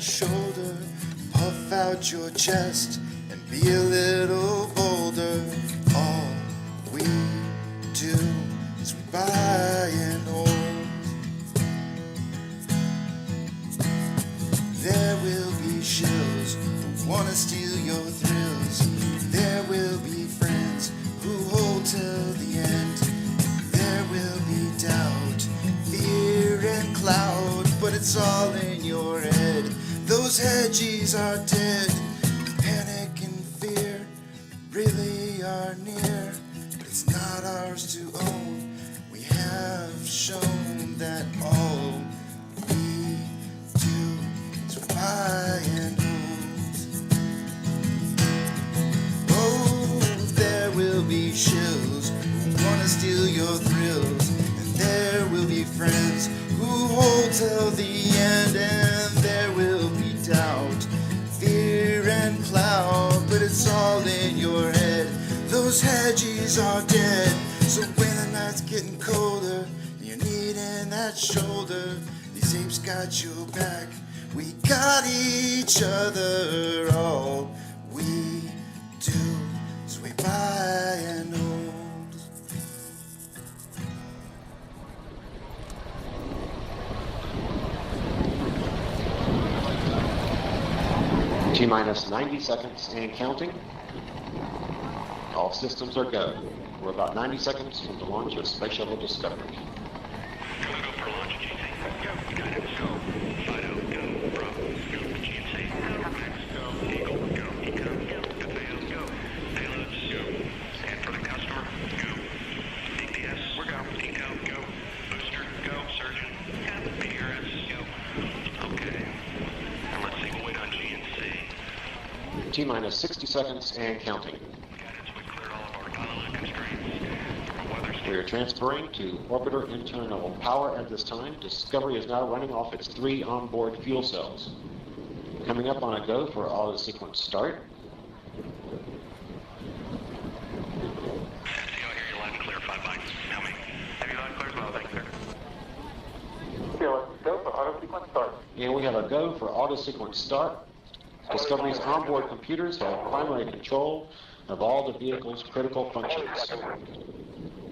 shoulder, puff out your chest, and be a little bolder. All we do is we buy and hold. There will be shills who wanna steal your thrills. There will be friends who hold till the end. There will be doubt, fear and cloud, but it's all in your head. Those hedges are dead. Panic and fear really are near, but it's not ours to own. We have shown that all we do is buy and hold. Oh, there will be shills who wanna steal your thrills, and there will be friends who hold till the end, and there will be doubt, fear and cloud, but it's all in your head. Those hedges are dead. So when the night's getting colder and you're needing that shoulder, these apes got your back. We got each other. All we do is we buy and hold. T-minus 90 seconds and counting. All systems are go. We're about 90 seconds from the launch of Space Shuttle Discovery. Go for launch, GC. Go. Guidance, go. Fido, go. Bravo, go. GC. Max, go. Eagle, go. Eco, go. Defeo, go. Payloads, go. Scan for the customer, go. DPS, we're go. Eco, go. Booster, go. Surgeon, go. PRS, go. Okay. And let's see, we'll wait on GNC. T-minus 60 seconds and counting. We are transferring to orbiter internal power at this time. Discovery is now running off its 3 onboard fuel cells. Coming up on a go for auto sequence start. SCO here, you're loud and clear, 5 bytes. Tell me. Have you loud and clear as well, thank you, sir. Okay, let's go for auto sequence start. And we have a go for auto sequence start. Discovery's onboard computers have primary control of all the vehicle's critical functions.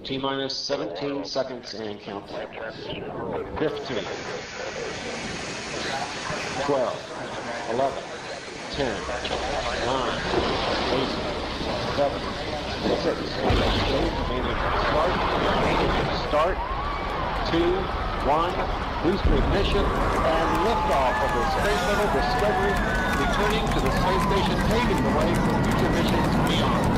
T-minus 17 seconds and counting. 15, 12, 11, 10, 9, 8, 7, 6, start, 2, 1, booster ignition, and liftoff of the Space Shuttle Discovery, returning to the space station, paving the way for future missions beyond.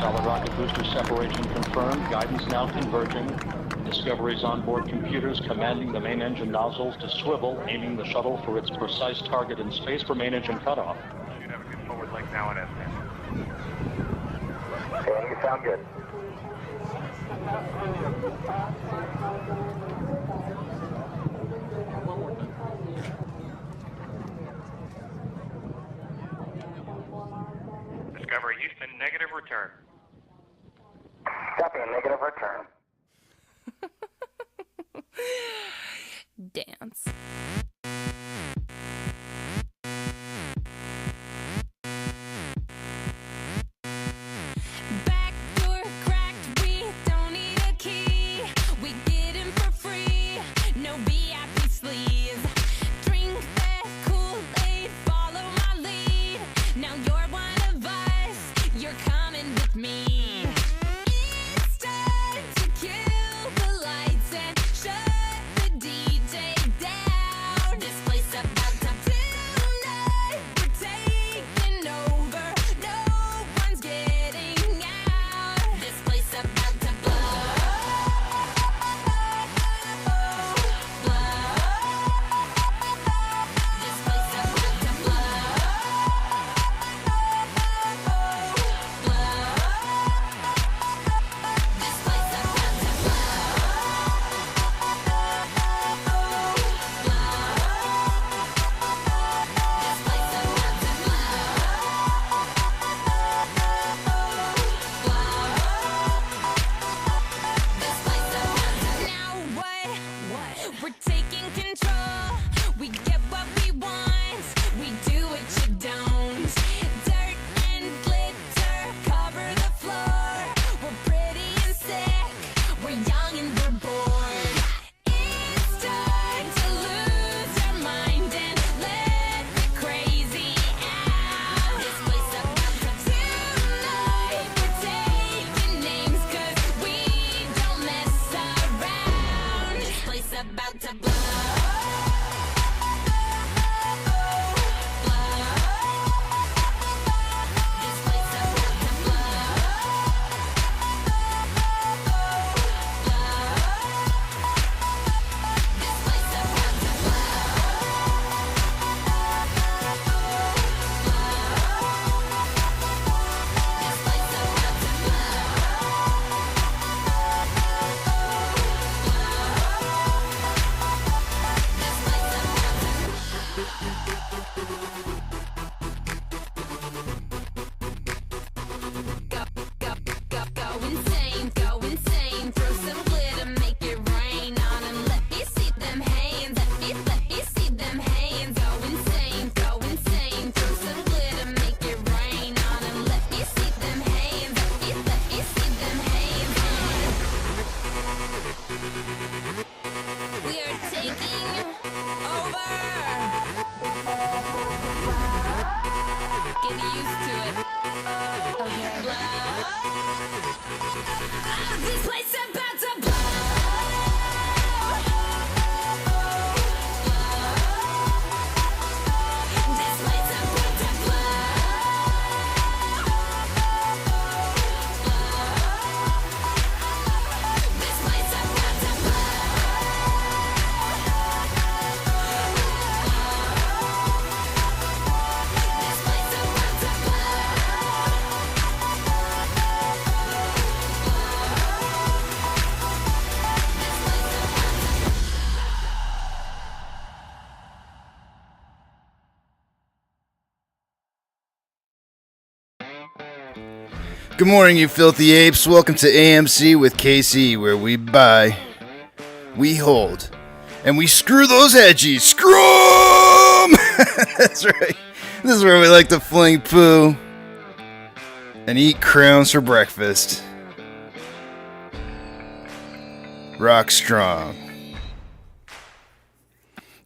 Solid rocket booster separation confirmed. Guidance now converging. Discovery's onboard computers commanding the main engine nozzles to swivel, aiming the shuttle for its precise target in space for main engine cutoff. Should have a good forward leg now at S10. Okay, you sound good. Discovery Houston, negative return. dance. Back door cracked, we don't need a key. We get in for free, no VIP sleeves. Drink that Kool-Aid, follow my lead. Now you're one of us, you're coming with me. It's time to kill the lights and shut the DJ down. This place about to tonight, we're taking over. No one's getting out. This place about to blow. This place about to blow. This place about to Now what? We're taking control. We get what we want. We do what you don't. Dirt and glitter cover the floor. We're pretty and sick. We're young and we're bored. It's time to lose our mind and let the crazy out. This place about to tonight. We're taking names 'cause we don't mess around. This place about to blow. This place about to blow. This place about to This place about to This place about to Go insane, throw some glitter, make it rain on 'em. Let me see them hands, let me see them hands. Go insane, throw some glitter, make it rain on 'em. Let me see them hands, let me see them hands. We are taking over. Get used to it. This place about to blow. This place about to blow. This place about to blow. This place about to Good morning, you filthy apes. Welcome to AMC with KC, where we buy, we hold, and we screw those edgies. Screw 'em! That's right. This is where we like to fling poo and eat crowns for breakfast. Rock strong.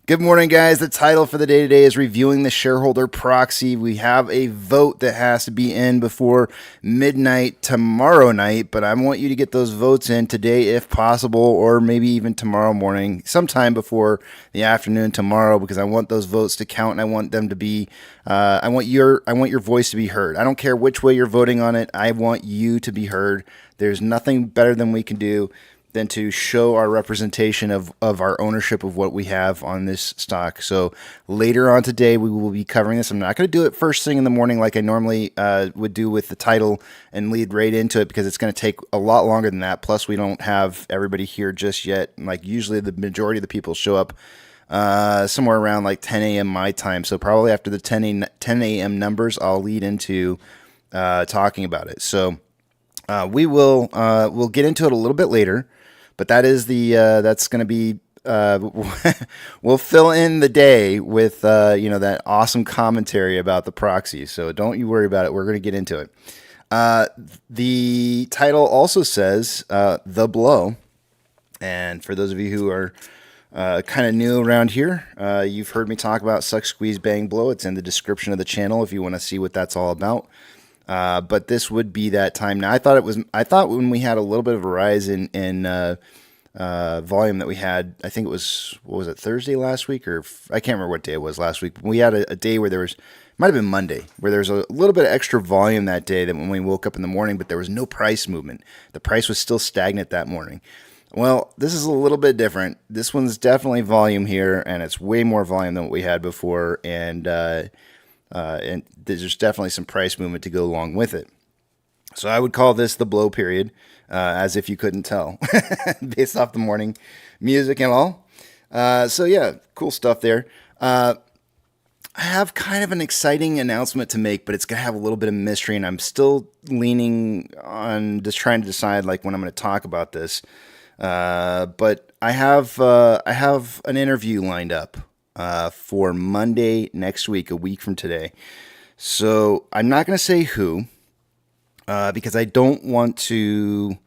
Good morning, guys. The title for the day today is Reviewing the Shareholder Proxy. We have a vote that has to be in before midnight tomorrow night, but I want you to get those votes in today if possible, or maybe even tomorrow morning, sometime before the afternoon tomorrow, because I want those votes to count and I want them to be, I want your voice to be heard. I don't care which way you're voting on it. I want you to be heard. There's nothing better than we can do than to show our representation of our ownership of what we have on this stock. So later on today, we will be covering this. I'm not going to do it first thing in the morning like I normally would do with the title and lead right into it, because it's going to take a lot longer than that. Plus, we don't have everybody here just yet. Like usually the majority of the people show up somewhere around like 10 a.m. my time. So probably after the 10 a.m. numbers, I'll lead into talking about it. So we'll get into it a little bit later. But that is that's going to be we'll fill in the day with that awesome commentary about the proxy. So don't you worry about it. We're going to get into it. The title also says The Blow. And for those of you who are kind of new around here, you've heard me talk about Suck, Squeeze, Bang, Blow. It's in the description of the channel if you want to see what that's all about. But this would be that time. Now, I thought when we had a little bit of a rise in volume that we had, I think it was, what was it, Thursday last week? Or I can't remember what day it was last week. We had a day where there was, might have been Monday, where there was a little bit of extra volume that day than when we woke up in the morning, but there was no price movement. The price was still stagnant that morning. Well, this is a little bit different. This one's definitely volume here, and it's way more volume than what we had before, and there's definitely some price movement to go along with it. So I would call this the blow period, as if you couldn't tell, based off the morning music and all. So yeah, cool stuff there. I have kind of an exciting announcement to make, but it's going to have a little bit of mystery, and I'm still leaning on just trying to decide like when I'm going to talk about this. But I have an interview lined up for Monday next week, a week from today. So I'm not going to say who, because I don't want to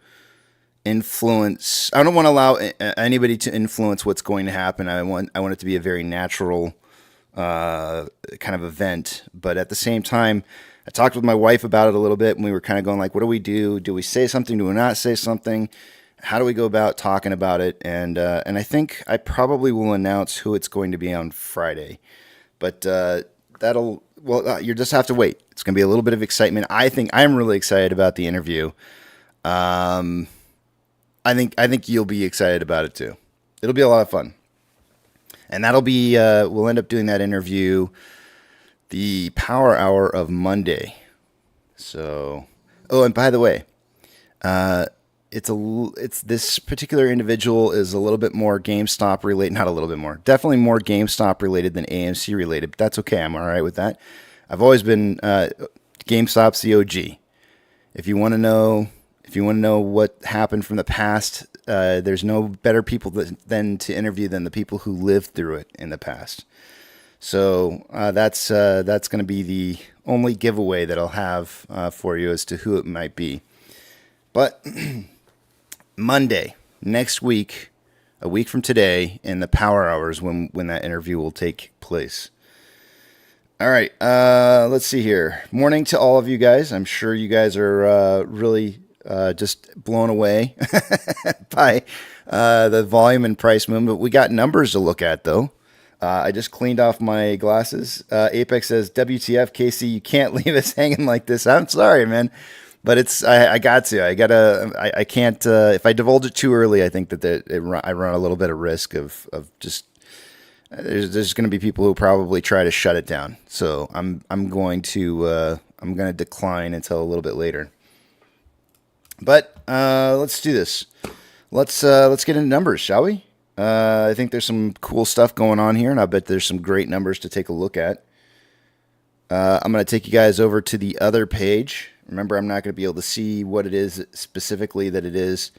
influence. I don't want to allow anybody to influence what's going to happen. I want it to be a very natural kind of event. But at the same time, I talked with my wife about it a little bit, and we were kind of going like, what do we do? Do we say something? Do we not say something? How do we go about talking about it? And I think I probably will announce who it's going to be on Friday. But you just have to wait. It's going to be a little bit of excitement. I think I'm really excited about the interview. I think you'll be excited about it too. It'll be a lot of fun. And that'll be, we'll end up doing that interview the power hour of Monday. So, and by the way, it's this particular individual is a little bit more GameStop related, not a little bit more, definitely more GameStop related than AMC related, but that's okay. I'm all right with that. I've always been, GameStop's the OG. If you want to know what happened from the past, there's no better people than to interview than the people who lived through it in the past. So that's going to be the only giveaway that I'll have for you as to who it might be. But Monday next week, a week from today, in the power hours when that interview will take place. All right, let's see here. Morning to all of you guys. I'm sure you guys are really just blown away by the volume and price movement. We got numbers to look at, though. I just cleaned off my glasses. Apex says, WTF, Casey, you can't leave us hanging like this. I'm sorry, man. But I can't, if I divulge it too early, I think that I run a little bit of risk of just, there's going to be people who probably try to shut it down. So I'm going to decline until a little bit later. But let's do this. Let's get into numbers, shall we? I think there's some cool stuff going on here, and I bet there's some great numbers to take a look at. I'm going to take you guys over to the other page. Remember, I'm not going to be able to see what it is specifically that it is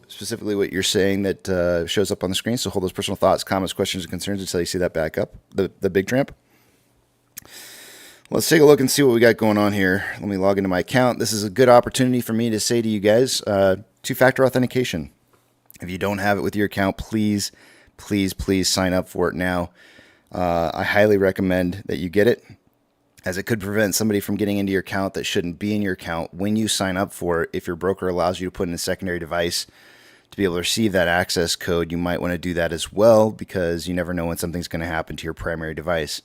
specifically what you're saying that shows up on the screen. So hold those personal thoughts, comments, questions, and concerns until you see that back up, the big tramp. Let's take a look and see what we got going on here. Let me log into my account. This is a good opportunity for me to say to you guys, two-factor authentication. If you don't have it with your account, please sign up for it now. I highly recommend that you get it, as it could prevent somebody from getting into your account that shouldn't be in your account when you sign up for it. If your broker allows you to put in a secondary device to be able to receive that access code, you might want to do that as well, because you never know when something's going to happen to your primary device.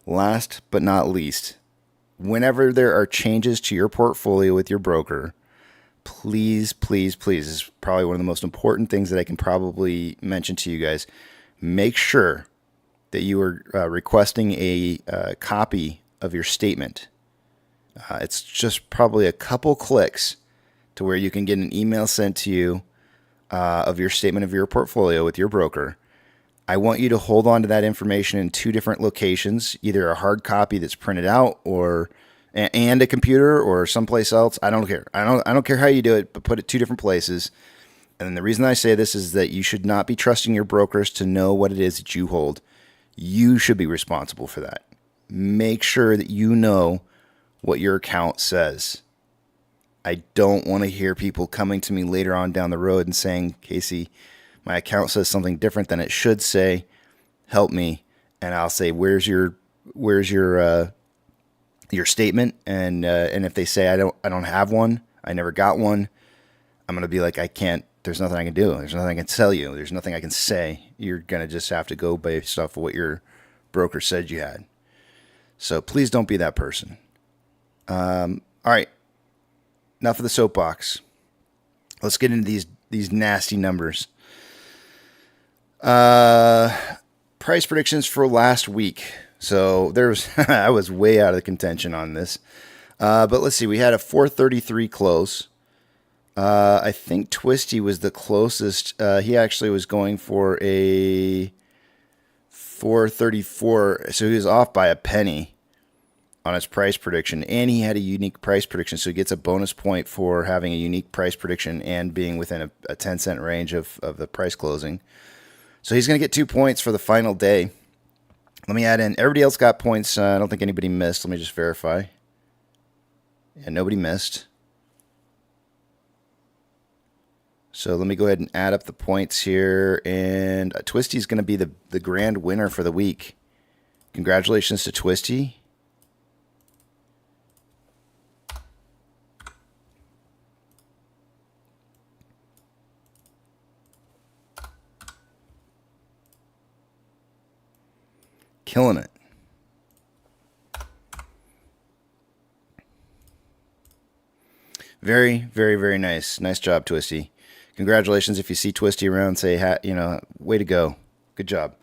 Last but not least, whenever there are changes to your portfolio with your broker, please, this is probably one of the most important things that I can probably mention to you guys. Make sure that you are requesting a copy of your statement. It's just probably a couple clicks to where you can get an email sent to you of your statement of your portfolio with your broker. I want you to hold on to that information in two different locations, either a hard copy that's printed out and a computer or someplace else. I don't care. I don't care how you do it, but put it two different places. And the reason I say this is that you should not be trusting your brokers to know what it is that you hold. You should be responsible for that. Make sure that you know what your account says. I don't want to hear people coming to me later on down the road and saying, Casey, my account says something different than it should say. Help me. And I'll say, where's your statement? And if they say I don't have one, I never got one, I'm gonna be like, I can't. There's nothing I can do. There's nothing I can tell you. There's nothing I can say. You're gonna just have to go based off of what your broker said you had. So please don't be that person. All right. Enough of the soapbox. Let's get into these nasty numbers. Price predictions for last week. So there's I was way out of the contention on this. But let's see. We had a 433 close. I think Twisty was the closest. He actually was going for a 434. So he was off by a penny on his price prediction, and he had a unique price prediction, so he gets a bonus point for having a unique price prediction and being within a 10-cent range of the price closing. So he's going to get 2 points for the final day. Let me add in, everybody else got points. I don't think anybody missed. Let me just verify. Yeah, nobody missed. So let me go ahead and add up the points here, and Twisty's going to be the grand winner for the week. Congratulations to Twisty. Killing it. Very, very, very nice. Nice job, Twisty. Congratulations. If you see Twisty around, say, way to go. Good job.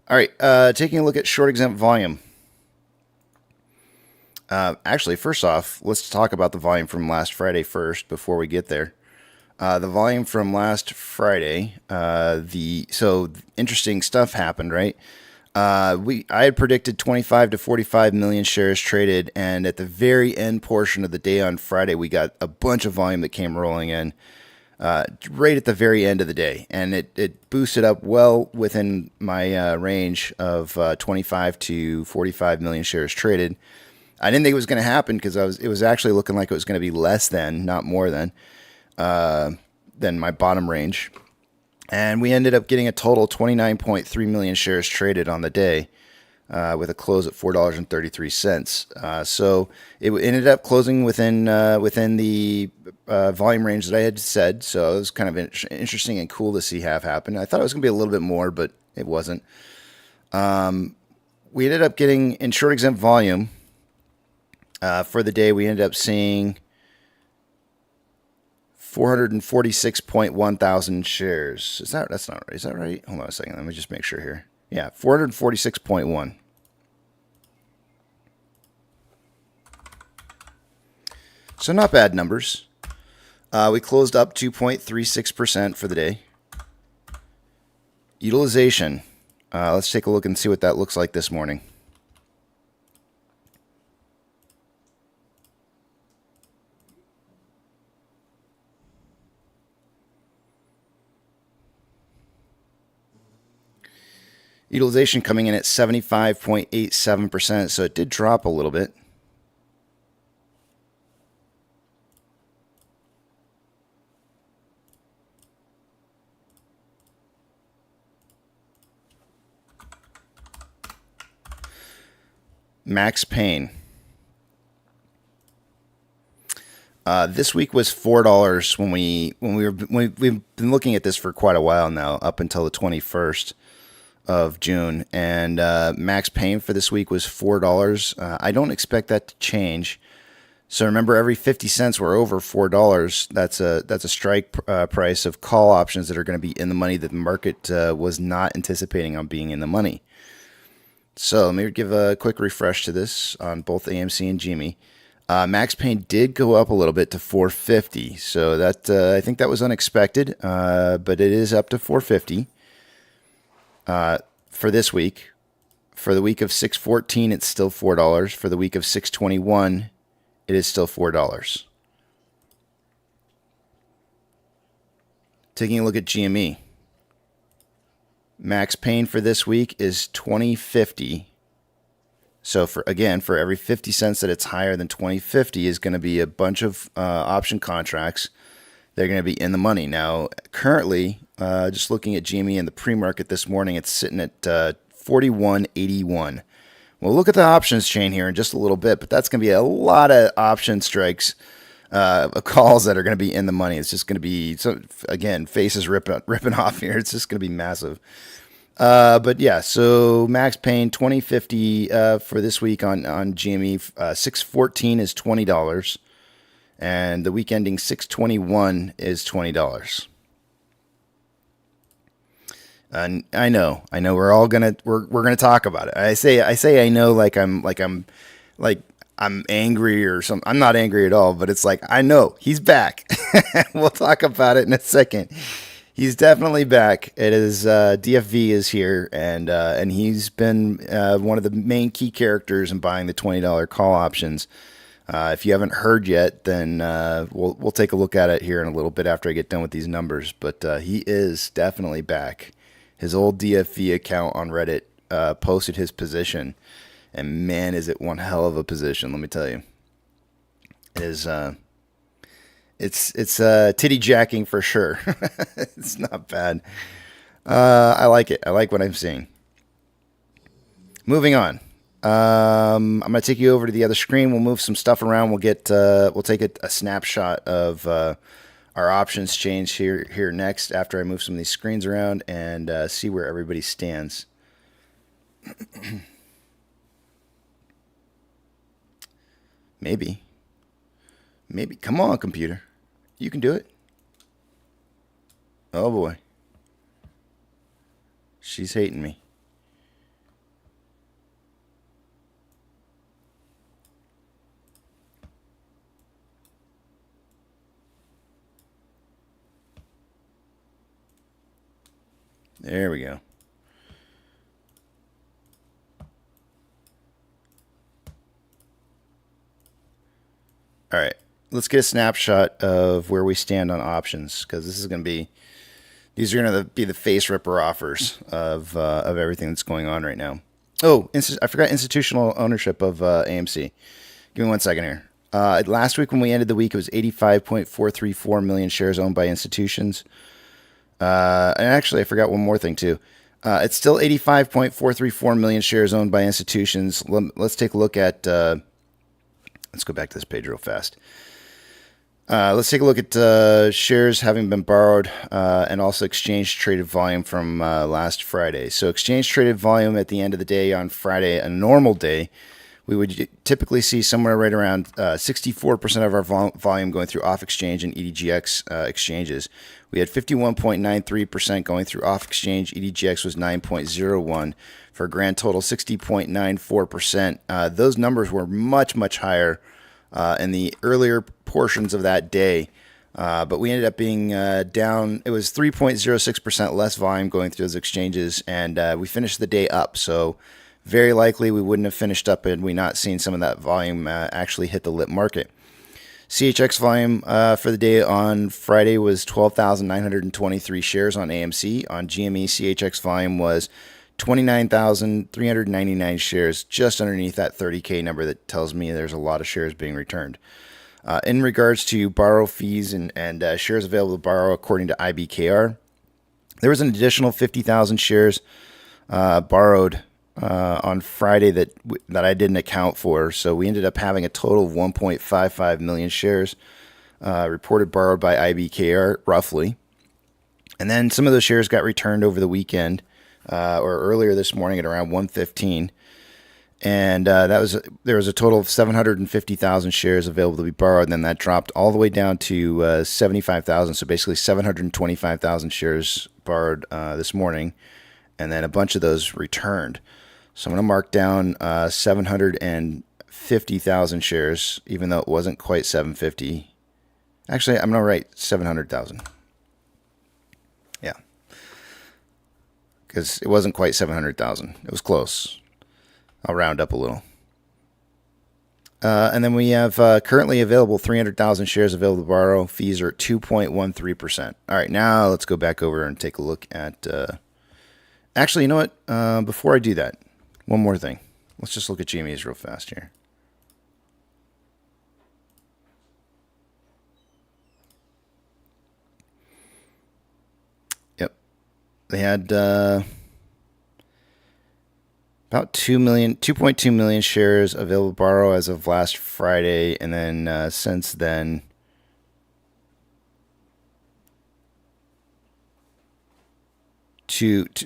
All right. Taking a look at short exempt volume. Actually, first off, let's talk about the volume from last Friday first before we get there. The volume from last Friday, so interesting stuff happened, right? I had predicted 25 to 45 million shares traded, and at the very end portion of the day on Friday, we got a bunch of volume that came rolling in right at the very end of the day, and it boosted up well within my range of 25 to 45 million shares traded. I didn't think it was going to happen because it was actually looking like it was going to be less than, not more than my bottom range. And we ended up getting a total 29.3 million shares traded on the day with a close at $4.33. So it ended up closing within the volume range that I had said. So it was kind of interesting and cool to see have happen. I thought it was going to be a little bit more, but it wasn't. We ended up getting, in short exempt volume, for the day, we ended up seeing 446.1 thousand shares. That's not right. Is that right? Hold on a second. Let me just make sure here. Yeah, 446.1. So not bad numbers. We closed up 2.36% for the day. Utilization. Let's take a look and see what that looks like this morning. Utilization coming in at 75.87%, so it did drop a little bit. Max Payne. This week was $4 we've been looking at this for quite a while now, up until the 21st. Of June, and Max Payne for this week was $4. I don't expect that to change. So remember, every 50 cents we're over $4. That's a strike price of call options that are going to be in the money that the market was not anticipating on being in the money. So let me give a quick refresh to this on both AMC and GME. Max Payne did go up a little bit to $4.50, so that I think that was unexpected, but it is up to $4.50. For this week. For the week of 6/14, it's still $4. For the week of 6/21, it is still $4. Taking a look at GME. Max pain for this week is 20.50. So for every 50 cents that it's higher than 20.50 is going to be a bunch of option contracts. They're going to be in the money. Now, currently, just looking at GME in the pre-market this morning, it's sitting at 41.81. We'll look at the options chain here in just a little bit, but that's going to be a lot of option strikes, calls that are going to be in the money. It's just going to be, so again, faces ripping off here. It's just going to be massive. But yeah, so max pain 20.50 for this week on GME. 614 is $20, and the week ending 621 is $20. And I know we're all gonna we're gonna talk about it. I say I know like I'm angry or something. I'm not angry at all, but it's like I know he's back. We'll talk about it in a second. He's definitely back. It is DFV is here, and he's been one of the main key characters in buying the $20 call options. If you haven't heard yet, then we'll take a look at it here in a little bit after I get done with these numbers. But he is definitely back. His old DFV account on Reddit posted his position, and man, is it one hell of a position. Let me tell you, it is. It's titty jacking for sure. It's not bad. I like it. I like what I'm seeing. Moving on. I'm gonna take you over to the other screen. We'll move some stuff around. We'll take a snapshot of our options change here next after I move some of these screens around and see where everybody stands. Maybe. Come on, computer. You can do it. Oh boy. She's hating me. There we go. All right, let's get a snapshot of where we stand on options, because these are going to be the face ripper offers of everything that's going on right now. Oh, I forgot institutional ownership of AMC. Give me 1 second here. Last week when we ended the week, it was 85.434 million shares owned by institutions. And actually, I forgot one more thing too. It's still 85.434 million shares owned by institutions. Let's take a look at. Let's go back to this page real fast. Let's take a look at shares having been borrowed and also exchange traded volume from last Friday. So exchange traded volume at the end of the day on Friday, a normal day, we would typically see somewhere right around 64% of our volume going through off-exchange and EDGX exchanges. We had 51.93% going through off-exchange. EDGX was 9.01 for a grand total 60.94%. Those numbers were much, much higher in the earlier portions of that day. But we ended up being down. It was 3.06% less volume going through those exchanges, and we finished the day up. So very likely we wouldn't have finished up had we not seen some of that volume actually hit the lit market. CHX volume for the day on Friday was 12,923 shares on AMC. On GME, CHX volume was 29,399 shares, just underneath that 30K number that tells me there's a lot of shares being returned. In regards to borrow fees and shares available to borrow according to IBKR, there was an additional 50,000 shares borrowed on Friday that I didn't account for. So we ended up having a total of 1.55 million shares reported borrowed by IBKR, roughly. And then some of those shares got returned over the weekend or earlier this morning at around 1:15. And there was a total of 750,000 shares available to be borrowed, and then that dropped all the way down to 75,000. So basically 725,000 shares borrowed this morning, and then a bunch of those returned. So I'm going to mark down 750,000 shares, even though it wasn't quite 750. Actually, I'm going to write 700,000. Yeah. Because it wasn't quite 700,000. It was close. I'll round up a little. And then we have currently available 300,000 shares available to borrow. Fees are at 2.13%. All right, now let's go back over and take a look at. Actually, you know what? Before I do that, one more thing. Let's just look at GMEs real fast here. Yep, they had about 2.2 million shares available to borrow as of last Friday, and then since then,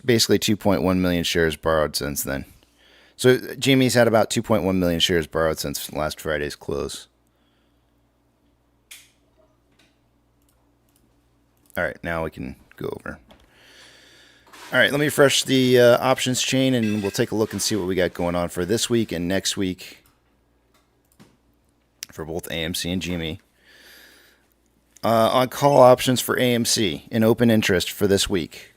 basically 2.1 million shares borrowed since then. So GME's had about 2.1 million shares borrowed since last Friday's close. All right, now we can go over. All right, let me refresh the options chain, and we'll take a look and see what we got going on for this week and next week for both AMC and GME. On call options for AMC in open interest for this week,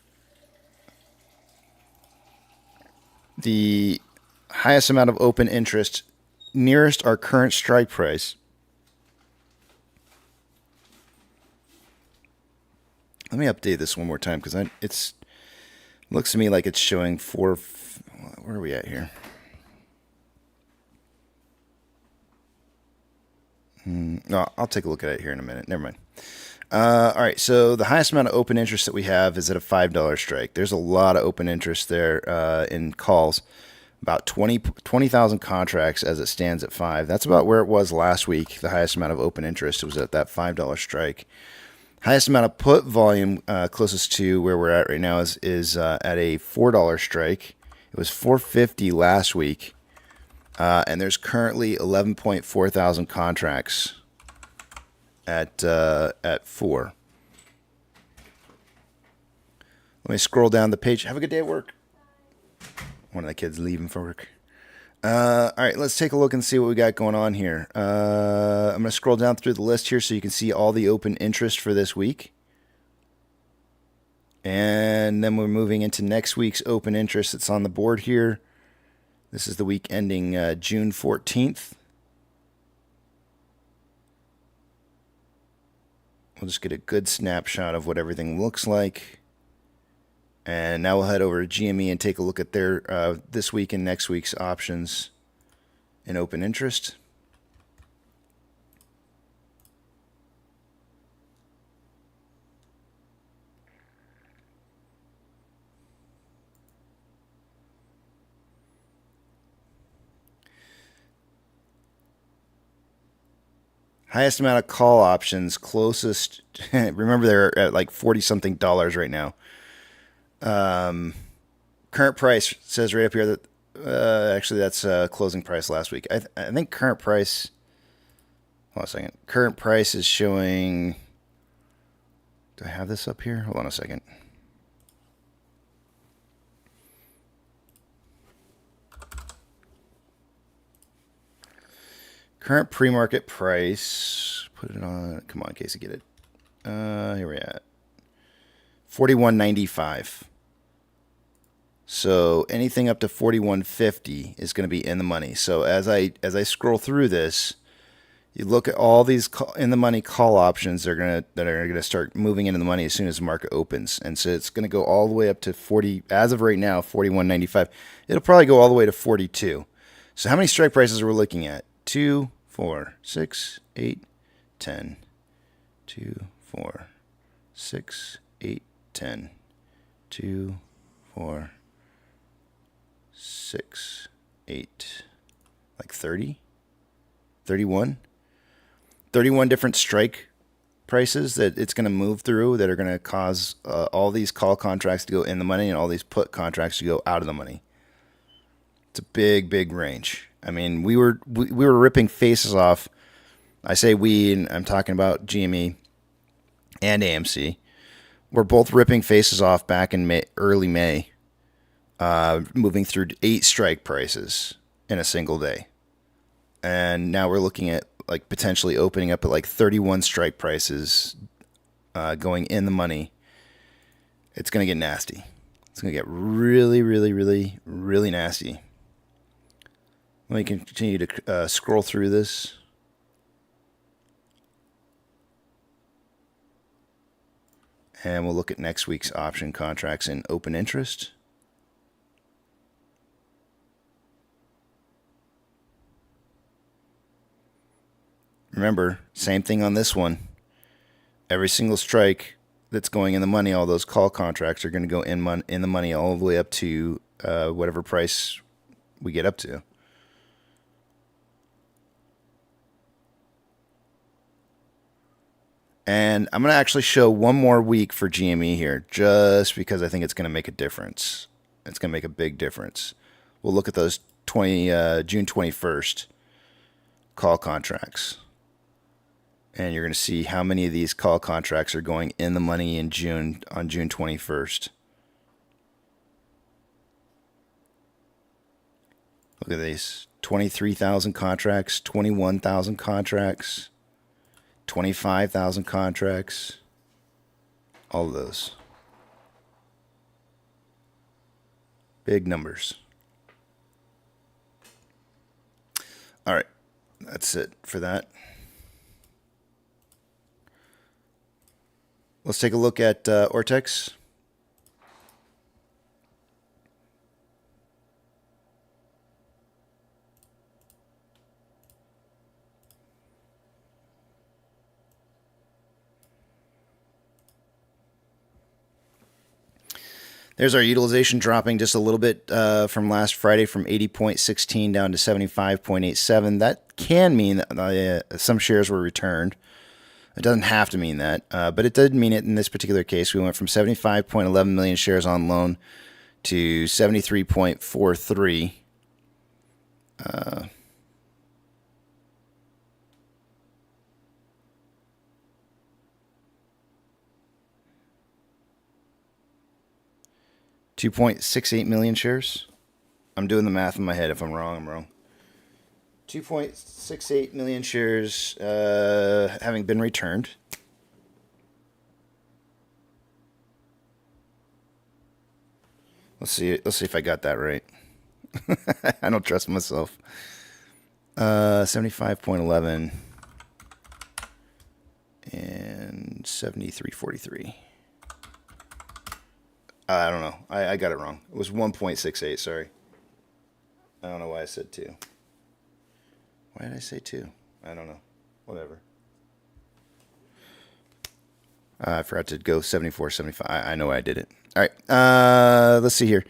the highest amount of open interest nearest our current strike price. Let me update this one more time because it's looks to me like it's showing four. Where are we at here? No, I'll take a look at it here in a minute. Never mind. All right, so the highest amount of open interest that we have is at a $5 strike. There's a lot of open interest there in calls. About 20,000 contracts as it stands at 5. That's about where it was last week. The highest amount of open interest was at that $5 strike. Highest amount of put volume closest to where we're at right now is at a $4 strike. It was $4.50 last week, and there's currently 11.4 thousand contracts at 4. Let me scroll down the page. Have a good day at work. One of the kids leaving for work. All right, let's take a look and see what we got going on here. I'm going to scroll down through the list here so you can see all the open interest for this week. And then we're moving into next week's open interest that's on the board here. This is the week ending June 14th. We'll just get a good snapshot of what everything looks like. And now we'll head over to GME and take a look at their this week and next week's options in open interest. Highest amount of call options, closest. Remember, they're at like $40-something right now. Current price says right up here that actually that's closing price last week. I think current price. Hold on a second. Current price is showing. Do I have this up here? Hold on a second. Current pre-market price. Put it on. Come on, Casey, get it. Here we're at. $41.95. So anything up to $41.50 is going to be in the money. So as I scroll through this, you look at all these in the money call options that are going to start moving into the money as soon as the market opens. And so it's going to go all the way up to 40. As of right now, $41.95. It'll probably go all the way to 42. So how many strike prices are we looking at? 2, 4, 6, 8, 10. 2, 4, 6, 8, 10. 2, 4, 6, 8, like 30, 31 different strike prices that it's going to move through that are going to cause all these call contracts to go in the money and all these put contracts to go out of the money. It's a big range. I mean, we were ripping faces off. I say we, and I'm talking about GME and AMC. We're both ripping faces off back in early May. Moving through 8 strike prices in a single day. And now we're looking at like potentially opening up at like 31 strike prices going in the money. It's going to get nasty. It's going to get really nasty. Let me continue to scroll through this. And we'll look at next week's option contracts in open interest. Remember, same thing on this one. Every single strike that's going in the money, all those call contracts are going to go in the money all the way up to whatever price we get up to. And I'm going to actually show one more week for GME here, just because I think it's going to make a difference. It's going to make a big difference. We'll look at those June 21st call contracts. And you're going to see how many of these call contracts are going in the money in June, on June 21st. Look at these. 23,000 contracts, 21,000 contracts, 25,000 contracts. All of those. Big numbers. All right. That's it for that. Let's take a look at Ortex. There's our utilization dropping just a little bit from last Friday, from 80.16 down to 75.87. That can mean that some shares were returned. It doesn't have to mean that, but it did mean it in this particular case. We went from 75.11 million shares on loan to 73.43. 2.68 million shares. I'm doing the math in my head. If I'm wrong, I'm wrong. 2.68 million shares having been returned. Let's see if I got that right. I don't trust myself. 75.11 and 73.43. I don't know. I got it wrong. It was 1.68, sorry. I don't know why I said 2. Why did I say 2? I don't know. Whatever. I forgot to go 74, 75. I know I did it. All right. Let's see here.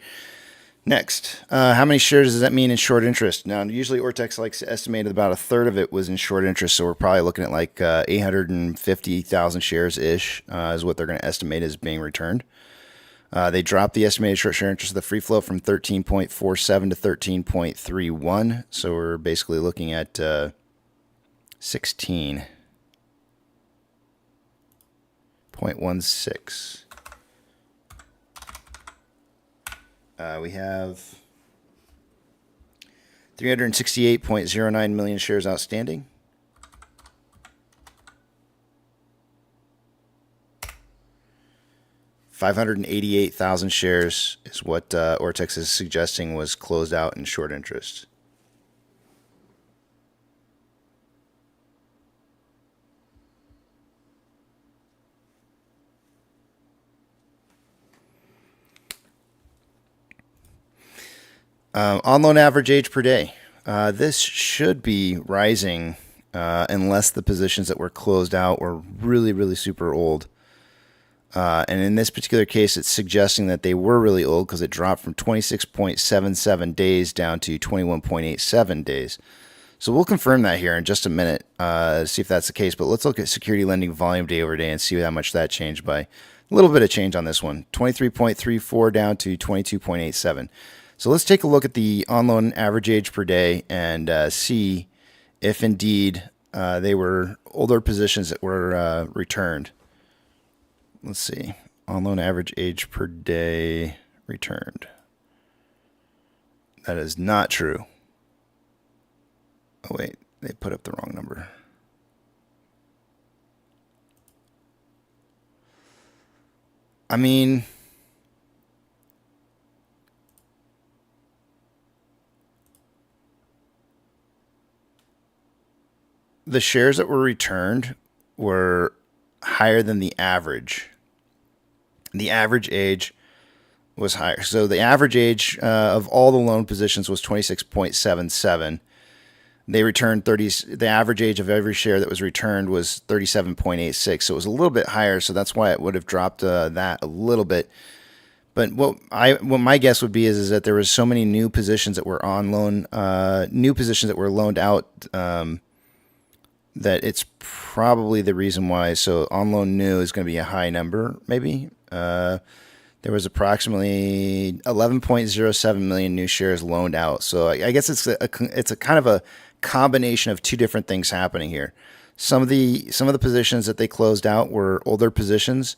Next. How many shares does that mean in short interest? Now, usually Ortex likes to estimate about a third of it was in short interest, so we're probably looking at like 850,000 shares-ish is what they're going to estimate as being returned. They dropped the estimated short share interest of the free float from 13.47 to 13.31. So we're basically looking at 16.16. We have 368.09 million shares outstanding. $588,000 shares is what Ortex is suggesting was closed out in short interest. On loan average age per day. This should be rising unless the positions that were closed out were really, really super old. And in this particular case, it's suggesting that they were really old because it dropped from 26.77 days down to 21.87 days. So we'll confirm that here in just a minute to see if that's the case. But let's look at security lending volume day over day and see how much that changed by. A little bit of change on this one. 23.34 down to 22.87. So let's take a look at the on-loan average age per day and see if indeed they were older positions that were returned. Let's see. On-loan average age per day returned. That is not true. Oh, wait. They put up the wrong number. I mean, the shares that were returned were higher than the average. The average age was higher. So the average age of all the loan positions was 26.77. They returned 30. The average age of every share that was returned was 37.86. So it was a little bit higher. So that's why it would have dropped that a little bit. But what my guess would be is that there was so many new positions that were on loan, new positions that were loaned out, that it's probably the reason why. So on loan new is going to be a high number, maybe. There was approximately 11.07 million new shares loaned out. So I guess it's a kind of a combination of two different things happening here. Some of the positions that they closed out were older positions,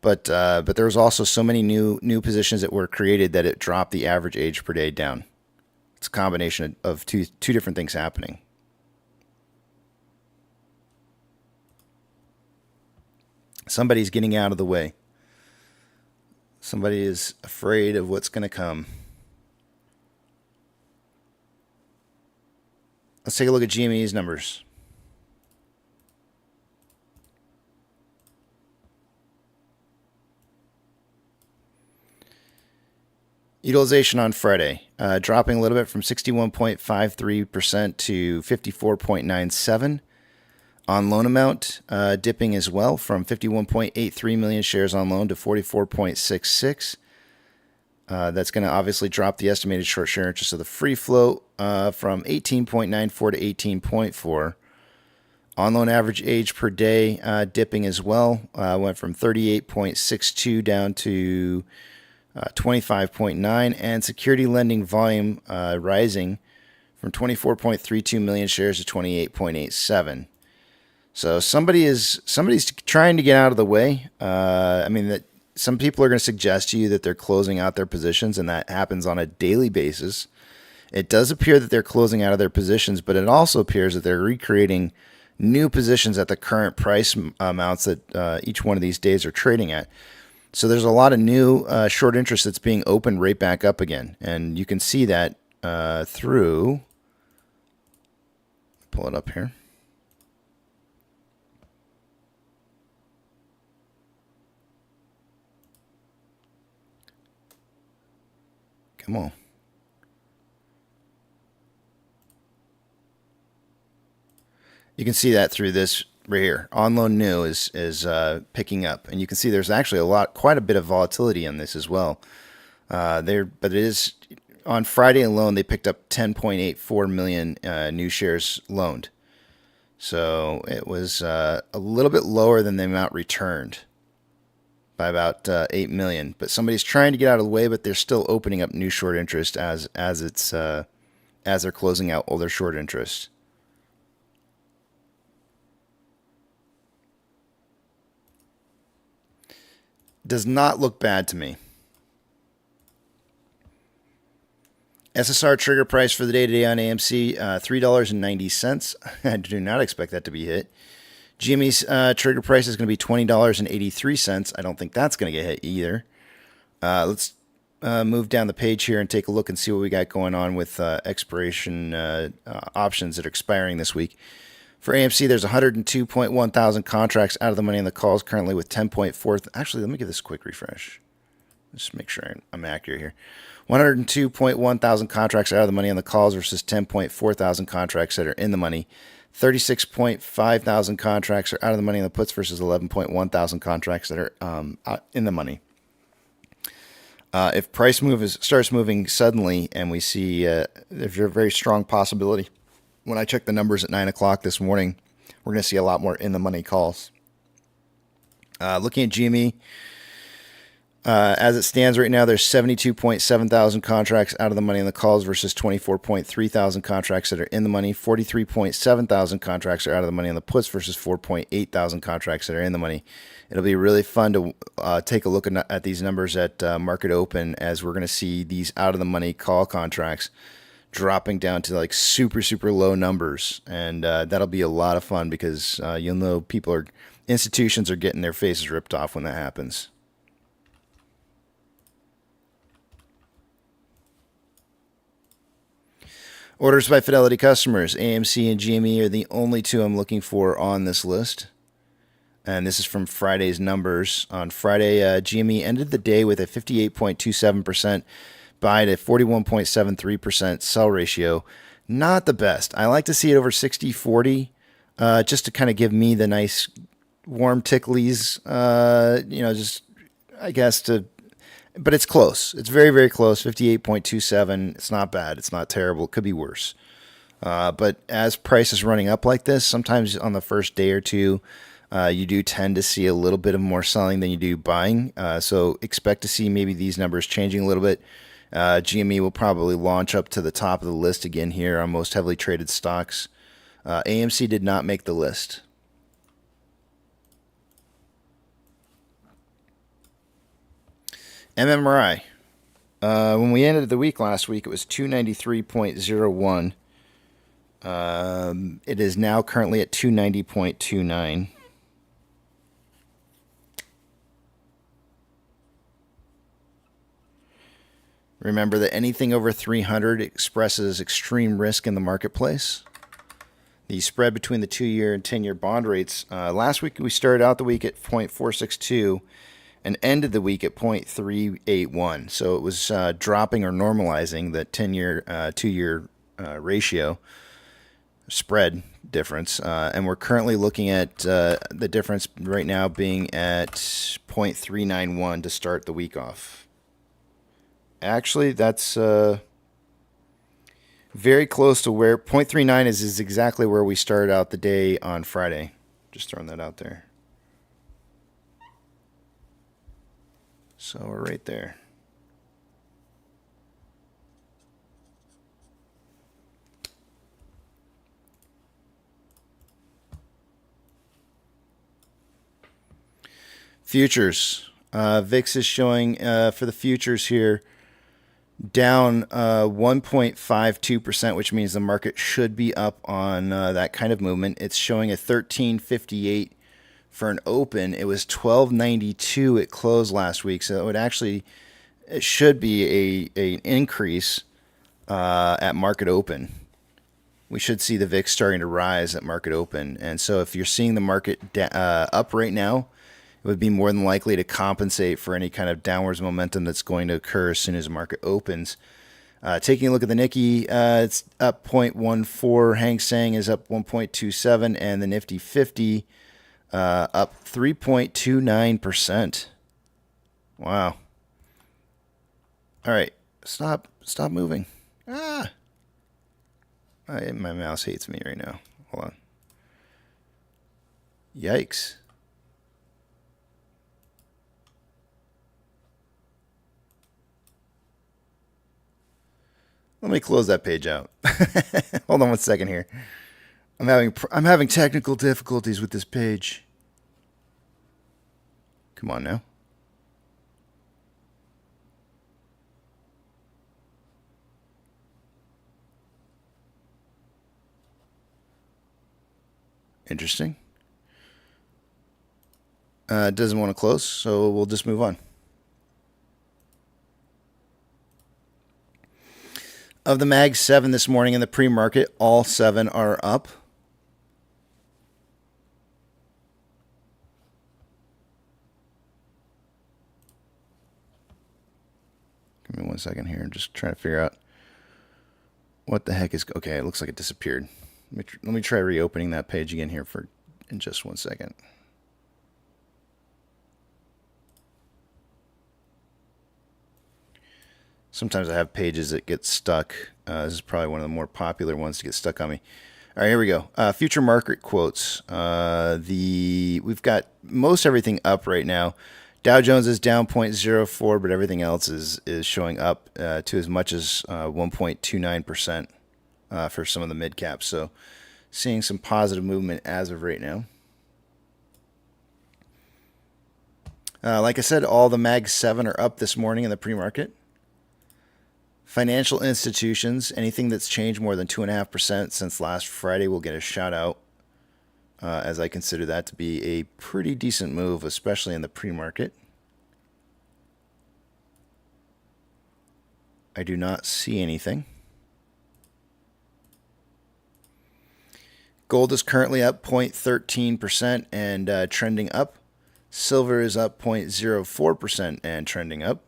but there was also so many new positions that were created that it dropped the average age per day down. It's a combination of two different things happening. Somebody's getting out of the way. Somebody is afraid of what's going to come. Let's take a look at GME's numbers. Utilization on Friday, dropping a little bit from 61.53% to 54.97%. On loan amount, dipping as well from 51.83 million shares on loan to 44.66. That's going to obviously drop the estimated short share interest of the free float from 18.94 to 18.4. On loan average age per day dipping as well. Went from 38.62 down to 25.9. And security lending volume rising from 24.32 million shares to 28.87. So somebody's trying to get out of the way. That some people are going to suggest to you that they're closing out their positions, and that happens on a daily basis. It does appear that they're closing out of their positions, but it also appears that they're recreating new positions at the current price amounts that each one of these days are trading at. So there's a lot of new short interest that's being opened right back up again, and you can see that through. Pull it up here. Come on. You can see that through this right here. On loan new is picking up, and you can see there's actually quite a bit of volatility on this as well. But it is on Friday alone they picked up 10.84 million new shares loaned. So it was a little bit lower than the amount returned by about 8 million. But somebody's trying to get out of the way, but they're still opening up new short interest as they're closing out older short interest. Does not look bad to me. SSR trigger price for the day today on AMC, $3.90. I do not expect that to be hit. GME's trigger price is going to be $20.83. I don't think that's going to get hit either. Let's move down the page here and take a look and see what we got going on with expiration options that are expiring this week. For AMC, there's 102.1 thousand contracts out of the money on the calls currently with 10.4. Actually, let me give this a quick refresh. Just make sure I'm accurate here. 102.1 thousand contracts out of the money on the calls versus 10.4 thousand contracts that are in the money. 36.5 thousand contracts are out of the money on the puts versus 11.1 thousand contracts that are in the money. If price starts moving suddenly, and we see there's a very strong possibility. When I checked the numbers at 9 o'clock this morning, we're going to see a lot more in the money calls. Looking at GME, as it stands right now, there's 72.7 thousand contracts out of the money in the calls versus 24.3 thousand contracts that are in the money. 43.7 thousand contracts are out of the money on the puts versus 4.8 thousand contracts that are in the money. It'll be really fun to take a look at these numbers at market open, as we're going to see these out of the money call contracts dropping down to like super, super low numbers. And that'll be a lot of fun because you'll know institutions are getting their faces ripped off when that happens. Orders by Fidelity customers, AMC and GME are the only two I'm looking for on this list. And this is from Friday's numbers. On Friday, GME ended the day with a 58.27% buy to 41.73% sell ratio. Not the best. I like to see it over 60-40, just to kind of give me the nice warm ticklies, just, I guess, but it's close. It's very, very close. 58.27. It's not bad. It's not terrible. It could be worse. But as price is running up like this, sometimes on the first day or two, you do tend to see a little bit of more selling than you do buying. So expect to see maybe these numbers changing a little bit. GME will probably launch up to the top of the list again here on most heavily traded stocks. AMC did not make the list. MMRI. When we ended the week last week, it was 293.01. It is now currently at 290.29. Remember that anything over 300 expresses extreme risk in the marketplace. The spread between the 2-year and 10-year bond rates, last week we started out the week at 0.462 and ended the week at 0.381. So it was dropping or normalizing the 10-year, 2-year ratio spread difference. And we're currently looking at the difference right now being at 0.391 to start the week off. Actually, that's very close to where 0.39 is exactly where we started out the day on Friday. Just throwing that out there. So we're right there. Futures. VIX is showing for the futures here down 1.52%, which means the market should be up on that kind of movement. It's showing a 13.58 for an open. It was 12.92 it closed last week, so it should be an increase at market open. We should see the VIX starting to rise at market open, and so if you're seeing the market up right now, it would be more than likely to compensate for any kind of downwards momentum that's going to occur as soon as the market opens. Taking a look at the Nikkei, it's up 0.14. Hang Seng is up 1.27, and the Nifty 50 up 3.29%. Wow. All right, stop moving. My mouse hates me right now. Hold on. Yikes. Let me close that page out. Hold on one second here. I'm having technical difficulties with this page. Come on now. Interesting. It doesn't want to close, so we'll just move on. Of the Mag 7 this morning in the pre-market, all 7 are up. Give me one second here. I'm just trying to figure out what the heck is... Okay, it looks like it disappeared. Let me try reopening that page again here in just one second. Sometimes I have pages that get stuck. This is probably one of the more popular ones to get stuck on me. All right, here we go. Future market quotes. We've got most everything up right now. Dow Jones is down 0.04, but everything else is showing up to as much as 1.29% for some of the mid caps. So seeing some positive movement as of right now. Like I said, all the Mag 7 are up this morning in the pre-market. Financial institutions, anything that's changed more than 2.5% since last Friday will get a shout out, as I consider that to be a pretty decent move, especially in the pre-market. I do not see anything. Gold is currently up 0.13% and trending up. Silver is up 0.04% and trending up.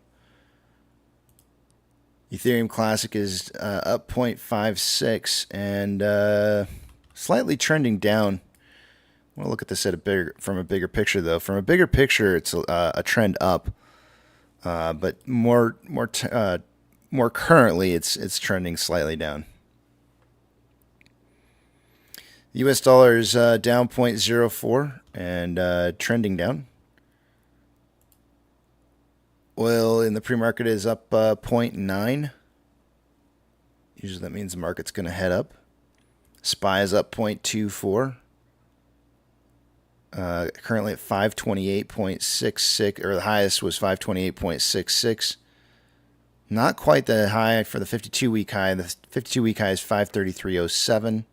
Ethereum Classic is up 0.56 and slightly trending down. I want to look at this from a bigger picture, though. From a bigger picture, it's a trend up, but more currently, it's trending slightly down. The U.S. dollar is down 0.04 and trending down. Oil in the pre-market is up 0.9. Usually that means the market's going to head up. SPY is up 0.24. Currently at 528.66, or the highest was 528.66. Not quite the high for the 52-week high. The 52-week high is 533.07.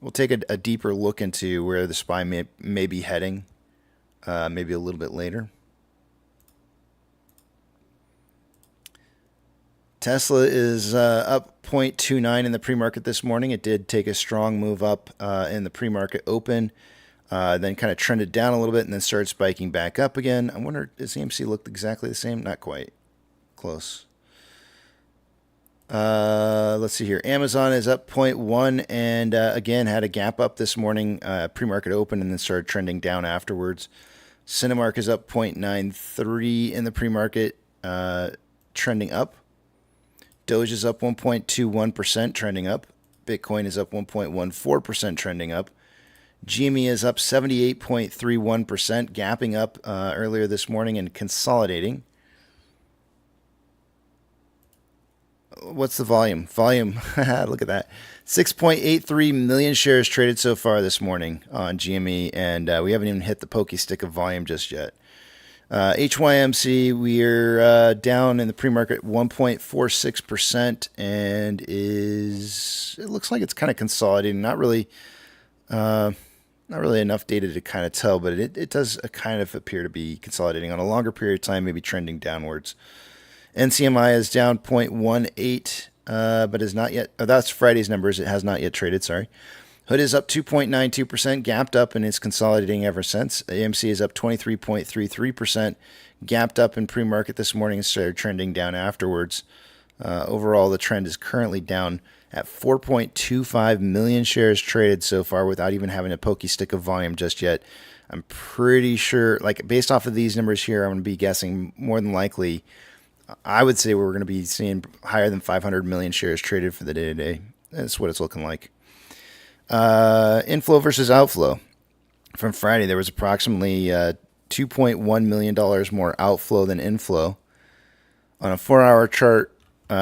We'll take a deeper look into where the SPY may be heading, maybe a little bit later. Tesla is up 0.29 in the pre-market this morning. It did take a strong move up in the pre-market open, then kind of trended down a little bit and then started spiking back up again. I wonder, does AMC look exactly the same? Not quite. Close. Let's see here. Amazon is up 0.1 and again had a gap up this morning, pre-market open, and then started trending down afterwards. Cinemark is up 0.93 in the pre-market, trending up. Doge is up 1.21%, trending up. Bitcoin is up 1.14%, trending up. GME is up 78.31%, gapping up earlier this morning and consolidating. What's the volume? Volume, look at that. 6.83 million shares traded so far this morning on GME, and we haven't even hit the pokey stick of volume just yet. HYMC, we're down in the pre-market 1.46% and it looks like it's kind of consolidating. Not really enough data to kind of tell, but it does kind of appear to be consolidating on a longer period of time, maybe trending downwards. NCMI is down 0.18, but is not yet. Oh, that's Friday's numbers. It has not yet traded. Sorry. Hood is up 2.92%, gapped up, and is consolidating ever since. AMC is up 23.33%, gapped up in pre-market this morning and started trending down afterwards. Overall, the trend is currently down at 4.25 million shares traded so far without even having a pokey stick of volume just yet. I'm pretty sure, like based off of these numbers here, I'm going to be guessing more than likely, I would say we're going to be seeing higher than 500 million shares traded for the day today. That's what it's looking like. Inflow versus outflow. From Friday, there was approximately $2.1 million more outflow than inflow. On a 4-hour chart,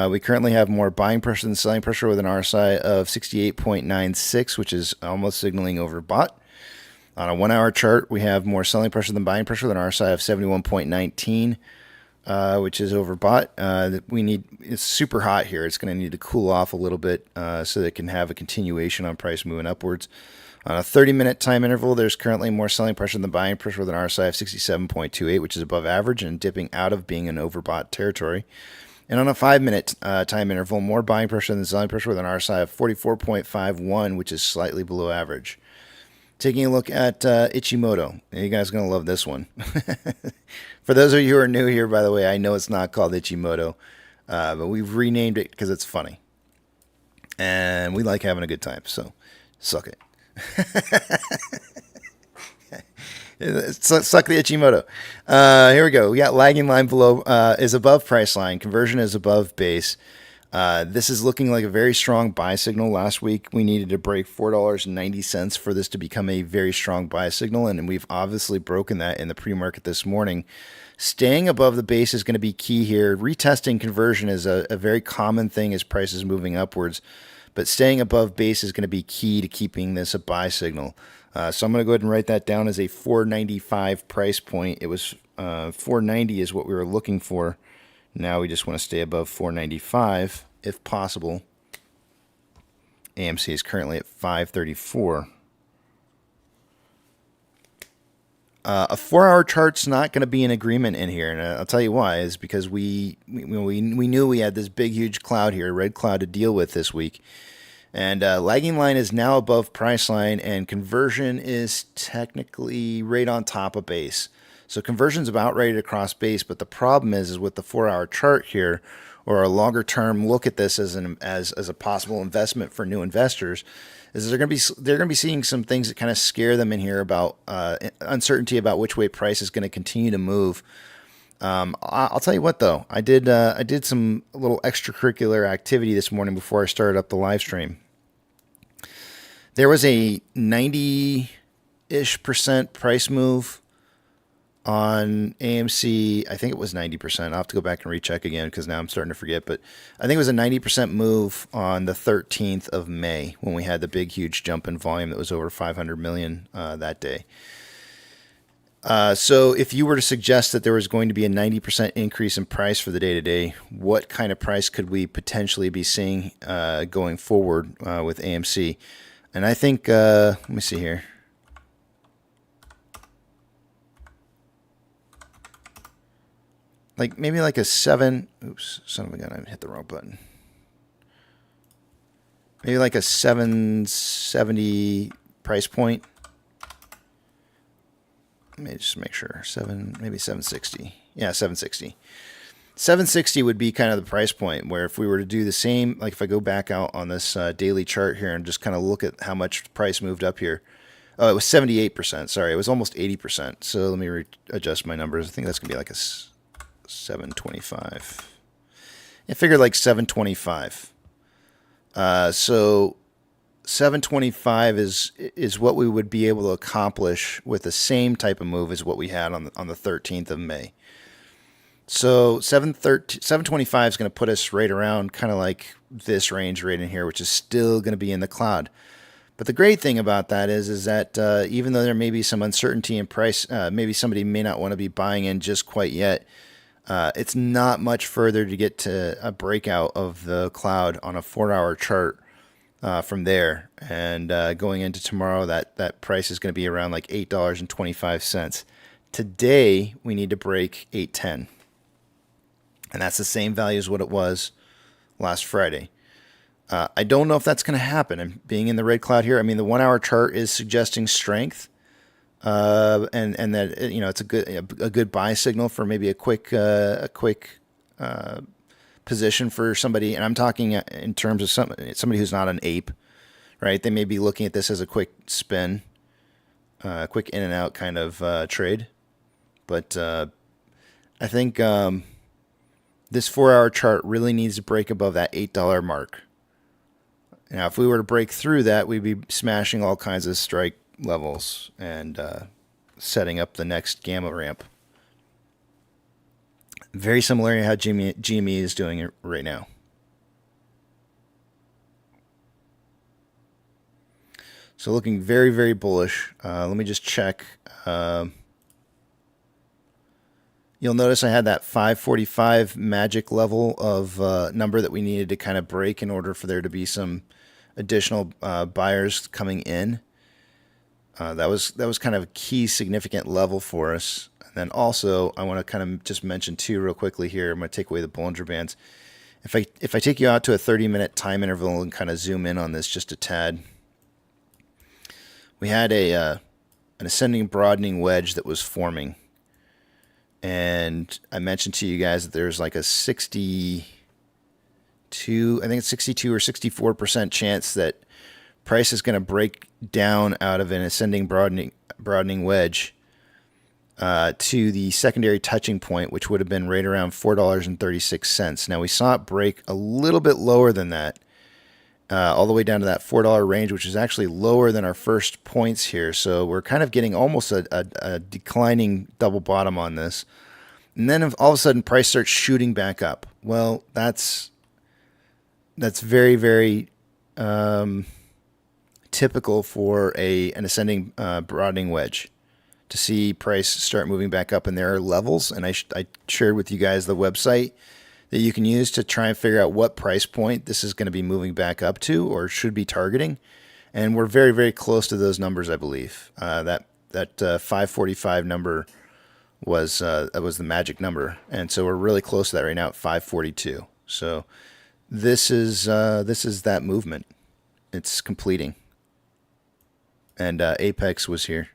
we currently have more buying pressure than selling pressure with an RSI of 68.96, which is almost signaling overbought. On a 1-hour chart, we have more selling pressure than buying pressure with an RSI of 71.19. Which is overbought. It's super hot here. It's going to need to cool off a little bit so that it can have a continuation on price moving upwards. On a 30-minute time interval, there's currently more selling pressure than buying pressure with an RSI of 67.28, which is above average and dipping out of being in overbought territory. And on a 5-minute time interval, more buying pressure than selling pressure with an RSI of 44.51, which is slightly below average. Taking a look at Ichimoto. You guys are going to love this one. For those of you who are new here, by the way, I know it's not called Ichimoto, but we've renamed it because it's funny. And we like having a good time, so suck it. Suck the Ichimoto. Here we go. We got lagging line below is above price line. Conversion is above base. This is looking like a very strong buy signal. Last week, we needed to break $4.90 for this to become a very strong buy signal, and we've obviously broken that in the pre-market this morning. Staying above the base is going to be key here. Retesting conversion is a very common thing as prices moving upwards, but staying above base is going to be key to keeping this a buy signal. So I'm going to go ahead and write that down as a $4.95 price point. It was $4.90 is what we were looking for. Now we just want to stay above $4.95 if possible. AMC is currently at $5.34. A 4-hour chart's not going to be an agreement in here, and I'll tell you why. Is because we knew we had this big, huge cloud here, red cloud, to deal with this week. And lagging line is now above price line, and conversion is technically right on top of base. So conversion's about ready to cross base, but the problem is with the 4-hour chart here, or a longer term look at this as a possible investment for new investors, is they're going to be seeing some things that kind of scare them in here about uncertainty about which way price is going to continue to move. I'll tell you what though, I did some little extracurricular activity this morning before I started up the live stream. There was a 90-ish% price move on AMC. I think it was 90%. I'll have to go back and recheck again because now I'm starting to forget. But I think it was a 90% move on the 13th of May when we had the big, huge jump in volume that was over 500 million that day. So if you were to suggest that there was going to be a 90% increase in price for the day-to-day, what kind of price could we potentially be seeing going forward with AMC? And I think, let me see here. Like maybe like a 7, oops, son of a gun, I hit the wrong button. Maybe like a 770 price point. Let me just make sure. Maybe 760. Yeah, 760. 760 would be kind of the price point where if we were to do the same, like if I go back out on this daily chart here and just kind of look at how much price moved up here. Oh, it was 78%. Sorry, it was almost 80%. So let me adjust my numbers. I think that's going to be like a 725. I figured like 725. So 725 is what we would be able to accomplish with the same type of move as what we had on the 13th of May. So 725 is going to put us right around kind of like this range right in here, which is still going to be in the cloud. But the great thing about that is that even though there may be some uncertainty in price, maybe somebody may not want to be buying in just quite yet. It's not much further to get to a breakout of the cloud on a 4-hour chart from there. And going into tomorrow, that price is going to be around like $8.25. Today, we need to break 8.10. And that's the same value as what it was last Friday. I don't know if that's going to happen. And being in the red cloud here, I mean, the 1-hour chart is suggesting strength. And that it's a good buy signal for maybe a quick position for somebody, and I'm talking in terms of somebody who's not an ape, right? They may be looking at this as a quick spin, quick in and out kind of trade, but I think this 4-hour chart really needs to break above that $8 mark. Now, if we were to break through that, we'd be smashing all kinds of strike levels and setting up the next gamma ramp. Very similar to how GME is doing it right now. So looking very, very bullish. Let me just check. You'll notice I had that 545 magic level of number that we needed to kind of break in order for there to be some additional buyers coming in. That was kind of a key significant level for us. And then also I want to kind of just mention too real quickly here. I'm going to take away the Bollinger Bands. If I take you out to a 30-minute time interval and kind of zoom in on this just a tad, we had an ascending broadening wedge that was forming. And I mentioned to you guys that there's like a 62 or 64% chance that price is going to break down out of an ascending broadening wedge to the secondary touching point, which would have been right around $4.36. Now we saw it break a little bit lower than that, all the way down to that $4 range, which is actually lower than our first points here. So we're kind of getting almost a declining double bottom on this. And then all of a sudden price starts shooting back up. Well, that's very, very typical for an ascending broadening wedge to see price start moving back up. And there are levels, and I shared with you guys the website that you can use to try and figure out what price point this is going to be moving back up to or should be targeting. And we're very, very close to those numbers, I believe. That 545 number was the magic number, and so we're really close to that right now at 542. So this is that movement. It's completing. And Apex was here.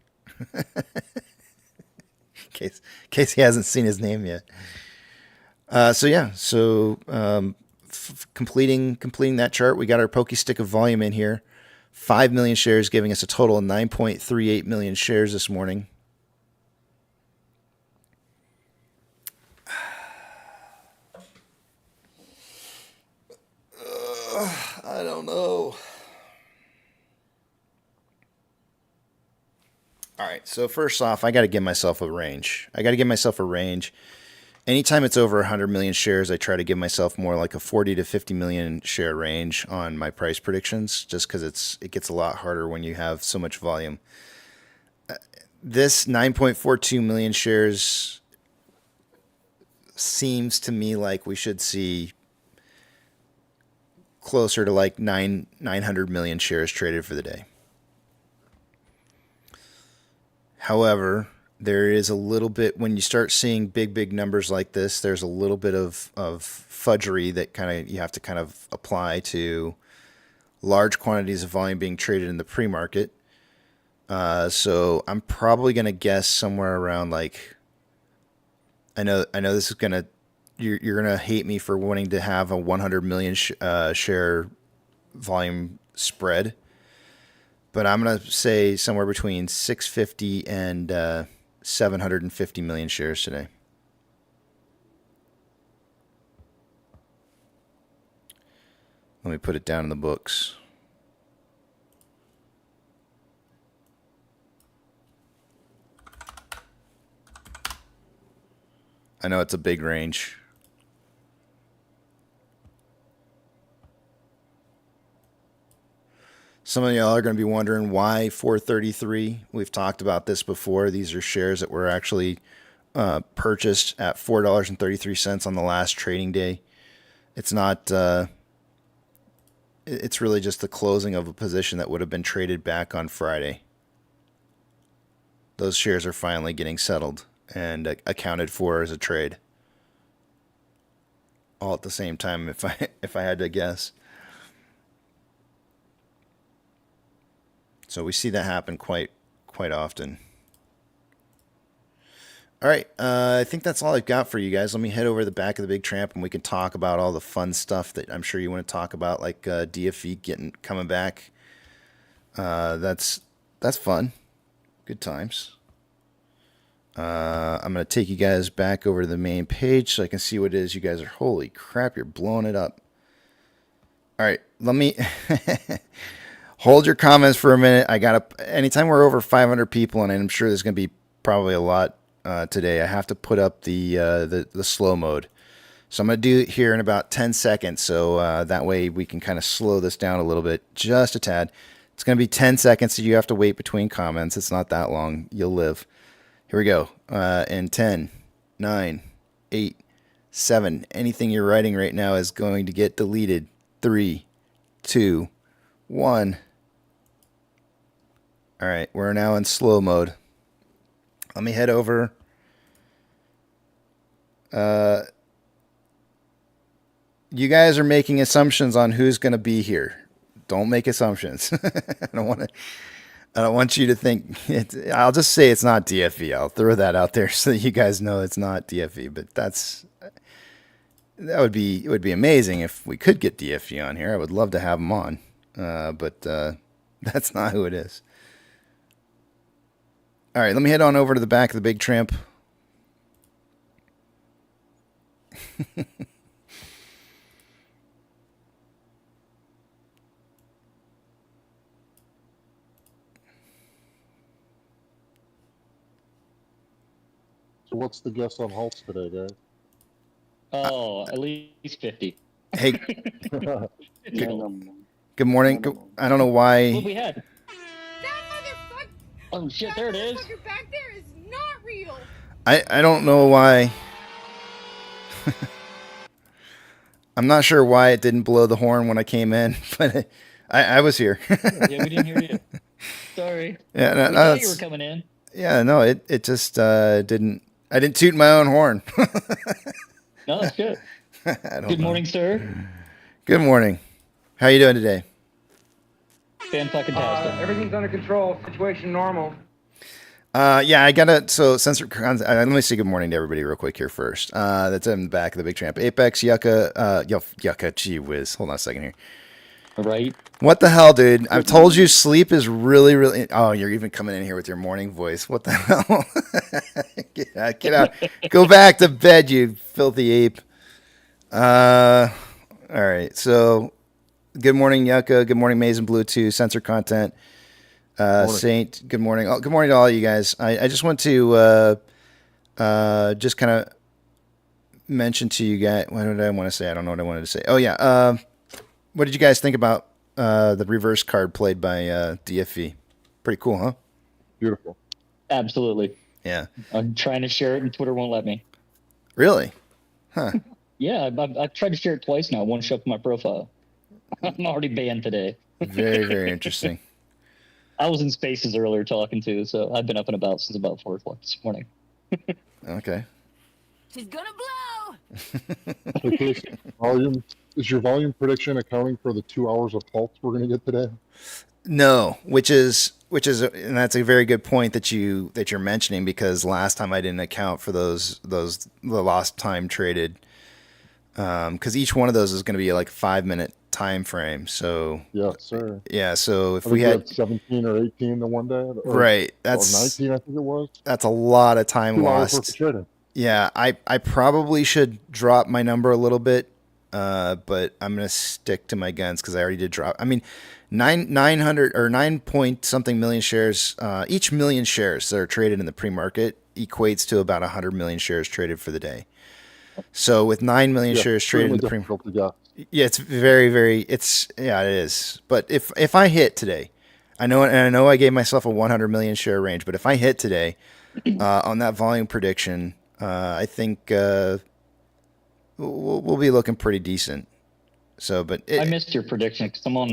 in case he hasn't seen his name yet. Completing that chart, we got our pokey stick of volume in here. 5 million shares, giving us a total of 9.38 million shares this morning. I don't know. All right, so first off, I got to give myself a range. Anytime it's over 100 million shares, I try to give myself more like a 40 to 50 million share range on my price predictions, just because it gets a lot harder when you have so much volume. This 9.42 million shares seems to me like we should see closer to like 900 million shares traded for the day. However, there is a little bit, when you start seeing big numbers like this, there's a little bit of fudgery that you have to kind of apply to large quantities of volume being traded in the pre-market. So I'm probably going to guess somewhere around like, I know this is going to, you're going to hate me for wanting to have a 100 million share volume spread. But I'm going to say somewhere between 650 and 750 million shares today. Let me put it down in the books. I know it's a big range. Some of y'all are going to be wondering why 433. We've talked about this before. These are shares that were actually purchased at $4.33 on the last trading day. It's not. It's really just the closing of a position that would have been traded back on Friday. Those shares are finally getting settled and accounted for as a trade. All at the same time, if I had to guess. So we see that happen quite often. All right, I think that's all I've got for you guys. Let me head over to the back of the big tramp, and we can talk about all the fun stuff that I'm sure you want to talk about, like DFE coming back. That's fun. Good times. I'm going to take you guys back over to the main page so I can see what it is you guys are. Holy crap, you're blowing it up. All right, let me hold your comments for a minute. Anytime we're over 500 people, and I'm sure there's going to be probably a lot today, I have to put up the slow mode. So I'm going to do it here in about 10 seconds. So that way we can kind of slow this down a little bit, just a tad. It's going to be 10 seconds, so you have to wait between comments. It's not that long. You'll live. Here we go. In 10, 9, 8, 7. Anything you're writing right now is going to get deleted. 3, 2, 1. All right, we're now in slow mode. Let me head over. You guys are making assumptions on who's going to be here. Don't make assumptions. I don't want you to think. I'll just say it's not DFE. I'll throw that out there so that you guys know it's not DFE. But it would be amazing if we could get DFE on here. I would love to have him on, but that's not who it is. All right, let me head on over to the back of the big tramp. So what's the guess on halts today, guys? Oh, at least 50. Hey, Minimum. good morning. I don't know why. What we had? That motherfucker! Oh shit, there it is. Motherfucker back there is not real. I don't know why. I'm not sure why it didn't blow the horn when I came in, but I was here. Yeah, we didn't hear you. Sorry. Yeah, no, We no, thought you it's- were coming in. Yeah, no, it just didn't. I didn't toot my own horn. No, that's good. I don't Good know. morning, sir. Good morning. How you doing today? Fantastic. Everything's under control. Situation normal. Yeah, I gotta. So, let me say good morning to everybody real quick here first. That's in the back of the big tramp. Apex, Yucca, Yucca. Gee whiz. Hold on a second here. Right. What the hell, dude? I've told you sleep is really, really. Oh, you're even coming in here with your morning voice. What the hell? Get out. Go back to bed, you filthy ape. All right. So, good morning, Yucca. Good morning, Maze and Bluetooth, Sensor Content. Saint, good morning. Good morning to all you guys. I just want to just kind of mention to you guys. What did I want to say? I don't know what I wanted to say. Oh, yeah. What did you guys think about the reverse card played by DFV? Pretty cool, huh? Beautiful. Absolutely. Yeah. I'm trying to share it and Twitter won't let me. Really? Huh. Yeah, I've tried to share it twice now. It won't show up in my profile. I'm already banned today. Very, very interesting. I was in spaces earlier talking to, so I've been up and about since about 4 o'clock this morning. Okay. She's gonna blow. Okay, is your volume prediction accounting for the 2 hours of pulse we're going to get today? No, which is, and that's a very good point that you're mentioning, because last time I didn't account for the lost time traded, because each one of those is going to be like 5-minute time frame. So yes, sir. Yeah, so if I we think had 17 or 18 the one day, right, or that's 19, I think it was. That's a lot of time 2 hours worth lost. of trading. Yeah, I probably should drop my number a little bit, but I'm gonna stick to my guns because I already did drop. I mean, 900 or 9 point something million shares. Each million shares that are traded in the pre-market equates to about 100 million shares traded for the day. So with 9 million shares traded in the pre-market, yeah, it's very, very. It is. But if I hit today, I know I gave myself a 100 million share range, but if I hit today on that volume prediction, I think we'll be looking pretty decent. So, but I missed your prediction because I'm on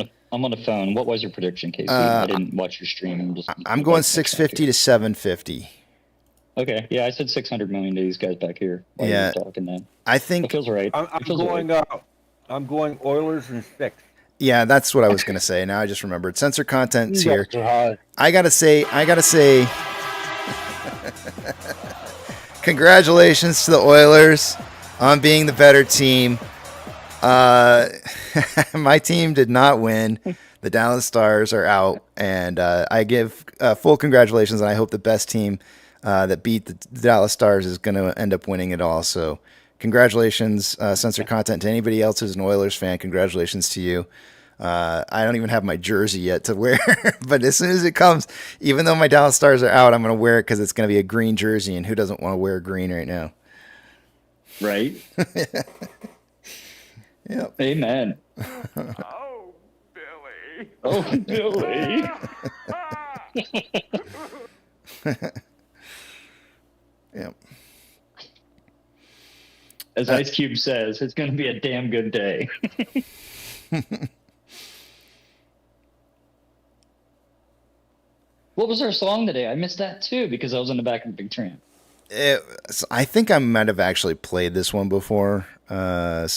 the phone. What was your prediction, Casey? I didn't watch your stream. I'm going 650 to 750. Okay, yeah, I said 600 million to these guys back here while you were talking then. I think it feels right. I'm going Oilers in 6. Yeah, that's what I was gonna say. Now I just remembered. Sensor Content's here. I gotta say. Congratulations to the Oilers on being the better team. My team did not win. The Dallas Stars are out, and I give full congratulations, and I hope the best team that beat the Dallas Stars is going to end up winning it all. So congratulations, Sensor Content. To anybody else who's an Oilers fan, congratulations to you. I don't even have my jersey yet to wear, but as soon as it comes, even though my Dallas Stars are out, I'm going to wear it because it's going to be a green jersey, and who doesn't want to wear green right now? Right? Yep. Amen. Oh, Billy. Oh, Billy. Yep. As Ice Cube says, it's going to be a damn good day. What was our song today? I missed that too because I was in the back of the big tramp. I think I might have actually played this one before, but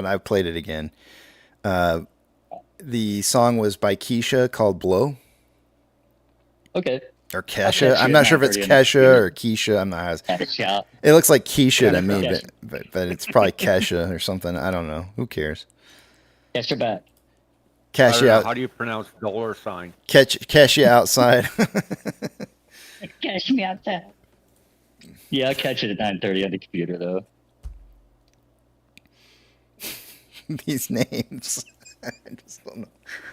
I've played it again. The song was by Keisha called Blow. Okay. Or Kesha. I'm not sure if it's Kesha or Keisha. I'm not. It looks like Keisha to me, but it's probably Kesha or something. I don't know. Who cares? Catch your back. Cash you out. How do you pronounce dollar sign? Cash you outside. Catch me outside. Yeah, I'll catch it at 9:30 on the computer, though. These names. I just don't know.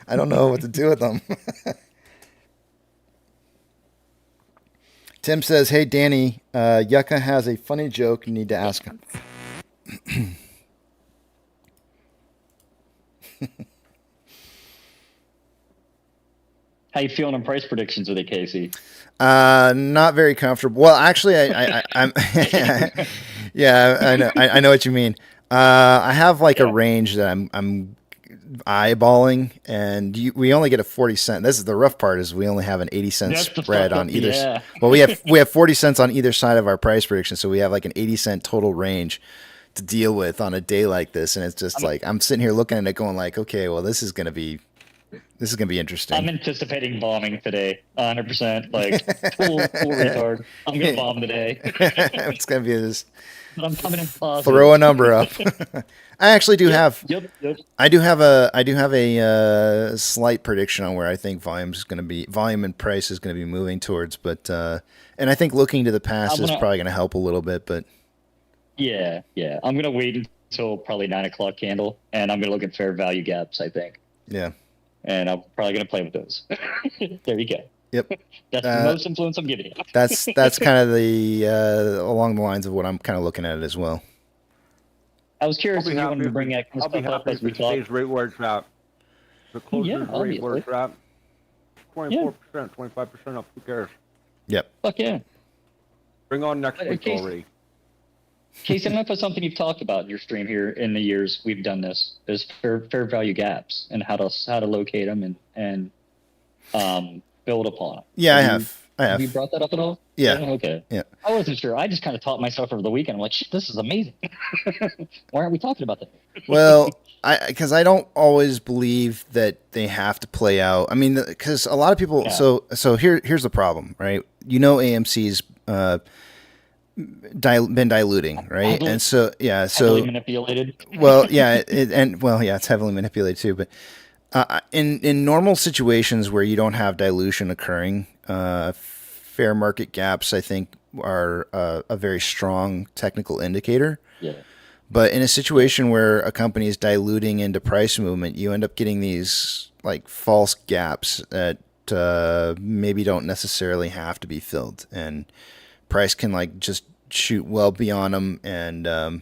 I don't know what to do with them. Tim says, "Hey, Danny, Yucca has a funny joke you need to ask him." How you feeling on price predictions with it, Casey? Not very comfortable. Well, actually, I'm. Yeah, I know what you mean. I have like a range that I'm eyeballing, and we only get a 40-cent. This is the rough part: is we only have an 80-cent spread on either. Yeah. Well, we have 40 cents on either side of our price prediction, so we have like an 80-cent total range to deal with on a day like this, and it's just like I'm sitting here looking at it, going like, okay, well, this is going to be This is gonna be interesting. I'm anticipating bombing today. 100%. Like full retard. I'm gonna bomb today. It's gonna be this. But I'm coming in positive. Throw a number up. I actually do have. Yep. I do have a slight prediction on where I think volume and price is gonna be moving towards, but and I think looking to the past is probably gonna help a little bit, but yeah. I'm gonna wait until probably 9 o'clock candle, and I'm gonna look at fair value gaps. I think. Yeah. And I'm probably gonna play with those. There you go. Yep. That's the most influence I'm giving you. That's kind of the along the lines of what I'm kind of looking at it as well. I was curious if you wanted to bring that kind I'll of be stuff up happy as if we it talk. stays right where it's at. The closer's right where it's at. 24%, 25% up. Who cares? Yep. Fuck yeah. Bring on next week already. Casey, I don't know if it's something you've talked about in your stream here in the years we've done this. Is fair value gaps and how to locate them and build upon it. Yeah, I have. Have you brought that up at all? Yeah. Okay. Yeah. I wasn't sure. I just kind of taught myself over the weekend. I'm like, shit, this is amazing. Why aren't we talking about that? Well, because I don't always believe that they have to play out. I mean, because a lot of people. Yeah. So here's the problem, right? You know, AMC's been diluting, right? And so Heavily manipulated. Well, yeah, it's heavily manipulated too. But in normal situations where you don't have dilution occurring, fair market gaps, I think, are a very strong technical indicator. Yeah. But in a situation where a company is diluting into price movement, you end up getting these like false gaps that maybe don't necessarily have to be filled, and price can like just shoot well beyond them. And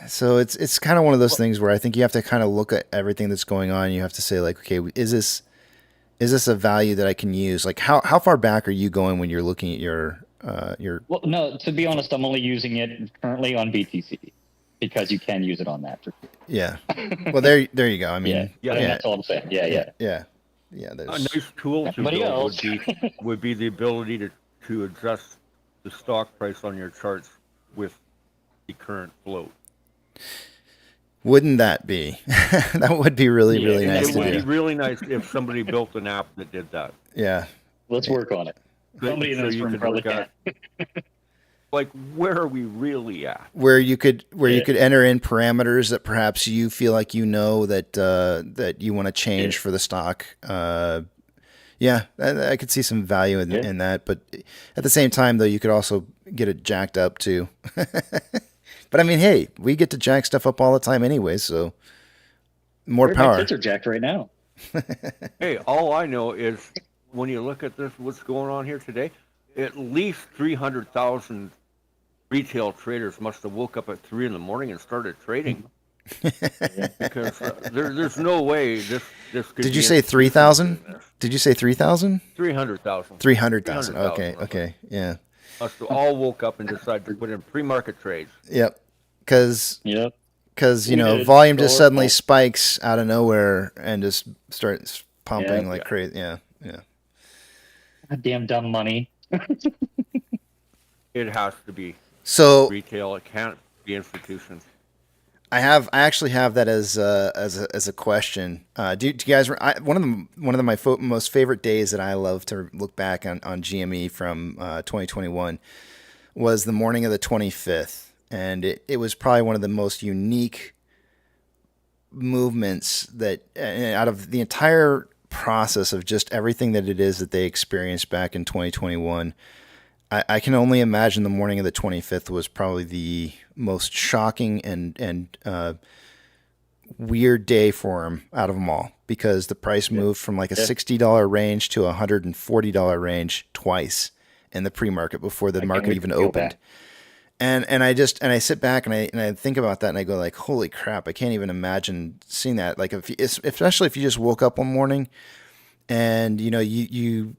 so it's kind of one of those things where I think you have to kind of look at everything that's going on. You have to say like, okay, is this a value that I can use? Like how far back are you going when you're looking at your Well, no, to be honest, I'm only using it currently on BTC because you can use it on that. Yeah. Well, there you go. I mean, yeah. That's all I'm saying. Yeah. Yeah. A nice tool to build would be the ability to adjust the stock price on your charts with the current float. Wouldn't that be? That would be really nice to do. It would be really nice if somebody built an app that did that. Yeah. Let's work on it. Somebody in this room probably can. Like, where are we really at? Where you could enter in parameters that perhaps you feel like that you want to change for the stock. Yeah, I could see some value in that, but at the same time, though, you could also get it jacked up too. But I mean, hey, we get to jack stuff up all the time anyway, so more power. My tits are jacked right now. Hey, all I know is when you look at this, what's going on here today, at least 300,000 retail traders must have woke up at 3 a.m. and started trading. Because there's no way this could. Did you say 3,000? Did you say 3,000? 300,000. 300,000. Okay. Yeah. Must have all woke up and decided to put in pre-market trades. Yep. Because we volume just suddenly spikes out of nowhere and just starts pumping like crazy. Yeah. Goddamn dumb money. It has to be retail. It can't be institutions. I actually have that as a question. Do you guys? One of my most favorite days that I love to look back on GME from 2021 was the morning of the 25th, and it was probably one of the most unique movements that out of the entire process of just everything that it is that they experienced back in 2021. I can only imagine the morning of the 25th was probably the most shocking and weird day for him out of them all, because the price moved from like a $60 range to a $140 range twice in the pre-market before the market even opened. And I sit back and I think about that and I go like, holy crap, I can't even imagine seeing that. Like especially if you just woke up one morning and you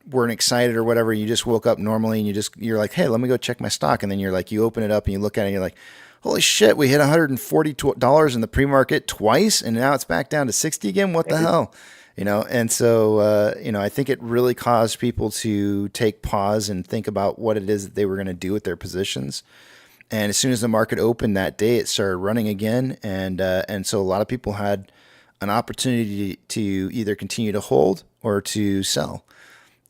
weren't excited or whatever, you just woke up normally and you're like, hey, let me go check my stock. And then you're like, you open it up and you look at it and you're like, holy shit, we hit $140 in the pre-market twice and now it's back down to 60 again. What the hell? And so, I think it really caused people to take pause and think about what it is that they were going to do with their positions. And as soon as the market opened that day, it started running again. And so a lot of people had an opportunity to either continue to hold or to sell.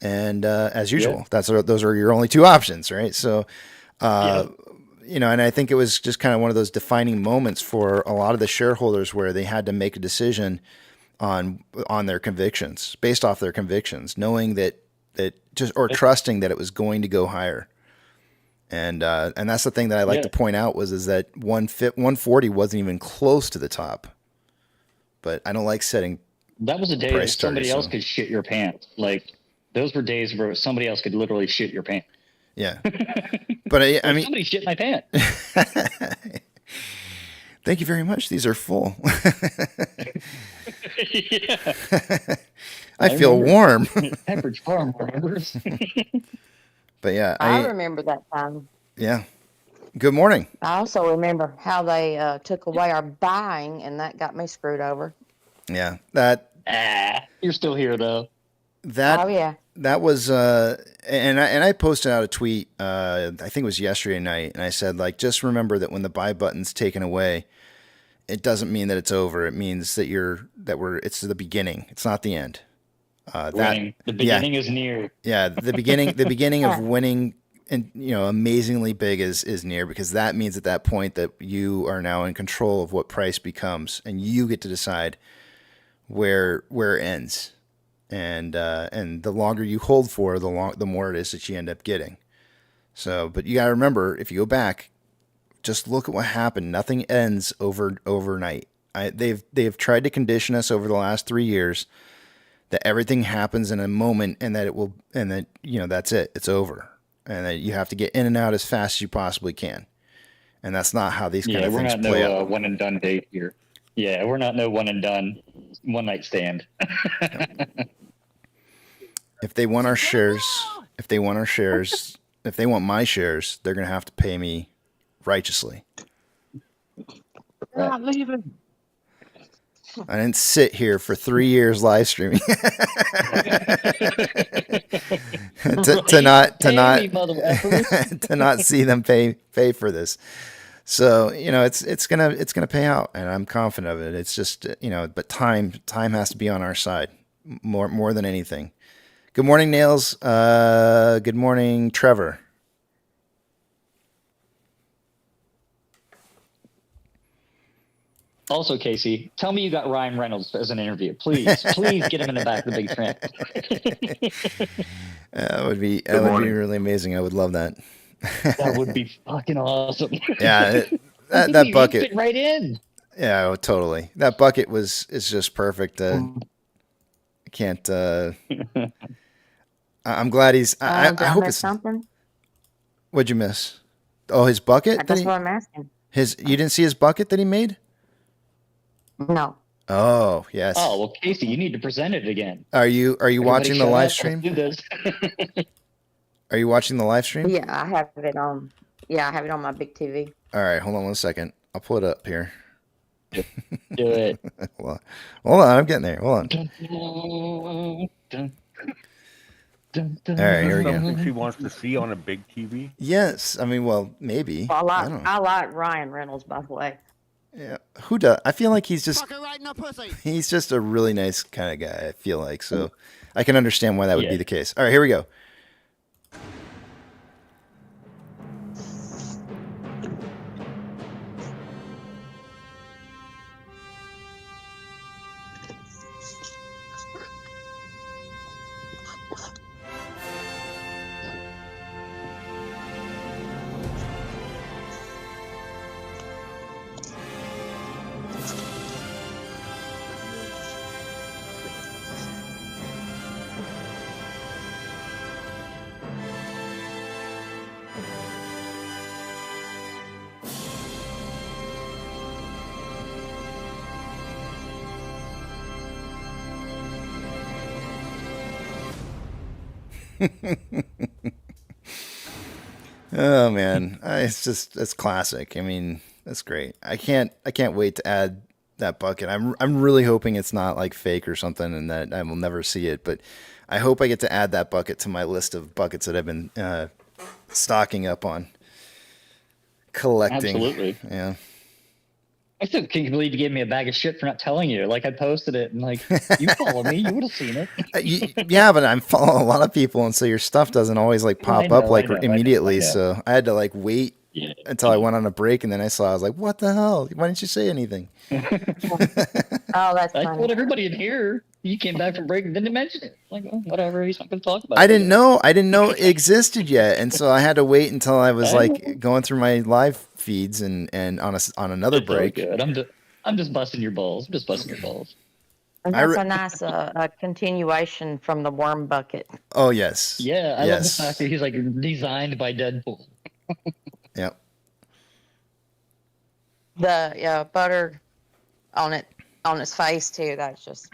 And as usual, those are your only two options, right? So, you know, and I think it was just kind of one of those defining moments for a lot of the shareholders where they had to make a decision on their convictions, based off their convictions, knowing that just or trusting that it was going to go higher. And that's the thing that I like to point out is that 140 wasn't even close to the top. But I don't like setting. That was a day that somebody else so. could shit your pants. Like those were days where somebody else could literally shit your pants. Yeah. But I mean, somebody shit my pants. Thank you very much. These are full. I feel warm. Pepperidge Farm remembers. But yeah, I remember that time. Yeah. Good morning. I also remember how they took away our buying, and that got me screwed over. Yeah, that. You're still here though. That. Oh yeah. That was and I posted out a tweet. I think it was yesterday night, and I said like, just remember that when the buy button's taken away, it doesn't mean that it's over. It means that it's the beginning. It's not the end. The beginning is near. Yeah, the beginning of winning, and amazingly big is near, because that means at that point that you are now in control of what price becomes, and you get to decide where it ends. And the longer you hold for, the more it is that you end up getting. So, but you got to remember, if you go back, just look at what happened. Nothing ends overnight. They've tried to condition us over the last 3 years that everything happens in a moment, and that that's it. It's over, and that you have to get in and out as fast as you possibly can. And that's not how these kind of things play out. We're not no one and done date here. Yeah, we're not no one and done, one night stand. If they want our shares, if they want my shares, they're going to have to pay me righteously. Not leaving. I didn't sit here for 3 years live streaming to not see them pay for this. So, it's gonna pay out, and I'm confident of it. It's just, but time has to be on our side more than anything. Good morning, Nails. Good morning, Trevor. Also, Casey, tell me you got Ryan Reynolds as an interview. Please get him in the back of the big trend. That would be really amazing. I would love that. That would be fucking awesome. Yeah, that bucket fit right in. Yeah, totally. That bucket is just perfect. I can't. I'm glad he's. I hope it's something. What'd you miss? Oh, his bucket. That's what I'm asking. You didn't see his bucket that he made? No. Oh, yes. Oh, well, Casey, you need to present it again. Are you watching the live stream? Do this. Are you watching the live stream? Yeah, I have it on. Yeah, I have it on my big TV. All right, hold on 1 second. I'll pull it up here. Do it. Hold on, I'm getting there. Hold on. All right, here we go. Something she wants to see on a big TV? Yes, I mean, well, maybe. I don't know. like Ryan Reynolds, by the way. Yeah, who does? I feel like he's just a really nice kind of guy. I feel like, so I can understand why that would be the case. All right, here we go. Oh man, it's classic. I mean, that's great. I can't wait to add that bucket. I'm really hoping it's not like fake or something, and that I will never see it. But I hope I get to add that bucket to my list of buckets that I've been stocking up on collecting. Absolutely. Yeah. I still can't believe you gave me a bag of shit for not telling you. Like I posted it and like you follow me, you would have seen it. Yeah, but I'm following a lot of people, and so your stuff doesn't always like pop up like immediately. So I had to like wait until I went on a break, and then I saw. I was like, "What the hell? Why didn't you say anything?" Oh, that's I funny. told everybody in here. You came back from break and didn't mention it. Like, well, whatever. He's not going to talk about it. I didn't know. I didn't know it existed yet, and so I had to wait until I was like going through my live feeds and on another break. Good. I'm just busting your balls. I'm just busting your balls. And that's a nice continuation from the worm bucket. Oh yes. Yeah, I love the fact that he's like designed by Deadpool. Yep. The butter on its face too. That's just.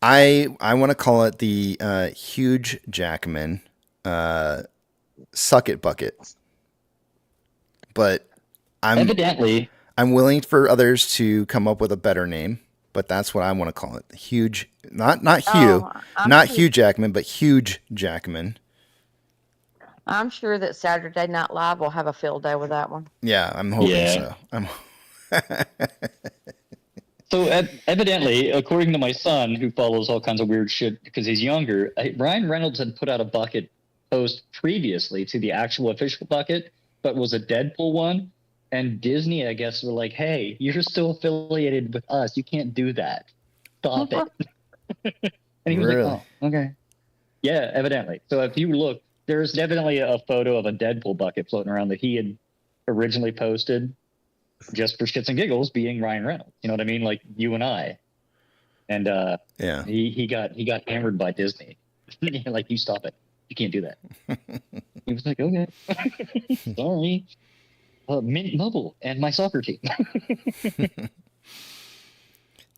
I want to call it the huge Jackman suck it bucket, but I'm willing for others to come up with a better name. But that's what I want to call it. Huge, not Hugh, not Hugh Jackman, but huge Jackman. I'm sure that Saturday Night Live will have a field day with that one. Yeah, I'm hoping so. So evidently, according to my son, who follows all kinds of weird shit because he's younger, Ryan Reynolds had put out a bucket post previously to the actual official bucket, but was a Deadpool one. And Disney, I guess, were like, "Hey, you're still affiliated with us. You can't do that. Stop it." And he was like, "Oh, okay." Yeah, evidently. So if you look, there's definitely a photo of a Deadpool bucket floating around that he had originally posted just for shits and giggles, being Ryan Reynolds. You know what I mean? Like you and I. And yeah, he got hammered by Disney. Like, you stop it. You can't do that. He was like, "Okay, sorry." Mint Mobile and my soccer team.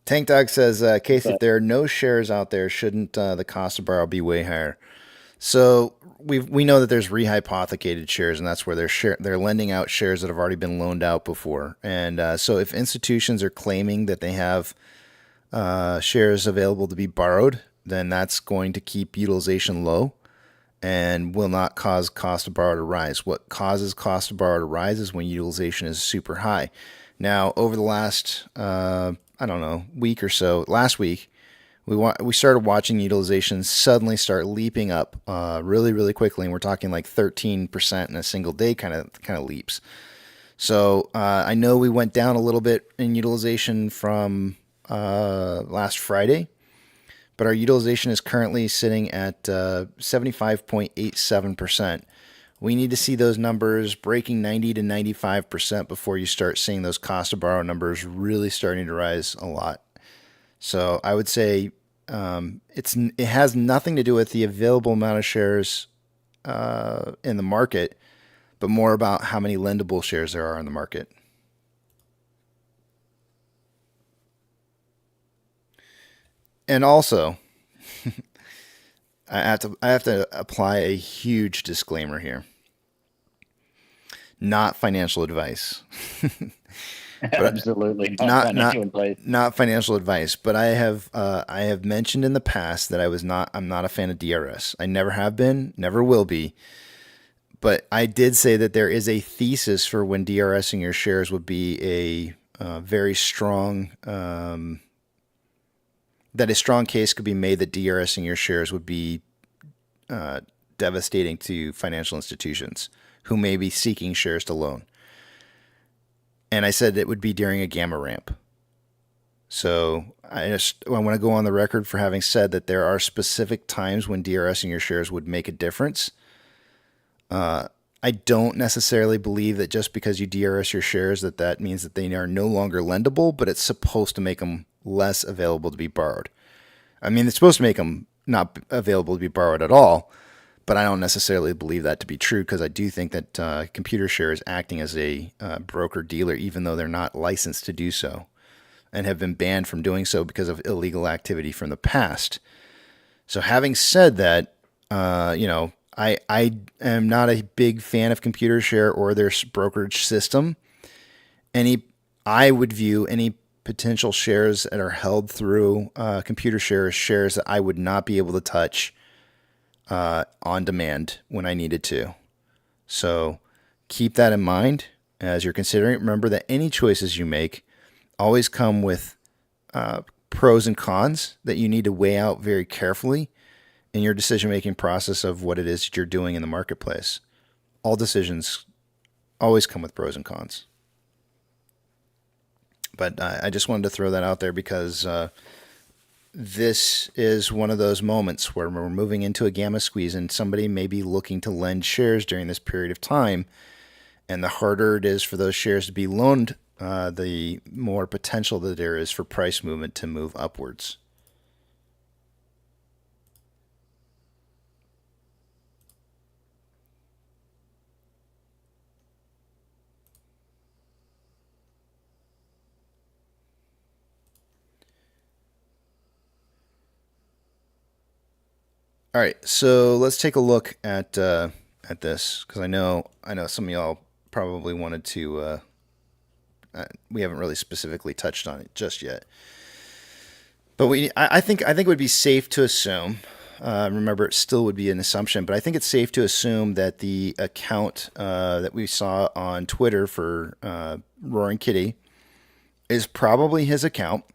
Tank Dog says, Case, if there are no shares out there, shouldn't the cost of borrow be way higher? So we know that there's rehypothecated shares, and that's where they're lending out shares that have already been loaned out before. And so if institutions are claiming that they have shares available to be borrowed, then that's going to keep utilization low and will not cause cost of borrow to rise. What causes cost of borrow to rise is when utilization is super high. Now, over the last, week or so, last week, we started watching utilization suddenly start leaping up really, really quickly, and we're talking like 13% in a single day kind of leaps. So I know we went down a little bit in utilization from last Friday, but our utilization is currently sitting at 75.87%. We need to see those numbers breaking 90 to 95% before you start seeing those cost of borrow numbers really starting to rise a lot. So I would say it has nothing to do with the available amount of shares in the market, but more about how many lendable shares there are in the market. And also, I have to apply a huge disclaimer here. Not financial advice. Absolutely not financial advice. Not financial advice. But I have mentioned in the past that I'm not a fan of DRS. I never have been, never will be. But I did say that there is a thesis for when DRSing your shares would be a very strong. That a strong case could be made that DRSing your shares would be devastating to financial institutions who may be seeking shares to loan. And I said it would be during a gamma ramp. So I want to go on the record for having said that there are specific times when DRSing your shares would make a difference. I don't necessarily believe that just because you DRS your shares that means that they are no longer lendable, but it's supposed to make them less available to be borrowed. I mean, it's supposed to make them not available to be borrowed at all, but I don't necessarily believe that to be true because I do think that ComputerShare is acting as a broker-dealer even though they're not licensed to do so and have been banned from doing so because of illegal activity from the past. So having said that, I am not a big fan of ComputerShare or their brokerage system. I would view any potential shares that are held through ComputerShare as shares that I would not be able to touch on demand when I needed to. So keep that in mind as you're considering. Remember that any choices you make always come with pros and cons that you need to weigh out very carefully in your decision-making process of what it is that you're doing in the marketplace. All decisions always come with pros and cons. But I just wanted to throw that out there because this is one of those moments where we're moving into a gamma squeeze and somebody may be looking to lend shares during this period of time. And the harder it is for those shares to be loaned, the more potential that there is for price movement to move upwards. All right, so let's take a look at this because I know some of y'all probably wanted to. We haven't really specifically touched on it just yet, but I think it would be safe to assume. Remember, it still would be an assumption, but I think it's safe to assume that the account that we saw on Twitter for Roaring Kitty is probably his account.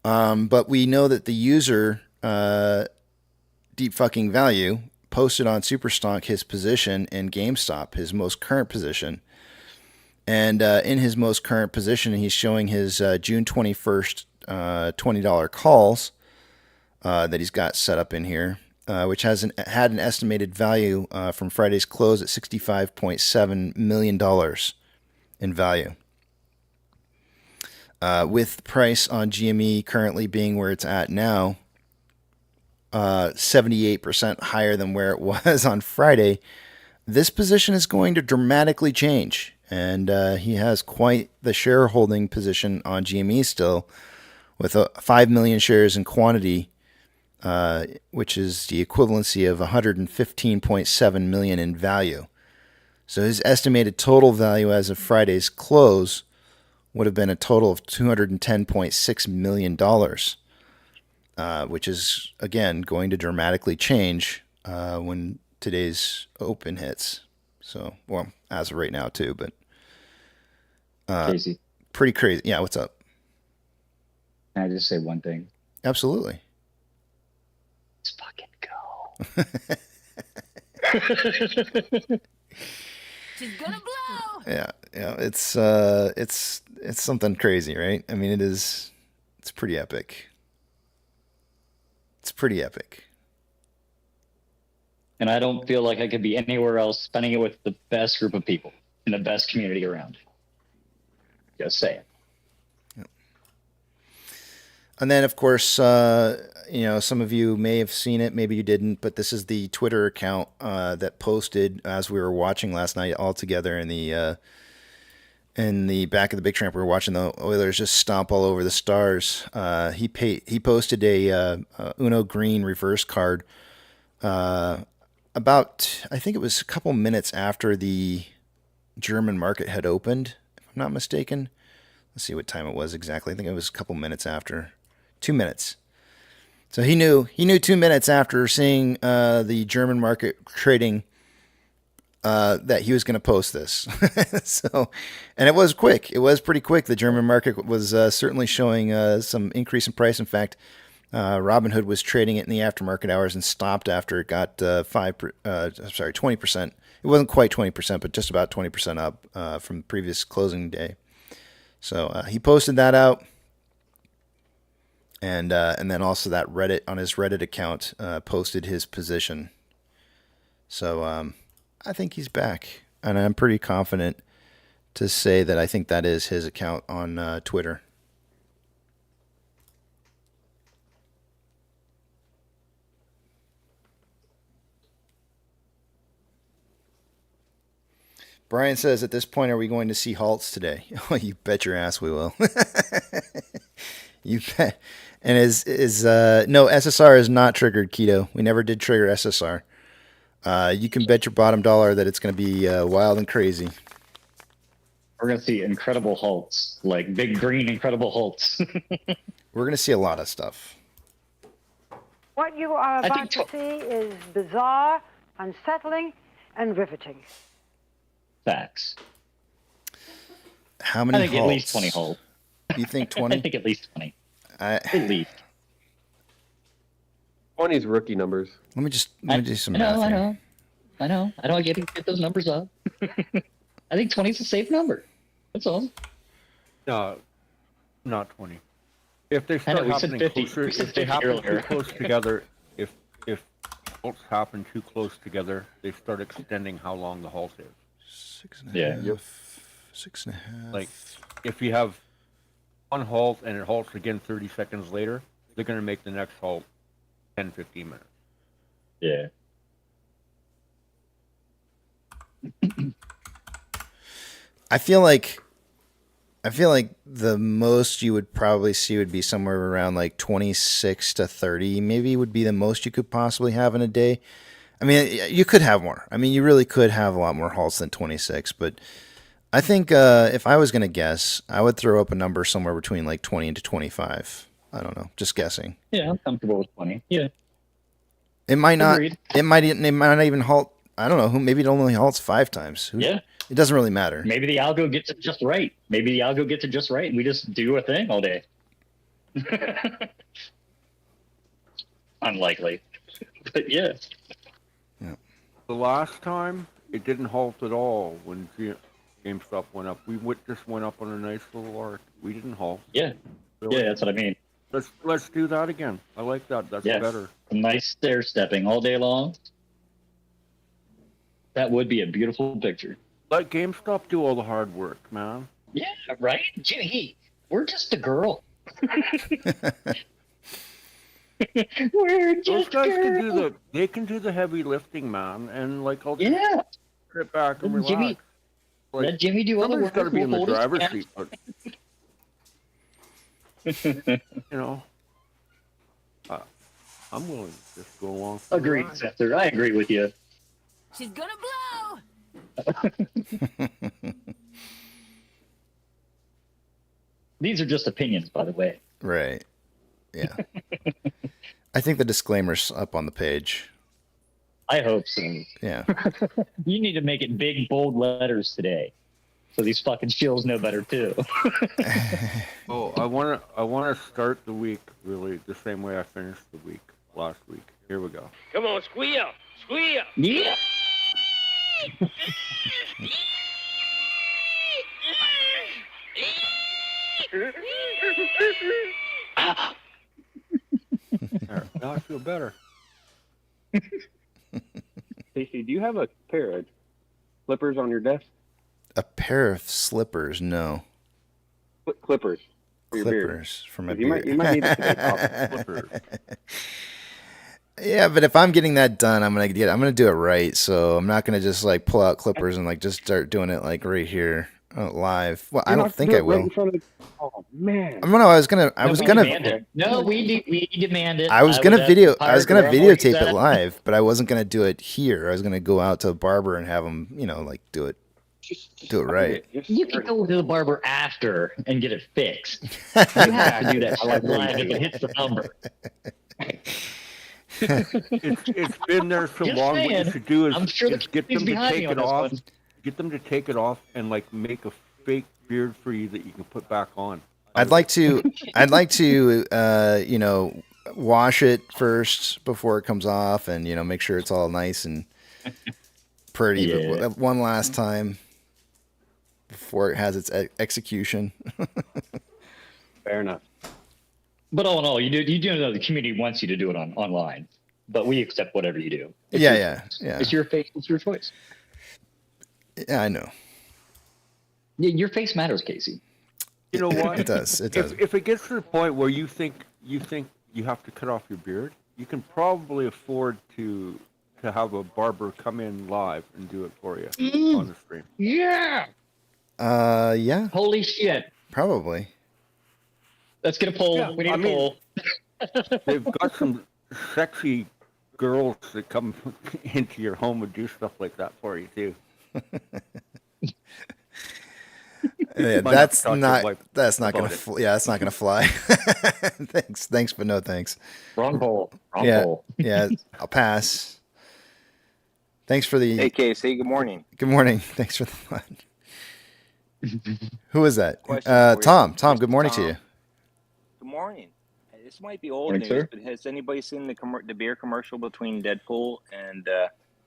But we know that the user. Deep fucking value posted on Superstonk his position in GameStop, his most current position. And in his most current position, he's showing his June 21st $20 calls that he's got set up in here, which had an estimated value from Friday's close at $65.7 million in value. With price on GME currently being where it's at now, 78% higher than where it was on Friday, this position is going to dramatically change. And he has quite the shareholding position on GME still, with 5 million shares in quantity, which is the equivalency of 115.7 million in value. So his estimated total value as of Friday's close would have been a total of $210.6 million. Which is, again, going to dramatically change when today's open hits. So, well, as of right now, too, but Casey, pretty crazy. Yeah, what's up? can I just say one thing? Absolutely. Let's fucking go. She's gonna blow. Yeah, it's something crazy, right? I mean, it's pretty epic. It's pretty epic. And I don't feel like I could be anywhere else spending it with the best group of people in the best community around. Just saying. Yep. And then, of course, some of you may have seen it, maybe you didn't, but this is the Twitter account that posted as we were watching last night all together in the back of the Big Tramp. We were watching the Oilers just stomp all over the Stars. He posted a Uno Green reverse card about, I think it was a couple minutes after the German market had opened, if I'm not mistaken. Let's see what time it was exactly. I think it was a couple minutes after. 2 minutes. So he knew 2 minutes after seeing the German market trading that he was going to post this. So, and it was quick. It was pretty quick. The German market was certainly showing some increase in price. In fact, Robinhood was trading it in the aftermarket hours and stopped after it got 20%. It wasn't quite 20%, but just about 20% up from the previous closing day. So he posted that out. And then also that Reddit, on his Reddit account, posted his position. So I think he's back, and I'm pretty confident to say that I think that is his account on Twitter. Brian says, at this point, are we going to see halts today? Oh, you bet your ass we will. You bet. And no, SSR is not triggered, Keto. We never did trigger SSR. You can bet your bottom dollar that it's going to be wild and crazy. We're going to see incredible halts, like big green incredible halts. We're going to see a lot of stuff. What you are about to see is bizarre, unsettling, and riveting. Facts. How many I think halts? at least 20 halts. You think I 20? think at least 20. I, At least. 20 is rookie numbers. let me do some I know, math I here. know. I know. I don't get those numbers up. I think 20 is a safe number. That's all. No, not 20. If they I start know, we said happening 50. closer, We said if they 50 happen earlier. too close together, if halts happen too close together, they start extending how long the halt is. 6.5. Yeah. 6.5. Like, if you have one halt and it halts again 30 seconds later, they're going to make the next halt 10, 15 minutes. Yeah. I feel like the most you would probably see would be somewhere around like 26 to 30, maybe would be the most you could possibly have in a day. I mean, you could have more. I mean, you really could have a lot more halts than 26, but I think if I was going to guess, I would throw up a number somewhere between like 20 to 25. I don't know, just guessing. Yeah, I'm comfortable with 20. Yeah. It might not. Agreed. It might not even halt. I don't know. Maybe it only halts 5 times. Yeah. It doesn't really matter. Maybe the algo gets it just right. Maybe the algo gets it just right, and we just do a thing all day. Unlikely. But yeah. The last time, it didn't halt at all when GameStop went up. We just went up on a nice little arc. We didn't halt. Yeah. Really. Yeah, that's what I mean. Let's do that again. I like that. That's Yeah. better. Nice stair stepping all day long. That would be a beautiful picture. Let GameStop do all the hard work, man. Yeah, right? Gee, we're just a girl. We're Those just guys girls. can do the heavy lifting, man, and like I'll Yeah. just sit back and Let relax. Jimmy- Like, Let Jimmy do all the somebody's work. got to be in the We'll hold his driver's hand. seat, but I'm willing to just go along. For the Agreed, ride. Scepter. I agree with you. She's gonna blow. These are just opinions, by the way. Right. Yeah. I think the disclaimer's up on the page. I hope so. Yeah. You need to make it big, bold letters today, so these fucking shills know better too. Oh, I wanna start the week really the same way I finished the week last week. Here we go. Come on, squeal! Squeal! Yeah. There, now I feel better. Casey, do you have a pair of clippers on your desk? A pair of slippers. No. Clippers. For your beard. Clippers for my You beard. might need to take off clippers. Yeah, but if I'm getting that done, I'm gonna do it right. So I'm not gonna just like pull out clippers and like just start doing it like right here live. Well, I don't think I will. Oh man! No, I was gonna. No, we demand it. I was gonna videotape videotape it live, but I wasn't gonna do it here. I was gonna go out to a barber and have him, like do it right. You can go to the barber after and get it fixed. You have to do that shit live if it hits the number. It's been there so Just long. What saying. you should do I'm is sure get them he's to behind take me it on this off. one. Get them to take it off and like make a fake beard for you that you can put back on. I'd like to wash it first before it comes off, and make sure it's all nice and pretty. Yeah. But one last time before it has its execution. Fair enough. But all in all, you do know the community wants you to do it online, but we accept whatever you do. It's Yeah. It's your face. It's your choice. Yeah, I know. Yeah, your face matters, Casey. You know what? It does. It does. If it gets to the point where you think you have to cut off your beard, you can probably afford to have a barber come in live and do it for you on the stream. Yeah. Yeah. Holy shit. Probably. Let's get a poll. Yeah, We need I a mean- poll. They've got some sexy girls that come into your home and do stuff like that for you too. Yeah, Might that's have to talk to your not wife that's not gonna about it. yeah, that's not gonna fly. Thanks, but no thanks. Wrong poll. Wrong Yeah, poll. yeah, I'll pass. Thanks for the Hey, Casey. Good morning. good morning. Thanks for the fun. Who is that? Question for you. Tom. Tom, Mr. good morning to Tom. you. Good morning. This might be old Morning, news, sir. but has anybody seen the beer commercial between Deadpool and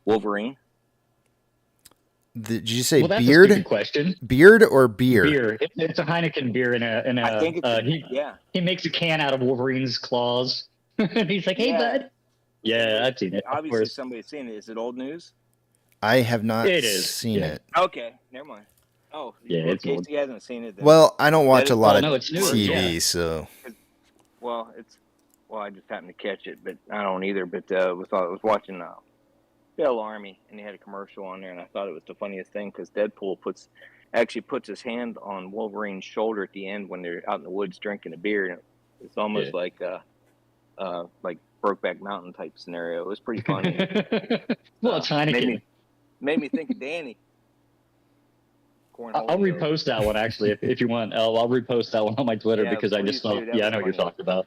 Wolverine? Did you say Well, that's a beard? stupid question. Beard or beer? Beer. It's a Heineken beer I think it's yeah. he makes a can out of Wolverine's claws. And he's like, "Hey, Yeah. bud." Yeah, I've seen it. Of Obviously, course. somebody's seen it. Is it old news? I have not It is. seen Yeah. it. Okay, never mind. Oh, Yeah, well, it's Casey old. hasn't seen it. Then. Well, I don't watch a lot of no, it's newer, TV, yeah. so. Well, I just happened to catch it, but I don't either. But I was watching Bill Army, and he had a commercial on there, and I thought it was the funniest thing because Deadpool actually puts his hand on Wolverine's shoulder at the end when they're out in the woods drinking a beer, and it's almost like Brokeback Mountain type scenario. It was pretty funny. Well, it's Heineken. Made me think of Danny. I'll repost that one actually if you want. I'll repost that one on my Twitter Yeah, because I just please thought, do. That yeah, I was know what you're funny. talking about.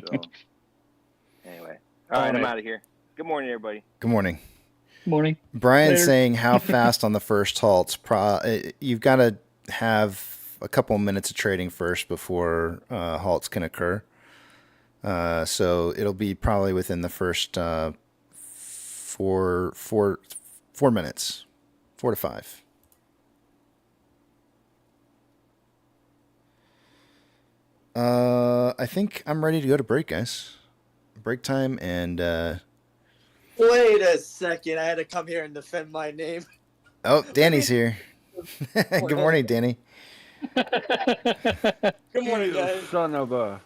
So, anyway, all right, I'm out of here. Good morning, everybody. Good morning. Morning. Brian's Later. saying how fast on the first halts. You've got to have a couple minutes of trading first before halts can occur. So it'll be probably within the first 4 minutes, 4 to 5. I think I'm ready to go to break, guys. Break time, and Wait a second. I had to come here and defend my name. oh, Danny's here. Good morning, Danny. Good morning, guys. Son of a.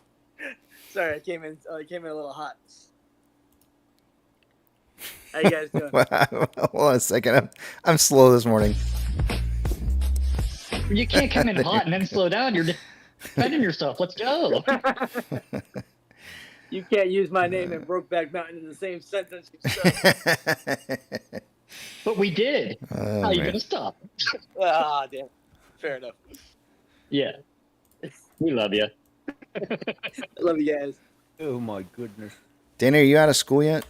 Sorry, I came in a little hot. How you guys doing? Hold on a second. I'm slow this morning. You can't come in hot and then slow down. You're defending yourself. Let's go. You can't use my name and Brokeback Mountain in the same sentence. But we did. Oh, How are you man. gonna stop? Ah, damn. Fair enough. Yeah. We love you. I love you guys. Oh my goodness. Danny, are you out of school yet?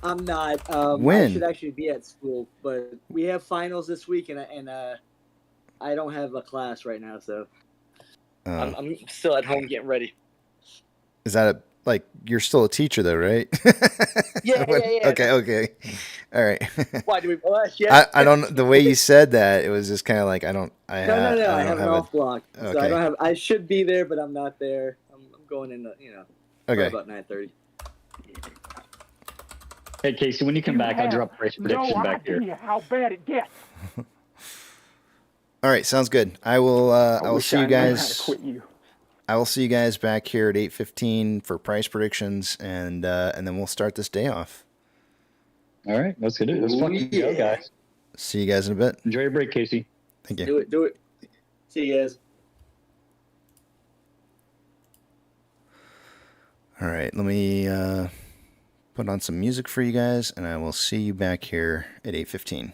I'm not. When? I should actually be at school, but we have finals this week, and I don't have a class right now, so I'm still at home getting ready. Is that like you're still a teacher though, right? Yeah. Okay. All right. Why do we blush? Yeah. I don't. The way you said that, it was just kind of like I don't. No. I have an off block, okay. so I don't have. I should be there, but I'm not there. I'm going in. Okay. About 9:30. Hey Casey, when you come back, I'll drop race prediction back here. How bad it gets. All right, sounds good. I will. I will see you guys. Quit you. I will see you guys back here at 8:15 for price predictions, and then we'll start this day off. All right, let's get it. Let's fucking go, guys. See you guys in a bit. Enjoy your break, Casey. Thank you. Do it. See you guys. All right, let me put on some music for you guys, and I will see you back here at 8:15.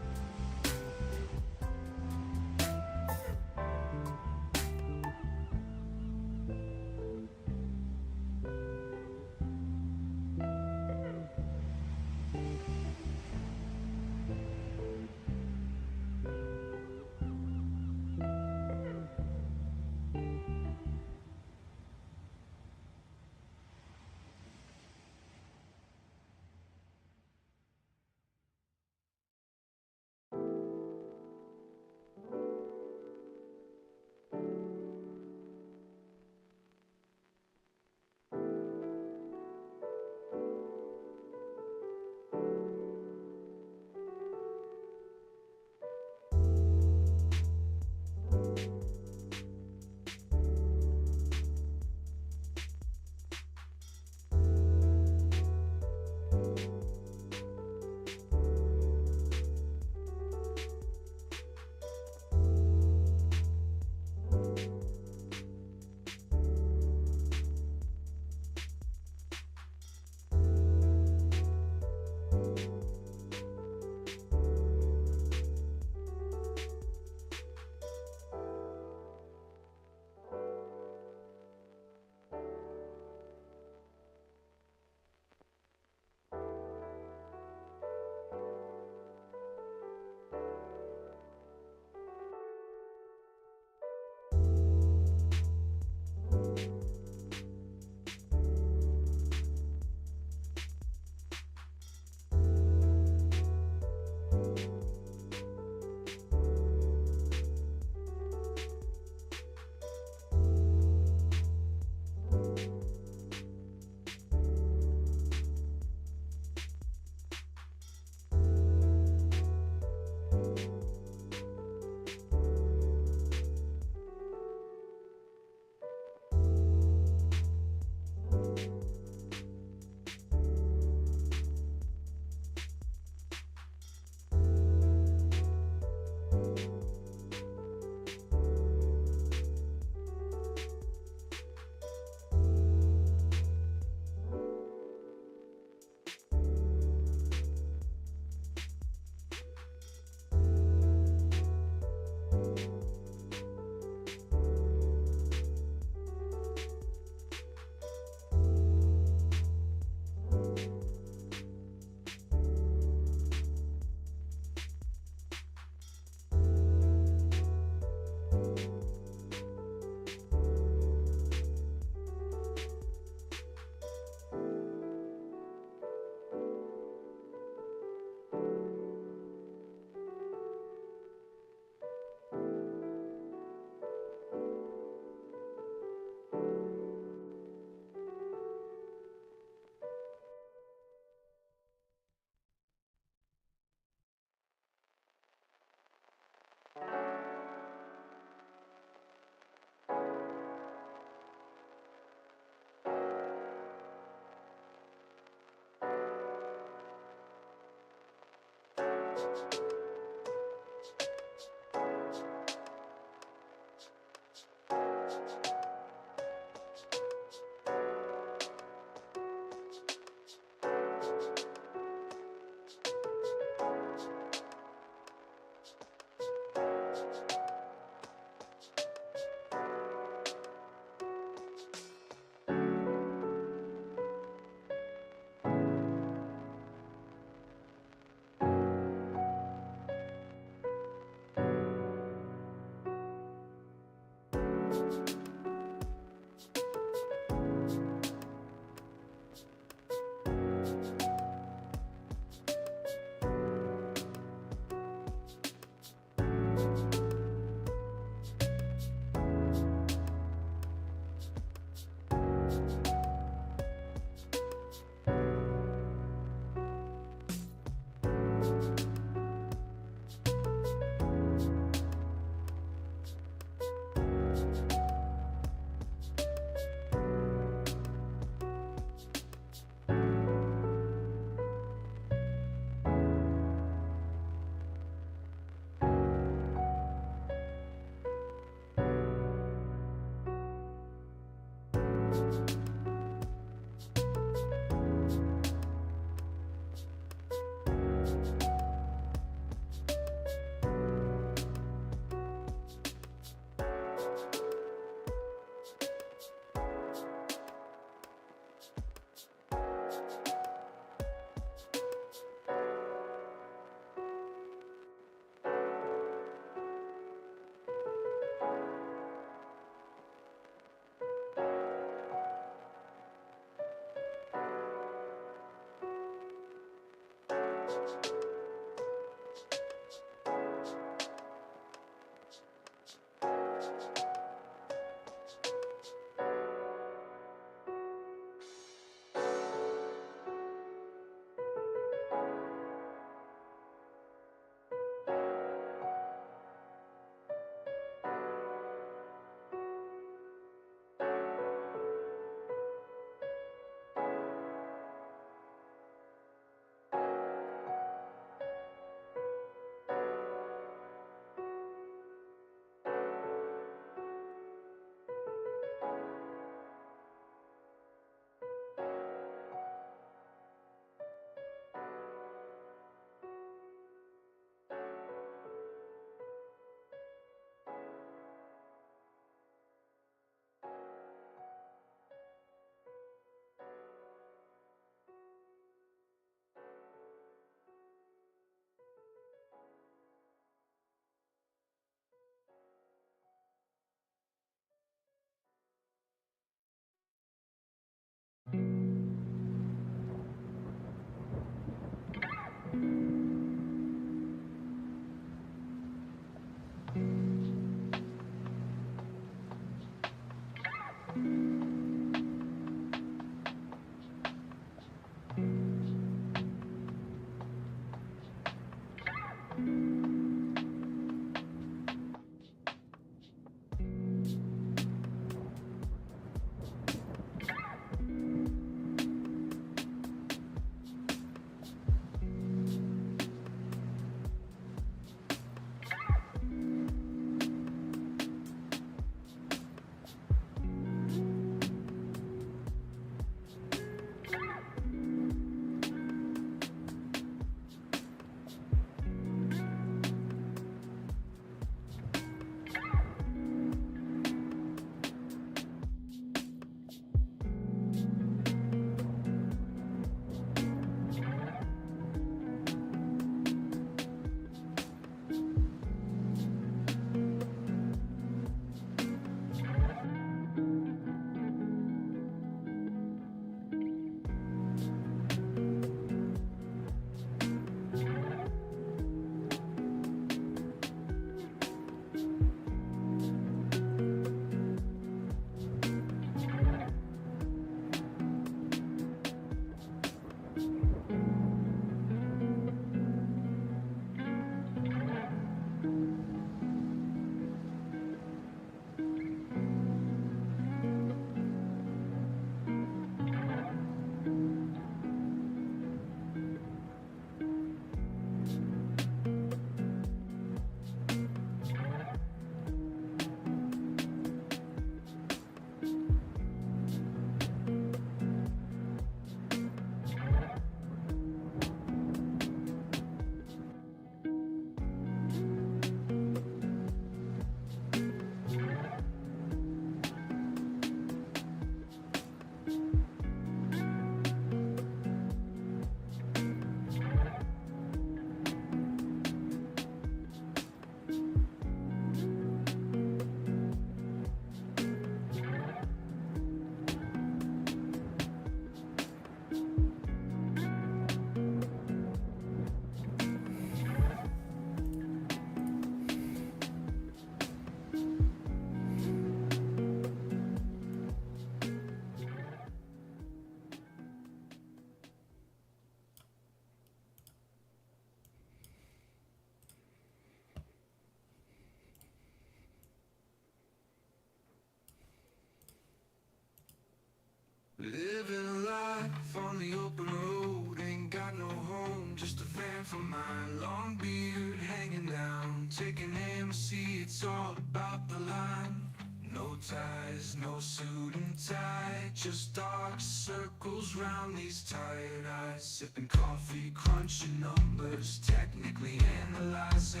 ties, no suit and tie, just dark circles round these tired eyes. Sipping coffee, crunching numbers, technically analyzing.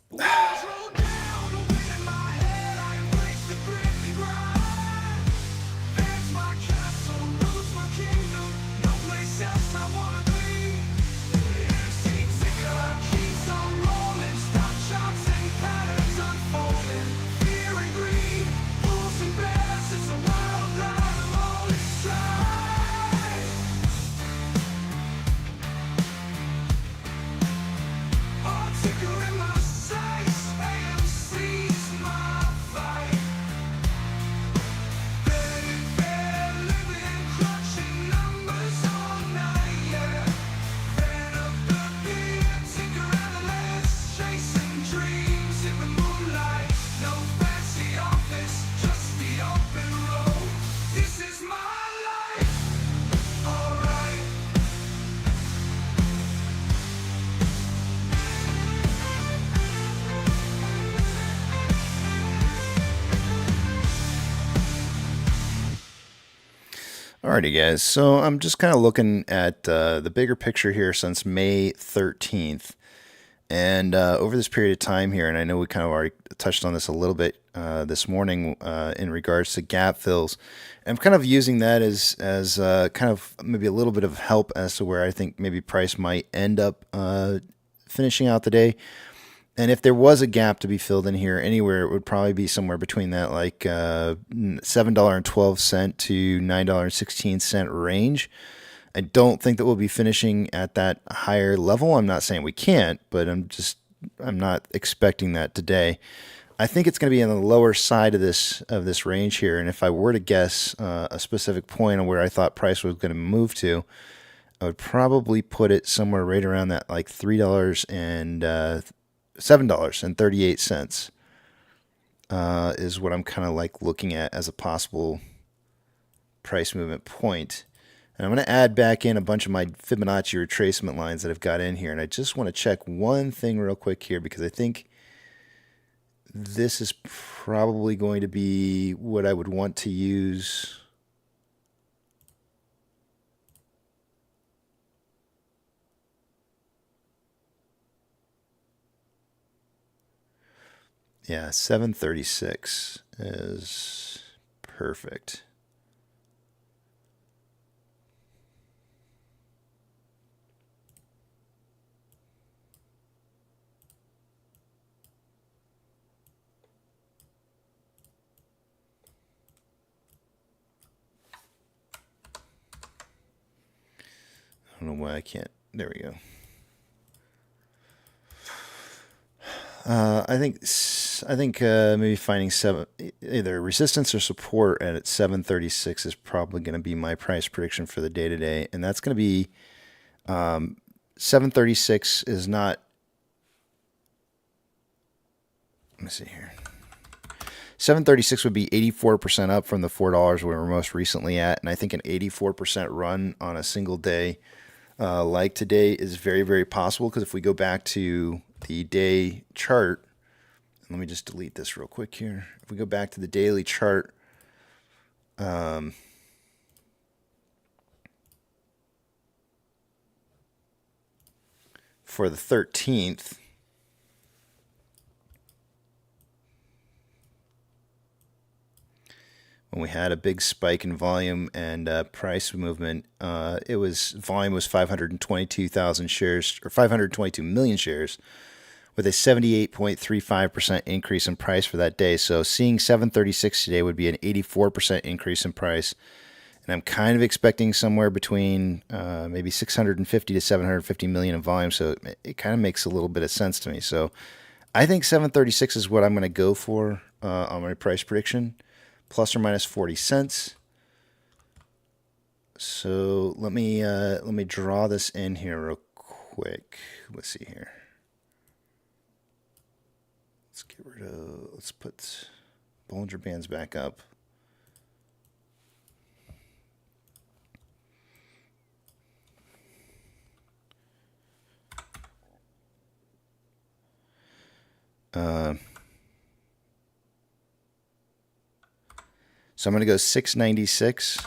Walls roll down, a weight in my head, I embrace the gritty grind. There's my castle, rules my kingdom, no place else I wanna be. AMC ticker keeps on rolling, stock charts and patterns unfolding. Fear and greed, bulls and bears, it's a world that I'm all inside. All ticker in my sights, AMC's my fight. Betting fair, living, crunching numbers all night, yeah. Fan of the beer, tinker analyst, chasing dreams in the moonlight. No fancy office, just the open road. This is my life, alright. Alrighty, guys. So I'm just kind of looking at the bigger picture here since May 13th. And over this period of time here, and I know we kind of already touched on this a little bit this morning in regards to gap fills. I'm kind of using that as kind of maybe a little bit of help as to where I think maybe price might end up finishing out the day. And if there was a gap to be filled in here anywhere, it would probably be somewhere between that like $7.12 to $9.16 range. I don't think that we'll be finishing at that higher level. I'm not saying we can't, but I'm not expecting that today. I think it's going to be on the lower side of this range here. And if I were to guess a specific point on where I thought price was going to move to, I would probably put it somewhere right around that like $3 and $7.38 is what I'm kind of like looking at as a possible price movement point. And I'm going to add back in a bunch of my Fibonacci retracement lines that I've got in here. And I just want to check one thing real quick here because I think this is probably going to be what I would want to use. Yeah, 736 is perfect. I don't know why I can't. There we go. I think maybe finding either resistance or support at 736 is probably going to be my price prediction for the day today, and that's going to be 736 is not. Let me see here. 736 would be 84% up from the $4 we were most recently at, and I think an 84% run on a single day like today is very, very possible because if we go back to the day chart, let me just delete this real quick here. If we go back to the daily chart, for the 13th, when we had a big spike in volume and price movement, volume was 522,000 shares or 522 million shares, with a 78.35% increase in price for that day. So seeing 736 today would be an 84% increase in price, and I'm kind of expecting somewhere between maybe 650 to 750 million in volume. So it kind of makes a little bit of sense to me. So I think 736 is what I'm going to go for on my price prediction. Plus or minus 40 cents. So let me draw this in here real quick. Let's see here. Let's put Bollinger Bands back up. So I'm going to go 696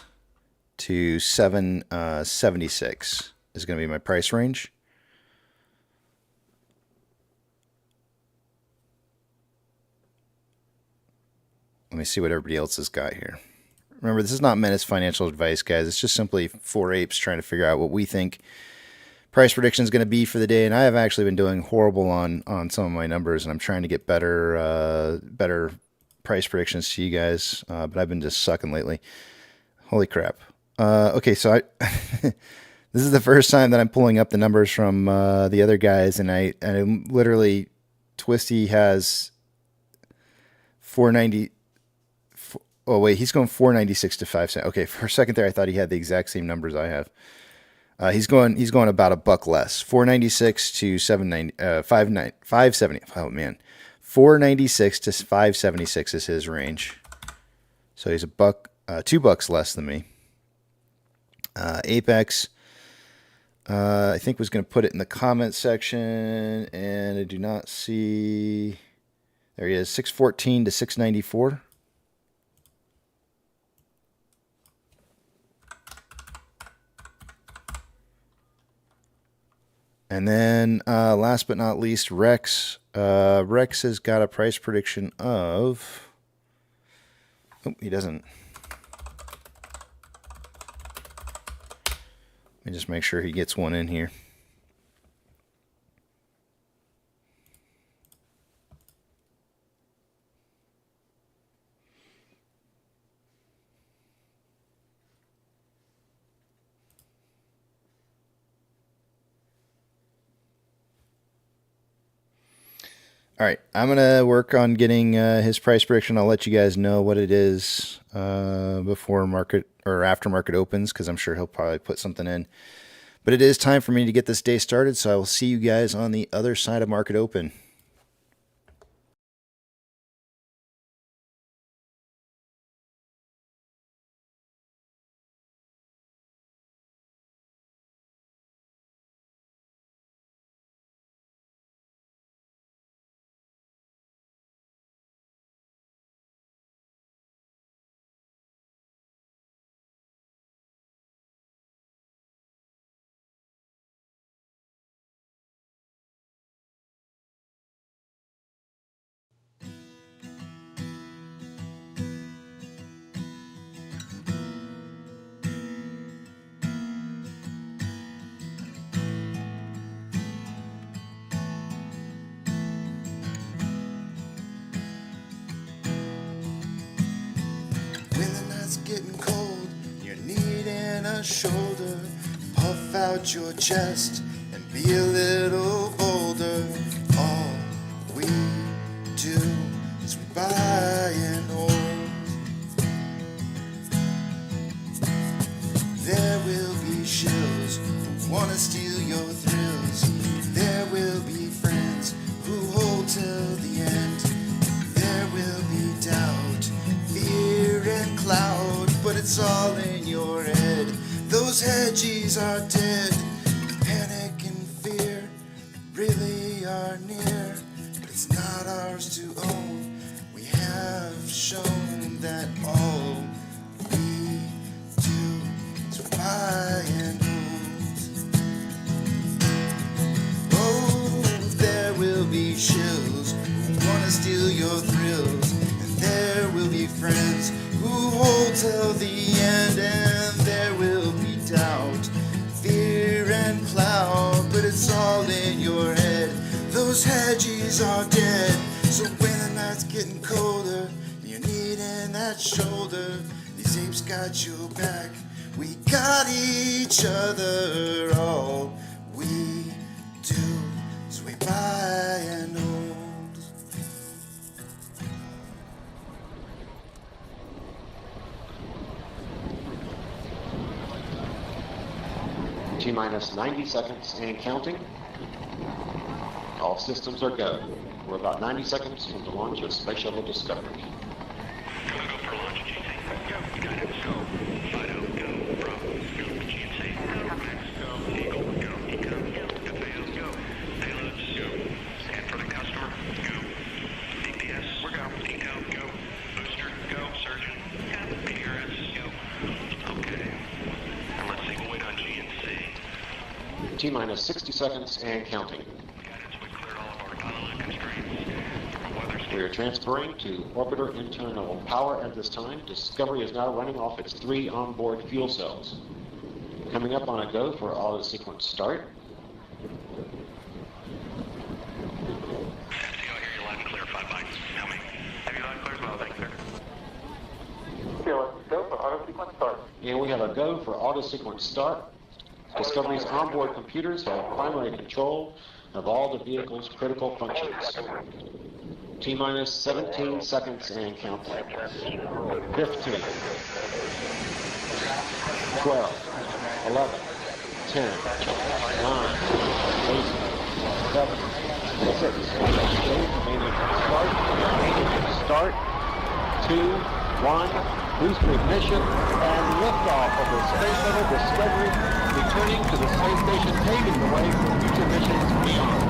to 776 is going to be my price range. Let me see what everybody else has got here. Remember, this is not meant as financial advice, guys. It's just simply four apes trying to figure out what we think price prediction is going to be for the day. And I have actually been doing horrible on some of my numbers, and I'm trying to get better price predictions to you guys. But I've been just sucking lately. Holy crap. Okay, so this is the first time that I'm pulling up the numbers from the other guys, and I'm literally, Twisty has 490. Oh wait, he's going 496 to 570. Okay, for a second there, I thought he had the exact same numbers I have. He's going about a buck less. 496 to 570. Oh man, 496 to 576 is his range. So he's a buck, $2 less than me. Apex, I think was going to put it in the comment section, and I do not see. There he is, 614 to 694. And then last but not least, Rex. Rex has got a price prediction of... Oh, he doesn't. Let me just make sure he gets one in here. All right, I'm going to work on getting his price prediction. I'll let you guys know what it is before market or after market opens, because I'm sure he'll probably put something in. But it is time for me to get this day started, so I will see you guys on the other side of market open. When the night's getting cold, you're needing a shoulder. Puff out your chest and be a little bolder. All we do is we buy and hold. There will be shills who wanna steal your thrills. There will be friends who hold till the end. There will be doubt, fear and cloud, but it's all in your head. Those hedges are dead. Panic and fear really are near, but it's not ours to own. We have shown that all we do is buy and hold. Oh, there will be shills who wanna steal your thrills, and there will be friends who hold till the end, and there will be doubt, fear and cloud, but it's all in your head. Those hedges are dead. So when the night's getting colder and you're needing that shoulder, these apes got your back, we got each other. All we do is we buy and hold. T-minus 90 seconds and counting. All systems are go. We're about 90 seconds from the launch of Space Shuttle Discovery. Go for launch, GT. Go. Got it. Go. Fido. Go. Bravo. Go. GT. Go. Max. Go. Eagle. Go. Eco. Go. FAO. Go. Payloads. Go. Scan for the customer. Go. DPS. We're go. Eco. Go. Booster. Go. Surgeon. Go. T-minus 60 seconds and counting. We are transferring to orbiter internal power at this time. Discovery is now running off its 3 onboard fuel cells. Coming up on a go for auto sequence start. And we have a go for auto sequence start. Discovery's onboard computers have primary control of all the vehicle's critical functions. T-minus 17 seconds and counting. 15, 12, 11, 10, 9, 8, 7, 6, start, 2, 1, booster ignition, and liftoff of the Space Shuttle Discovery, returning to the space station, paving the way for future missions beyond.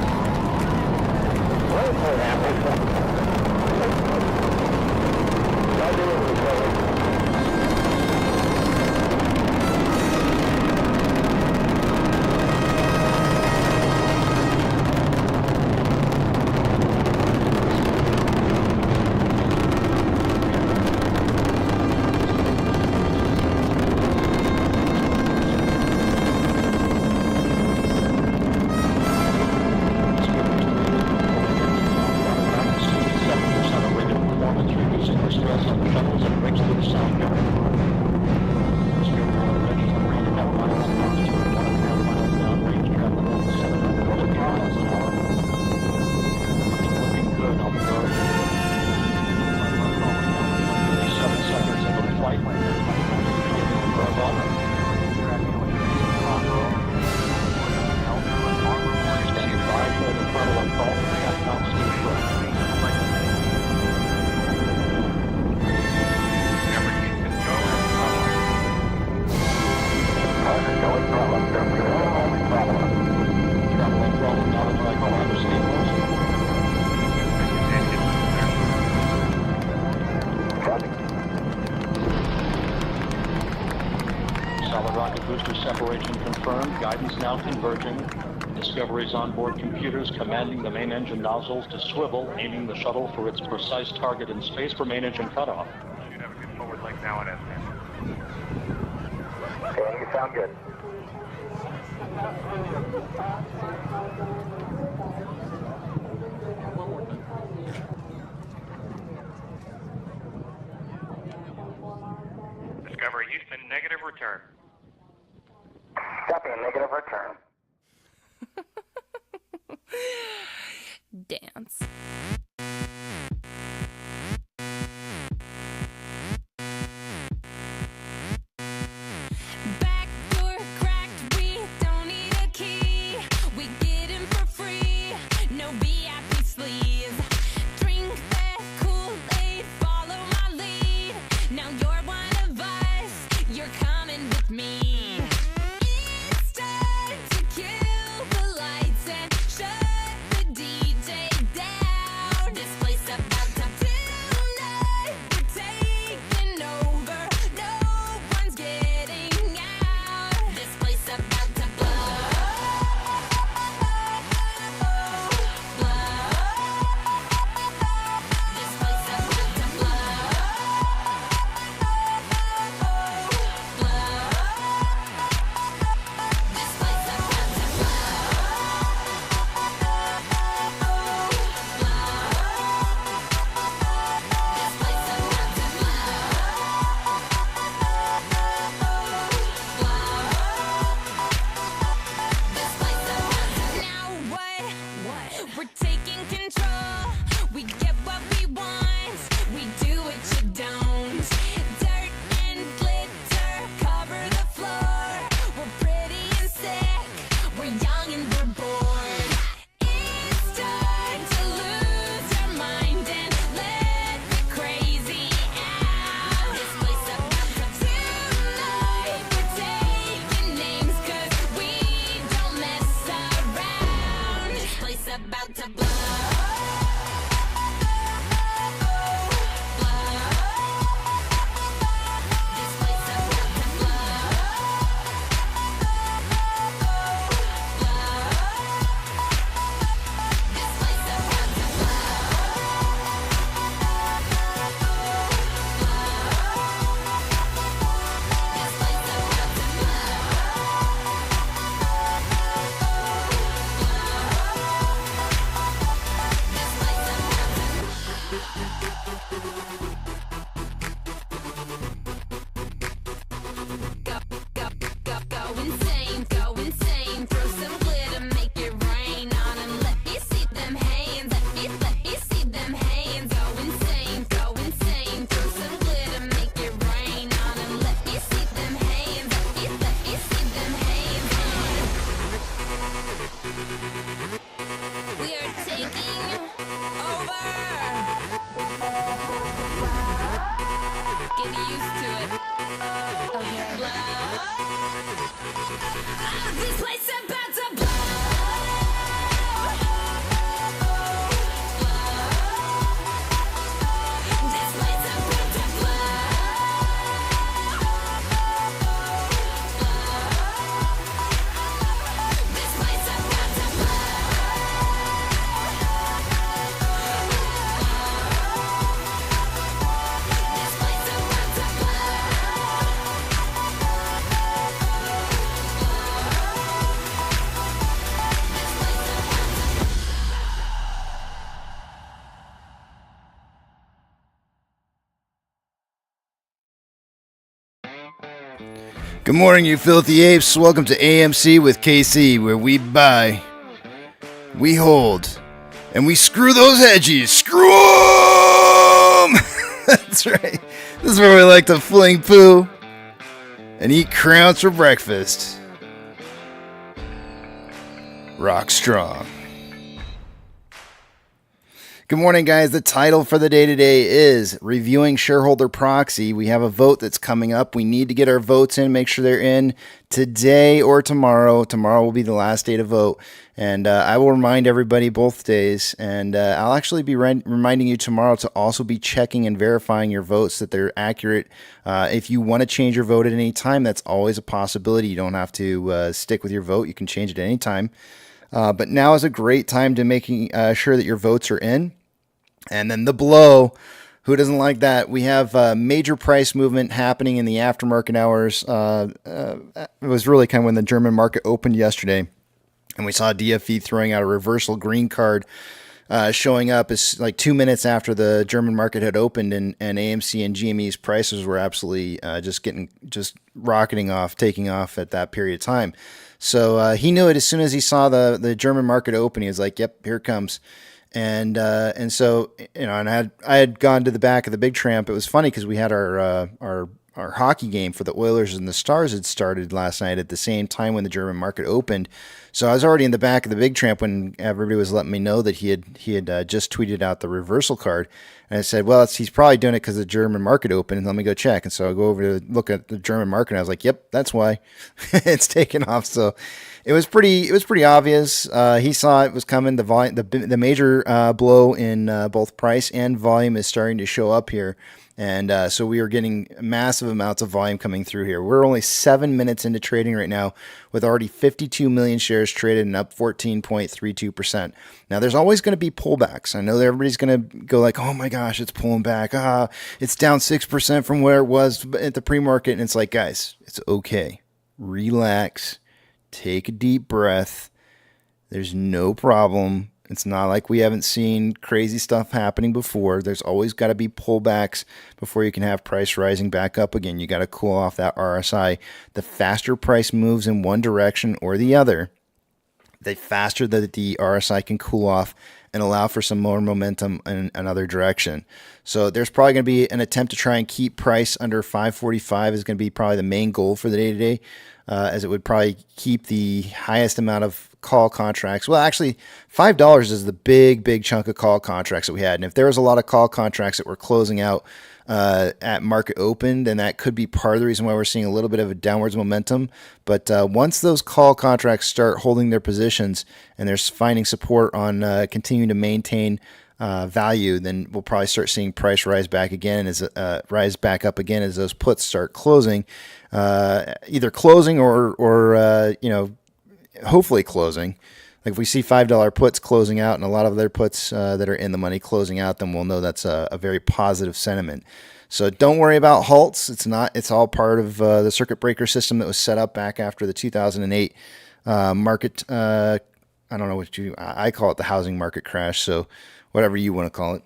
Guidance now converging. Discovery's onboard computers commanding the main engine nozzles to swivel, aiming the shuttle for its precise target in space for main engine cutoff. Should have a good forward leg now at S10. Okay, you sound good. Discovery Houston, negative return. Copy, a negative return. Dance. Back door cracked, we don't need a key. We get in for free, no VIP sleeves. Drink that Kool-Aid, follow my lead. Now you're one of us, you're coming with me. It's time to kill the lights and shut the DJ down. Good morning, you filthy apes. Welcome to AMC with KC, where we buy, we hold, and we screw those hedges. Screw 'em! That's right. This is where we like to fling poo and eat crowns for breakfast. Rock strong. Good morning, guys. The title for the day today is Reviewing Shareholder Proxy. We have a vote that's coming up. We need to get our votes in, make sure they're in today or tomorrow. Tomorrow will be the last day to vote. And I will remind everybody both days. And I'll actually be reminding you tomorrow to also be checking and verifying your votes, that they're accurate. If you want to change your vote at any time, that's always a possibility. You don't have to stick with your vote. You can change it at any time. But now is a great time to making sure that your votes are in. And then the blow, who doesn't like that? We have major price movement happening in the aftermarket hours. It was really kind of when the German market opened yesterday. And we saw DFE throwing out a reversal green card showing up as like 2 minutes after the German market had opened, and AMC and GME's prices were absolutely just rocketing off, taking off at that period of time. So he knew it as soon as he saw the German market open. He was like, "Yep, here it comes." And so, and I had gone to the back of the big tramp. It was funny because we had our hockey game for the Oilers and the Stars had started last night at the same time when the German market opened. So I was already in the back of the big tramp when everybody was letting me know that he had just tweeted out the reversal card. And I said, well, he's probably doing it because the German market opened, and let me go check. And so I go over to look at the German market, and I was like, yep, that's why it's taken off. So it was pretty obvious. He saw it was coming. The volume, the major blow in both price and volume is starting to show up here. And so we are getting massive amounts of volume coming through here. We're only 7 minutes into trading right now with already 52 million shares traded and up 14.32%. Now, there's always going to be pullbacks. I know that everybody's going to go like, oh my gosh, it's pulling back. It's down 6% from where it was at the pre-market. And it's like, guys, it's okay. Relax. Take a deep breath. There's no problem. It's not like we haven't seen crazy stuff happening before. There's always got to be pullbacks before you can have price rising back up again. You got to cool off that RSI. The faster price moves in one direction or the other, the faster that the RSI can cool off and allow for some more momentum in another direction. So there's probably going to be an attempt to try and keep price under 545 is going to be probably the main goal for the day today, as it would probably keep the highest amount of call contracts. Well, actually, $5 is the big chunk of call contracts that we had. And if there was a lot of call contracts that were closing out at market open, then that could be part of the reason why we're seeing a little bit of a downwards momentum. But once those call contracts start holding their positions and they're finding support on continuing to maintain value, then we'll probably start seeing price rise back again as rise back up again as those puts start closing, either closing or hopefully closing. Like if we see $5 puts closing out and a lot of other puts that are in the money closing out, then we'll know that's a very positive sentiment. So don't worry about halts. It's all part of the circuit breaker system that was set up back after the 2008 market. I don't know I call it the housing market crash. So whatever you want to call it.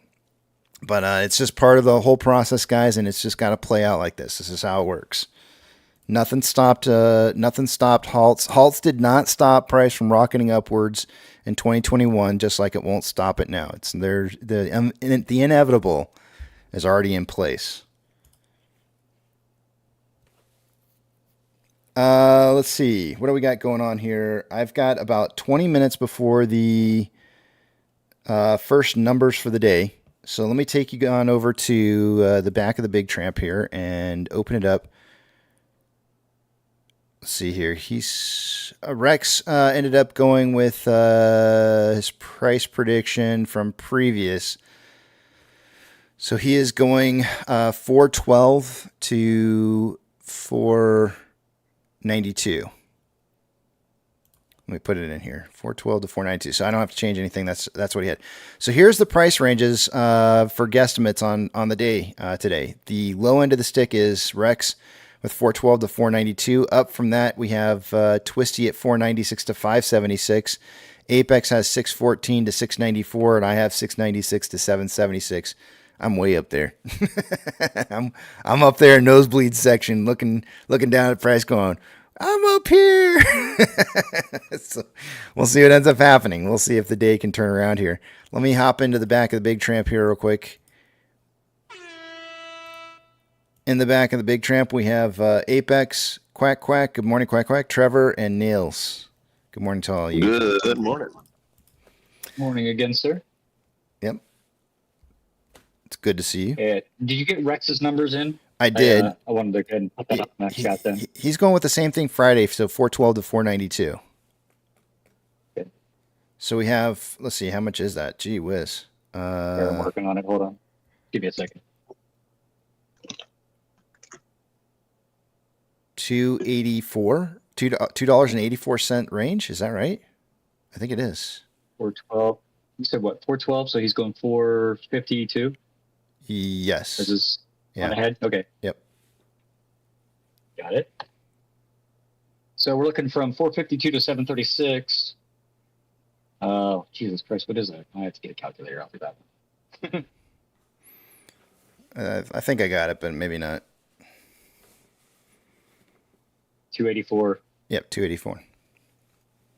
But it's just part of the whole process, guys. And it's just got to play out like this. This is how it works. Nothing stopped halts. Halts did not stop price from rocketing upwards in 2021, just like it won't stop it now. The inevitable is already in place. Let's see. What do we got going on here? I've got about 20 minutes before the first numbers for the day. So let me take you on over to the back of the big tramp here and open it up. Let's see here. Rex ended up going with his price prediction from previous. So he is going 412 to 492. Let me put it in here. 412 to 492. So I don't have to change anything. That's what he had. So here's the price ranges for guesstimates on the day today. The low end of the stick is Rex with 412 to 492. Up from that, we have Twisty at 496 to 576. Apex has 614 to 694, and I have 696 to 776. I'm way up there. I'm up there in nosebleed section, looking down at price, going, I'm up here. So we'll see what ends up happening. We'll see if the day can turn around here. Let me hop into the back of the Big Tramp here real quick. In the back of the Big Tramp, we have Apex, Quack Quack. Good morning, Quack Quack. Trevor and Nails. Good morning to all of you. Good morning. Morning again, sir. Yep. It's good to see you. Did you get Rex's numbers in? I did. I wanted to go ahead and put that up in that chat then. He's going with the same thing Friday, so 412 to 492. Okay. So we have, let's see, how much is that? Gee whiz. I'm working on it. Hold on. Give me a second. 284, $2.84 range. Is that right? I think it is. 412. You said what? 412. So he's going 452. Yes. This is Yeah. on ahead. Okay. Yep. Got it. So we're looking from 452 to 736. Oh, Jesus Christ! What is that? I have to get a calculator out for that one. I think I got it, but maybe not. 284. Yep, 284.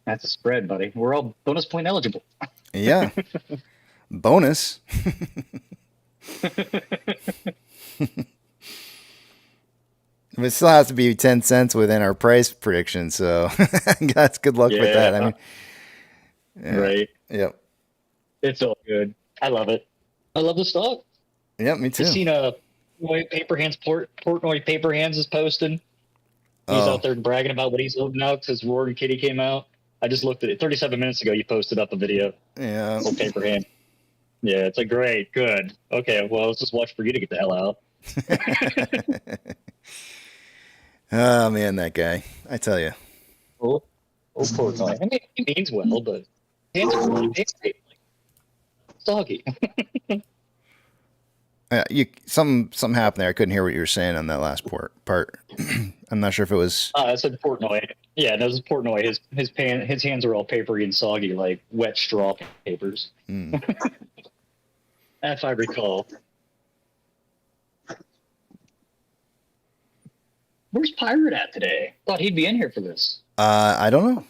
That's a spread, buddy. We're all bonus point eligible. Yeah. Bonus. It still has to be 10 cents within our price prediction, so that's good luck with that. I mean, yeah. Right. Yep. It's all good. I love it. I love the stock. Yep, me too. I've seen Paper Hands Portnoy Paper Hands is posting. He's out there bragging about what he's loading out because Roaring Kitty came out. I just looked at it 37 minutes ago. You posted up a video. Yeah. Old Paper Hand. Yeah, it's like great, good. Okay, well, let's just watch for you to get the hell out. Oh man, that guy! I tell you. Oh, Portnoy. I mean, he means well, but hands are really big, soggy. Something happened there. I couldn't hear what you were saying on that last part. I'm not sure if it was. I said Portnoy. Yeah, no, this is Portnoy. His hands are all papery and soggy, like wet straw papers. If I recall. Where's Pirate at today? Thought he'd be in here for this. I don't know.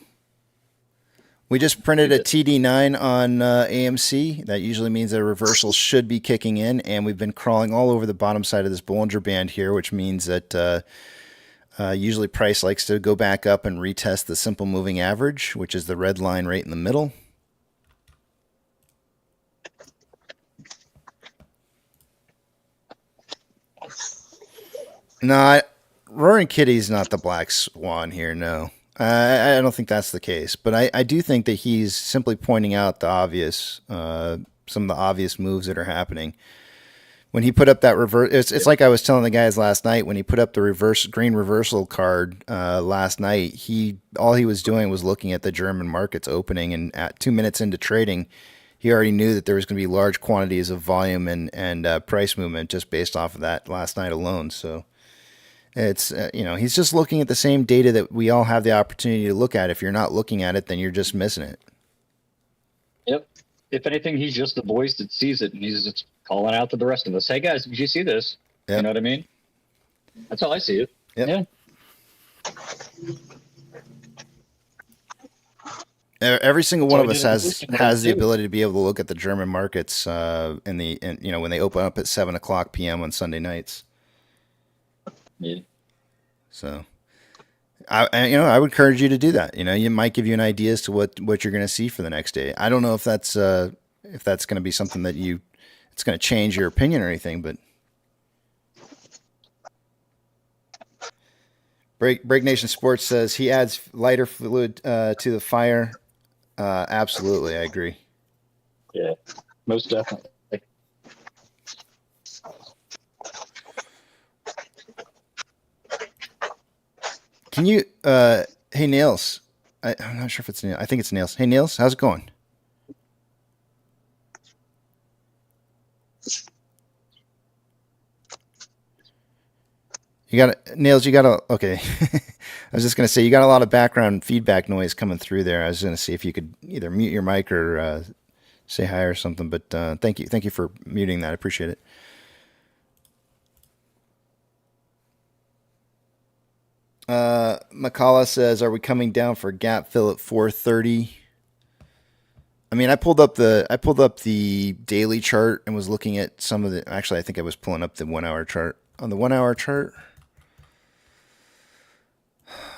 We just printed a TD9 on AMC. That usually means that a reversal should be kicking in, and we've been crawling all over the bottom side of this Bollinger Band here, which means that usually price likes to go back up and retest the simple moving average, which is the red line right in the middle. No, Roaring Kitty's not the black swan here, no. I don't think that's the case, but I do think that he's simply pointing out the obvious, some of the obvious moves that are happening. When he put up that reverse, it's like I was telling the guys last night, when he put up the green reversal card last night, all he was doing was looking at the German markets opening, and at 2 minutes into trading, he already knew that there was going to be large quantities of volume and price movement just based off of that last night alone. So it's, he's just looking at the same data that we all have the opportunity to look at. If you're not looking at it, then you're just missing it. Yep. If anything, he's just the voice that sees it, and he's just calling out to the rest of us. Hey, guys, did you see this? Yep. You know what I mean? That's how I see it. Yep. Yeah. Every single one of us has the ability to be able to look at the German markets when they open up at 7:00 p.m. on Sunday nights. Yeah. So, I would encourage you to do that. You might give you an idea as to what you're going to see for the next day. I don't know if that's going to be something that it's going to change your opinion or anything, but Break Nation Sports says he adds lighter fluid to the fire. Absolutely, I agree. Yeah, most definitely. Can you, hey, Nails, I'm not sure if it's Nails. I think it's Nails. Hey, Nails, how's it going? Okay. I was just going to say, you got a lot of background feedback noise coming through there. I was going to see if you could either mute your mic or say hi or something. But thank you for muting that. I appreciate it. Makala says, "Are we coming down for gap fill at 430?" I mean, I pulled up the daily chart and was looking at some of the. Actually, I think I was pulling up the 1 hour chart. On the 1 hour chart,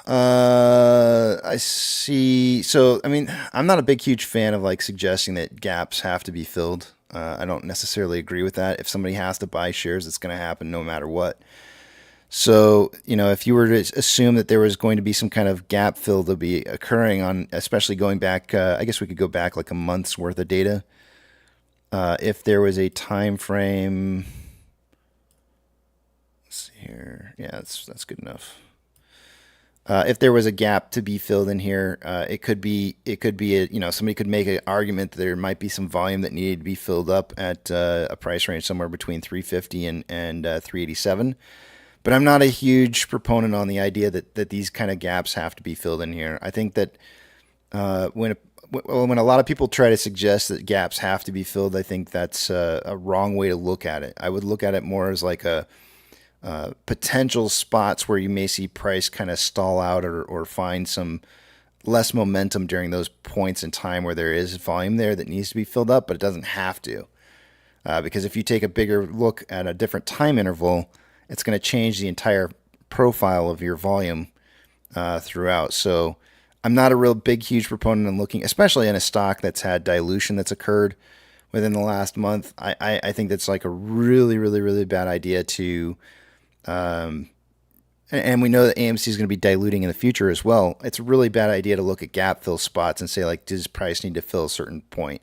I see. So, I mean, I'm not a huge fan of like suggesting that gaps have to be filled. I don't necessarily agree with that. If somebody has to buy shares, it's going to happen no matter what. So, if you were to assume that there was going to be some kind of gap fill to be occurring on, especially going back, I guess we could go back like a month's worth of data. If there was a time frame, let's see here. Yeah, that's good enough. If there was a gap to be filled in here, it could be somebody could make an argument that there might be some volume that needed to be filled up at a price range somewhere between 350 and 387. But I'm not a huge proponent on the idea that these kind of gaps have to be filled in here. I think that when a lot of people try to suggest that gaps have to be filled, I think that's a wrong way to look at it. I would look at it more as like a potential spots where you may see price kind of stall out or find some less momentum during those points in time where there is volume there that needs to be filled up, but it doesn't have to. Because if you take a bigger look at a different time interval, it's going to change the entire profile of your volume throughout. So I'm not a real huge proponent in looking, especially in a stock that's had dilution that's occurred within the last month. I think that's like a really, really, really bad idea to, and we know that AMC is going to be diluting in the future as well. It's a really bad idea to look at gap fill spots and say like, does price need to fill a certain point?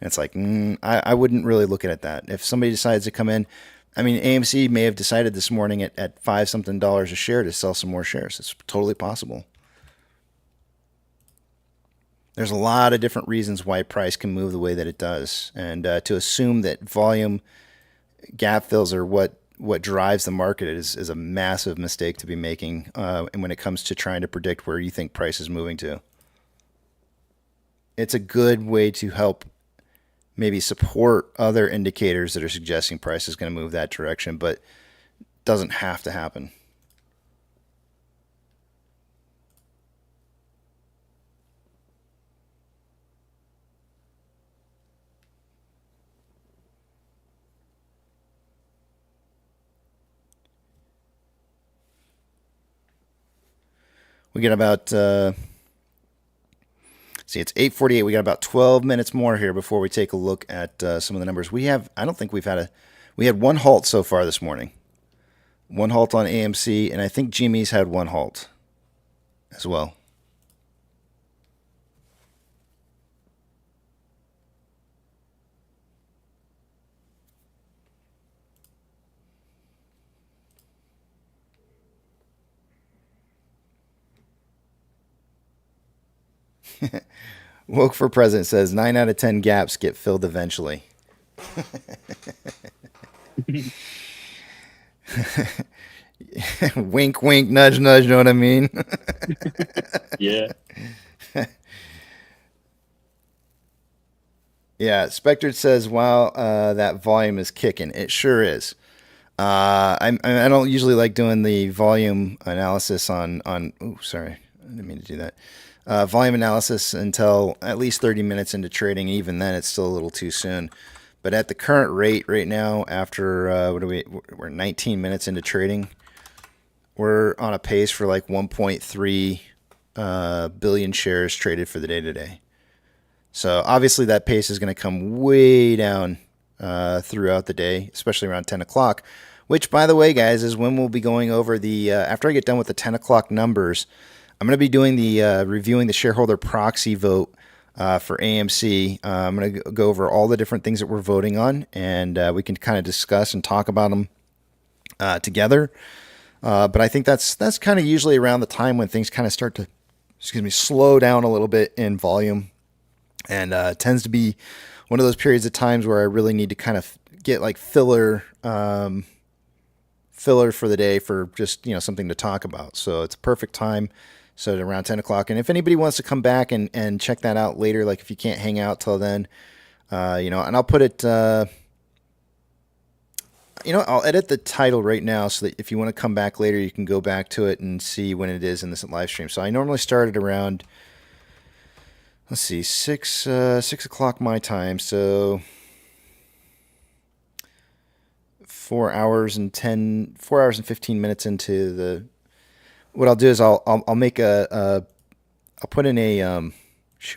And it's like, I wouldn't really look at it that. If somebody decides to come in, I mean, AMC may have decided this morning at $5 something a share to sell some more shares. It's totally possible. There's a lot of different reasons why price can move the way that it does. And to assume that volume gap fills are what drives the market is a massive mistake to be making and when it comes to trying to predict where you think price is moving to. It's a good way to help maybe support other indicators that are suggesting price is going to move that direction, but doesn't have to happen. We get about it's 8:48. We got about 12 minutes more here before we take a look at some of the numbers. We had one halt so far this morning. One halt on AMC, and I think GME's had one halt as well. Woke for President says 9 out of 10 gaps get filled eventually. Wink, wink, nudge, nudge. Know what I mean? Yeah. Yeah. Spectre says, "Wow, that volume is kicking." It sure is. I don't usually like doing the volume analysis on. Oh, sorry, I didn't mean to do that. Volume analysis until at least 30 minutes into trading. Even then, it's still a little too soon. But at the current rate right now, after we're 19 minutes into trading, we're on a pace for like 1.3 billion shares traded for the day today. So obviously that pace is going to come way down throughout the day, especially around 10 o'clock, which, by the way, guys, is when we'll be going over the, after I get done with the 10 o'clock numbers, I'm going to be doing the reviewing the shareholder proxy vote for AMC. I'm going to go over all the different things that we're voting on, and we can kind of discuss and talk about them together. But I think that's kind of usually around the time when things kind of start to, slow down a little bit in volume, and tends to be one of those periods of times where I really need to kind of get like filler for the day for just, something to talk about. So it's a perfect time. So at around 10 o'clock. And if anybody wants to come back and check that out later, like if you can't hang out till then, And I'll put it. I'll edit the title right now so that if you want to come back later, you can go back to it and see when it is in this live stream. So I normally start at around, let's see, 6 o'clock my time. So 4 hours and 15 minutes into the. What I'll do is I'll make I'll put in a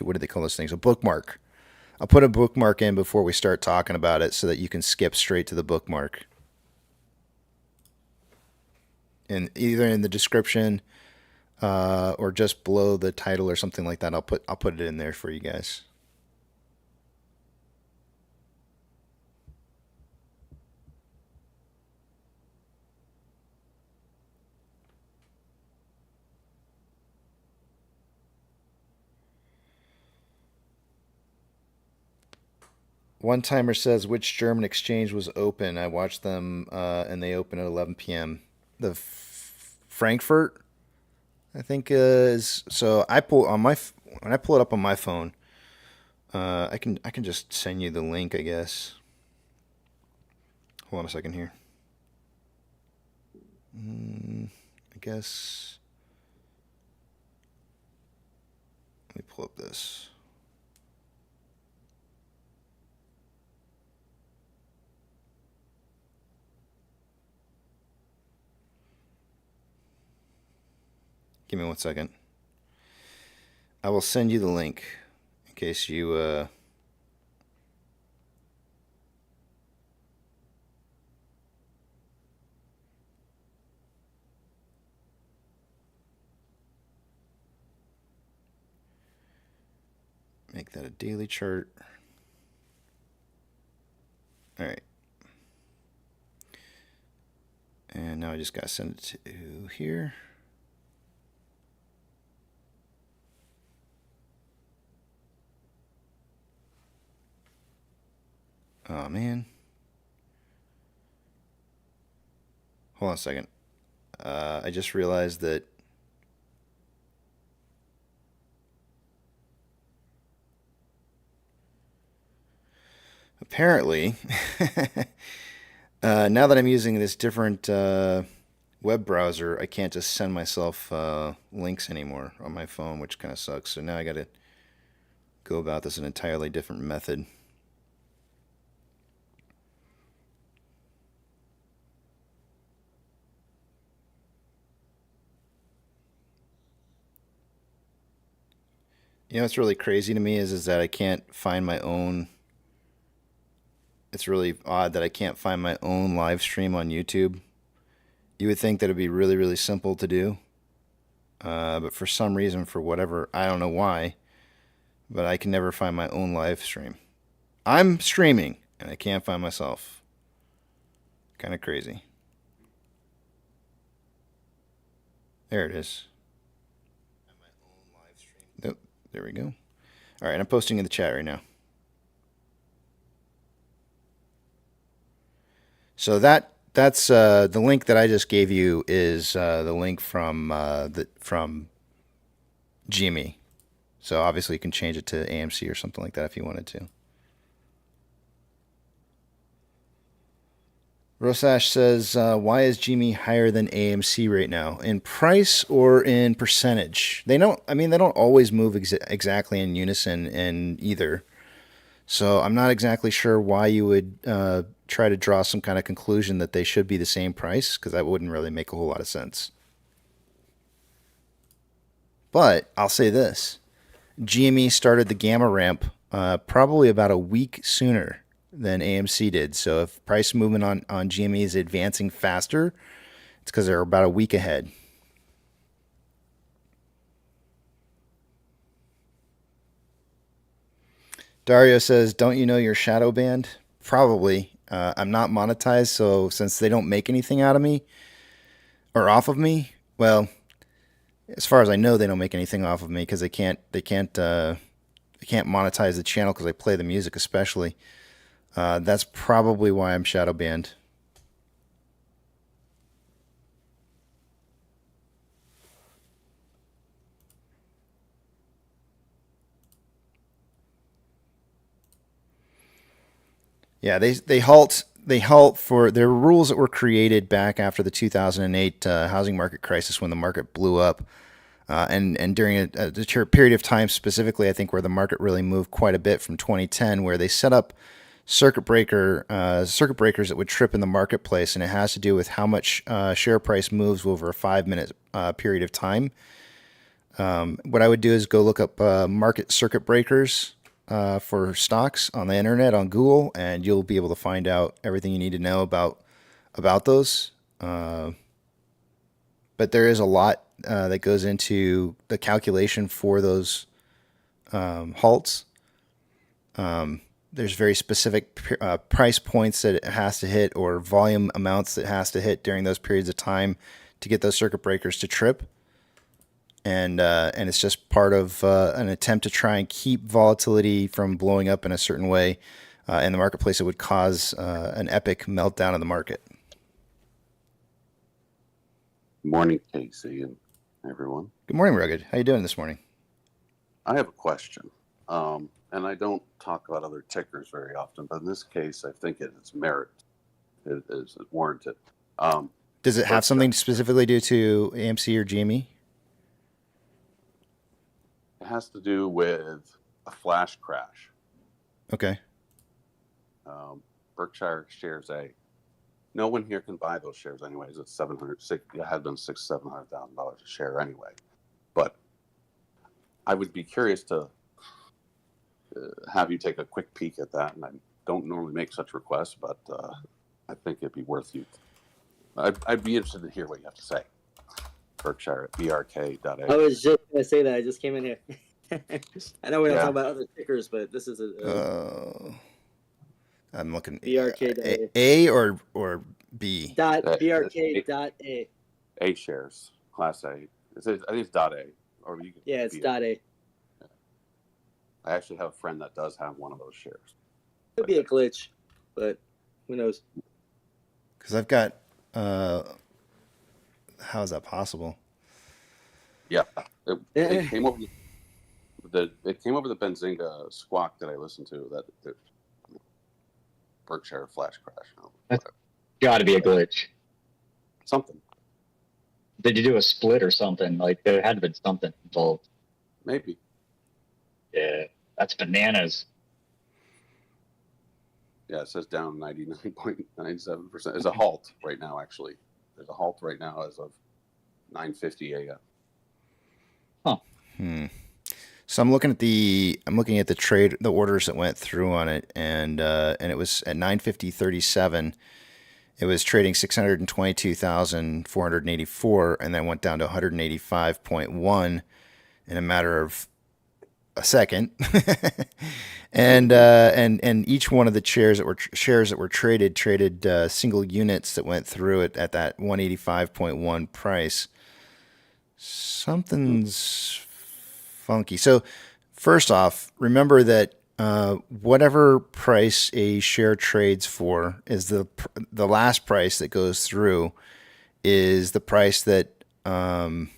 what do they call those things? A bookmark. I'll put a bookmark in before we start talking about it so that you can skip straight to the bookmark. And either in the description or just below the title or something like that, I'll put it in there for you guys. One timer says which German exchange was open. I watched them and they open at 11 p.m. The Frankfurt, I think is. So I pull on my when I pull it up on my phone. I can just send you the link, I guess. Hold on a second here. I guess. Let me pull up this. Give me 1 second. I will send you the link in case you make that a daily chart. All right. And now I just got to send it to here. Oh, man. Hold on a second. I just realized that apparently, now that I'm using this different web browser, I can't just send myself links anymore on my phone, which kind of sucks. So now I got to go about this an entirely different method. You know what's really crazy to me is that I can't find my own. It's really odd that I can't find my own live stream on YouTube. You would think that it'd be really, really simple to do. But for some reason, for whatever, I don't know why, but I can never find my own live stream. I'm streaming, and I can't find myself. Kind of crazy. There it is. Nope, there we go. All right, I'm posting in the chat right now. So that's the link that I just gave you is the link from GME. So obviously you can change it to AMC or something like that if you wanted to. Rosash says, why is GME higher than AMC right now? In price or in percentage? They don't always move exactly in unison in either. So I'm not exactly sure why you would try to draw some kind of conclusion that they should be the same price, because that wouldn't really make a whole lot of sense. But I'll say this. GME started the gamma ramp probably about a week sooner than AMC did. So if price movement on GME is advancing faster, it's because they're about a week ahead. Dario says, don't you know you're shadow banned? Probably. I'm not monetized, so since they don't make anything out of me or off of me, well, as far as I know, they don't make anything off of me because they can't monetize the channel because I play the music especially. That's probably why I'm shadow banned. Yeah, they halt for there were rules that were created back after the 2008 housing market crisis when the market blew up. And during a period of time specifically, I think where the market really moved quite a bit from 2010, where they set up circuit breakers that would trip in the marketplace, and it has to do with how much share price moves over a 5-minute period of time. What I would do is go look up market circuit breakers for stocks on the internet on Google, and you'll be able to find out everything you need to know about those. But there is a lot that goes into the calculation for those halts. There's very specific price points that it has to hit, or volume amounts that it has to hit during those periods of time to get those circuit breakers to trip. And it's just part of an attempt to try and keep volatility from blowing up in a certain way in the marketplace. It would cause an epic meltdown of the market. Morning, Casey and everyone. Good morning, Rugged. How you doing this morning? I have a question, and I don't talk about other tickers very often, but in this case, I think it is merit. It is warranted. Does it have something specifically due to AMC or GME? It has to do with a flash crash. Okay. Berkshire shares A. No one here can buy those shares anyways. It's $700,000. It had been $700,000 a share anyway. But I would be curious to have you take a quick peek at that. And I don't normally make such requests, but I think it'd be worth you. I'd be interested to hear what you have to say. Berkshire at brk.a. I was just going to say that. I just came in here. I know we don't talk about other tickers, but this is I'm looking. BRK. A or B? BRK.A. A shares, Class A. I think it's .A. Or you can it's .A. I actually have a friend that does have one of those shares. Could be a glitch, but who knows? Because I've got. How is that possible? Yeah, it came over the Benzinga squawk that I listened to. That Berkshire flash crash. That's got to be a glitch. Something. Did you do a split or something? Like there had to be something involved. Maybe. Yeah, that's bananas. Yeah, it says down 99.97%. There's a halt right now, actually. There's a halt right now as of 9:50 a.m. Huh. So I'm looking at the orders that went through on it, and it was at 9:50.37. It was trading 622,484, and then went down to 185.1 in a matter of a second. and each one of the shares that were traded single units that went through it at that 185.1 price. Something's funky. So first off, remember that whatever price a share trades for is the last price that goes through is the price that the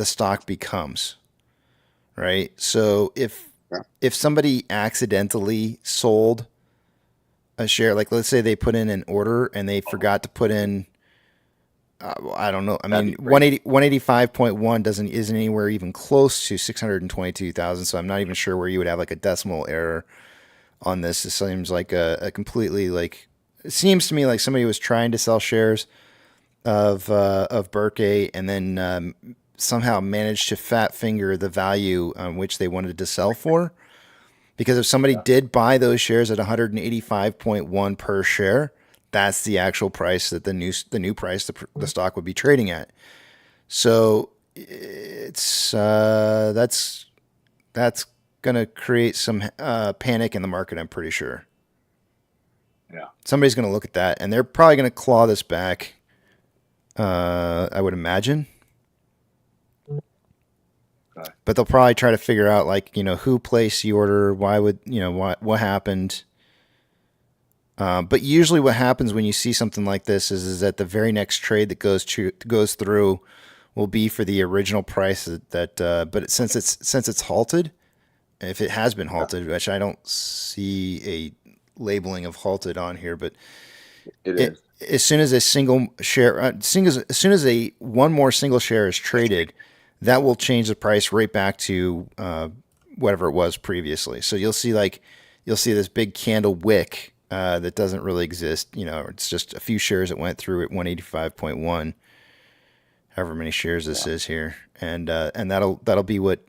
stock becomes, right? So if somebody accidentally sold a share, like let's say they put in an order and they forgot to put in I don't know. I mean, 185.1 isn't anywhere even close to 622,000. So I'm not even sure where you would have like a decimal error on this. It seems like a completely it seems to me like somebody was trying to sell shares of Berkay and then somehow managed to fat finger the value on which they wanted to sell for. Because if somebody did buy those shares at 185.1 per share, that's the actual price that the new price the stock would be trading at. So it's that's going to create some panic in the market, I'm pretty sure. Yeah. Somebody's going to look at that, and they're probably going to claw this back, I would imagine. Okay. But they'll probably try to figure out, who placed the order, why would, what happened. But usually what happens when you see something like this is that the very next trade that goes through will be for the original price but since it's halted, if it has been halted, which I don't see labeling of halted on here, but It is. as soon as a single share, as soon as a one more single share is traded, that will change the price right back to whatever it was previously. So you'll see this big candle wick that doesn't really exist. It's just a few shares that went through at 185.1, however many shares this is here, and that'll be what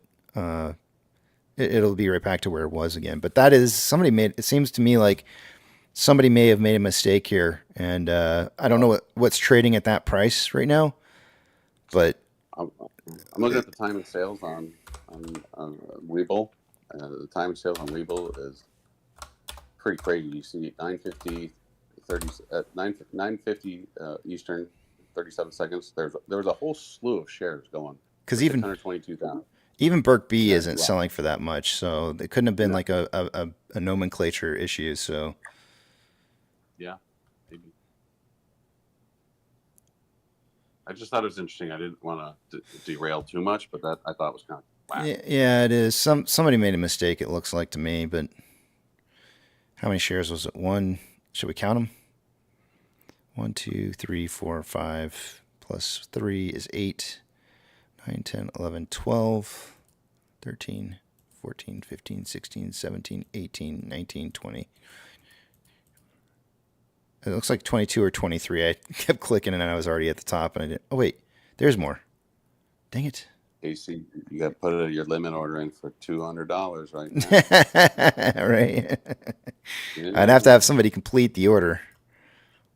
it'll be right back to where it was again. But that is it seems to me like somebody may have made a mistake here, and I don't know what's trading at that price right now, but I'm looking at the time of sales on Webull. The time of sales on Webull is pretty crazy. You see 9:50, 30 at 9:50 Eastern, 37 seconds. There was a whole slew of shares going. Because even 122,000. Even Burke B isn't selling for that much, so it couldn't have been like a nomenclature issue. So yeah, maybe. I just thought it was interesting. I didn't want to derail too much, but that I thought was kind of wow. Yeah, it is. Somebody made a mistake. It looks like to me, but how many shares was it? One. Should we count them? 1, 2, 3, 4, 5 plus 3 is 8. 9, 10, 11, 12, 13, 14, 15, 16, 17, 18, 19, 20. It looks like 22 or 23. I kept clicking and I was already at the top and I didn't. Oh, wait. There's more. Dang it. Casey, you got to put your limit order in for $200 right now. Right. I'd have to have somebody complete the order.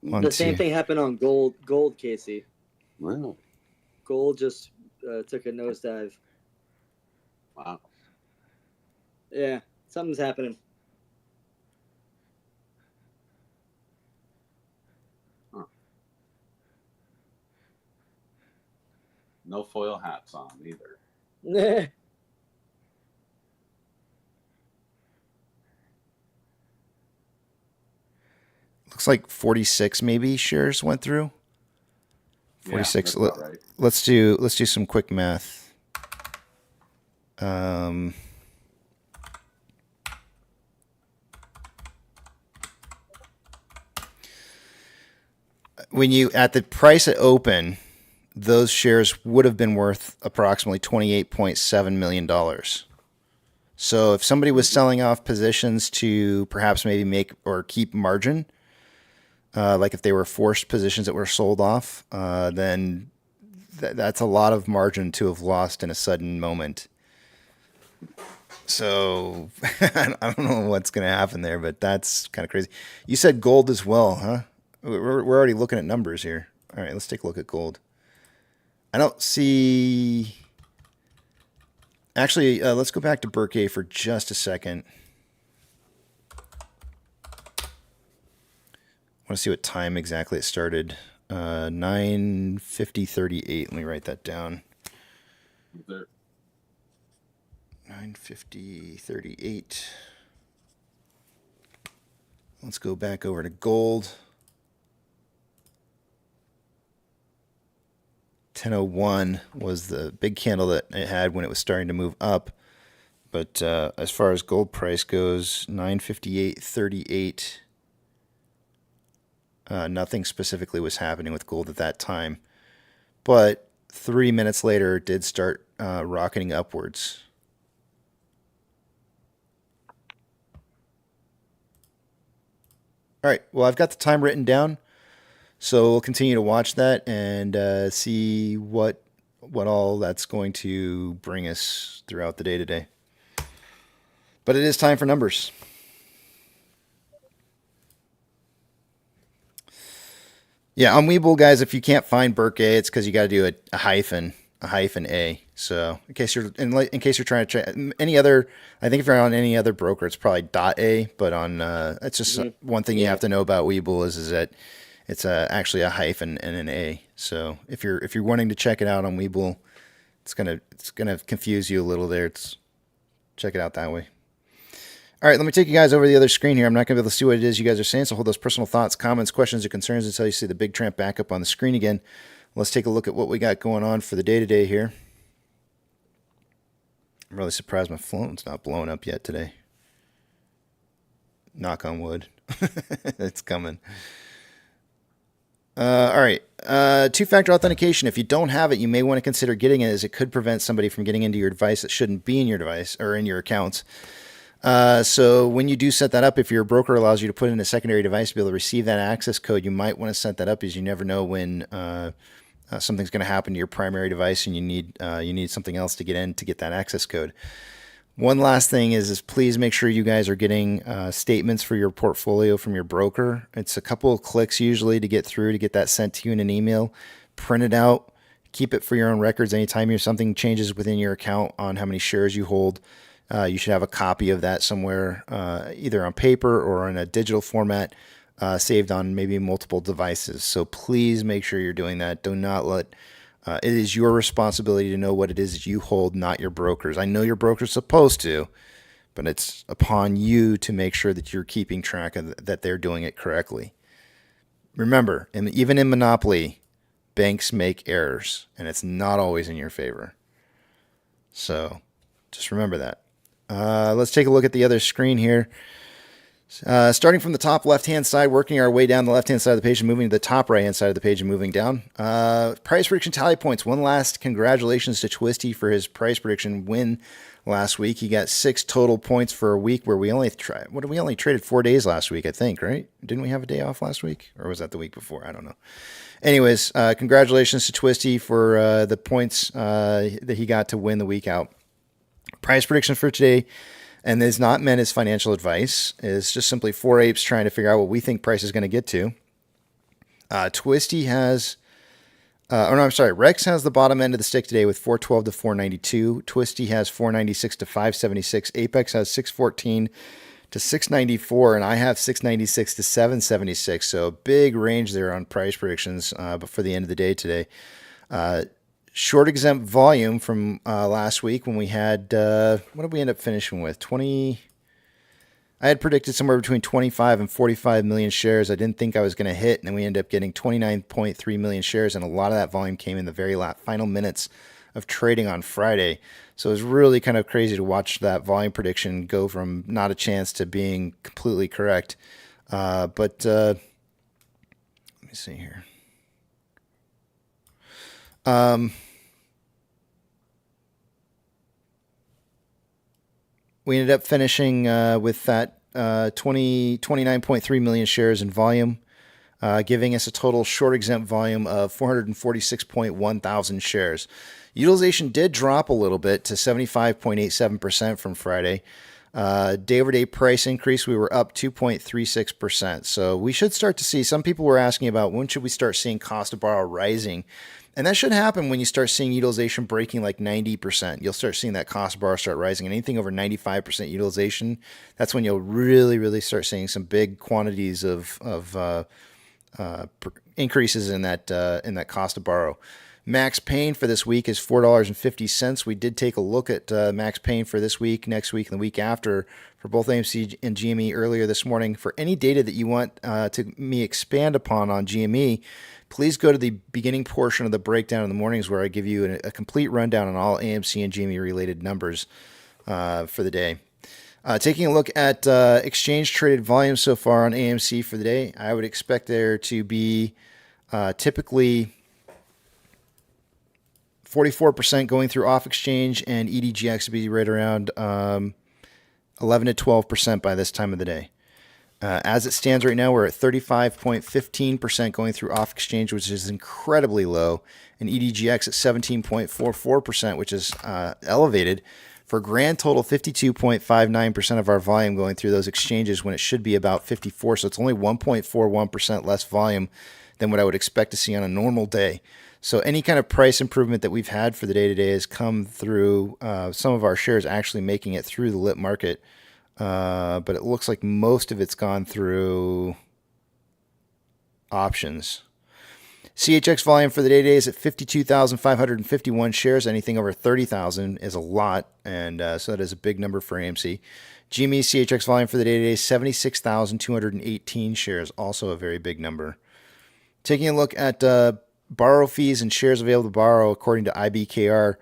The same thing happened on gold, Casey. Really? Gold just took a nosedive. Wow. Yeah, something's happening. Huh. No foil hats on either. Looks like 46 maybe shares went through. 46. Yeah, that's about right. Let's do some quick math. When you at the price at open, those shares would have been worth approximately $28.7 million. So if somebody was selling off positions to perhaps maybe make or keep margin, like if they were forced positions that were sold off, then that's a lot of margin to have lost in a sudden moment. So I don't know what's going to happen there, but that's kind of crazy. You said gold as well, huh? We're already looking at numbers here. All right, let's take a look at gold. I don't see... Actually, let's go back to Burke A for just a second. I want to see what time exactly it started. 9:50:38. Let me write that down. 9:50:38. Let's go back over to gold. 10:01 was the big candle that it had when it was starting to move up. But as far as gold price goes, 9:58:38. Nothing specifically was happening with gold at that time. But 3 minutes later, it did start rocketing upwards. All right, well, I've got the time written down. So we'll continue to watch that and see what all that's going to bring us throughout the day today. But it is time for numbers. Yeah, on Webull, guys, if you can't find Burke A, it's because you got to do a hyphen A. So in case you're trying to check any other, I think if you're on any other broker, it's probably .a. But on it's just one thing you have to know about Webull is that it's actually a hyphen and an A. So if you're wanting to check it out on Webull, it's gonna confuse you a little there. Check it out that way. All right, let me take you guys over the other screen here. I'm not going to be able to see what it is you guys are saying, so hold those personal thoughts, comments, questions, or concerns until you see the big tramp back up on the screen again. Let's take a look at what we got going on for the day-to-day here. I'm really surprised my phone's not blowing up yet today. Knock on wood. It's coming. All right. Two-factor authentication. If you don't have it, you may want to consider getting it, as it could prevent somebody from getting into your device that shouldn't be in your device or in your accounts. So when you do set that up, if your broker allows you to put in a secondary device to be able to receive that access code, you might want to set that up, as you never know when something's going to happen to your primary device and you need something else to get in to get that access code. One last thing is please make sure you guys are getting statements for your portfolio from your broker. It's a couple of clicks usually to get through, to get that sent to you in an email. Print it out. Keep it for your own records. Anytime something changes within your account on how many shares you hold, you should have a copy of that somewhere, either on paper or in a digital format, saved on maybe multiple devices. So please make sure you're doing that. Do not let... it is your responsibility to know what it is that you hold, not your broker's. I know your broker's supposed to, but it's upon you to make sure that you're keeping track of that they're doing it correctly. Remember, even in Monopoly, banks make errors, and it's not always in your favor. So just remember that. Let's take a look at the other screen here. Starting from the top left-hand side, working our way down the left-hand side of the page and moving to the top right-hand side of the page and moving down. Price prediction tally points. One last congratulations to Twisty for his price prediction win last week. He got 6 total points for a week where we only traded 4 days last week, I think, right? Didn't we have a day off last week? Or was that the week before? I don't know. Anyways, congratulations to Twisty for the points that he got to win the week out. Price prediction for today, and it's not meant as financial advice, is just simply 4 apes trying to figure out what we think price is going to get to. Twisty has, Rex has the bottom end of the stick today with 412 to 492. Twisty has 496 to 576. Apex has 614 to 694, and I have 696 to 776. So a big range there on price predictions for the end of the day today. Short exempt volume from last week when we had, what did we end up finishing with? I had predicted somewhere between 25 and 45 million shares. I didn't think I was going to hit, and then we ended up getting 29.3 million shares, and a lot of that volume came in the very final minutes of trading on Friday. So it was really kind of crazy to watch that volume prediction go from not a chance to being completely correct. But let me see here. We ended up finishing with that 29.3 million shares in volume, giving us a total short exempt volume of 446.1 thousand shares. Utilization did drop a little bit to 75.87% from Friday. Day-over-day price increase, we were up 2.36%. So we should start to see, some people were asking about when should we start seeing cost to borrow rising. And that should happen when you start seeing utilization breaking like 90%. You'll start seeing that cost of borrow start rising. And anything over 95% utilization, that's when you'll really, really start seeing some big quantities of increases in that cost to borrow. Max pain for this week is $4.50. We did take a look at max pain for this week, next week, and the week after for both AMC and GME earlier this morning. For any data that you want to me expand upon on GME, please go to the beginning portion of the breakdown in the mornings where I give you a complete rundown on all AMC and GME related numbers for the day. Taking a look at exchange traded volume so far on AMC for the day, I would expect there to be typically 44% going through off exchange, and EDGX to be right around 11 to 12% by this time of the day. As it stands right now, we're at 35.15% going through off exchange, which is incredibly low, and EDGX at 17.44%, which is elevated, for a grand total 52.59% of our volume going through those exchanges when it should be about 54. So it's only 1.41% less volume than what I would expect to see on a normal day. So any kind of price improvement that we've had for the day today has come through some of our shares actually making it through the lit market. But it looks like most of it's gone through options. CHX volume for the day today is at 52,551 shares. Anything over 30,000 is a lot, and so that is a big number for AMC. GME CHX volume for the day today is 76,218 shares, also a very big number. Taking a look at borrow fees and shares available to borrow according to IBKR.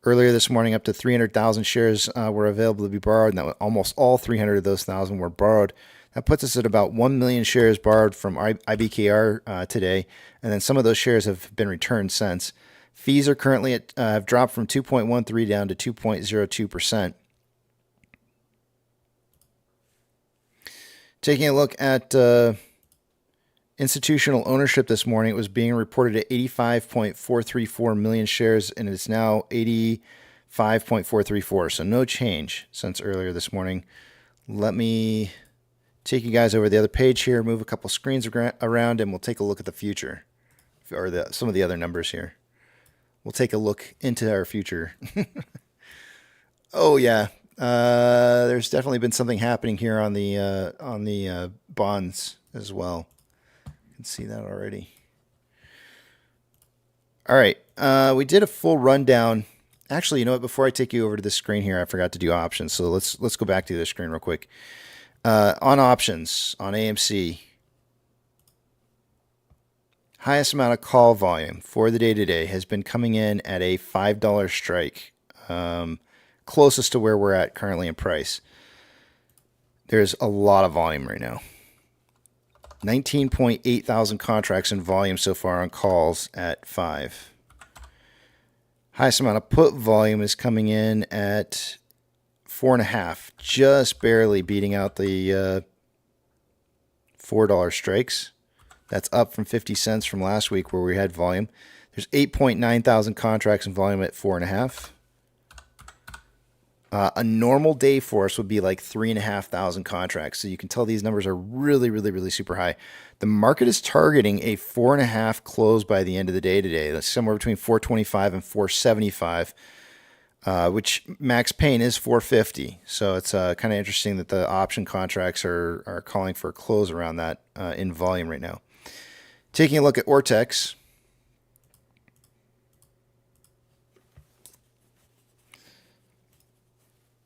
Earlier this morning, up to 300,000 shares were available to be borrowed, and that was almost all 300 of those 1,000 were borrowed. That puts us at about 1 million shares borrowed from IBKR today, and then some of those shares have been returned since. Fees are currently at have dropped from 2.13 down to 2.02%. Taking a look at institutional ownership this morning, it was being reported at 85.434 million shares, and it's now 85.434. So no change since earlier this morning. Let me take you guys over the other page here, move a couple screens around, and we'll take a look at the future, or some of the other numbers here. We'll take a look into our future. Oh yeah, there's definitely been something happening here on the bonds as well. You can see that already. All right, we did a full rundown. Actually, you know what? Before I take you over to this screen here, I forgot to do options. So let's go back to this screen real quick. On options on AMC, highest amount of call volume for the day today has been coming in at a $5 strike, closest to where we're at currently in price. There's a lot of volume right now. 19.8 thousand contracts in volume so far on calls at 5. Highest amount of put volume is coming in at 4.5, just barely beating out the $4 strikes. That's up from 50 cents from last week where we had volume. There's 8.9 thousand contracts in volume at 4.5. A normal day for us would be like 3,500 contracts. So you can tell these numbers are really, really, really super high. The market is targeting a 4.5 close by the end of the day today. That's somewhere between 425 and 475, which max pain is 450. So it's kind of interesting that the option contracts are calling for a close around that in volume right now. Taking a look at Ortex.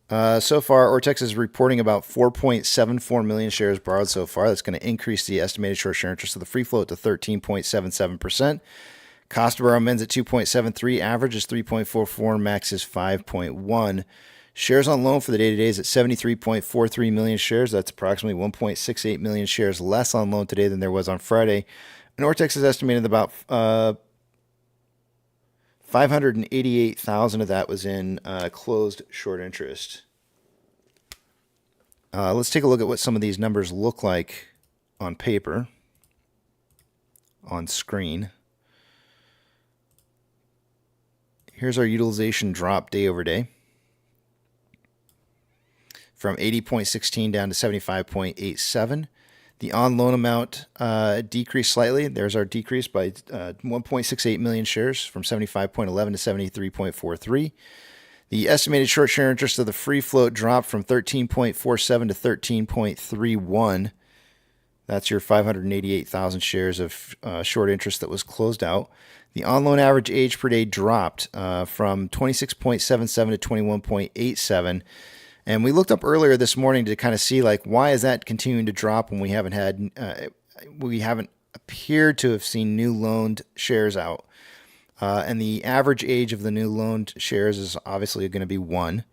So far, Ortex is reporting about 4.74 million shares borrowed so far. That's going to increase the estimated short share interest of the free float to 13.77%. Cost to borrow ends at 2.73. Average is 3.44. Max is 5.1. Shares on loan for the day today is at 73.43 million shares. That's approximately 1.68 million shares less on loan today than there was on Friday. And Ortex is estimated about 588,000 of that was in closed short interest. Let's take a look at what some of these numbers look like on paper, on screen. Here's our utilization drop day over day from 80.16 down to 75.87. The on-loan amount decreased slightly. There's our decrease by 1.68 million shares from 75.11 to 73.43. The estimated short share interest of the free float dropped from 13.47 to 13.31. That's your 588,000 shares of short interest that was closed out. The on-loan average age per day dropped from 26.77 to 21.87. And we looked up earlier this morning to kind of see, like, why is that continuing to drop when we haven't appeared to have seen new loaned shares out. And the average age of the new loaned shares is obviously going to be 1.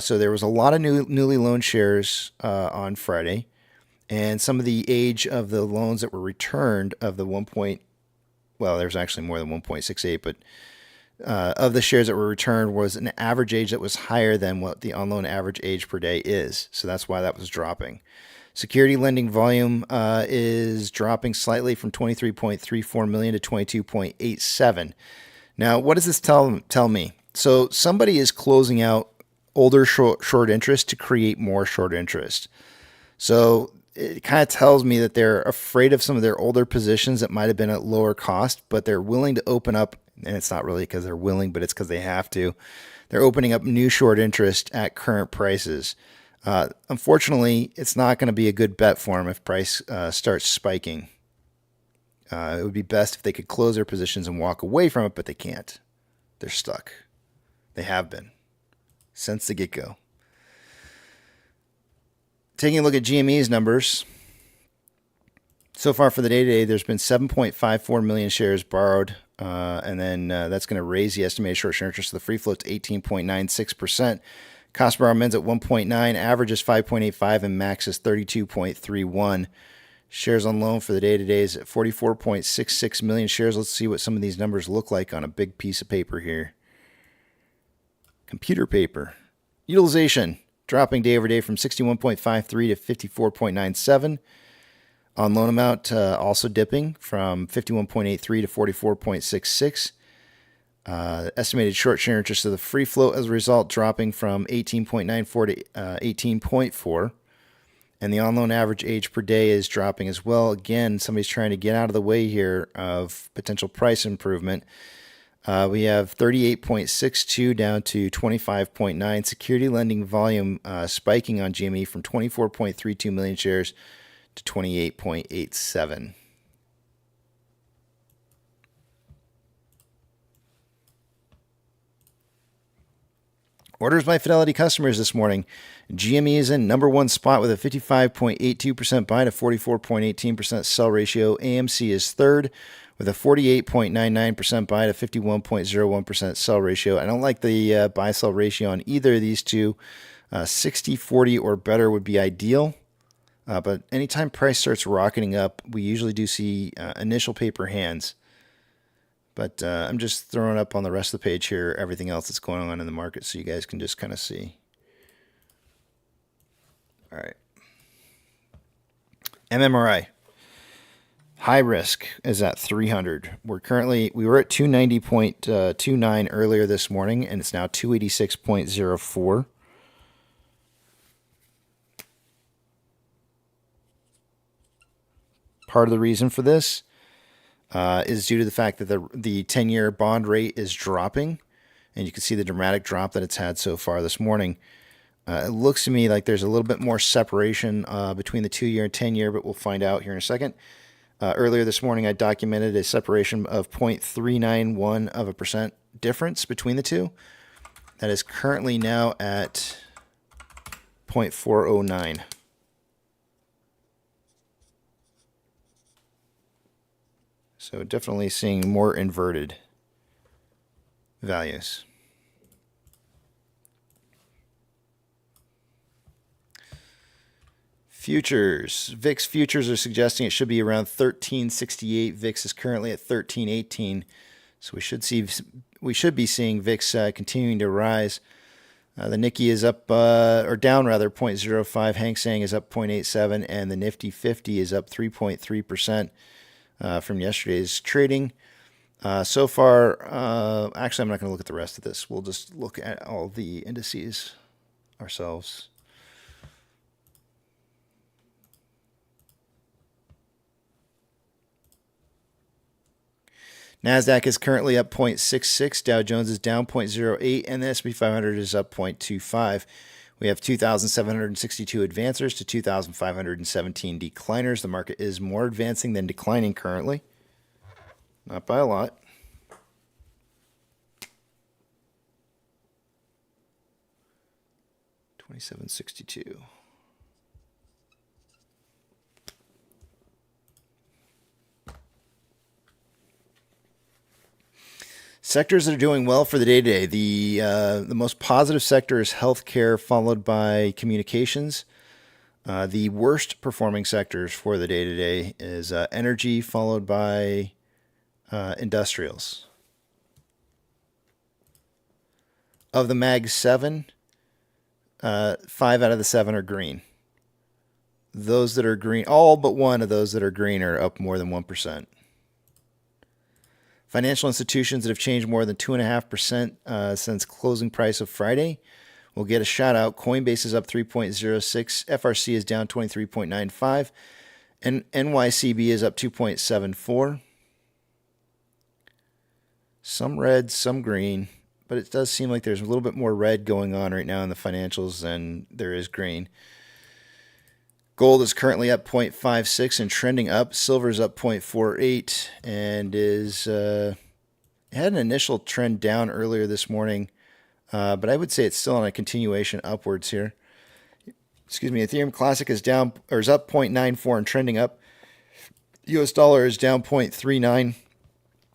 So there was a lot of newly loaned shares on Friday. And some of the age of the loans that were returned of the there's actually more than 1.68, but of the shares that were returned was an average age that was higher than what the on-loan average age per day is. So that's why that was dropping. Security lending volume is dropping slightly from 23.34 million to 22.87. Now, what does this tell me? So somebody is closing out older short interest to create more short interest. So it kind of tells me that they're afraid of some of their older positions that might have been at lower cost, but they're willing to open up. And it's not really because they're willing, but it's because they have to. They're opening up new short interest at current prices. Unfortunately, it's not going to be a good bet for them if price starts spiking. It would be best if they could close their positions and walk away from it, but they can't. They're stuck. They have been since the get-go. Taking a look at GME's numbers. So far for the day today, there's been 7.54 million shares borrowed, and then that's going to raise the estimated short share interest of the free float to 18.96%. Cost per hour mins at 1.9, average is 5.85, and max is 32.31. Shares on loan for the day today is at 44.66 million shares. Let's see what some of these numbers look like on a big piece of paper here. Computer paper. Utilization dropping day over day from 61.53 to 54.97. On loan amount also dipping from 51.83 to 44.66. Estimated short share interest of the free float as a result dropping from 18.94 to 18.4. And the on-loan average age per day is dropping as well. Again, somebody's trying to get out of the way here of potential price improvement. We have 38.62 down to 25.9. Security lending volume spiking on GME from 24.32 million shares to 28.87. Orders by Fidelity customers this morning. GME is in number one spot with a 55.82% buy to 44.18% sell ratio. AMC is third with a 48.99% buy to 51.01% sell ratio. I don't like the buy-sell ratio on either of these two. 60-40 or better would be ideal. But anytime price starts rocketing up, we usually do see initial paper hands. But I'm just throwing up on the rest of the page here everything else that's going on in the market so you guys can just kind of see. All right. MMRI. High risk is at 300. We were at 290.29 earlier this morning, and it's now 286.04. Part of the reason for this is due to the fact that the 10-year bond rate is dropping, and you can see the dramatic drop that it's had so far this morning. It looks to me like there's a little bit more separation between the 2-year and 10-year, but we'll find out here in a second. Earlier this morning, I documented a separation of 0.391% difference between the two. That is currently now at 0.409. So definitely seeing more inverted values. Futures. VIX futures are suggesting it should be around 1368. VIX is currently at 1318. So we should be seeing VIX continuing to rise. The Nikkei is up or down rather 0.05. Hang Seng is up 0.87, and the Nifty 50 is up 3.3%. From yesterday's trading. So far, actually, I'm not going to look at the rest of this. We'll just look at all the indices ourselves. NASDAQ is currently up 0.66. Dow Jones is down 0.08, and the S&P 500 is up 0.25. We have 2,762 advancers to 2,517 decliners. The market is more advancing than declining currently. Not by a lot. $27.62. Sectors that are doing well for the day today. The most positive sector is healthcare, followed by communications. The worst performing sectors for the day today is energy, followed by industrials. Of the Mag 7, 5 out of the 7 are green. Those that are green, all but one of those that are green are up more than 1%. Financial institutions that have changed more than 2.5% since closing price of Friday will get a shout out. Coinbase is up 3.06. FRC is down 23.95. And NYCB is up 2.74. Some red, some green. But it does seem like there's a little bit more red going on right now in the financials than there is green. Gold is currently up 0.56 and trending up. Silver is up 0.48 and is had an initial trend down earlier this morning, but I would say it's still on a continuation upwards here. Excuse me. Ethereum Classic is down or is up 0.94 and trending up. US dollar is down 0.39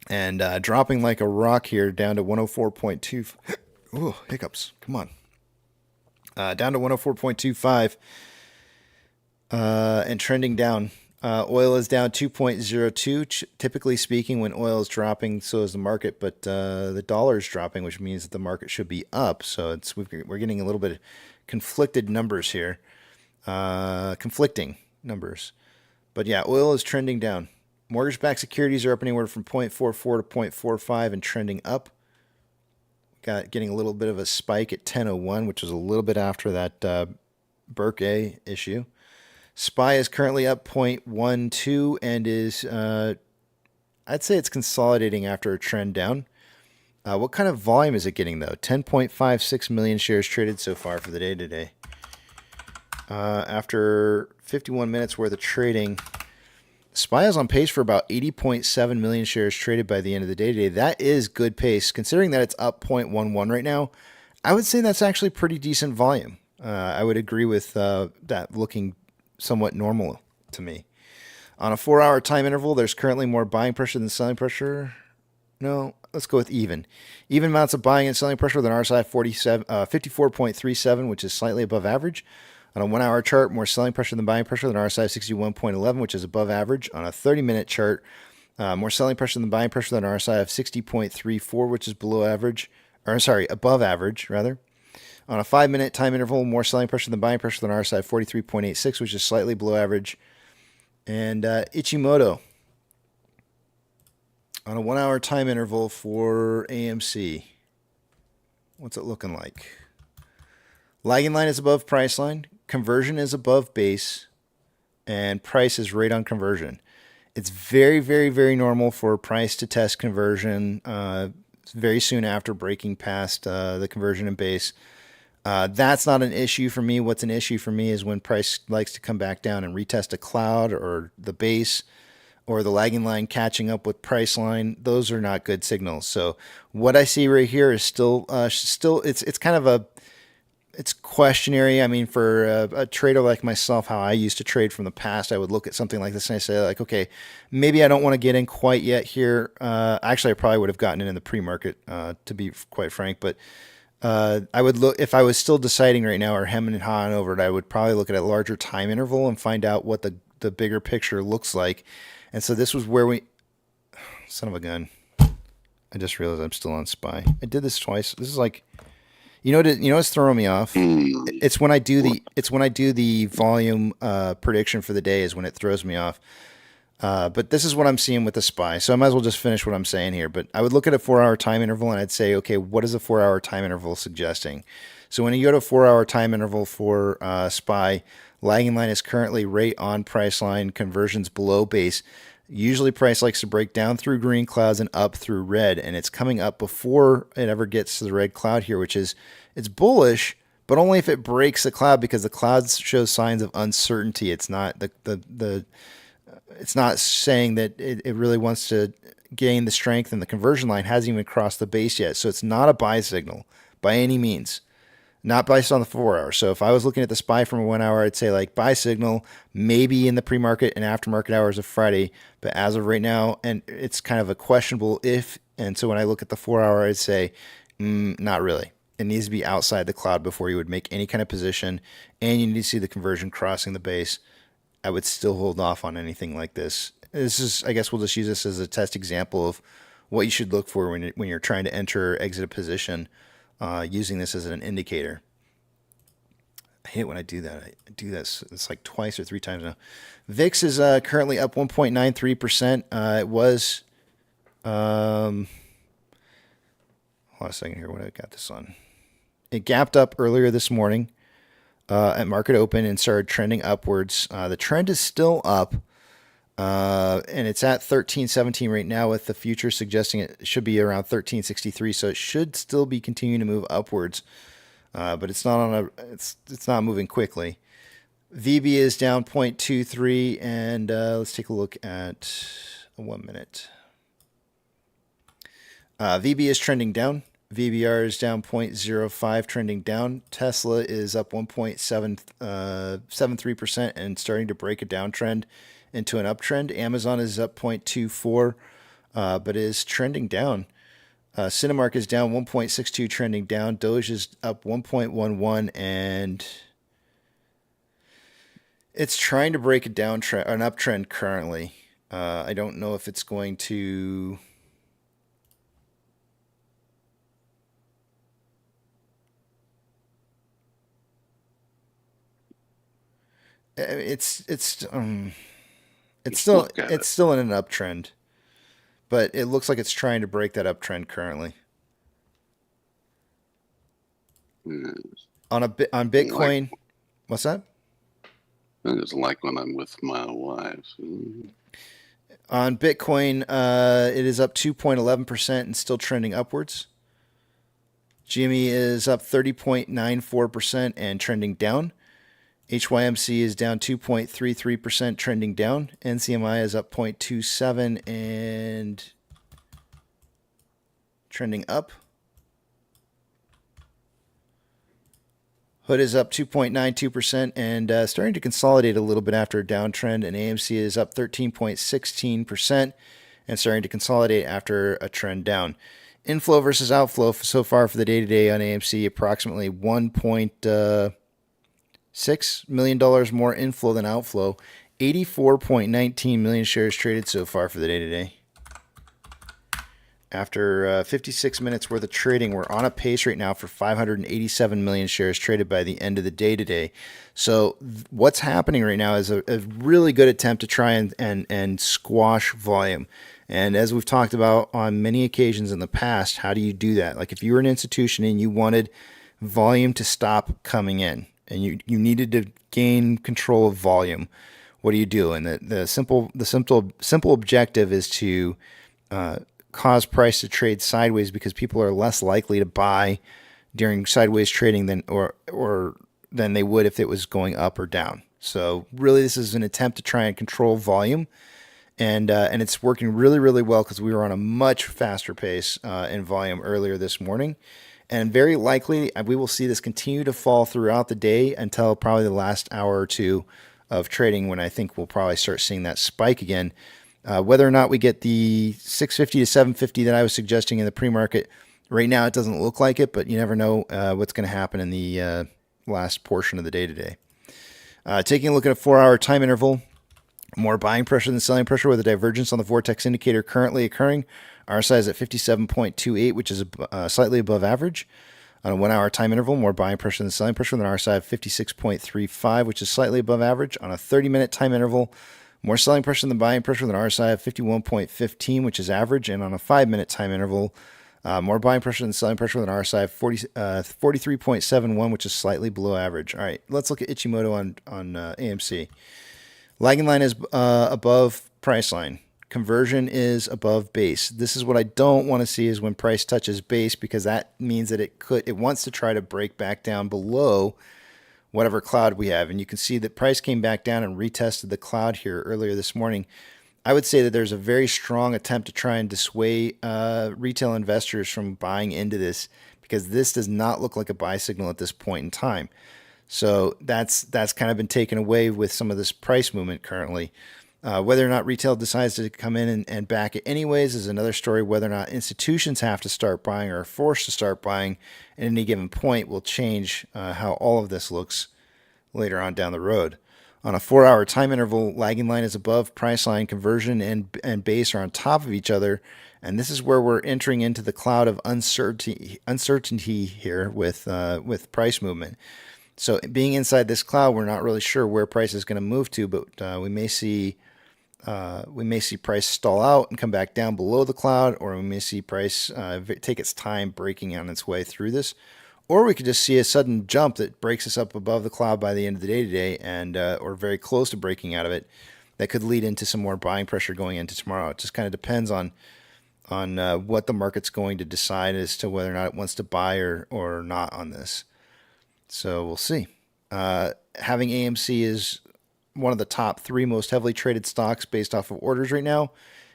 and dropping like a rock here down to 104.2. Ooh, hiccups. Come on. down to 104.25 and trending down. Oil is down 2.02. Typically speaking, when oil is dropping, so is the market, but the dollar is dropping, which means that the market should be up. So we're getting a little bit conflicted numbers here, conflicting numbers. But yeah, oil is trending down. Mortgage-backed securities are up anywhere from 0.44 to 0.45 and trending up. Getting a little bit of a spike at 10:01, which was a little bit after that Burke A issue. SPY is currently up 0.12 and is, I'd say it's consolidating after a trend down. What kind of volume is it getting, though? 10.56 million shares traded so far for the day today. After 51 minutes worth of trading, SPY is on pace for about 80.7 million shares traded by the end of the day today. That is good pace. Considering that it's up 0.11 right now, I would say that's actually pretty decent volume. I would agree with that looking somewhat normal to me. On a 4-hour time interval, there's currently more buying pressure than selling pressure. No, let's go with even. Even amounts of buying and selling pressure than RSI 54.37, which is slightly above average. On a 1-hour chart, more selling pressure than buying pressure than RSI 61.11, which is above average. On a 30-minute chart, more selling pressure than buying pressure than RSI of 60.34, which is below average. Or sorry, above average, rather. On a 5-minute time interval, more selling pressure than buying pressure than RSI 43.86, which is slightly below average. And Ichimoto. On a 1-hour time interval for AMC, what's it looking like? Lagging line is above price line. Conversion is above base. And price is right on conversion. It's very, very, very normal for price to test conversion very soon after breaking past the conversion and base. That's not an issue for me. What's an issue for me is when price likes to come back down and retest a cloud or the base or the lagging line catching up with price line. Those are not good signals. So what I see right here is still it's kind of it's questionary. I mean, for a trader like myself, how I used to trade from the past, I would look at something like this and I say, like, okay, maybe I don't want to get in quite yet here. Actually, I probably would have gotten in the pre-market, to be quite frank. But I would look, if I was still deciding right now or hemming and hawing over it, I would probably look at a larger time interval and find out what the bigger picture looks like. And so this was where son of a gun. I just realized I'm still on SPY. I did this twice. This is like, you know what's throwing me off? It's when I do the volume prediction for the day is when it throws me off. But this is what I'm seeing with the SPY. So I might as well just finish what I'm saying here. But I would look at a 4-hour time interval and I'd say, okay, what is a 4-hour time interval suggesting? So when you go to a 4-hour time interval for SPY, lagging line is currently right on price line, conversions below base. Usually price likes to break down through green clouds and up through red, and it's coming up before it ever gets to the red cloud here, which is, it's bullish, but only if it breaks the cloud, because the clouds show signs of uncertainty. It's not it's not saying that it really wants to gain the strength, and the conversion line hasn't even crossed the base yet. So it's not a buy signal by any means. Not based on the 4-hour. So if I was looking at the SPY from a 1-hour, I'd say like buy signal, maybe in the pre-market and aftermarket hours of Friday. But as of right now, and it's kind of a questionable if. And so when I look at the 4-hour, I'd say not really. It needs to be outside the cloud before you would make any kind of position. And you need to see the conversion crossing the base. I would still hold off on anything like this. This is, I guess we'll just use this as a test example of what you should look for when you're trying to enter or exit a position. Using this as an indicator. I hate when I do that. I do this. It's like twice or 3 times now. VIX is currently up 1.93%. It was, hold on a second here. What I got this on? It gapped up earlier this morning at market open and started trending upwards. The trend is still up. And it's at 13.17 right now, with the future suggesting it should be around 13.63. So it should still be continuing to move upwards, but it's not it's not moving quickly. VB is down 0.23, and let's take a look at 1 minute. VB is trending down. VBR is down 0.05, trending down. Tesla is up 1.73% and starting to break a downtrend into an uptrend. Amazon is up 0.24, but is trending down. Cinemark is down 1.62, trending down. Doge is up 1.11, and it's trying to break a downtrend, an uptrend currently. I don't know if it's going to. It's still in an uptrend, but it looks like it's trying to break that uptrend currently. On Bitcoin, what's that? It's like when I'm with my wife. On Bitcoin, it is up 2.11% and still trending upwards. GME is up 30.94% and trending down. HYMC is down 2.33%, trending down. NCMI is up 0.27 and trending up. Hood is up 2.92% and starting to consolidate a little bit after a downtrend. And AMC is up 13.16% and starting to consolidate after a trend down. Inflow versus outflow so far for the day today on AMC, approximately $1.6 million more inflow than outflow. 84.19 million shares traded so far for the day today. After 56 minutes worth of trading, we're on a pace right now for 587 million shares traded by the end of the day today. So what's happening right now is a really good attempt to try and squash volume. And as we've talked about on many occasions in the past, how do you do that? Like if you were an institution and you wanted volume to stop coming in and you needed to gain control of volume, what do you do? And the simple objective is to cause price to trade sideways because people are less likely to buy during sideways trading than they would if it was going up or down. So really, this is an attempt to try and control volume, and it's working really, really well because we were on a much faster pace in volume earlier this morning, and very likely we will see this continue to fall throughout the day until probably the last hour or two of trading, when I think we'll probably start seeing that spike again. Whether or not we get the 650 to 750 that I was suggesting in the pre-market, right now it doesn't look like it, but you never know what's going to happen in the last portion of the day today. Taking a look at a 4-hour time interval, more buying pressure than selling pressure with a divergence on the Vortex indicator currently occurring. RSI is at 57.28, which is slightly above average. On a 1-hour time interval, more buying pressure than selling pressure with an RSI of 56.35, which is slightly above average. On a 30-minute time interval, more selling pressure than buying pressure with an RSI of 51.15, which is average. And on a 5-minute time interval, more buying pressure than selling pressure with an RSI of 43.71, which is slightly below average. All right, let's look at Ichimoto on AMC. Lagging line is above price line. Conversion is above base. This is what I don't want to see, is when price touches base, because that means that it wants to try to break back down below whatever cloud we have. And you can see that price came back down and retested the cloud here earlier this morning. I would say that there's a very strong attempt to try and dissuade retail investors from buying into this, because this does not look like a buy signal at this point in time. So that's kind of been taken away with some of this price movement currently. Whether or not retail decides to come in and back it anyways is another story. Whether or not institutions have to start buying or are forced to start buying at any given point will change how all of this looks later on down the road. On a 4-hour time interval, lagging line is above price line. Conversion and base are on top of each other, and this is where we're entering into the cloud of uncertainty here with price movement. So being inside this cloud, we're not really sure where price is going to move to, but we may see price stall out and come back down below the cloud, or we may see price take its time breaking on its way through this, or we could just see a sudden jump that breaks us up above the cloud by the end of the day today, and or very close to breaking out of it. That could lead into some more buying pressure going into tomorrow. It just kind of depends on what the market's going to decide as to whether or not it wants to buy or not on this. So we'll see. Having AMC is one of the top 3 most heavily traded stocks based off of orders right now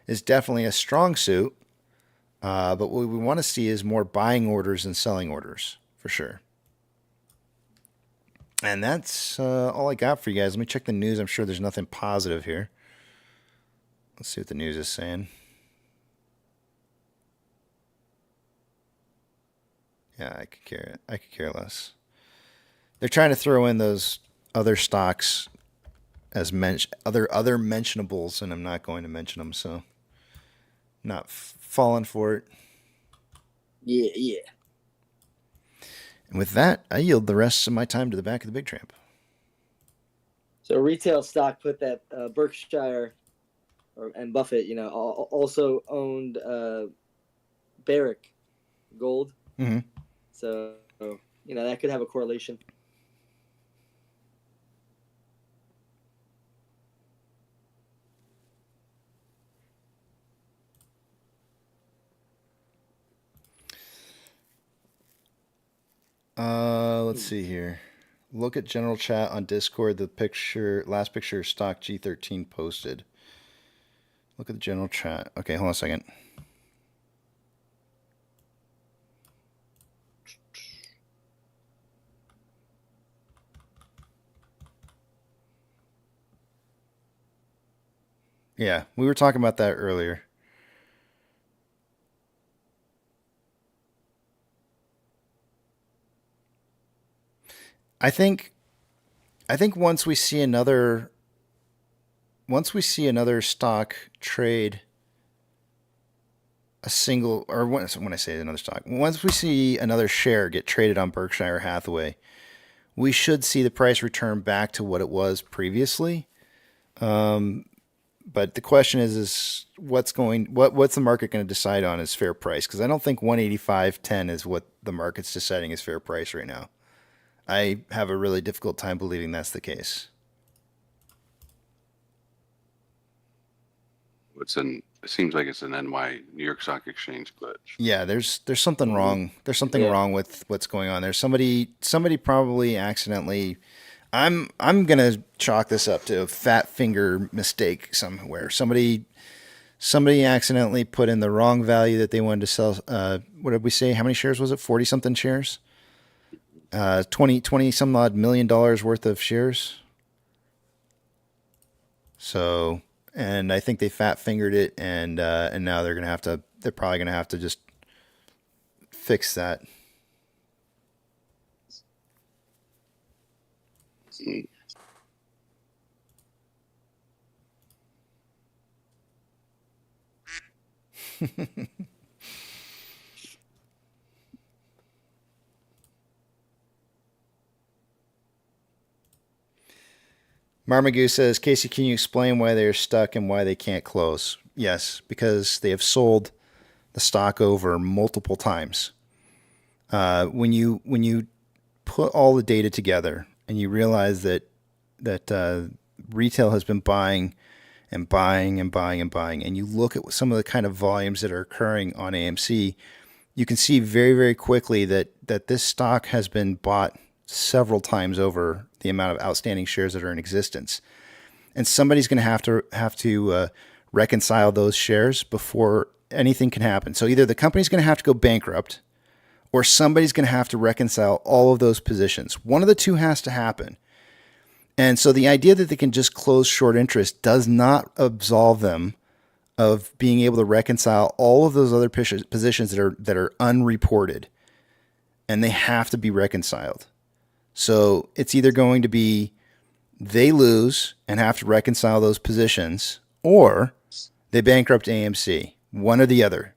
is definitely a strong suit. But what we want to see is more buying orders than selling orders, for sure. And that's all I got for you guys. Let me check the news. I'm sure there's nothing positive here. Let's see what the news is saying. Yeah, I could care less. They're trying to throw in those other stocks as other mentionables, and I'm not going to mention them, so not falling for it. Yeah. And with that, I yield the rest of my time to the back of the big tramp. So retail stock put that Berkshire and Buffett, also owned Barrick Gold. Mm-hmm. So, that could have a correlation. Let's see here. Look at general chat on Discord. The last picture stock G13 posted. Look at the general chat. Okay, hold on a second. Yeah, we were talking about that earlier. I think once we see another stock trade a single, or when I say another stock, once we see another share get traded on Berkshire Hathaway, we should see the price return back to what it was previously. But the question is what's the market going to decide on as fair price? Because I don't think 185.10 is what the market's deciding is fair price right now. I have a really difficult time believing that's the case. It seems like it's an New York Stock Exchange glitch. Yeah, there's something wrong. There's something wrong with what's going on. There's somebody probably accidentally. I'm gonna chalk this up to a fat finger mistake somewhere. Somebody accidentally put in the wrong value that they wanted to sell. What did we say? How many shares was it? 40 something shares. 20 some odd $1 million worth of shares. So, and I think they fat fingered it, and now they're probably gonna have to just fix that. Marmagoose says, Casey, can you explain why they're stuck and why they can't close? Yes, because they have sold the stock over multiple times. When you put all the data together and you realize that retail has been buying and buying and buying and buying, and you look at some of the kind of volumes that are occurring on AMC, you can see very, very quickly that this stock has been bought several times over the amount of outstanding shares that are in existence. And somebody's going to have to reconcile those shares before anything can happen. So either the company's going to have to go bankrupt, or somebody's going to have to reconcile all of those positions. One of the two has to happen. And so the idea that they can just close short interest does not absolve them of being able to reconcile all of those other positions that are unreported, and they have to be reconciled. So it's either going to be they lose and have to reconcile those positions, or they bankrupt AMC, one or the other.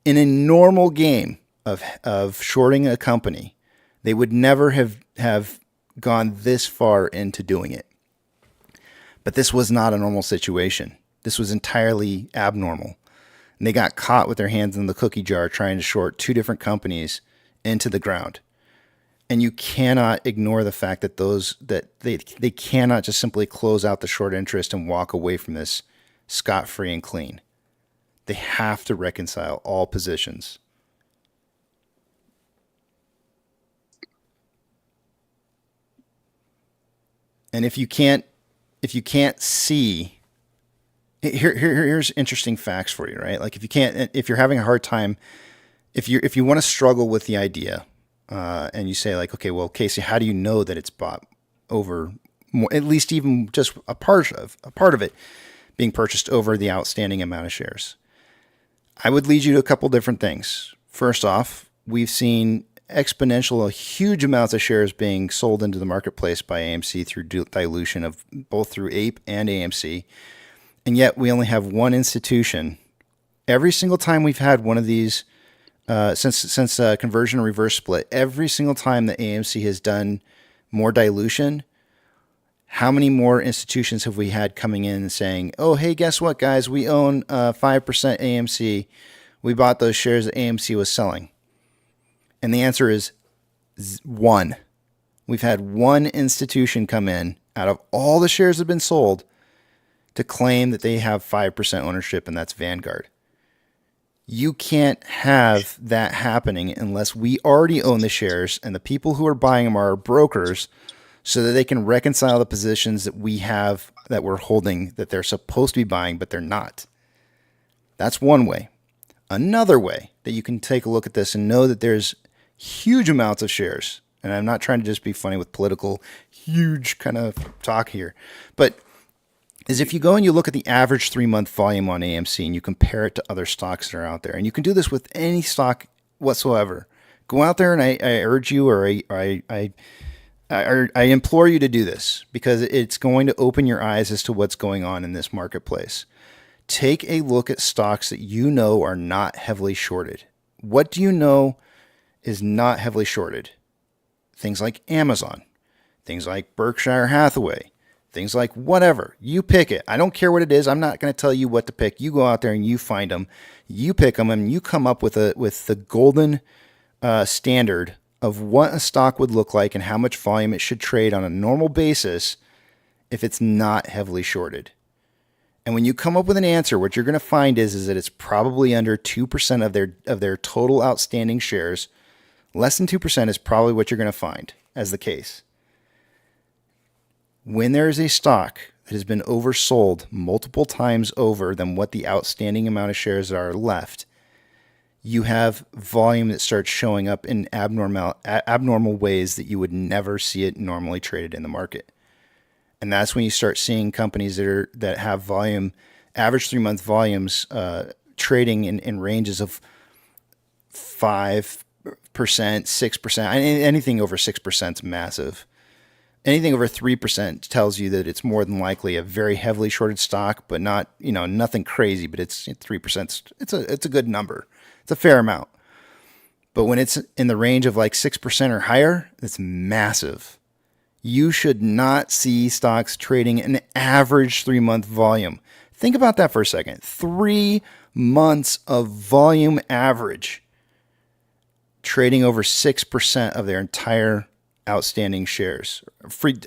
In a normal game of shorting a company, they would never have gone this far into doing it. But this was not a normal situation. This was entirely abnormal. And they got caught with their hands in the cookie jar trying to short two different companies into the ground. And you cannot ignore the fact that they cannot just simply close out the short interest and walk away from this scot-free and clean. They have to reconcile all positions. And if you can't see, here's interesting facts for you, right? Like if you're having a hard time, if you want to struggle with the idea, and you say like, okay, well, Casey, how do you know that it's bought over more, at least even just a part of it being purchased over the outstanding amount of shares? I would lead you to a couple different things. First off, we've seen exponential, huge amounts of shares being sold into the marketplace by AMC through dilution of both through Ape and AMC. And yet we only have one institution. Every single time we've had one of these, since conversion reverse split, every single time that AMC has done more dilution, how many more institutions have we had coming in and saying, oh, hey, guess what, guys? We own 5% AMC. We bought those shares that AMC was selling. And the answer is one. We've had one institution come in out of all the shares that have been sold to claim that they have 5% ownership, and that's Vanguard. You can't have that happening unless we already own the shares and the people who are buying them are brokers, so that they can reconcile the positions that we have that we're holding that they're supposed to be buying, but they're not. That's one way. Another way that you can take a look at this and know that there's huge amounts of shares, and I'm not trying to just be funny with political huge kind of talk here, but is if you go and you look at the average 3-month volume on AMC and you compare it to other stocks that are out there, and you can do this with any stock whatsoever. Go out there, and I urge you, or I implore you to do this, because it's going to open your eyes as to what's going on in this marketplace. Take a look at stocks that you know are not heavily shorted. What do you know is not heavily shorted? Things like Amazon, things like Berkshire Hathaway, things like whatever. You pick it. I don't care what it is. I'm not going to tell you what to pick. You go out there and you find them. You pick them, and you come up with the golden standard of what a stock would look like and how much volume it should trade on a normal basis if it's not heavily shorted. And when you come up with an answer, what you're going to find is that it's probably under 2% of their total outstanding shares. Less than 2% is probably what you're going to find as the case. When there is a stock that has been oversold multiple times over than what the outstanding amount of shares are left, you have volume that starts showing up in abnormal ways that you would never see it normally traded in the market. And that's when you start seeing companies that have volume, average 3-month volumes, trading in ranges of 5%, 6%. Anything over 6% is massive. Anything over 3% tells you that it's more than likely a very heavily shorted stock, but not, nothing crazy, but it's 3%. It's a good number. It's a fair amount. But when it's in the range of like 6% or higher, it's massive. You should not see stocks trading an average 3-month volume. Think about that for a second. 3 months of volume average trading over 6% of their entire outstanding shares.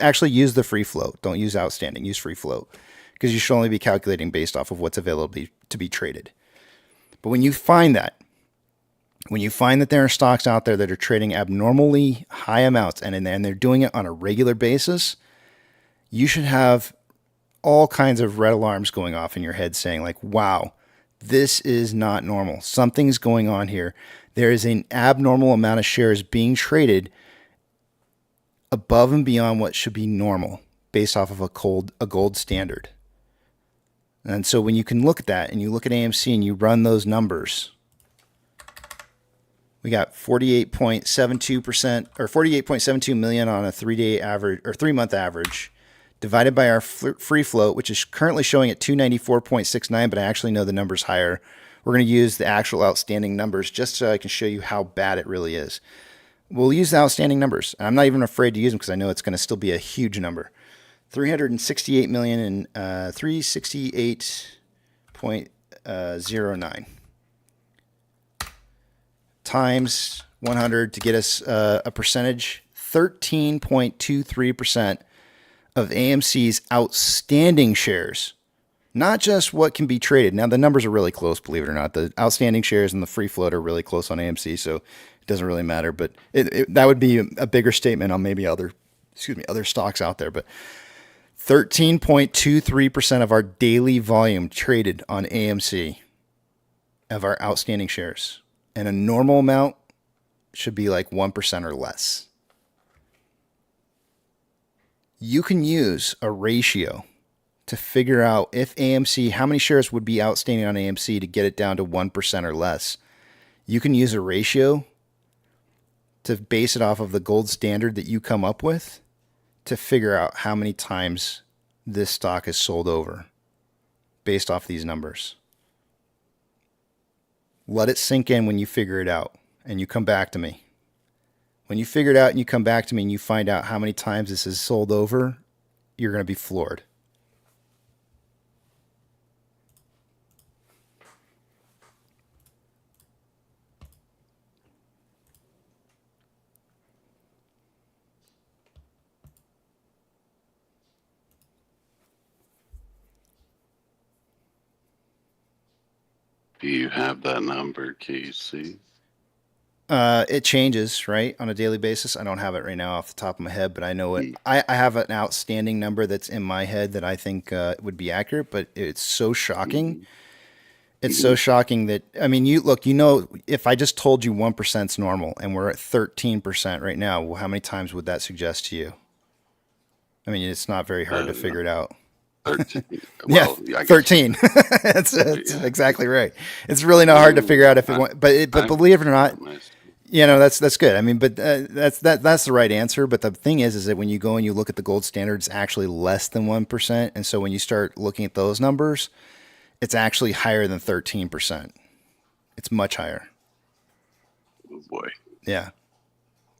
Actually use the free float. Don't use outstanding. Use free float, because you should only be calculating based off of what's available to be traded. But when you find that there are stocks out there that are trading abnormally high amounts and they're doing it on a regular basis, you should have all kinds of red alarms going off in your head saying like, wow, this is not normal. Something's going on here. There is an abnormal amount of shares being traded above and beyond what should be normal based off of a gold standard. And so when you can look at that and you look at AMC and you run those numbers, we got 48.72% or 48.72 million on a 3-day average or 3-month average, divided by our free float, which is currently showing at 294.69, but I actually know the number's higher. We're going to use the actual outstanding numbers just so I can show you how bad it really is. We'll use the outstanding numbers. I'm not even afraid to use them because I know it's going to still be a huge number. 368 million and 368.09 times 100 to get us a percentage. 13.23% of AMC's outstanding shares, not just what can be traded. Now the numbers are really close, believe it or not. The outstanding shares and the free float are really close on AMC, so it doesn't really matter. But that would be a bigger statement on maybe other stocks out there. But 13.23% of our daily volume traded on AMC of our outstanding shares, and a normal amount should be like 1% or less. You can use a ratio to figure out if AMC, how many shares would be outstanding on AMC to get it down to 1% or less. You can use a ratio to base it off of the gold standard that you come up with to figure out how many times this stock is sold over based off these numbers. Let it sink in when you figure it out and you come back to me. When you figure it out and you come back to me and you find out how many times this is sold over, you're going to be floored. Do you have that number, Casey? It changes, right, on a daily basis. I don't have it right now off the top of my head, but I know it. I have an outstanding number that's in my head that I think would be accurate, but it's so shocking. It's so shocking that, I mean, you look, you know, if I just told you 1% is normal and we're at 13% right now, well, how many times would that suggest to you? I mean, it's not very hard to figure it out. 13. Well, yeah, 13. that's exactly right. It's really not hard to figure out if it went, but believe it or not, you know, that's good. I mean, but that's the right answer. But the thing is that when you go and you look at the gold standard, it's actually less than 1%. And so when you start looking at those numbers, it's actually higher than 13%. It's much higher. Oh boy. Yeah.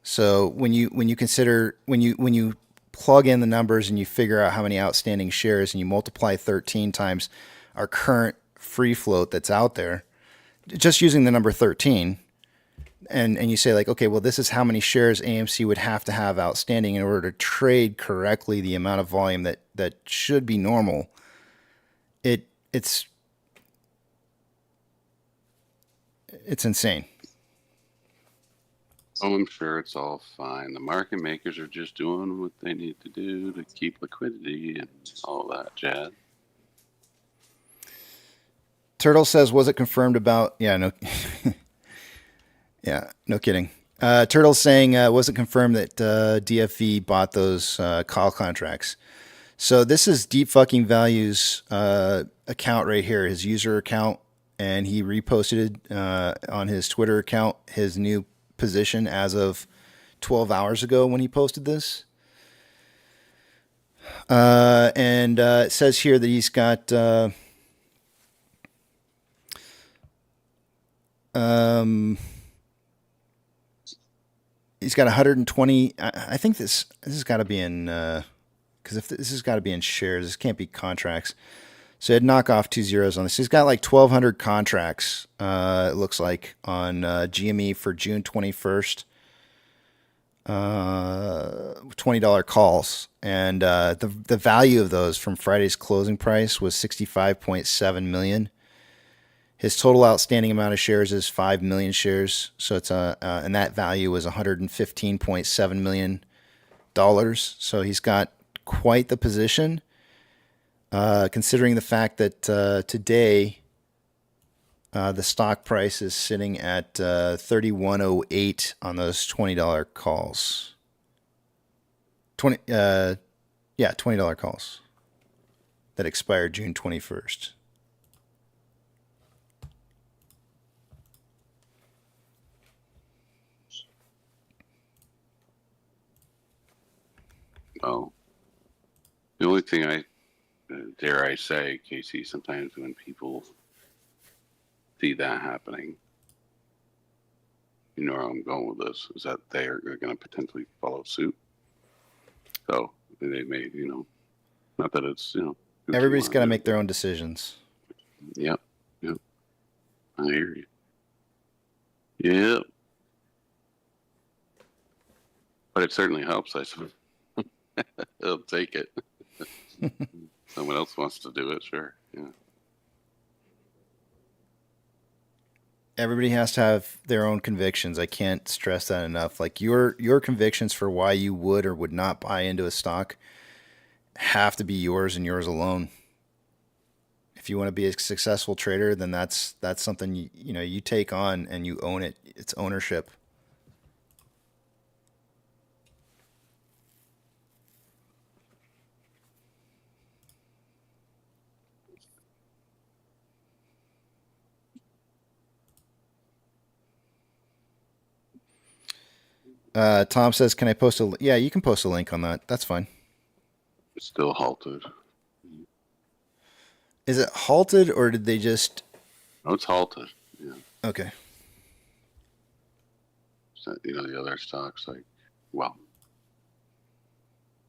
So when you consider when you plug in the numbers and you figure out how many outstanding shares and you multiply 13 times our current free float that's out there, just using the number 13, and you say like, okay, well, this is how many shares AMC would have to have outstanding in order to trade correctly the amount of volume that should be normal. It's insane. Oh, I'm sure it's all fine. The market makers are just doing what they need to do to keep liquidity and all that jazz. Turtle says, was it confirmed about... Yeah, no... yeah, no kidding. Turtle's saying, was it confirmed that DFV bought those call contracts? So this is Deep Fucking Value's account right here, his user account, and he reposted on his Twitter account his new position as of 12 hours ago when he posted this. And it says here that he's got he's got 120. I think this has got to be in because if this has got to be in shares, this can't be contracts. So I'd knock off 2 zeros on this. He's got like 1,200 contracts, it looks like, on GME for June 21st. $20 calls. And the value of those from Friday's closing price was $65.7 million. His total outstanding amount of shares is 5 million shares. So it's and that value was $115.7 million. So he's got quite the position. Considering the fact that today the stock price is sitting at 31.08 on those $20 calls. $20 calls that expired June 21st. Oh, the only thing dare I say, Casey, sometimes when people see that happening, you know where I'm going with this, is that they are going to potentially follow suit. So they may, you know, not that it's, you know. Everybody's got to make their own decisions. Yep. Yep. I hear you. Yep. But it certainly helps, I suppose. I'll take it. Someone else wants to do it, sure. Yeah. Everybody has to have their own convictions. I can't stress that enough. Like your convictions for why you would or would not buy into a stock have to be yours and yours alone. If you want to be a successful trader, then that's something you take on and you own it. It's ownership. Tom says, "Can I post a?" Yeah, you can post a link on that. That's fine. It's still halted. Is it halted or did they just? No, it's halted. Yeah. Okay. So, you know, the other stocks like, well,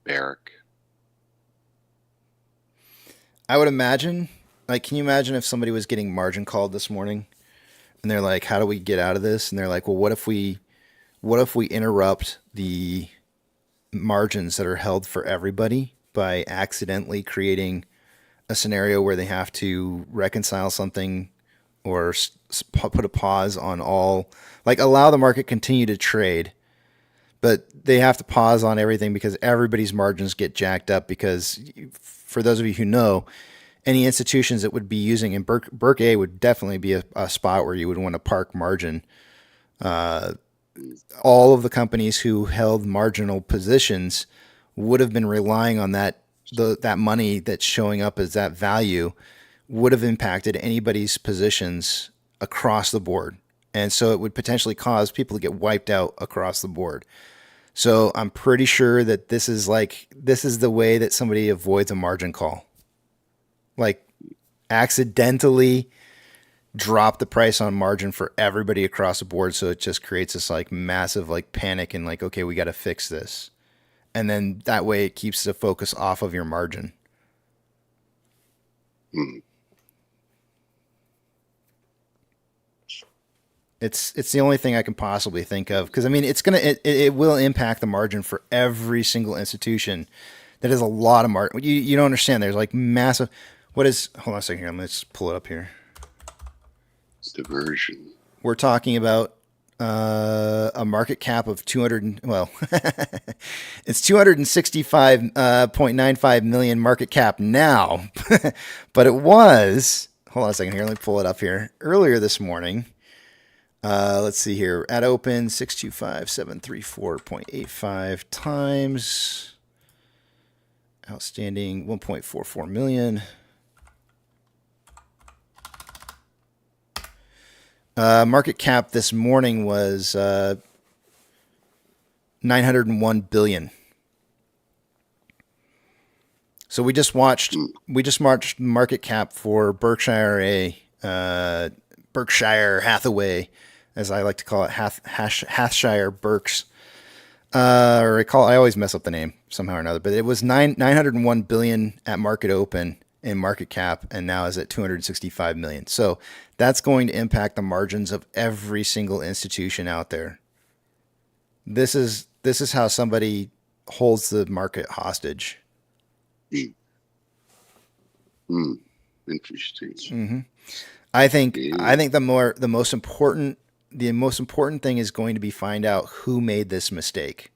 Barrick. I would imagine, like, can you imagine if somebody was getting margin called this morning, and they're like, "How do we get out of this?" And they're like, "Well, what if we interrupt the margins that are held for everybody by accidentally creating a scenario where they have to reconcile something or put a pause on all, like allow the market continue to trade, but they have to pause on everything because everybody's margins get jacked up because for those of you who know, any institutions that would be using, and Berk A would definitely be a spot where you would want to park margin. All of the companies who held marginal positions would have been relying on that money that's showing up as that value would have impacted anybody's positions across the board. And so it would potentially cause people to get wiped out across the board. So I'm pretty sure that this is the way that somebody avoids a margin call. Like accidentally drop the price on margin for everybody across the board. So it just creates this like massive like panic and like, okay, we got to fix this. And then that way it keeps the focus off of your margin. It's the only thing I can possibly think of. Cause I mean, it will impact the margin for every single institution that has a lot of margin. You don't understand. There's like massive, hold on a second here. Let's pull it up here. Diversion. We're talking about a market cap of 200. Well, it's 265.95 million market cap now, but it was. Hold on a second here. Let me pull it up here. Earlier this morning, let's see here. At open 625,734.85 times outstanding 1.44 million. Market cap this morning was 901 billion. So we just watched market cap for Berkshire Hathaway, as I like to call it, Hathshire Berks. I always mess up the name somehow or another, but it was 901 billion at market open in market cap, and now is at 265 million. So that's going to impact the margins of every single institution out there. This is how somebody holds the market hostage. Interesting. Mm-hmm. I think the most important thing is going to be find out who made this mistake.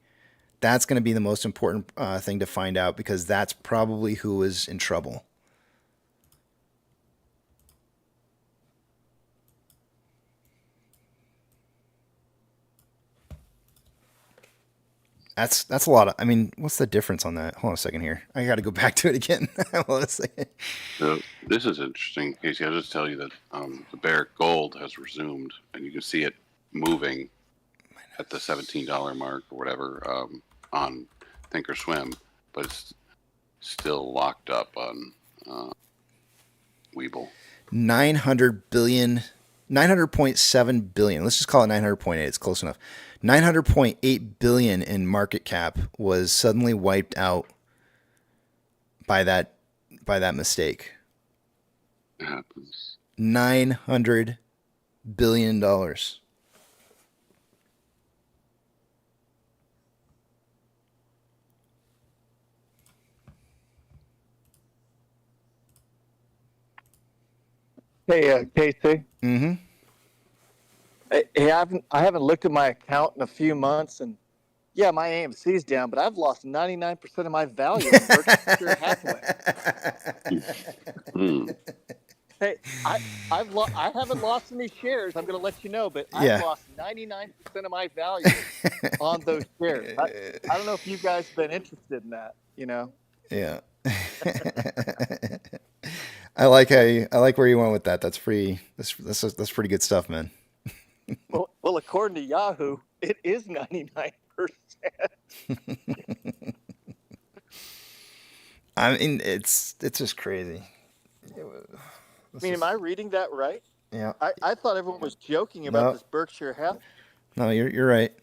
That's going to be the most important thing to find out, because that's probably who is in trouble. That's a lot of. I mean, what's the difference on that? Hold on a second here. I got to go back to it again. Hold on a second. So this is interesting, Casey. I'll just tell you that the Barrick Gold has resumed, and you can see it moving at the $17 mark or whatever on Thinkorswim, but it's still locked up on Webull. 900.7 billion. Let's just call it 900.8. It's close enough. 900.8 billion in market cap was suddenly wiped out by that mistake. It happens. $900 billion. Hey, Casey. Mm-hmm. Hey, I haven't looked at my account in a few months, and yeah, my AMC's down, but I've lost 99% of my value in Berkshire Hathaway. Hey, I haven't lost any shares. I'm going to let you know, but I've lost 99% of my value on those shares. I don't know if you guys have been interested in that. You know. Yeah. I like where you went with that. That's pretty good stuff, man. Well, according to Yahoo, it is 99%. I mean, it's just crazy. I mean, am I reading that right? Yeah. I thought everyone was joking about No. this Berkshire Hathaway. No, you're right.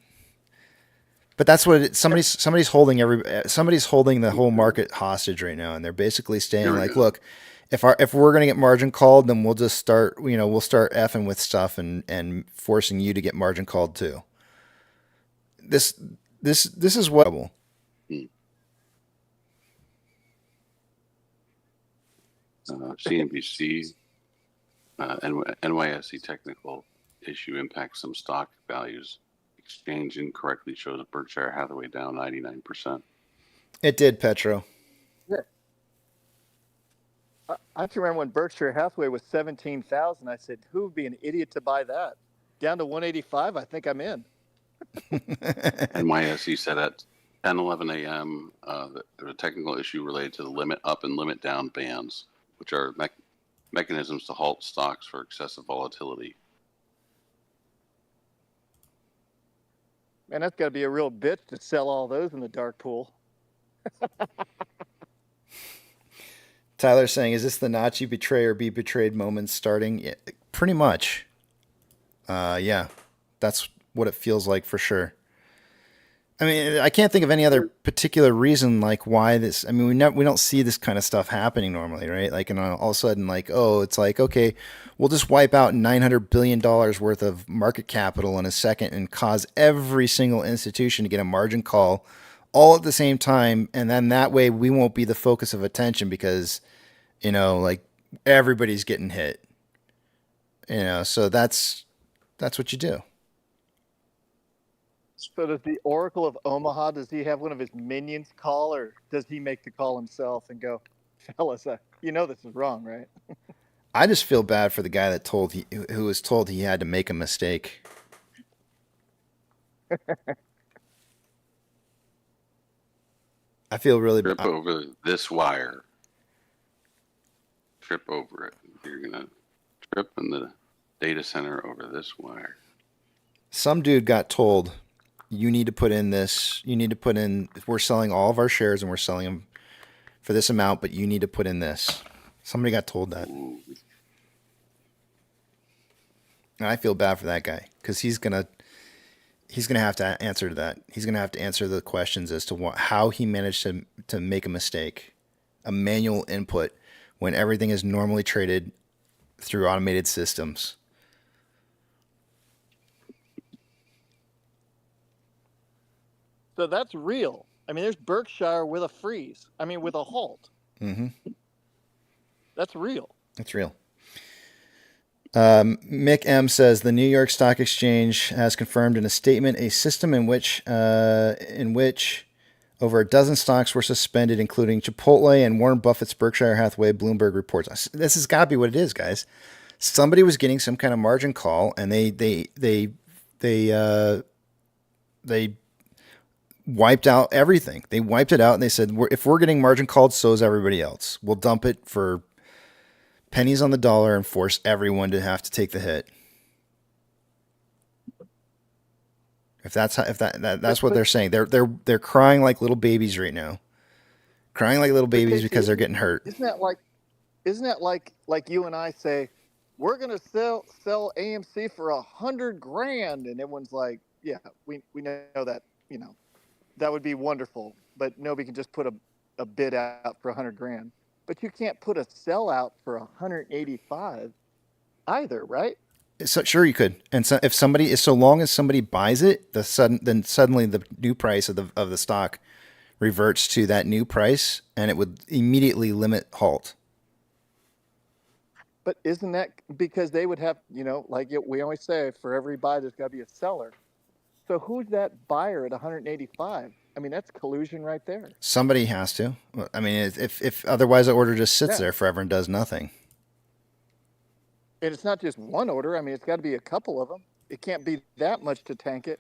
But that's what somebody's holding the whole market hostage right now, and they're basically saying like, look, if we're gonna get margin called, then we'll just start we'll start effing with stuff and forcing you to get margin called too. This is what. CNBC, NYSE technical issue impacts some stock values. Exchange incorrectly shows Berkshire Hathaway down 99%. It did, Petro. Yeah. I can remember when Berkshire Hathaway was 17,000. I said, "Who would be an idiot to buy that?" Down to 185. I think I'm in. NYSE said at 10:11 a.m. There was a technical issue related to the limit up and limit down bands, which are mechanisms to halt stocks for excessive volatility. Man, that's got to be a real bitch to sell all those in the dark pool. Tyler's saying, is this the not you betray or be betrayed moment starting? Yeah, pretty much. Yeah, that's what it feels like for sure. I mean, I can't think of any other particular reason like why this. I mean, we don't see this kind of stuff happening normally, right? Like, and all of a sudden, like, oh, it's like, okay, we'll just wipe out $900 billion worth of market capital in a second and cause every single institution to get a margin call all at the same time, and then that way we won't be the focus of attention because, like everybody's getting hit. So that's what you do. So does the Oracle of Omaha, does he have one of his minions call, or does he make the call himself and go, fellas, this is wrong, right? I just feel bad for the guy who was told he had to make a mistake. I feel really bad. Trip over this wire. Trip over it. You're going to trip in the data center over this wire. Some dude got told, you need to put in this. You need to put in. We're selling all of our shares and we're selling them for this amount, but you need to put in this. Somebody got told that. And I feel bad for that guy because he's gonna have to answer to that. He's gonna have to answer the questions as to how he managed to make a mistake, a manual input, when everything is normally traded through automated systems. So that's real. I mean, there's Berkshire with a freeze. I mean, with a halt. Mm-hmm. That's real. That's real. Mick M says the New York Stock Exchange has confirmed in a statement a system in which over a dozen stocks were suspended, including Chipotle and Warren Buffett's Berkshire Hathaway. Bloomberg reports. This has got to be what it is, guys. Somebody was getting some kind of margin call, and they wiped out everything. They wiped it out, and they said, if we're getting margin called, so is everybody else. We'll dump it for pennies on the dollar and force everyone to have to take the hit. That's what they're saying. They're crying like little babies right now. Crying like little babies because they're getting hurt. Isn't that like you and I say, we're gonna sell AMC for $100,000, and everyone's like, yeah, we know that, that would be wonderful, but nobody can just put a bid out for $100,000. But you can't put a sell out for 185 either, right? So, sure you could. And so so long as somebody buys it, then suddenly the new price of the stock reverts to that new price, and it would immediately limit halt. But isn't that because they would have, we always say, for every buy there's got to be a seller. So who's that buyer at 185? I mean, that's collusion right there. Somebody has to. I mean, if otherwise the order just sits there forever and does nothing. And it's not just one order. I mean, it's got to be a couple of them. It can't be that much to tank it.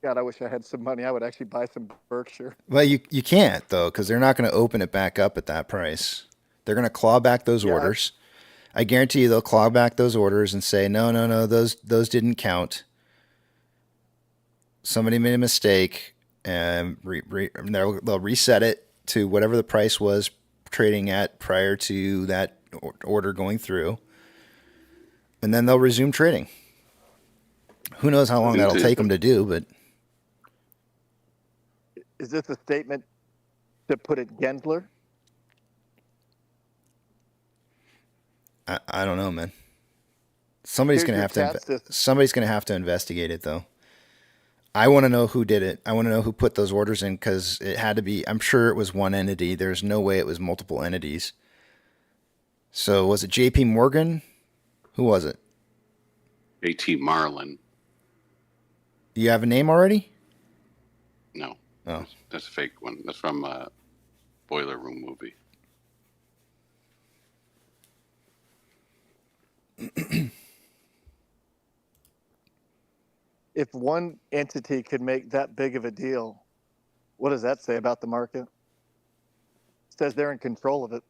God, I wish I had some money. I would actually buy some Berkshire. Well, you can't, though, because they're not going to open it back up at that price. They're going to claw back those orders. I guarantee you they'll claw back those orders and say, no, those didn't count. Somebody made a mistake, and they'll reset it to whatever the price was trading at prior to that order going through, and then they'll resume trading. Who knows how long that'll take them to do, but... Is this a statement to put it Gensler? I don't know, man. Somebody's gonna have to investigate it, though. I want to know who did it. I want to know who put those orders in, because it had to be. I'm sure it was one entity. There's no way it was multiple entities. So was it J.P. Morgan? Who was it? A.T. Marlin. You have a name already? No. Oh, that's a fake one. That's from a Boiler Room movie. If one entity could make that big of a deal, what does that say about the market? It says they're in control of it.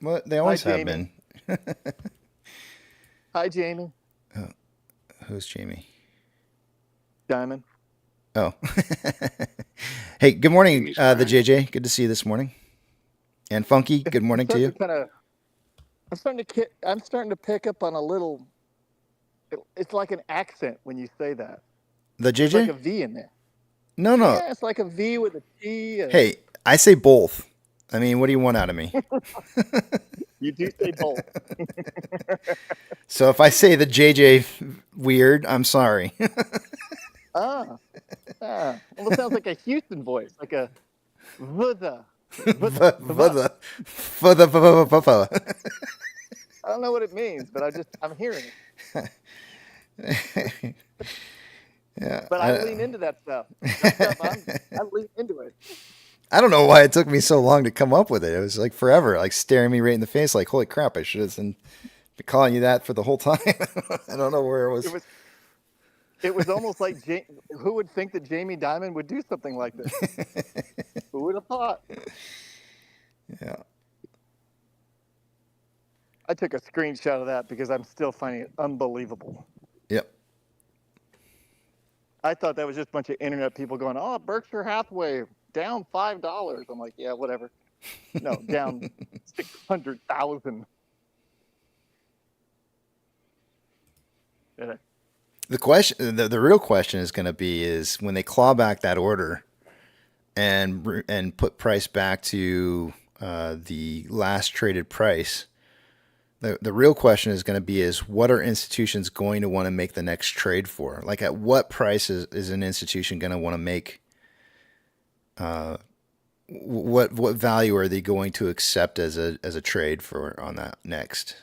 Well, they always have been. Hi, Jamie. Oh, who's Jamie? Diamond. Oh. Hey, good morning, the JJ. Good to see you this morning. And Funky, good morning to you. I'm starting to pick up on a little. It's like an accent when you say that. The JJ? It's like a V in there. No. Yeah, it's like a V with a T. Hey, I say both. I mean, what do you want out of me? You do say both. So if I say the JJ weird, I'm sorry. Well, it sounds like a Houston voice, like a vutha. I don't know what it means, but I'm hearing it. Yeah, but I lean into that stuff. I lean into it. I don't know why it took me so long to come up with it. It was like forever, like staring me right in the face, like, holy crap, I should have been calling you that for the whole time. I don't know where it was. It was almost like, who would think that Jamie Dimon would do something like this? Who would have thought? Yeah. I took a screenshot of that because I'm still finding it unbelievable. Yep. I thought that was just a bunch of internet people going, oh, Berkshire Hathaway down $5. I'm like, yeah, whatever. No, down 600,000. The question, the real question is going to be is when they claw back that order and put price back to the last traded price. The real question is going to be is what are institutions going to want to make the next trade for? Like at what price is an institution going to want to make? What value are they going to accept as a trade for on that next?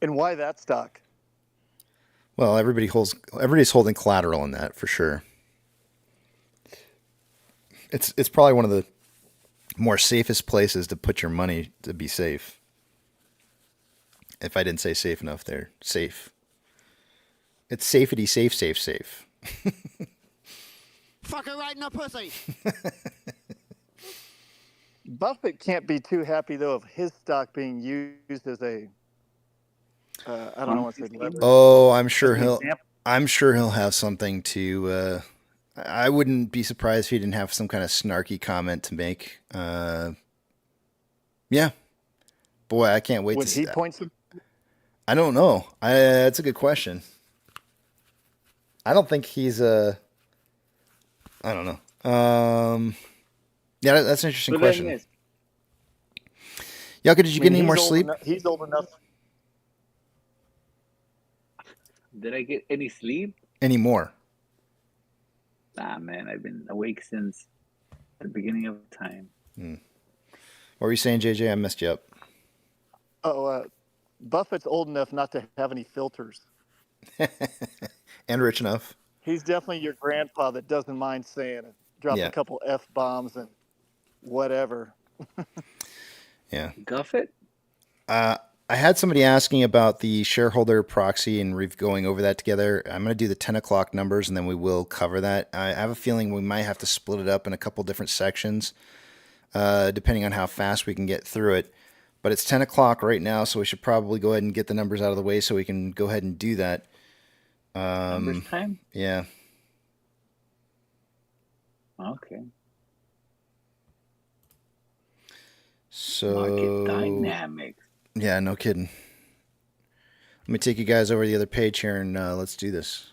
And why that stock? Well, everybody's holding collateral in that for sure. It's probably one of the more safest places to put your money to be safe. If I didn't say safe enough there, safe. It's safety, safe. Fucker right in the pussy. Buffett can't be too happy though of his stock being used as a. I don't know what to say. Oh, I'm sure he'll have something to. I wouldn't be surprised if he didn't have some kind of snarky comment to make. Yeah, boy, I can't wait Would to see. He point some. I don't know. That's a good question. I don't think he's a. I don't know. Yeah, that's an interesting question. Yaka, did you get any more sleep? He's old enough. Did I get any sleep? Any more? Nah, man, I've been awake since the beginning of time. What were you saying, JJ? I messed you up. Buffett's old enough not to have any filters. And rich enough. He's definitely your grandpa that doesn't mind saying it. Drop a couple F-bombs and whatever. Yeah. Guffett? I had somebody asking about the shareholder proxy and we're going over that together. I'm going to do the 10 o'clock numbers and then we will cover that. I have a feeling we might have to split it up in a couple different sections, depending on how fast we can get through it. But it's 10 o'clock right now, so we should probably go ahead and get the numbers out of the way so we can go ahead and do that. Numbers time? Yeah. Okay. So Market dynamics. Yeah, no kidding. Let me take you guys over to the other page here and let's do this.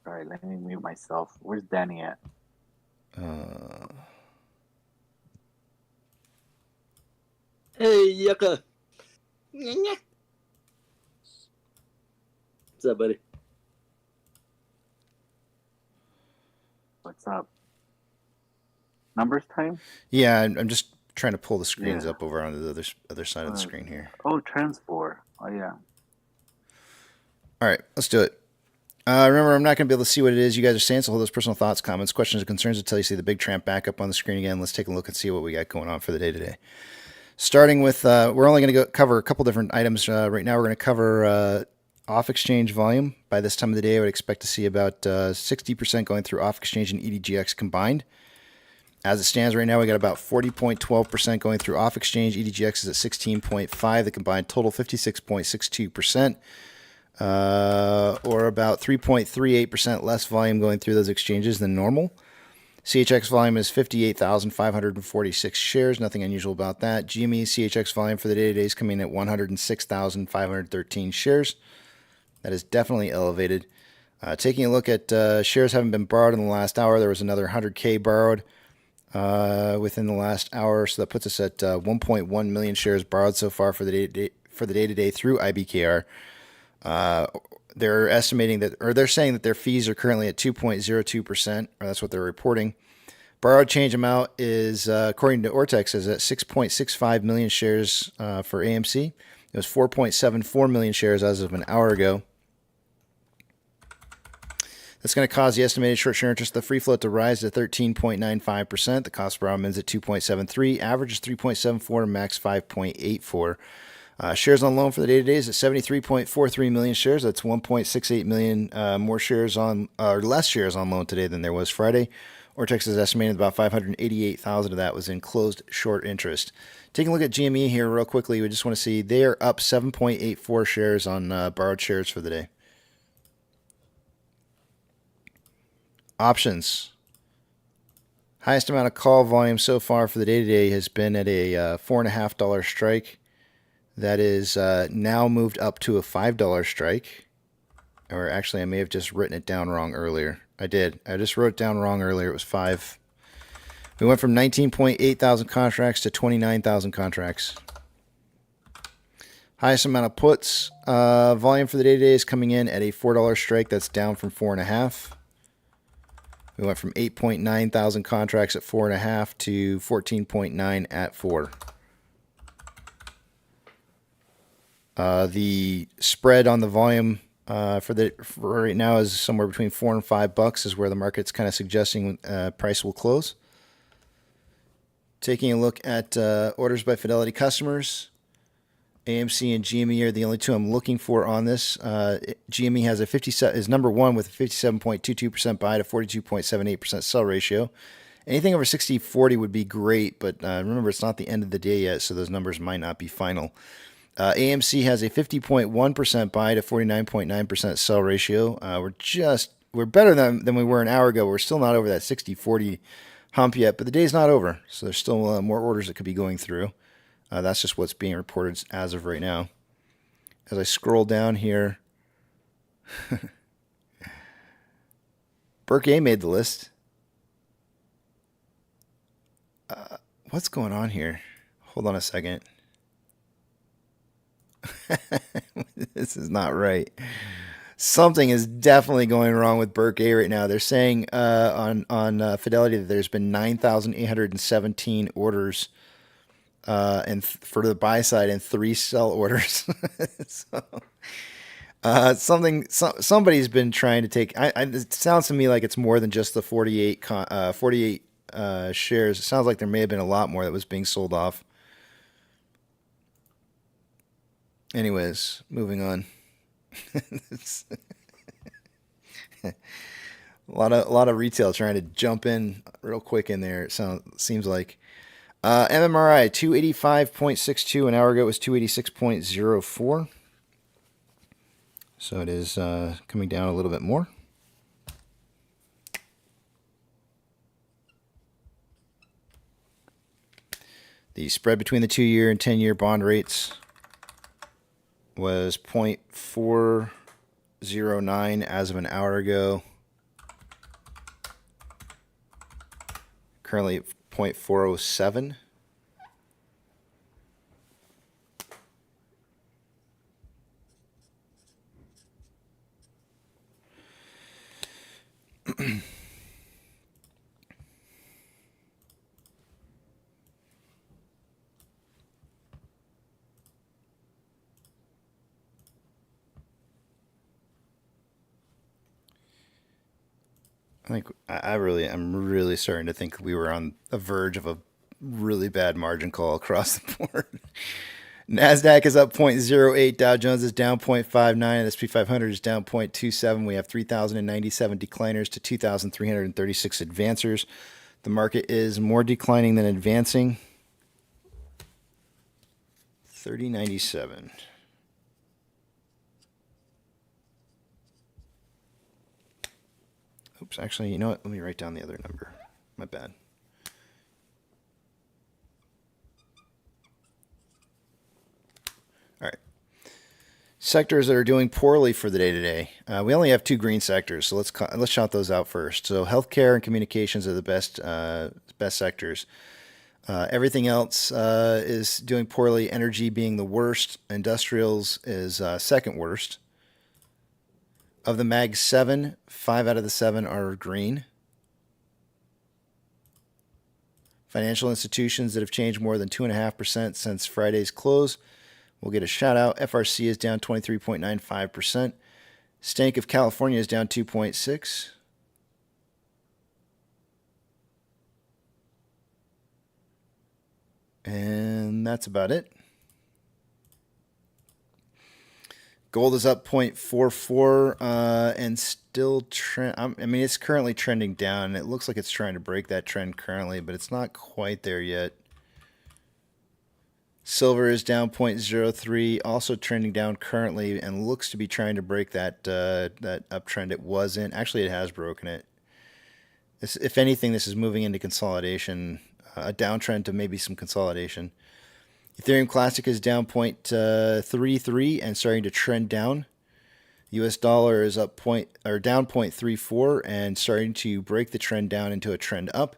Sorry, let me mute myself. Where's Danny at? Hey, yucca. What's up, buddy? What's up? Numbers time? Yeah, I'm just trying to pull the screens up over onto the other side of the screen here. Oh, transport. Oh, yeah. All right, let's do it. Remember, I'm not going to be able to see what it is you guys are saying, so hold those personal thoughts, comments, questions, or concerns until you see the big tramp back up on the screen again. Let's take a look and see what we got going on for the day today. Starting with, we're only going to cover a couple different items right now. We're going to cover off-exchange volume. By this time of the day, I would expect to see about 60% going through off-exchange and EDGX combined. As it stands right now, we got about 40.12% going through off-exchange. EDGX is at 16.5. The combined total, 56.62%. Or about 3.38% less volume going through those exchanges than normal. CHX volume is 58,546 shares. Nothing unusual about that. GME CHX volume for the day today is coming in at 106,513 shares. That is definitely elevated. Taking a look at shares having been borrowed in the last hour, there was another 100K borrowed within the last hour, so that puts us at 1.1 million shares borrowed so far for the day today through IBKR. They're estimating that, or they're saying that their fees are currently at 2.02%, or that's what they're reporting. Borrowed change amount is, according to Ortex, is at 6.65 million shares for AMC. It was 4.74 million shares as of an hour ago. That's going to cause the estimated short share interest of the free float to rise to 13.95%. The cost per borrow is at 2.73, average is 3.74, max 5.84. Shares on loan for the day today is at 73.43 million shares. That's 1.68 million more shares on, or less shares on loan today than there was Friday. Ortex is estimating about 588,000 of that was in closed short interest. Taking a look at GME here real quickly, we just want to see they are up 7.84 shares on borrowed shares for the day. Options. Highest amount of call volume so far for the day today has been at a $4.50 strike. That is now moved up to a $5 strike. Or actually, I may have just written it down wrong earlier. I did. I just wrote it down wrong earlier. It was 5. We went from 19.8 thousand contracts to 29,000 contracts. Highest amount of puts. Volume for the day today is coming in at a $4 strike. That's down from 4.5. We went from 8.9 thousand contracts at 4.5 to 14.9 at 4. The spread on the volume for right now is somewhere between $4 and $5 is where the market's kind of suggesting price will close. Taking a look at orders by Fidelity customers, AMC and GME are the only two I'm looking for on this. GME has is number one with a 57.22% buy to 42.78% sell ratio. Anything over 60/40 would be great, but remember it's not the end of the day yet, so those numbers might not be final. AMC has a 50.1% buy to 49.9% sell ratio. We're better than we were an hour ago. We're still not over that 60/40 hump yet, but the day's not over, so there's still more orders that could be going through. That's just what's being reported as of right now. As I scroll down here, Burke A made the list. What's going on here? Hold on a second. This is not right. Something is definitely going wrong with Burke A right now. They're saying on Fidelity that there's been 9,817 orders and for the buy side and 3 sell orders. Somebody's been trying to take. It sounds to me like it's more than just the 48 shares. It sounds like there may have been a lot more that was being sold off. Anyways, moving on. A lot of retail trying to jump in real quick in there. It seems like MMRI 285.62 an hour ago. It was 286.04. So it is coming down a little bit more. The spread between the 2-year and 10-year bond rates was 0.409 as of an hour ago. Currently at 0.407. I think I'm really starting to think we were on the verge of a really bad margin call across the board. NASDAQ is up 0.08. Dow Jones is down 0.59. And SP 500 is down 0.27. We have 3,097 decliners to 2,336 advancers. The market is more declining than advancing. 3097. Oops, actually, you know what? Let me write down the other number. My bad. All right. Sectors that are doing poorly for the day today. We only have 2 green sectors, so let's shout those out first. So healthcare and communications are the best sectors. Everything else is doing poorly. Energy being the worst. Industrials is second worst. Of the Mag 7, 5 out of the 7 are green. Financial institutions that have changed more than 2.5% since Friday's close will get a shout out. FRC is down 23.95%. Stank of California is down 2.6%. And that's about it. Gold is up 0.44 and still it's currently trending down. It looks like it's trying to break that trend currently, but it's not quite there yet. Silver is down 0.03, also trending down currently, and looks to be trying to break that uptrend it was in. Actually, it has broken it. If anything, this is moving into consolidation, a downtrend to maybe some consolidation. Ethereum Classic is down 0.33 and starting to trend down. US dollar is up down 0.34 and starting to break the trend down into a trend up.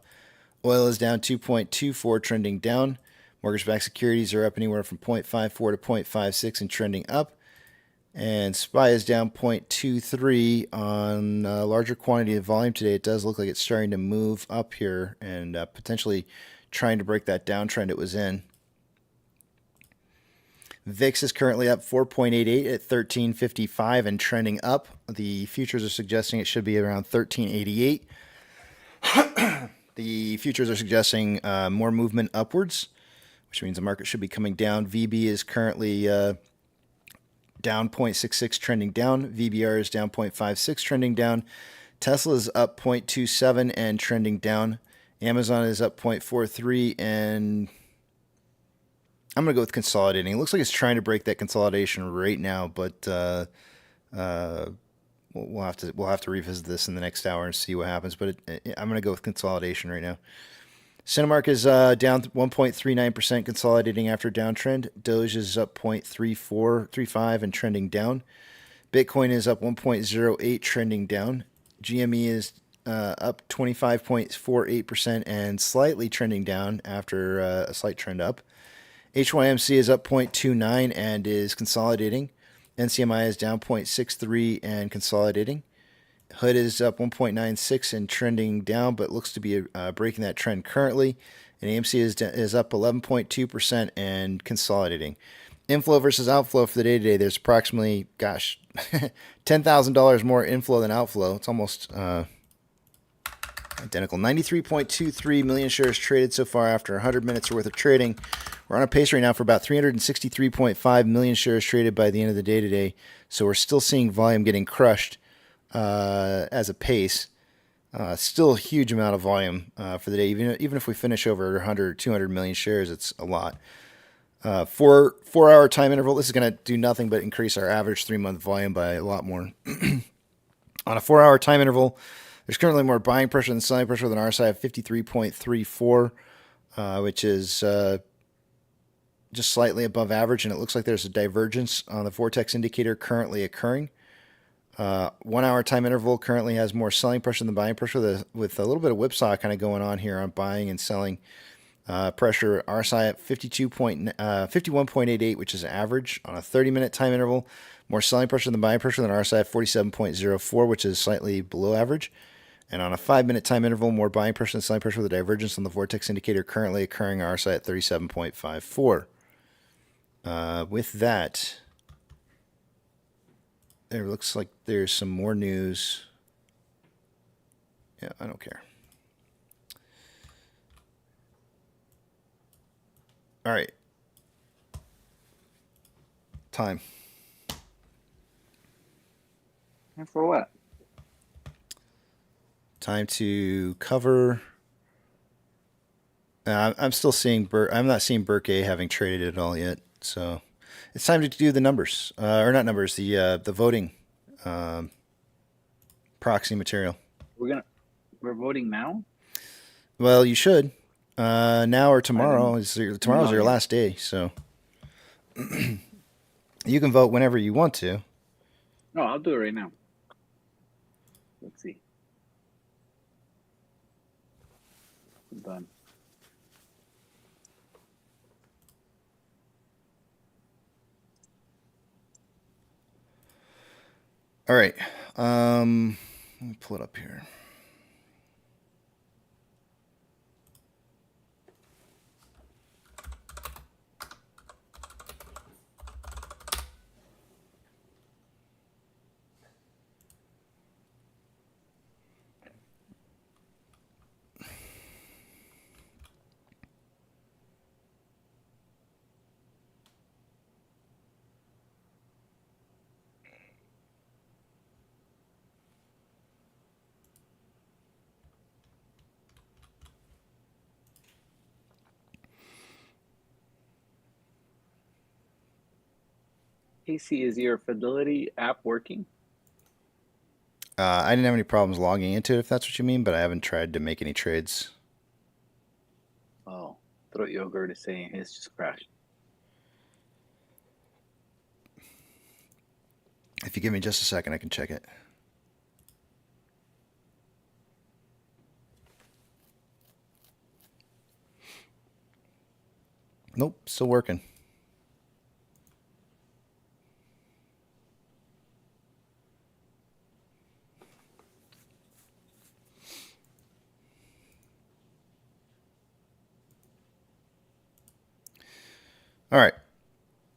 Oil is down 2.24, trending down. Mortgage-backed securities are up anywhere from 0.54 to 0.56 and trending up. And SPY is down 0.23 on a larger quantity of volume today. It does look like it's starting to move up here and potentially trying to break that downtrend it was in. VIX is currently up 4.88 at 1355 and trending up. The futures are suggesting it should be around 1388. The futures are suggesting more movement upwards, which means the market should be coming down. VB is currently down 0.66, trending down. VBR is down 0.56, trending down. Tesla is up 0.27 and trending down. Amazon is up 0.43 and I'm going to go with consolidating. It looks like it's trying to break that consolidation right now, but we'll have to revisit this in the next hour and see what happens. But I'm going to go with consolidation right now. Cinemark is down 1.39%, consolidating after a downtrend. Doge is up 0.35 and trending down. Bitcoin is up 1.08, trending down. GME is up 25.48% and slightly trending down after a slight trend up. HYMC is up 0.29 and is consolidating. NCMI is down 0.63 and consolidating. HOOD is up 1.96 and trending down, but looks to be breaking that trend currently. And AMC is up 11.2% and consolidating. Inflow versus outflow for the day today. There's approximately, $10,000 more inflow than outflow. It's almost identical. 93.23 million shares traded so far after 100 minutes worth of trading. We're on a pace right now for about 363.5 million shares traded by the end of the day today. So we're still seeing volume getting crushed as a pace. Still a huge amount of volume for the day. Even if we finish over 100 or 200 million shares, it's a lot. 4-hour time interval, this is going to do nothing but increase our average 3-month volume by a lot more. On a 4-hour time interval, there's currently more buying pressure than selling pressure with an RSI of 53.34, which is just slightly above average, and it looks like there's a divergence on the Vortex indicator currently occurring. 1-hour time interval currently has more selling pressure than buying pressure, with a little bit of whipsaw kind of going on here on buying and selling pressure. RSI at 51.88, which is average. On a 30-minute time interval, more selling pressure than buying pressure than RSI at 47.04, which is slightly below average. And on a 5-minute time interval, more buying pressure than selling pressure with a divergence on the Vortex indicator currently occurring, RSI at 37.54. With that, there looks like there's some more news. Yeah, I don't care. All right. Time. And for what? Time to cover. I'm still seeing I'm not seeing Burke having traded at all yet. So it's time to do the numbers, or not numbers, the voting proxy material. We're voting now? Well, you should. Now or tomorrow tomorrow's your last day, so you can vote whenever you want to. No, I'll do it right now. Let's see. I'm done. All right. Let me pull it up here. Casey, is your Fidelity app working? I didn't have any problems logging into it, if that's what you mean, but I haven't tried to make any trades. Oh, Throat Yogurt is saying his just crashed. If you give me just a second, I can check it. Nope, still working. All right.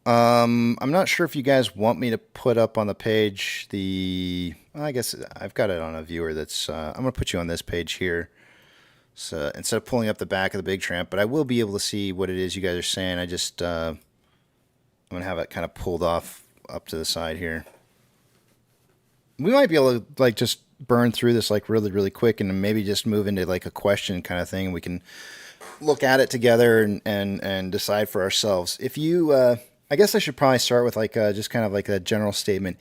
I'm not sure if you guys want me to put up on the page I guess I've got it on a viewer that's, I'm going to put you on this page here. So instead of pulling up the back of the big tramp, but I will be able to see what it is you guys are saying. I'm going to have it kind of pulled off up to the side here. We might be able to just burn through this really, really quick and maybe just move into a question kind of thing. We can look at it together and decide for ourselves. If you, I guess I should probably start with just kind of a general statement.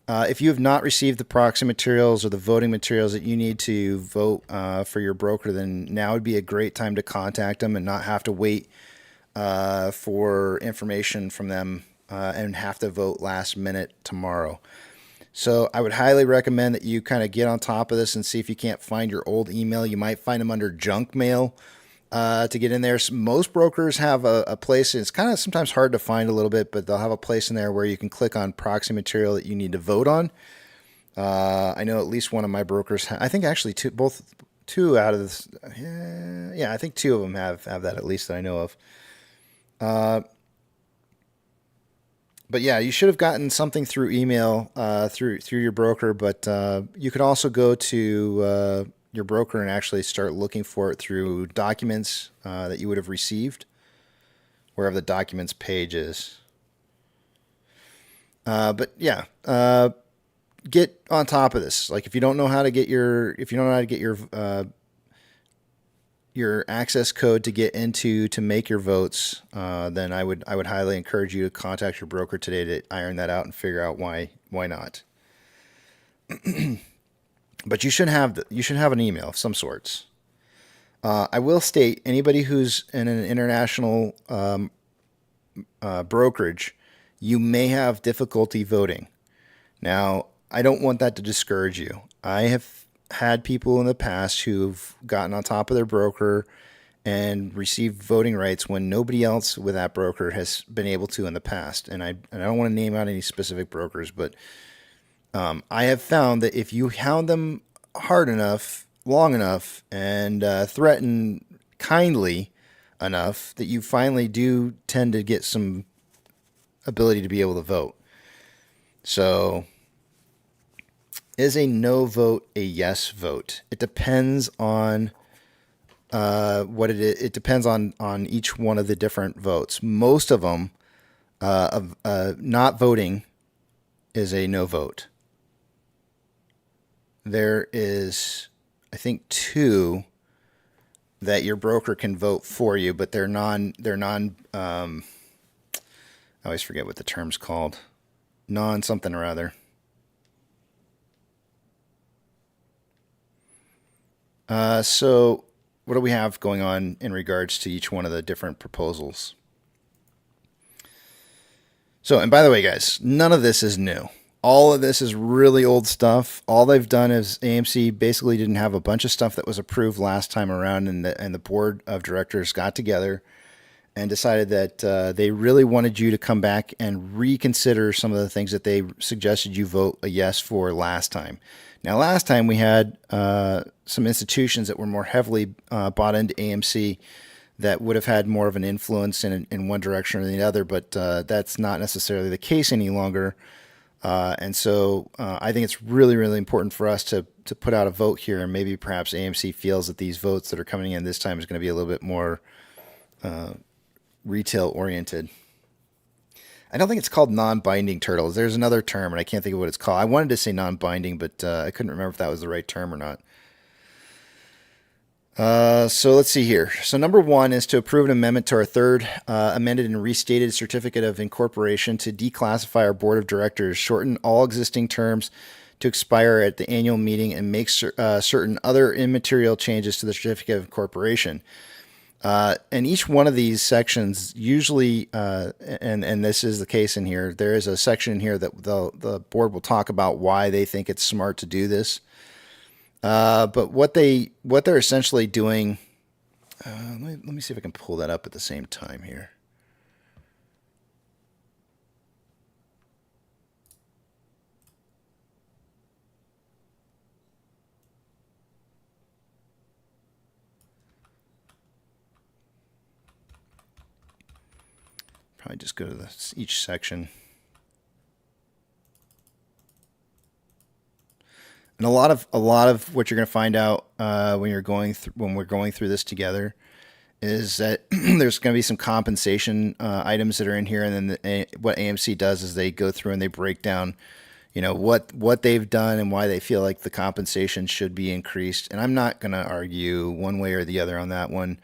If you have not received the proxy materials or the voting materials that you need to vote for your broker, then now would be a great time to contact them and not have to wait for information from them and have to vote last minute tomorrow. So I would highly recommend that you kind of get on top of this and see if you can't find your old email. You might find them under junk mail to get in there. Most brokers have a place, and it's kind of sometimes hard to find a little bit, but they'll have a place in there where you can click on proxy material that you need to vote on. I know at least one of my brokers, I think actually two out of this, yeah, I think two of them have that at least that I know of. But yeah, you should have gotten something through email through your broker, but you could also go to your broker and actually start looking for it through documents that you would have received, wherever the documents page is. But yeah, get on top of this. Like if you don't know how to get your your access code to get into to make your votes, then I would highly encourage you to contact your broker today to iron that out and figure out why not. But you should have an email of some sorts. I will state anybody who's in an international brokerage, you may have difficulty voting. Now, I don't want that to discourage you. I have had people in the past who've gotten on top of their broker and received voting rights when nobody else with that broker has been able to in the past. And I don't want to name out any specific brokers, but I have found that if you hound them hard enough, long enough, and threaten kindly enough, that you finally do tend to get some ability to be able to vote. So, is a no vote a yes vote? It depends on what it is. It depends on each one of the different votes. Most of them, not voting is a no vote. There is, I think, 2 that your broker can vote for you, but they're non. I always forget what the term's called. Non something or other. So what do we have going on in regards to each one of the different proposals? So, and by the way, guys, none of this is new. All of this is really old stuff. All they've done is AMC basically didn't have a bunch of stuff that was approved last time around, and the board of directors got together and decided that they really wanted you to come back and reconsider some of the things that they suggested you vote a yes for last time. Now, last time we had some institutions that were more heavily bought into AMC that would have had more of an influence in one direction or the other, but that's not necessarily the case any longer. And so I think it's really, really important for us to put out a vote here, and maybe perhaps AMC feels that these votes that are coming in this time is going to be a little bit more retail oriented. I don't think it's called non-binding turtles. There's another term, and I can't think of what it's called. I wanted to say non-binding, but I couldn't remember if that was the right term or not. So let's see here. So number 1 is to approve an amendment to our third amended and restated certificate of incorporation to declassify our board of directors, shorten all existing terms to expire at the annual meeting, and make certain other immaterial changes to the certificate of incorporation. And each one of these sections usually, and this is the case in here, there is a section in here that the board will talk about why they think it's smart to do this. But what they're essentially doing, let me see if I can pull that up at the same time here. Probably just go to each section. And a lot of what you're going to find out when we're going through this together is that there's going to be some compensation items that are in here, and then what AMC does is they go through and they break down, what they've done and why they feel like the compensation should be increased. And I'm not going to argue one way or the other on that one.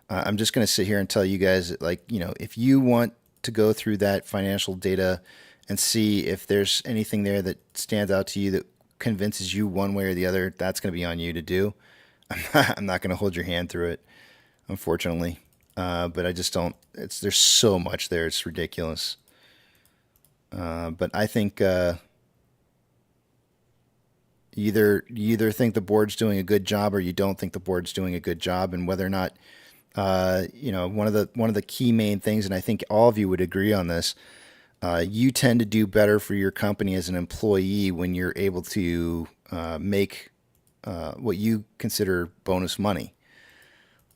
I'm just going to sit here and tell you guys that, if you want to go through that financial data and see if there's anything there that stands out to you that convinces you one way or the other, that's going to be on you to do. I'm not going to hold your hand through it, unfortunately. But I just don't. There's so much there. It's ridiculous. But I think you either think the board's doing a good job or you don't think the board's doing a good job, and whether or not one of the key main things, and I think all of you would agree on this. You tend to do better for your company as an employee when you're able to make what you consider bonus money.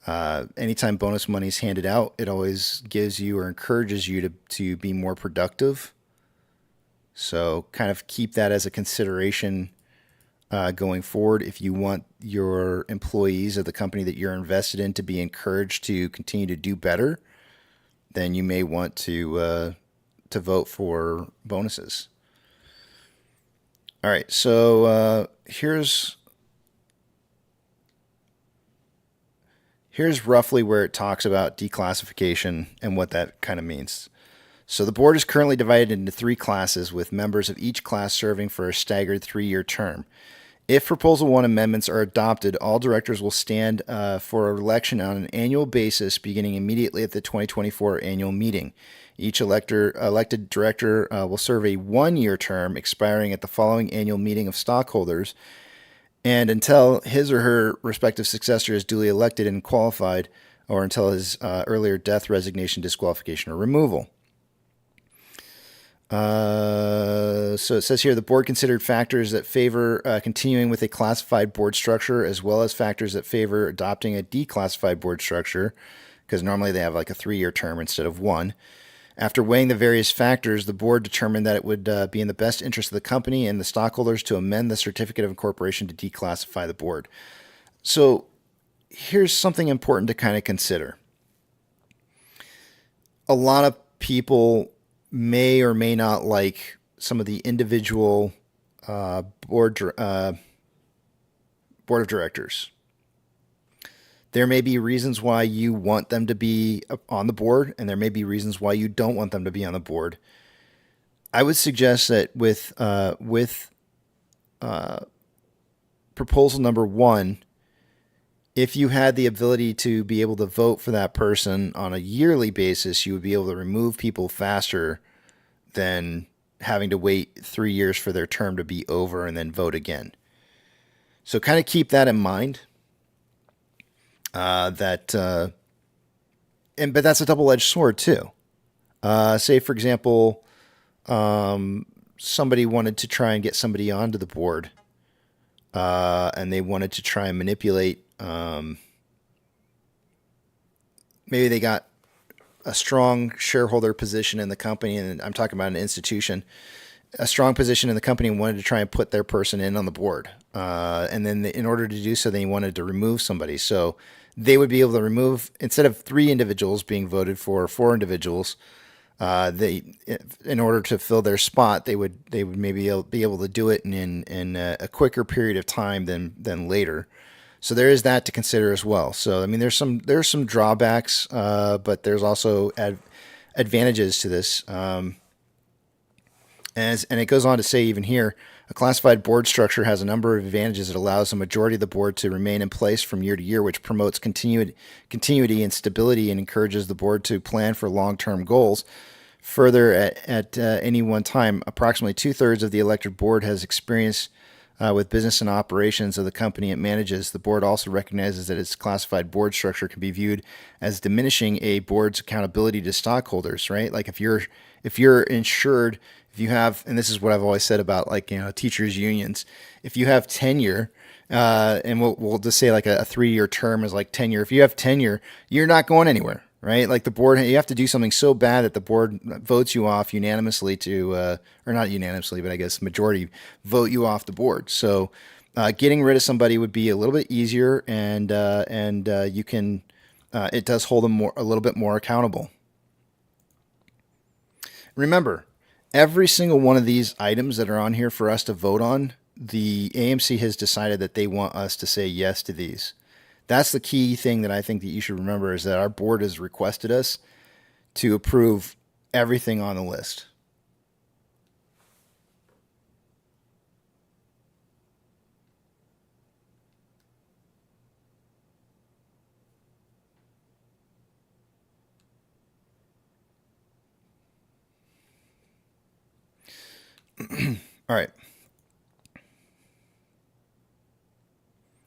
Anytime bonus money is handed out, it always gives you or encourages you to be more productive. So kind of keep that as a consideration going forward. If you want your employees of the company that you're invested in to be encouraged to continue to do better, then you may want to vote for bonuses. All right, so here's roughly where it talks about declassification and what that kind of means. So the board is currently divided into 3 classes, with members of each class serving for a staggered 3-year term. If Proposal 1 amendments are adopted, all directors will stand for election on an annual basis beginning immediately at the 2024 annual meeting. Each elected director will serve a 1-year term expiring at the following annual meeting of stockholders and until his or her respective successor is duly elected and qualified, or until his earlier death, resignation, disqualification, or removal. So it says here the board considered factors that favor continuing with a classified board structure, as well as factors that favor adopting a declassified board structure, because normally they have like a 3-year term instead of 1. After weighing the various factors, the board determined that it would be in the best interest of the company and the stockholders to amend the certificate of incorporation to declassify the board. So here's something important to kind of consider. A lot of people may or may not like some of the individual board of directors. There may be reasons why you want them to be on the board, and there may be reasons why you don't want them to be on the board. I would suggest that with proposal number 1, if you had the ability to be able to vote for that person on a yearly basis, you would be able to remove people faster than having to wait 3 years for their term to be over and then vote again. So kind of keep that in mind. But that's a double-edged sword too. Say, for example, somebody wanted to try and get somebody onto the board, and they wanted to try and manipulate. Maybe they got a strong shareholder position in the company, and I'm talking about an institution, a strong position in the company, and wanted to try and put their person in on the board. And then in order to do so, they wanted to remove somebody. So they would be able to remove, instead of 3 individuals being voted for, 4 individuals. In order to fill their spot, they would maybe be able to do it in a quicker period of time than later. So there is that to consider as well. So I mean, there's some drawbacks, but there's also advantages to this. And it goes on to say even here, a classified board structure has a number of advantages. It allows the majority of the board to remain in place from year to year, which promotes continuity and stability and encourages the board to plan for long-term goals. Further, at any one time, approximately 2/3 of the elected board has experience with business and operations of the company it manages. The board also recognizes that its classified board structure can be viewed as diminishing a board's accountability to stockholders, right? Like if you're insured, if you have, and this is what I've always said about teachers unions, if you have tenure, and we'll just say like a 3-year term is like tenure. If you have tenure, you're not going anywhere, right? Like the board, you have to do something so bad that the board votes you off unanimously or not unanimously, but I guess majority vote you off the board. So getting rid of somebody would be a little bit easier, and you can, it does hold them a little bit more accountable. Remember, every single one of these items that are on here for us to vote on, the AMC has decided that they want us to say yes to these. That's the key thing that I think that you should remember, is that our board has requested us to approve everything on the list. All right.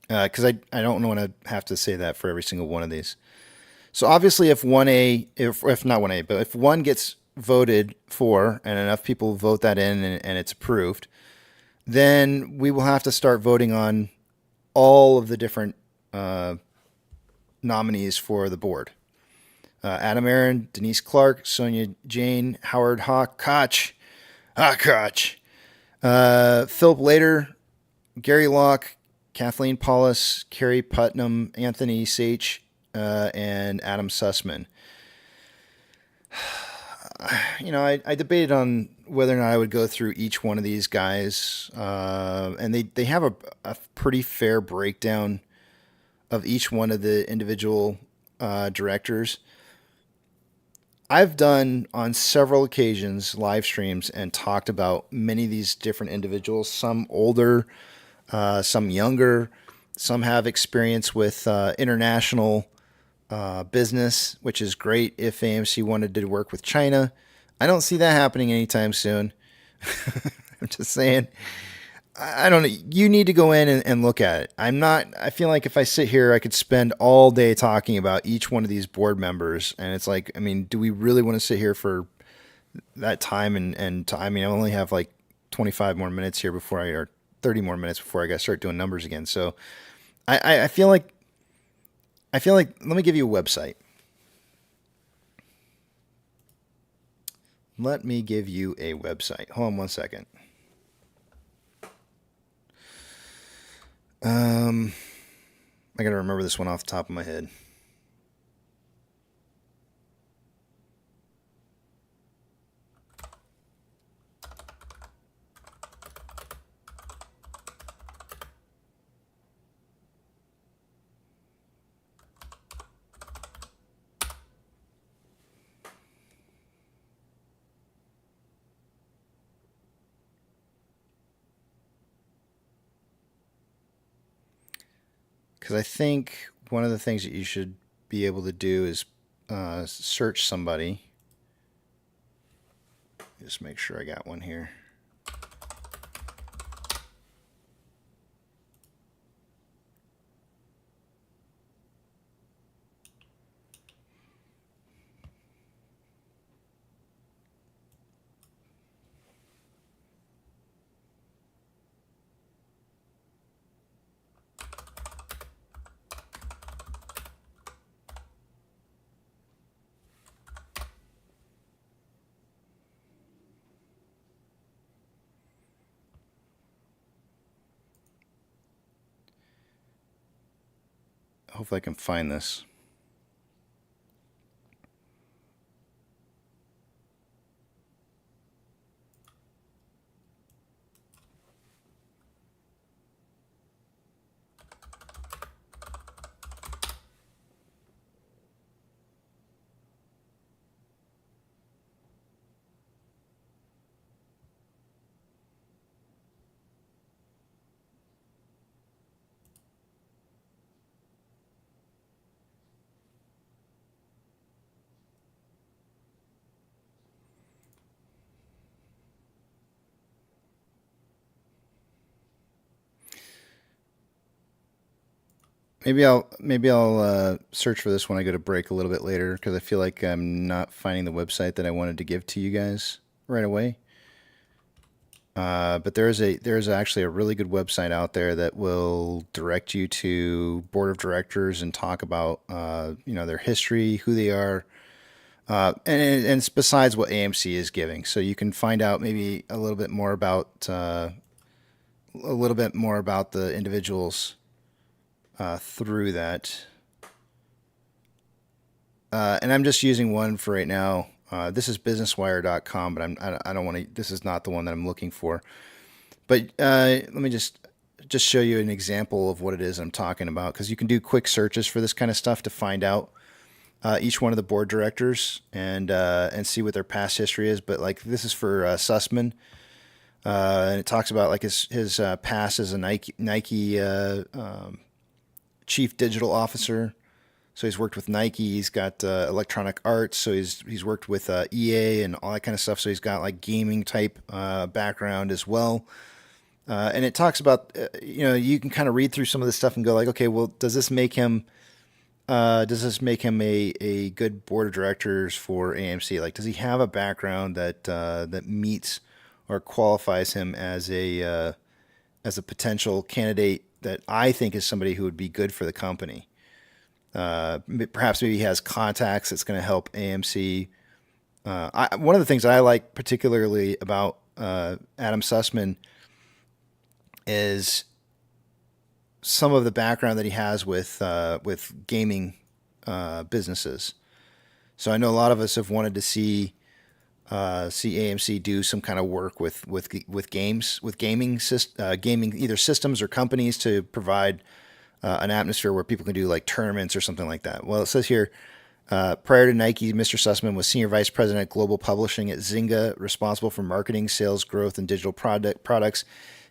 Because I don't want to have to say that for every single one of these. So obviously, if 1A, if not 1A, but if 1 gets voted for and enough people vote that in and it's approved, then we will have to start voting on all of the different nominees for the board. Adam Aaron, Denise Clark, Sonia Jane, Howard Koch, Philip Lader, Gary Locke, Kathleen Paulus, Carrie Putnam, Anthony Sach, and Adam Sussman. I debated on whether or not I would go through each one of these guys, and they have a pretty fair breakdown of each one of the individual directors. I've done on several occasions live streams and talked about many of these different individuals, some older, some younger, some have experience with international business, which is great if AMC wanted to work with China. I don't see that happening anytime soon. I'm just saying. I don't know. You need to go in and look at it. I feel like if I sit here, I could spend all day talking about each one of these board members. And it's like, I mean, do we really want to sit here for that time? I mean, I only have like 25 more minutes here or 30 more minutes before I got to start doing numbers again. So I feel like, let me give you a website. Let me give you a website. Hold on one second. I gotta remember this one off the top of my head. Because I think one of the things that you should be able to do is search somebody. Just make sure I got one here. Hopefully I can find this. Maybe I'll search for this when I go to break a little bit later, because I feel like I'm not finding the website that I wanted to give to you guys right away. But there is actually a really good website out there that will direct you to board of directors and talk about their history, who they are, and it's besides what AMC is giving. So you can find out maybe a little bit more about the individuals through that. And I'm just using one for right now. This is businesswire.com, but I don't want to. This is not the one that I'm looking for. But let me just show you an example of what it is I'm talking about, because you can do quick searches for this kind of stuff to find out each one of the board directors and see what their past history is. But like this is for Sussman, and it talks about like his past as a Nike chief digital officer. So he's worked with Nike. He's got Electronic Arts. So he's worked with EA and all that kind of stuff. So he's got like gaming type background as well. And it talks about you can kind of read through some of this stuff and go like, okay, well, does this make him a good board of directors for AMC? Like, does he have a background that meets or qualifies him as a potential candidate that I think is somebody who would be good for the company? Perhaps maybe he has contacts that's going to help AMC. One of the things I like particularly about Adam Sussman is some of the background that he has with gaming businesses. So I know a lot of us have wanted to see see AMC do some kind of work with gaming either systems or companies to provide an atmosphere where people can do like tournaments or something like that. Well, it says here, prior to Nike, Mr. Sussman was Senior Vice President Global Publishing at Zynga, responsible for marketing, sales, growth, and digital products.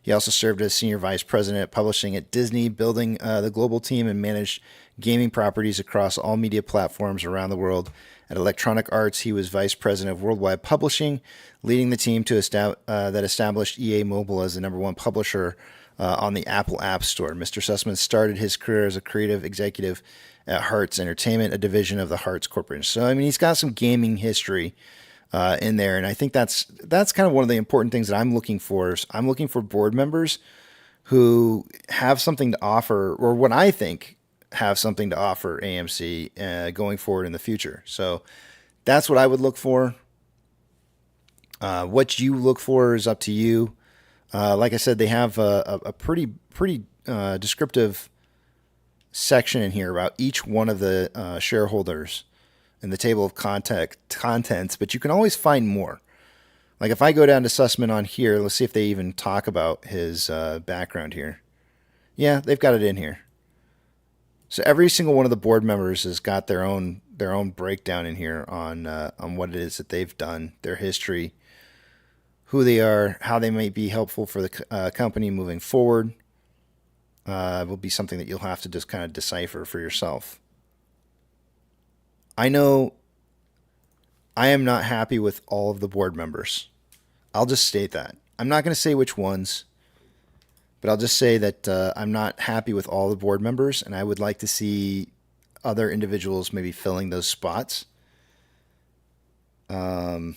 He also served as Senior Vice President Publishing at Disney, building the global team and managed gaming properties across all media platforms around the world. At Electronic Arts, he was Vice President of Worldwide Publishing, leading the team that established EA Mobile as the #1 publisher on the Apple App Store. Mr. Sussman started his career as a creative executive at Hearts Entertainment, a division of the Hearts Corporation. So, I mean, he's got some gaming history in there, and I think that's kind of one of the important things that I'm looking for. I'm looking for board members who have something to offer, or what I think have something to offer AMC going forward in the future. So that's what I would look for. What you look for is up to you. Like I said, they have a pretty descriptive section in here about each one of the shareholders in the table of contents, but you can always find more. Like if I go down to Sussman on here, let's see if they even talk about his background here. Yeah, they've got it in here. So every single one of the board members has got their own breakdown in here on what it is that they've done, their history, who they are, how they might be helpful for the company moving forward. Will be something that you'll have to just kind of decipher for yourself. I know I am not happy with all of the board members. I'll just state that. I'm not going to say which ones, but I'll just say that I'm not happy with all the board members, and I would like to see other individuals maybe filling those spots. Yeah.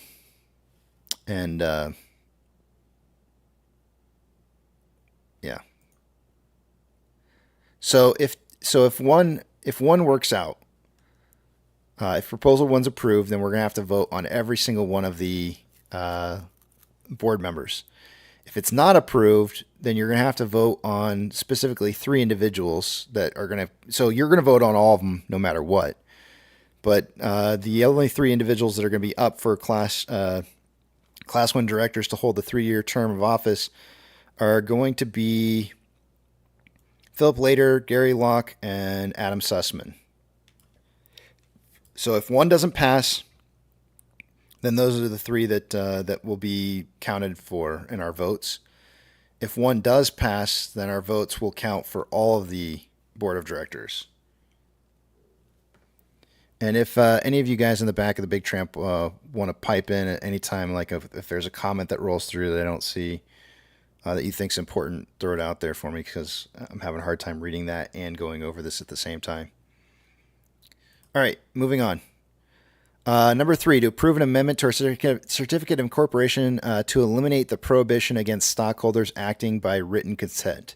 So if one works out, if proposal one's approved, then we're gonna have to vote on every single one of the board members. If it's not approved, then you're going to have to vote on specifically 3 individuals that are going to... So you're going to vote on all of them no matter what. But the only 3 individuals that are going to be up for Class 1 directors to hold the 3-year term of office are going to be Philip Lader, Gary Locke, and Adam Sussman. So if one doesn't pass, then those are the 3 that will be counted for in our votes. If one does pass, then our votes will count for all of the board of directors. And if any of you guys in the back of the Big Tramp want to pipe in at any time, like if there's a comment that rolls through that I don't see that you think's important, throw it out there for me, because I'm having a hard time reading that and going over this at the same time. All right, moving on. Number 3, to approve an amendment to our certificate of incorporation to eliminate the prohibition against stockholders acting by written consent.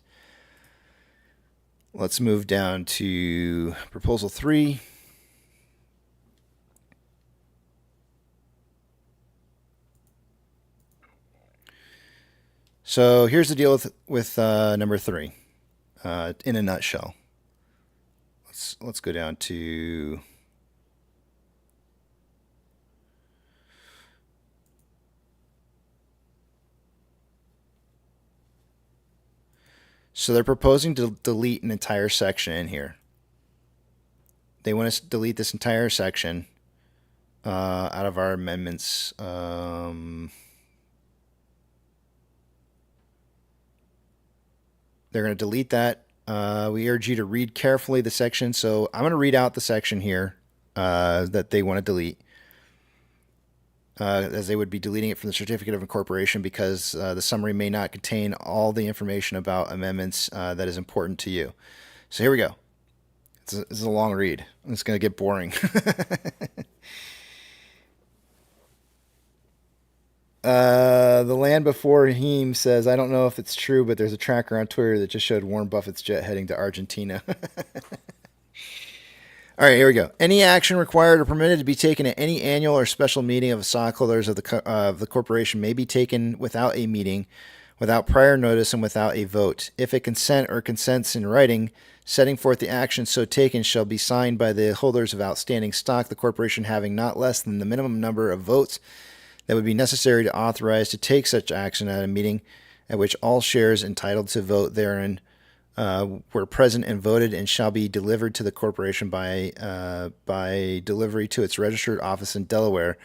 Let's move down to proposal 3. So here's the deal with number 3 in a nutshell. Let's go down to... So they're proposing to delete an entire section in here. They want us to delete this entire section out of our amendments. They're going to delete that. We urge you to read carefully the section. So I'm going to read out the section here that they want to delete. As they would be deleting it from the certificate of incorporation because the summary may not contain all the information about amendments that is important to you. So here we go. This is a long read. It's going to get boring. The land before him says, I don't know if it's true, but there's a tracker on Twitter that just showed Warren Buffett's jet heading to Argentina. All right, here we go. Any action required or permitted to be taken at any annual or special meeting of the stockholders of the corporation may be taken without a meeting, without prior notice, and without a vote. If a consent or consents in writing setting forth the action so taken shall be signed by the holders of outstanding stock, the corporation having not less than the minimum number of votes that would be necessary to authorize to take such action at a meeting at which all shares entitled to vote therein were present and voted, and shall be delivered to the corporation by delivery to its registered office in Delaware,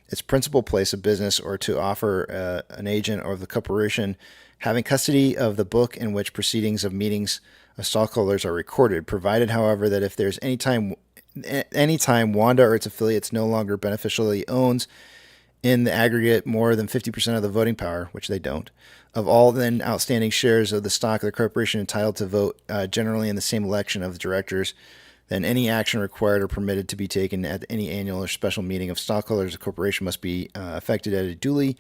its principal place of business, or to offer an agent or the corporation having custody of the book in which proceedings of meetings of stockholders are recorded, provided, however, that if there's any time Wanda or its affiliates no longer beneficially owns in the aggregate more than 50% of the voting power, which they don't, of all then outstanding shares of the stock of the corporation entitled to vote generally in the same election of the directors, then any action required or permitted to be taken at any annual or special meeting of stockholders of the corporation must be effected at a duly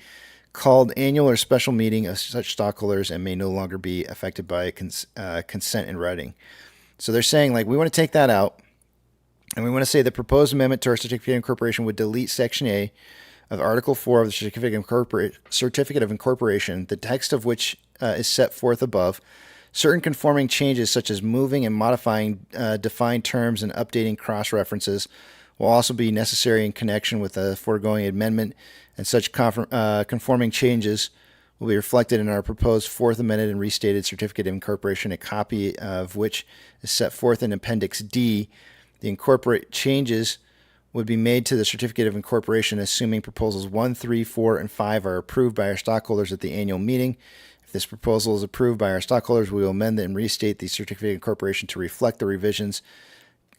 called annual or special meeting of such stockholders and may no longer be affected by consent in writing. So they're saying, like, we want to take that out, and we want to say the proposed amendment to our certificate of incorporation would delete Section A of Article 4 of the Certificate of Incorporation, the text of which is set forth above. Certain conforming changes, such as moving and modifying defined terms and updating cross-references, will also be necessary in connection with the foregoing amendment, and such conforming changes will be reflected in our proposed Fourth Amended and Restated Certificate of Incorporation, a copy of which is set forth in Appendix D. The incorporate changes would be made to the Certificate of Incorporation, assuming Proposals 1, 3, 4, and 5 are approved by our stockholders at the annual meeting. If this proposal is approved by our stockholders, we will amend and restate the Certificate of Incorporation to reflect the revisions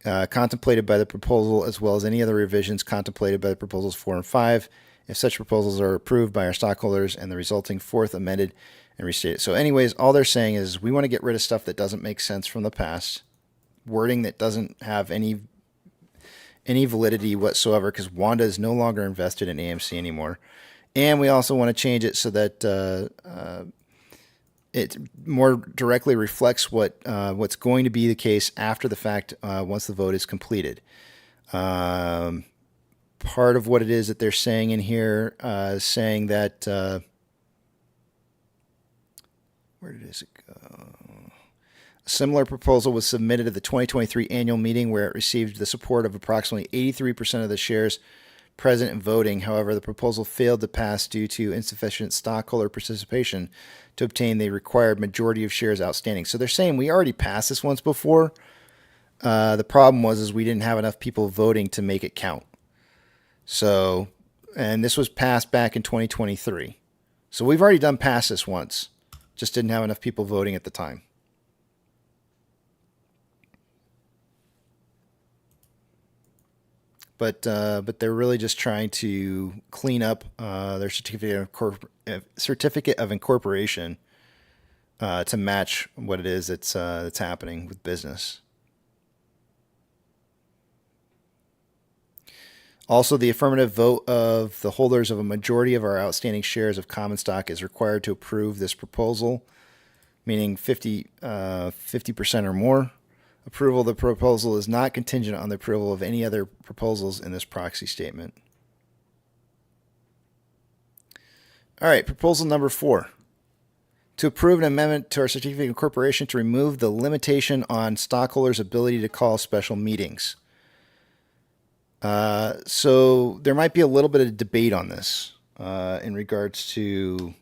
contemplated by the proposal, as well as any other revisions contemplated by the Proposals 4 and 5, if such proposals are approved by our stockholders and the resulting Fourth Amended and Restated. So anyways, all they're saying is we want to get rid of stuff that doesn't make sense from the past, wording that doesn't have any validity whatsoever, because Wanda is no longer invested in AMC anymore. And we also want to change it so that it more directly reflects what's going to be the case after the fact once the vote is completed. Part of what it is that they're saying in here is saying that where did it go? A similar proposal was submitted at the 2023 annual meeting, where it received the support of approximately 83% of the shares present and voting. However, the proposal failed to pass due to insufficient stockholder participation to obtain the required majority of shares outstanding. So they're saying we already passed this once before. The problem was we didn't have enough people voting to make it count. So, and this was passed back in 2023. So we've already done pass this once. Just didn't have enough people voting at the time. But they're really just trying to clean up their certificate of incorporation to match what it is that's happening with business. Also, the affirmative vote of the holders of a majority of our outstanding shares of common stock is required to approve this proposal, meaning 50% or more. Approval of the proposal is not contingent on the approval of any other proposals in this proxy statement. All right, proposal number 4. To approve an amendment to our certificate of incorporation to remove the limitation on stockholders' ability to call special meetings. So there might be a little bit of debate on this in regards to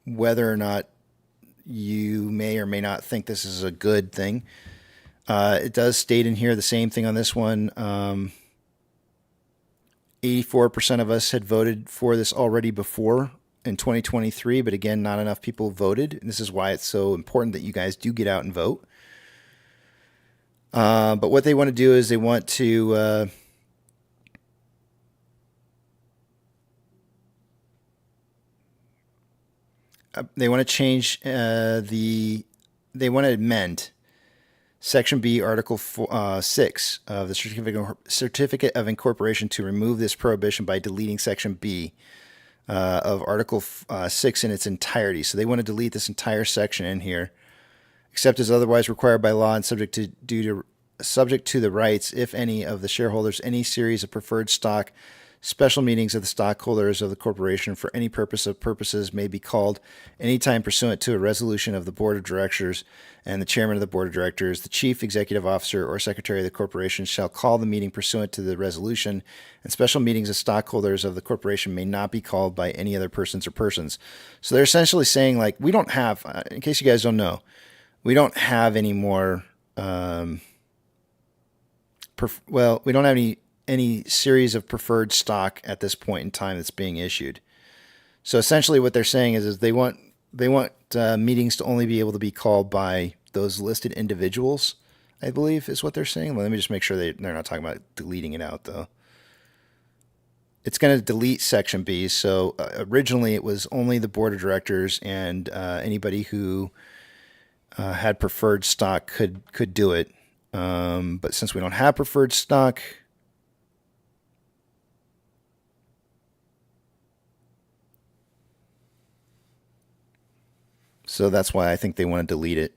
whether or not you may or may not think this is a good thing. It does state in here the same thing on this one. 84% of us had voted for this already before in 2023, but again, not enough people voted. And this is why it's so important that you guys do get out and vote. But what they want to do is they want to change they want to amend Section B, Article 6 of the Certificate of Incorporation to remove this prohibition by deleting Section B of Article 6 in its entirety. So they want to delete this entire section in here, except as otherwise required by law and subject to the rights, if any, of the shareholders, any series of preferred stock Special meetings of the stockholders of the corporation for any purposes may be called anytime pursuant to a resolution of the board of directors, and the chairman of the board of directors, the chief executive officer, or secretary of the corporation shall call the meeting pursuant to the resolution, and special meetings of stockholders of the corporation may not be called by any other persons or persons. So they're essentially saying, like, we don't have, in case you guys don't know, we don't have any more, we don't have any series of preferred stock at this point in time that's being issued. So essentially what they're saying is they want meetings to only be able to be called by those listed individuals, I believe is what they're saying. Well, let me just make sure they're not talking about deleting it out, though. It's going to delete section B. So originally it was only the board of directors and anybody who had preferred stock could do it. But since we don't have preferred stock, so that's why I think they want to delete it.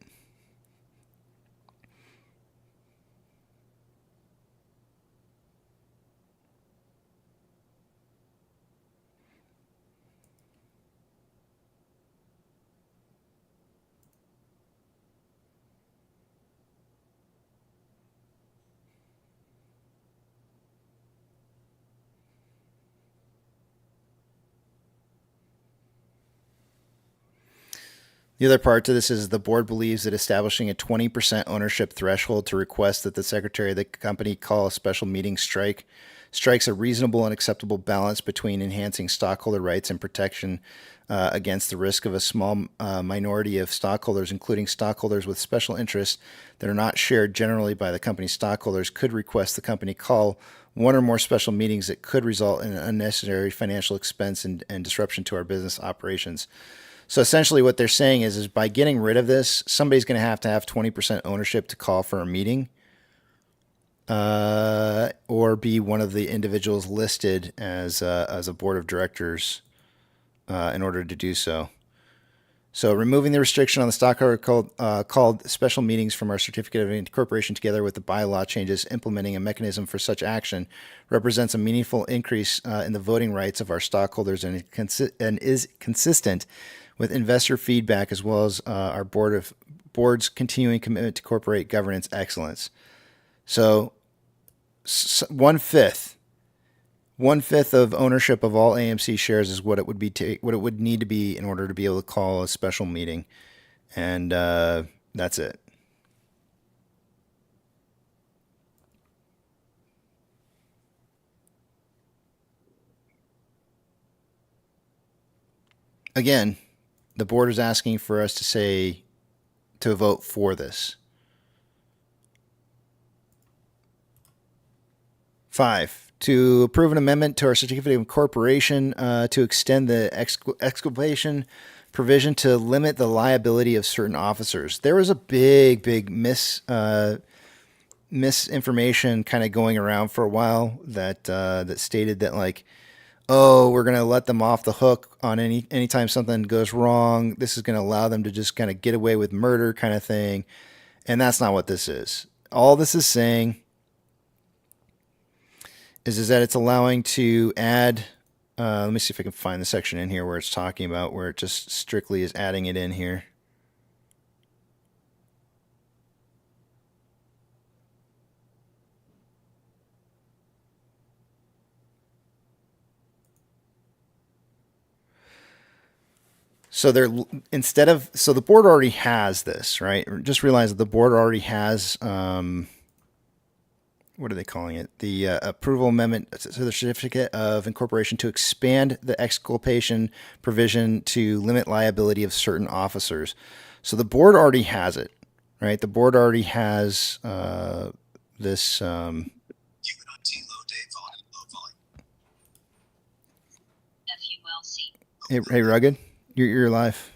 The other part to this is the board believes that establishing a 20% ownership threshold to request that the secretary of the company call a special meeting strikes a reasonable and acceptable balance between enhancing stockholder rights and protection against the risk of a small minority of stockholders, including stockholders with special interests that are not shared generally by the company's stockholders, could request the company call one or more special meetings that could result in an unnecessary financial expense and disruption to our business operations. So essentially what they're saying is by getting rid of this, somebody's going to have 20% ownership to call for a meeting, or be one of the individuals listed as a board of directors in order to do so. So removing the restriction on the stockholder called special meetings from our certificate of incorporation together with the bylaw changes implementing a mechanism for such action represents a meaningful increase in the voting rights of our stockholders and is consistent with investor feedback as well as our board's continuing commitment to corporate governance excellence. So 1/5 of ownership of all AMC shares is what it would be what it would need to be in order to be able to call a special meeting, and that's it. Again, the board is asking for us to vote for this. 5, to approve an amendment to our certificate of incorporation to extend the exculpation provision to limit the liability of certain officers. There was a big misinformation kind of going around for a while that stated that, like, oh, we're going to let them off the hook on anytime something goes wrong. This is going to allow them to just kind of get away with murder kind of thing. And that's not what this is. All this is saying is that it's allowing to add, let me see if I can find the section in here where it's talking about where it just strictly is adding it in here. So they're so the board already has this, right? Just realize that the board already has, what are they calling it? The approval amendment to the certificate of incorporation to expand the exculpation provision to limit liability of certain officers. So the board already has it, right? The board already has this. Hey, Rugged. You're live.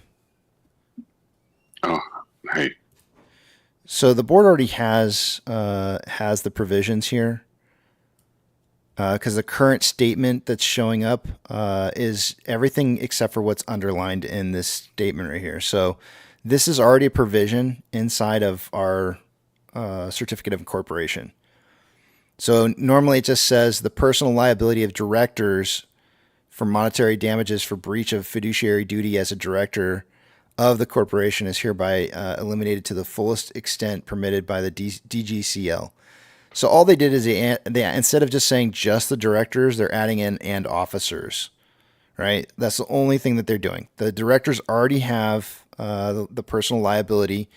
Oh, hey. So the board already has the provisions here, because the current statement that's showing up is everything except for what's underlined in this statement right here. So this is already a provision inside of our certificate of incorporation. So normally it just says the personal liability of directors for monetary damages for breach of fiduciary duty as a director of the corporation is hereby eliminated to the fullest extent permitted by the DGCL. So all they did is they instead of just saying just the directors, they're adding in and officers, right? That's the only thing that they're doing. The directors already have the personal liability.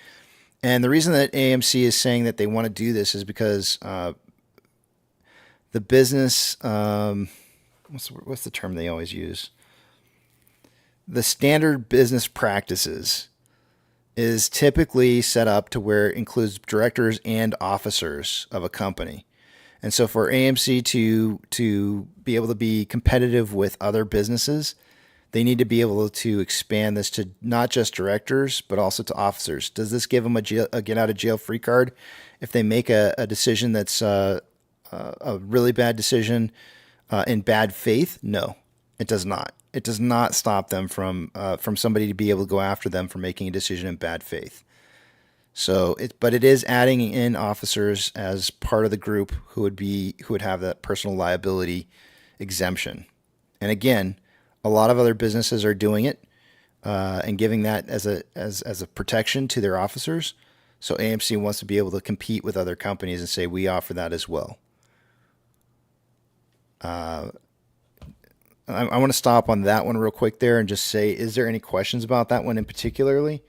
And the reason that AMC is saying that they want to do this is because the business, what's the term they always use? The standard business practices is typically set up to where it includes directors and officers of a company. And so for AMC to be able to be competitive with other businesses, they need to be able to expand this to not just directors, but also to officers. Does this give them a get out of jail free card if they make a decision that's a really bad decision in bad faith? No, it does not. It does not stop them from somebody to be able to go after them for making a decision in bad faith. So but it is adding in officers as part of the group who would have that personal liability exemption. And again, a lot of other businesses are doing it and giving that as a protection to their officers. So AMC wants to be able to compete with other companies and say we offer that as well. I want to stop on that one real quick there and just say, is there any questions about that one in particularly?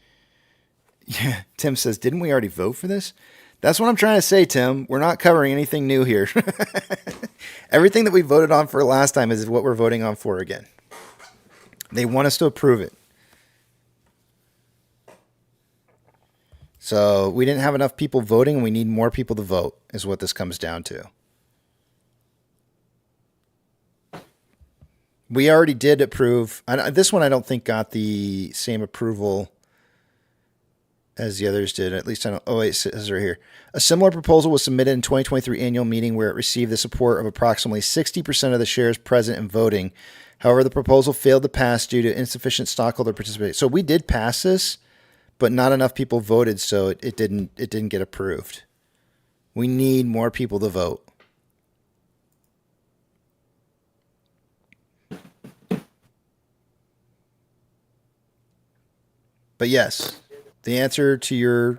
Yeah, Tim says, didn't we already vote for this? That's what I'm trying to say, Tim. We're not covering anything new here. Everything that we voted on for last time is what we're voting on for again. They want us to approve it. So we didn't have enough people voting, and we need more people to vote, is what this comes down to. We already did approve. This one I don't think got the same approval as the others did. At least I don't. Oh, wait, it says right here. A similar proposal was submitted in 2023 annual meeting where it received the support of approximately 60% of the shares present and voting. However, the proposal failed to pass due to insufficient stockholder participation. So we did pass this, but not enough people voted, so it didn't get approved. We need more people to vote. But yes, the answer to your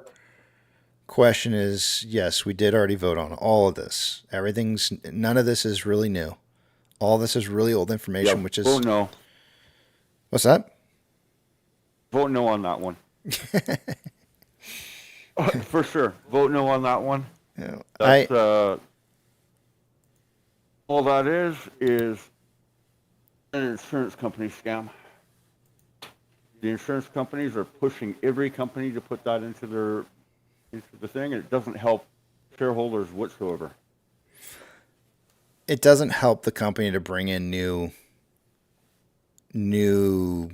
question is yes, we did already vote on all of this. None of this is really new. All this is really old information, which is... Vote no. What's that? Vote no on that one. For sure. Vote no on that one. Yeah, That's, all that is an insurance company scam. The insurance companies are pushing every company to put that into the thing, and it doesn't help shareholders whatsoever. It doesn't help the company to bring in new.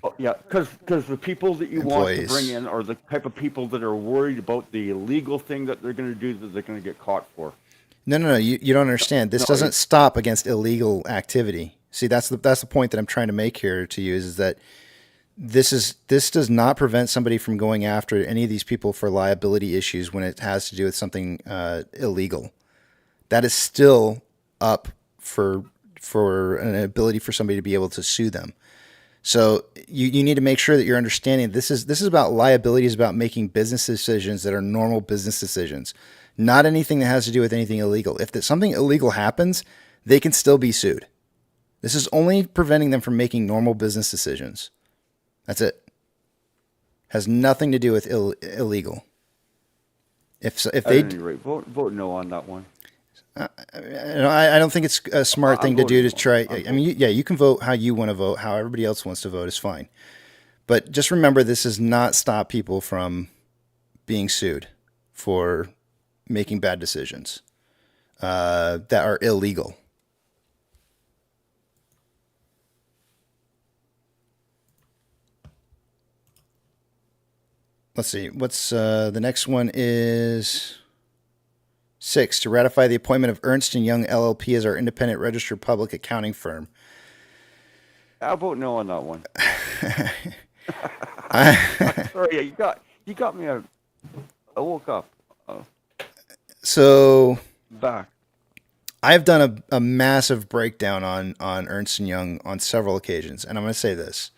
Oh, yeah, because the people that you employees. Want to bring in are the type of people that are worried about the illegal thing that they're going to do that they're going to get caught for. No. You don't understand. This doesn't stop against illegal activity. See, that's the point that I'm trying to make here to you is that this does not prevent somebody from going after any of these people for liability issues when it has to do with something illegal. That is still up for an ability for somebody to be able to sue them. So you need to make sure that you're understanding this is about liability, is about making business decisions that are normal business decisions, not anything that has to do with anything illegal. If something illegal happens, they can still be sued. This is only preventing them from making normal business decisions. That's it. Has nothing to do with illegal. If they at any rate, vote no on that one. I don't think it's a smart thing to do to try. I mean, you can vote how you want to vote. How everybody else wants to vote is fine. But just remember, this does not stop people from being sued for making bad decisions that are illegal. Let's see. What's the next one is 6, to ratify the appointment of Ernst & Young LLP as our independent registered public accounting firm. I'll vote no on that one. Sorry, you got me. I woke up. So back. I've done a massive breakdown on Ernst & Young on several occasions, and I'm going to say this.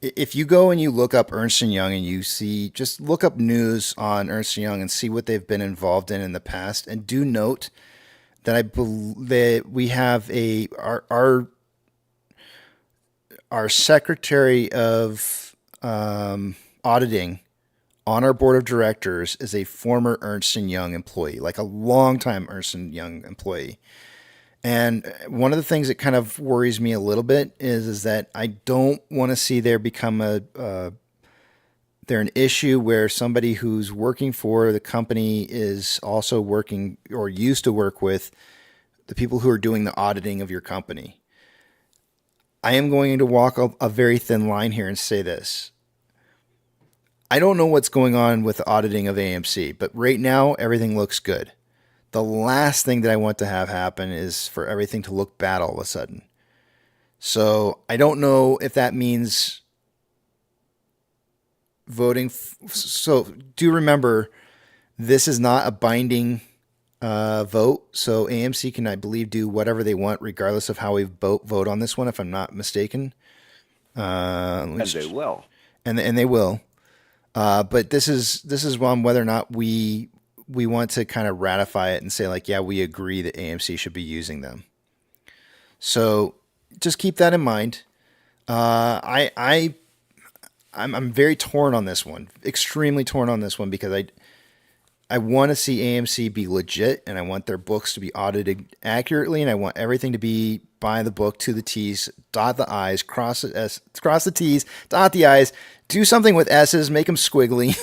If you go and you look up Ernst & Young and you see, just look up news on Ernst & Young and see what they've been involved in the past, and do note that I believe that we have our secretary of auditing on our board of directors is a former Ernst & Young employee, like a longtime Ernst & Young employee. And one of the things that kind of worries me a little bit is that I don't want to see there become an issue where somebody who's working for the company is also working or used to work with the people who are doing the auditing of your company. I am going to walk a very thin line here and say this. I don't know what's going on with the auditing of AMC, but right now everything looks good. The last thing that I want to have happen is for everything to look bad all of a sudden. So I don't know if that means voting. So do remember, this is not a binding vote. So AMC can, I believe, do whatever they want, regardless of how we vote on this one, if I'm not mistaken. And they will. And they will. But this is one whether or not we want to kind of ratify it and say, like, yeah, we agree that AMC should be using them. So just keep that in mind. I'm very torn on this one, extremely torn on this one, because I want to see AMC be legit, and I want their books to be audited accurately, and I want everything to be by the book, to the T's, dot the I's, cross the T's, dot the I's, do something with S's, make them squiggly.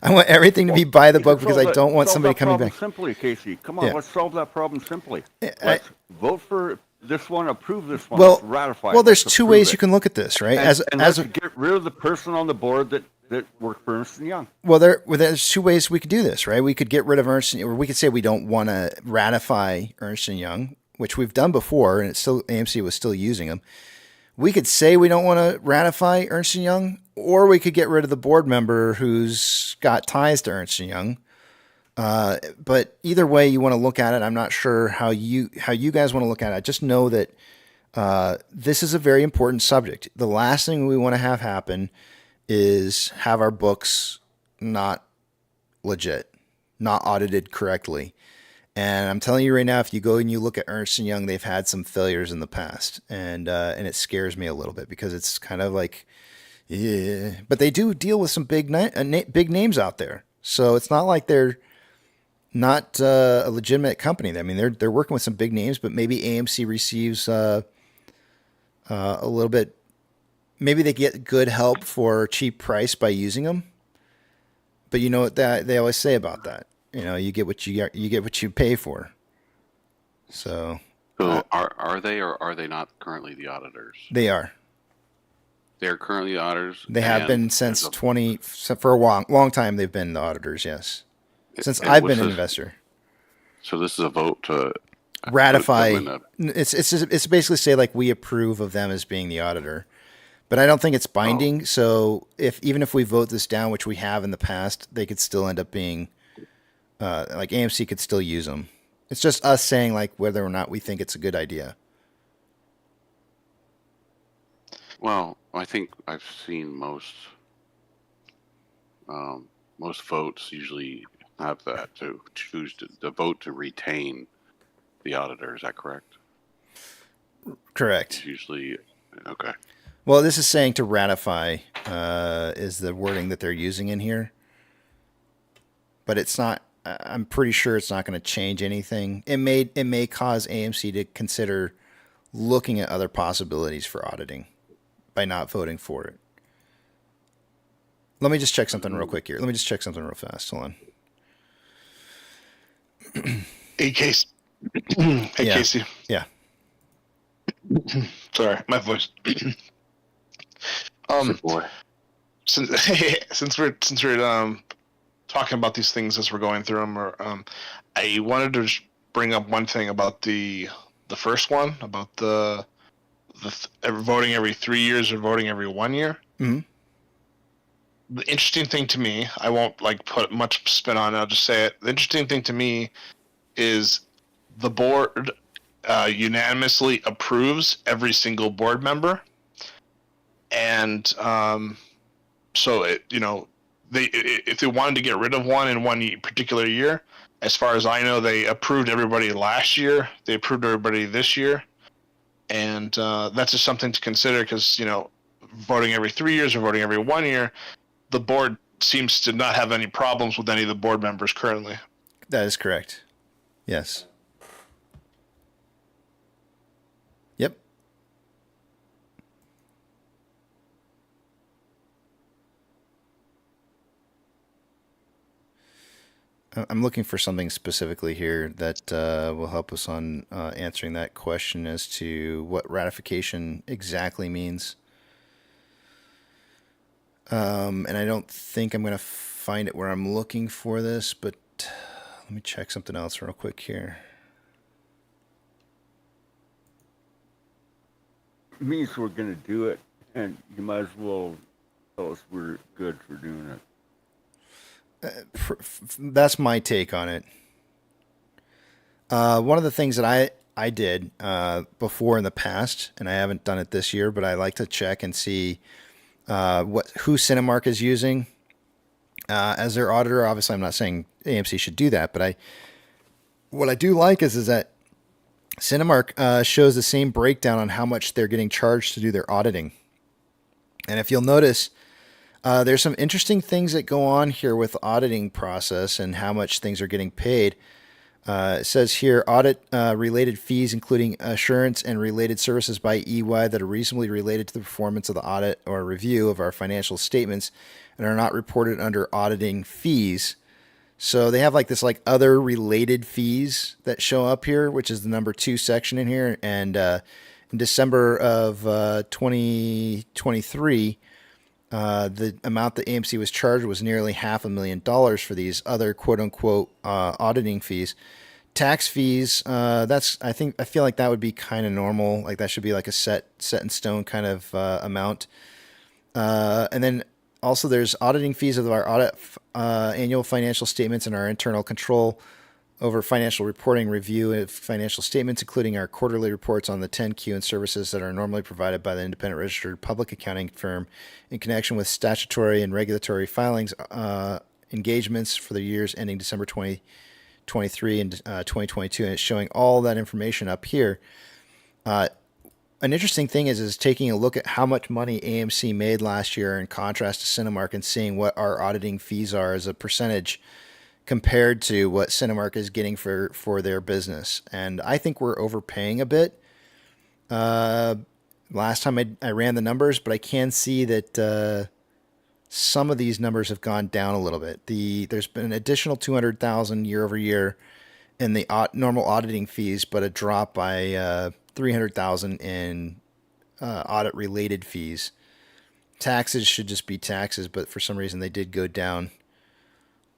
I want everything to be by the book, because I don't want somebody coming back. Simply, Casey. Come on, Yeah. let's solve that problem simply. Let's vote for this one, approve this one, Well, let's ratify it. well, there's let's two approve ways it. you can look at this, right? And let's get rid of the person on the board that worked for Ernst & Young. Well, there's two ways we could do this, right? We could get rid of Ernst, or we could say we don't want to ratify Ernst & Young, which we've done before, and AMC was still using them. We could say we don't want to ratify Ernst & Young, or we could get rid of the board member who's got ties to Ernst & Young. But either way you want to look at it, I'm not sure how you guys want to look at it. Just know that this is a very important subject. The last thing we want to have happen is have our books not legit, not audited correctly. And I'm telling you right now, if you go and you look at Ernst & Young, they've had some failures in the past, and it scares me a little bit, because it's kind of like, yeah, but they do deal with some big names out there. So it's not like they're not a legitimate company. I mean, they're working with some big names, but maybe AMC receives a little bit. Maybe they get good help for a cheap price by using them. But you know what they always say about that. You know, you get what you pay for. So are they or are they not currently the auditors? They are. They're currently the auditors. They have been since for a long time. They've been the auditors. Yes, since I've been an investor. So this is a vote to ratify. It's basically say, like, we approve of them as being the auditor. But I don't think it's binding. Oh. So even if we vote this down, which we have in the past, they could still end up being like AMC could still use them. It's just us saying, like, whether or not we think it's a good idea. Well, I think I've seen most votes usually have that to choose to vote to retain the auditor. Is that correct? Correct. It's usually okay. Well, this is saying to ratify is the wording that they're using in here. But it's not, I'm pretty sure it's not going to change anything. It may cause AMC to consider looking at other possibilities for auditing by not voting for it. Let me just check something real quick here. Let me just check something real fast. Hold on. Hey, Casey. Hey, yeah. Casey. Yeah. Sorry, my voice. Boy. Since we're talking about these things as we're going through them, I wanted to just bring up one thing about the first one about the voting every 3 years or voting every 1 year. Mm-hmm. The interesting thing to me, I won't put much spin on it, I'll just say it. The interesting thing to me is the board unanimously approves every single board member, and so if they wanted to get rid of one in one particular year, as far as I know, they approved everybody last year. They approved everybody this year, and that's just something to consider because voting every 3 years or voting every 1 year, the board seems to not have any problems with any of the board members currently. That is correct. Yes. Yep. I'm looking for something specifically here that will help us on answering that question as to what ratification exactly means. And I don't think I'm going to find it where I'm looking for this, but let me check something else real quick here. It means we're going to do it, and you might as well tell us we're good for doing it. That's my take on it. One of the things that I did before in the past, and I haven't done it this year, but I like to check and see who Cinemark is using as their auditor. Obviously, I'm not saying AMC should do that, but what I do like is that Cinemark shows the same breakdown on how much they're getting charged to do their auditing. And if you'll notice, there's some interesting things that go on here with the auditing process and how much things are getting paid. It says here, audit related fees, including assurance and related services by EY that are reasonably related to the performance of the audit or review of our financial statements and are not reported under auditing fees. So they have this other related fees that show up here, which is the number 2 section in here. And in December of 2023, the amount that AMC was charged was nearly $500,000 for these other quote unquote auditing fees. Tax fees, I feel like that would be kind of normal. Like that should be like a set in stone kind of amount. And then also there's auditing fees of our audit annual financial statements and our internal control over financial reporting, review of financial statements, including our quarterly reports on the 10Q and services that are normally provided by the independent registered public accounting firm in connection with statutory and regulatory filings, engagements for the years ending December 2023 and 2022. And it's showing all that information up here. An interesting thing is taking a look at how much money AMC made last year in contrast to Cinemark and seeing what our auditing fees are as a percentage compared to what Cinemark is getting for their business. And I think we're overpaying a bit. Last time I ran the numbers, but I can see that some of these numbers have gone down a little bit. There's been an additional $200,000 year over year in the normal auditing fees, but a drop by $300,000 in audit related fees. Taxes should just be taxes, but for some reason they did go down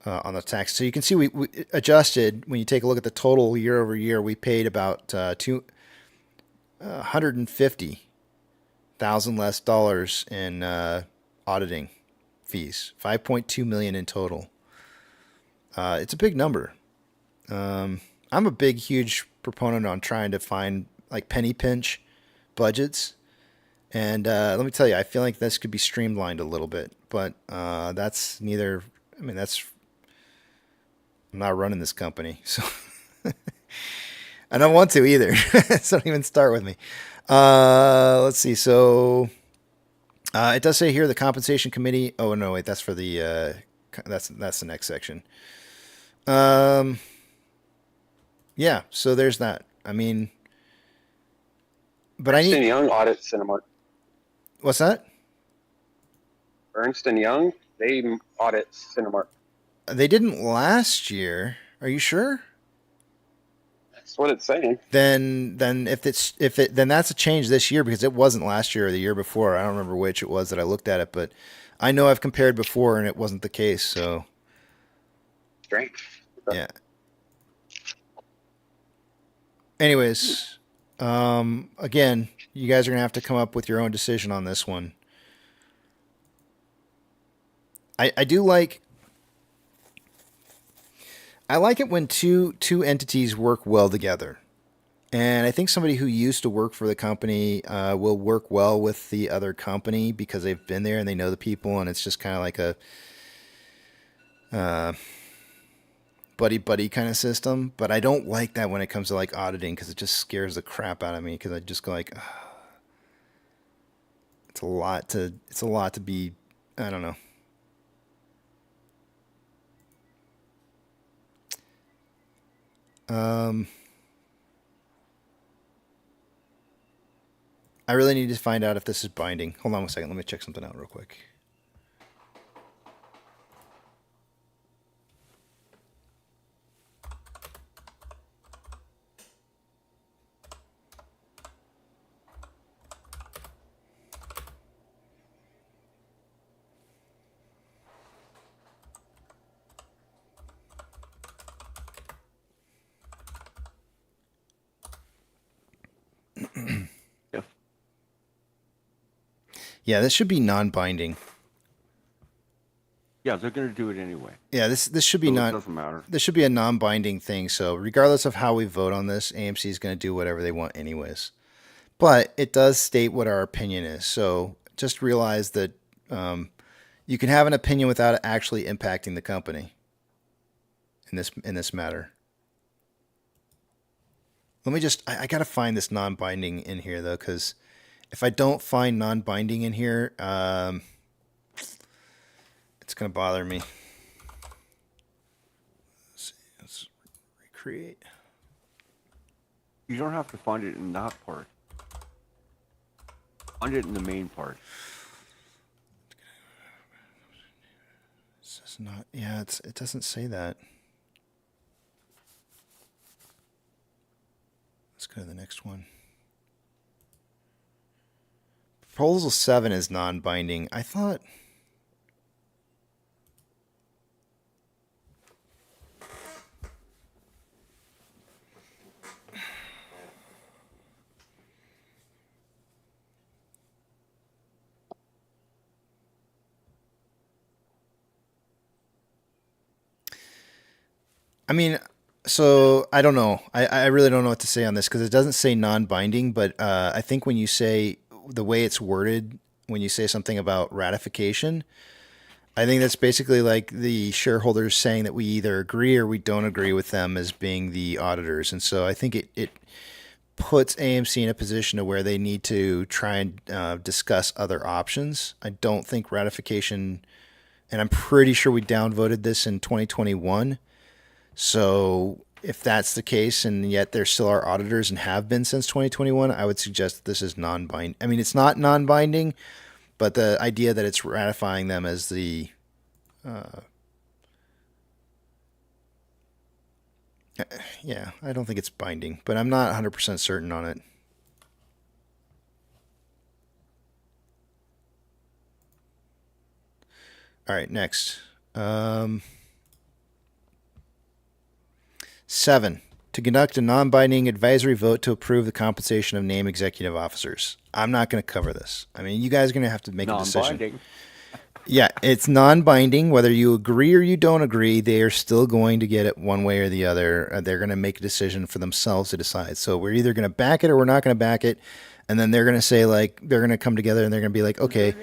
on the tax. So you can see we adjusted. When you take a look at the total year over year, we paid about $150,000 less dollars in auditing fees. $5.2 million in total. It's a big number. I'm a big, huge proponent on trying to find penny pinch budgets. And let me tell you, I feel like this could be streamlined a little bit, but that's neither. I mean, I'm not running this company, so I don't want to either. So don't even start with me. Let's see. So it does say here the compensation committee. Oh no, wait, that's for the that's the next section. Yeah. So there's that. I mean, but Ernst & Young audits Cinemark. What's that? Ernst & Young, they audit Cinemark. They didn't last year. Are you sure? That's what it's saying. Then then that's a change this year because it wasn't last year or the year before. I don't remember which it was that I looked at it, but I know I've compared before and it wasn't the case. So strange. Yeah. Anyways, again, you guys are gonna have to come up with your own decision on this one. I do like. I like it when two entities work well together. And I think somebody who used to work for the company will work well with the other company because they've been there and they know the people, and it's just kind of like a buddy kind of system. But I don't like that when it comes to like auditing because it just scares the crap out of me because I just go like, it's a lot to be, I don't know. I really need to find out if this is binding. Hold on one second. Let me check something out real quick. Yeah, this should be non-binding. Yeah, they're going to do it anyway. Yeah, this should be So it not. doesn't matter. This should be a non-binding thing. So regardless of how we vote on this, AMC is going to do whatever they want anyways. But it does state what our opinion is. So just realize that you can have an opinion without it actually impacting the company in this matter. Let me just. I got to find this non-binding in here though, because if I don't find non-binding in here, it's going to bother me. Let's see. Let's recreate. You don't have to find it in that part. Find it in the main part. This is not. Yeah, it doesn't say that. Let's go to the next one. Proposal 7 is non-binding. I thought. I mean, so I don't know. I really don't know what to say on this because it doesn't say non-binding, but I think when you say the way it's worded, when you say something about ratification, I think that's basically like the shareholders saying that we either agree or we don't agree with them as being the auditors. And so I think it puts AMC in a position to where they need to try and discuss other options. I don't think ratification, and I'm pretty sure we downvoted this in 2021. So if that's the case, and yet they're still our auditors and have been since 2021, I would suggest that this is non-binding. I mean, it's not non-binding, but the idea that it's ratifying them as the yeah, I don't think it's binding, but I'm not 100% certain on it. All right, next. 7, to conduct a non-binding advisory vote to approve the compensation of named executive officers. I'm not going to cover this. I mean, you guys are going to have to make a decision. Non-binding. Yeah, it's non-binding. Whether you agree or you don't agree, they are still going to get it one way or the other. They're going to make a decision for themselves to decide. So we're either going to back it or we're not going to back it. And then they're going to say, like, they're going to come together and they're going to be like, okay,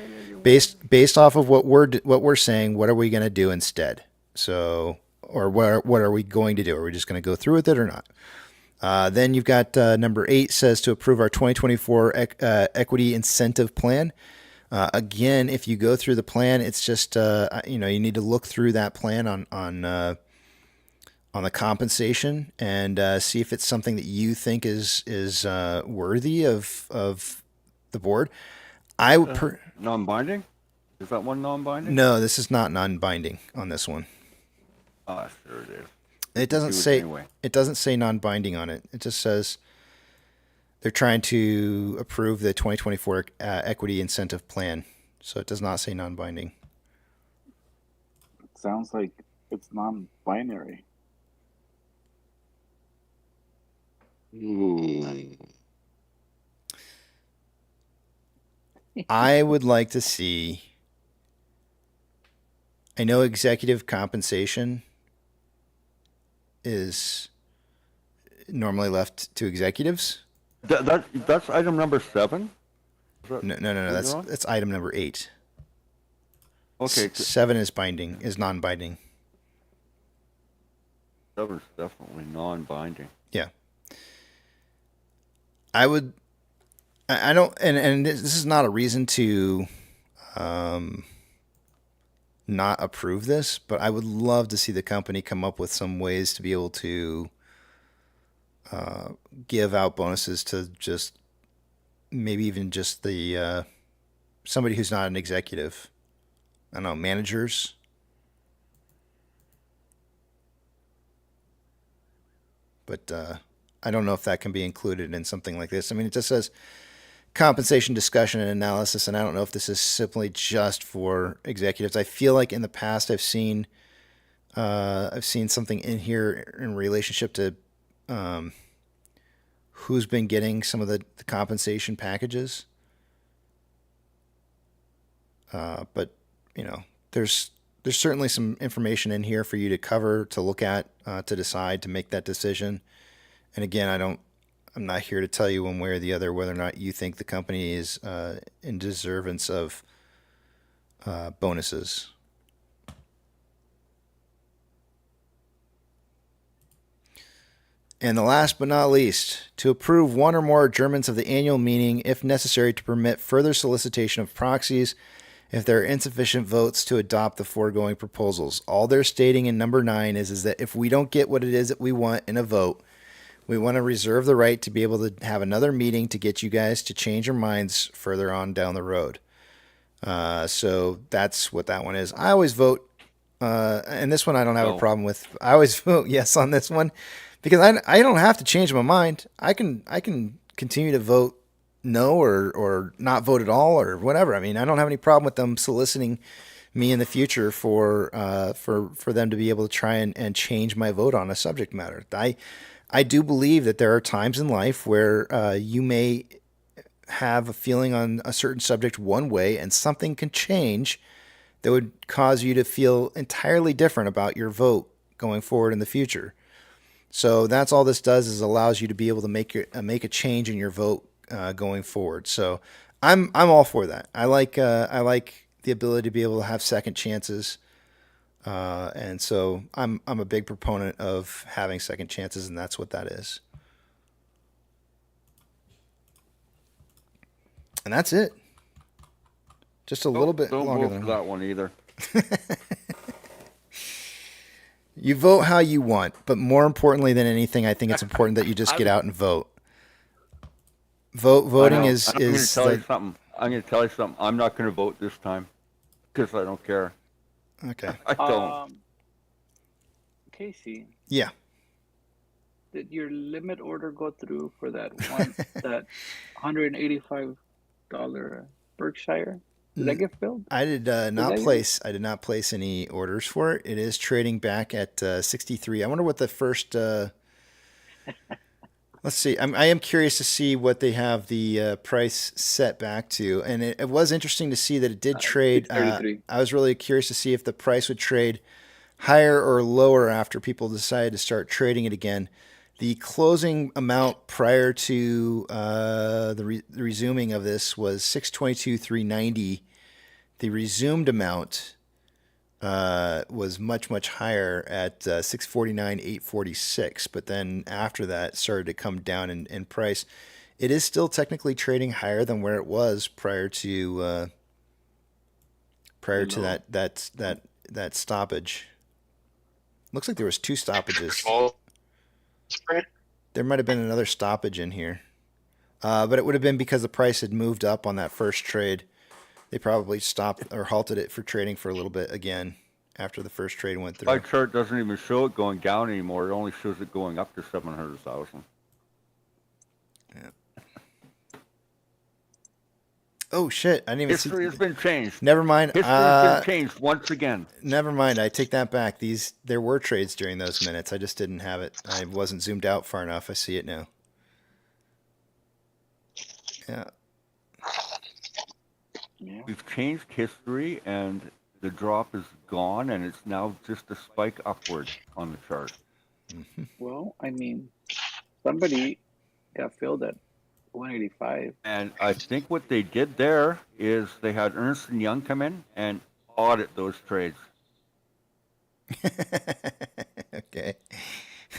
based off of what we're saying, what are we going to do instead? So, or what are we going to do? Are we just going to go through with it or not? Then you've got number 8 says to approve our 2024 equity incentive plan. Again, if you go through the plan, it's just you need to look through that plan on the compensation and see if it's something that you think is worthy of the board. I would non-binding. Is that one non-binding? No, this is not non-binding on this one. Oh, sure it is. It doesn't say anyway. It doesn't say non-binding on it. It just says they're trying to approve the 2024 equity incentive plan. So it does not say non-binding. It sounds like it's non-binary. I would like to see. I know executive compensation is normally left to executives. That's item number 7. No. That's item number 8. Okay. 7 is binding, is non-binding. 7 is definitely non-binding. Yeah. I don't, and this is not a reason to not approve this, but I would love to see the company come up with some ways to be able to give out bonuses to just maybe even just the somebody who's not an executive. I don't know, managers. But I don't know if that can be included in something like this. I mean, it just says compensation discussion and analysis, and I don't know if this is simply just for executives. I feel like in the past I've seen something in here in relationship to who's been getting some of the compensation packages. But there's certainly some information in here for you to cover, to look at, to decide, to make that decision. And again, I'm not here to tell you one way or the other whether or not you think the company is in deservance of bonuses. And the last but not least, to approve one or more adjournments of the annual meeting, if necessary, to permit further solicitation of proxies if there are insufficient votes to adopt the foregoing proposals. All they're stating in number 9 is that if we don't get what it is that we want in a vote, we want to reserve the right to be able to have another meeting to get you guys to change your minds further on down the road. So that's what that one is. I always vote, and this one I don't have a problem with. I always vote yes on this one because I don't have to change my mind. I can continue to vote no or not vote at all or whatever. I mean, I don't have any problem with them soliciting me in the future for them to be able to try and change my vote on a subject matter. I do believe that there are times in life where you may have a feeling on a certain subject one way and something can change that would cause you to feel entirely different about your vote going forward in the future. So that's all this does, is allows you to be able to make a change in your vote going forward. So I'm all for that. I like the ability to be able to have second chances. And so I'm a big proponent of having second chances, and that's what that is. And that's it. Just a little bit longer than that one either. You vote how you want, but more importantly than anything, I think it's important that you just get out and vote. Voting is. I'm going to tell you something. I'm not going to vote this time because I don't care. Okay. I don't. Casey. Yeah. Did your limit order go through for that one, that $185 Berkshire? Did that get filled? I did not place. I did not place any orders for it. It is trading back at 63. I wonder what the first. Let's see. I am curious to see what they have the price set back to, and it was interesting to see that it did trade. I was really curious to see if the price would trade higher or lower after people decided to start trading it again. The closing amount prior to the resuming of this was $622,390. The resumed amount was much higher at $649,846. But then after that, it started to come down in price. It is still technically trading higher than where it was prior to that stoppage. Looks like there was 2 stoppages. There might have been another stoppage in here. But it would have been because the price had moved up on that first trade. They probably stopped or halted it for trading for a little bit again after the first trade went through. My chart doesn't even show it going down anymore. It only shows it going up to 700,000. Yeah. Oh shit! I didn't even see. History has been changed. Never mind. History has been changed once again. Never mind. I take that back. There were trades during those minutes. I just didn't have it. I wasn't zoomed out far enough. I see it now. Yeah. We've changed history, and the drop is gone, and it's now just a spike upward on the chart. Well, I mean, somebody got filled at 185. And I think what they did there is they had Ernst and Young come in and audit those trades. Okay.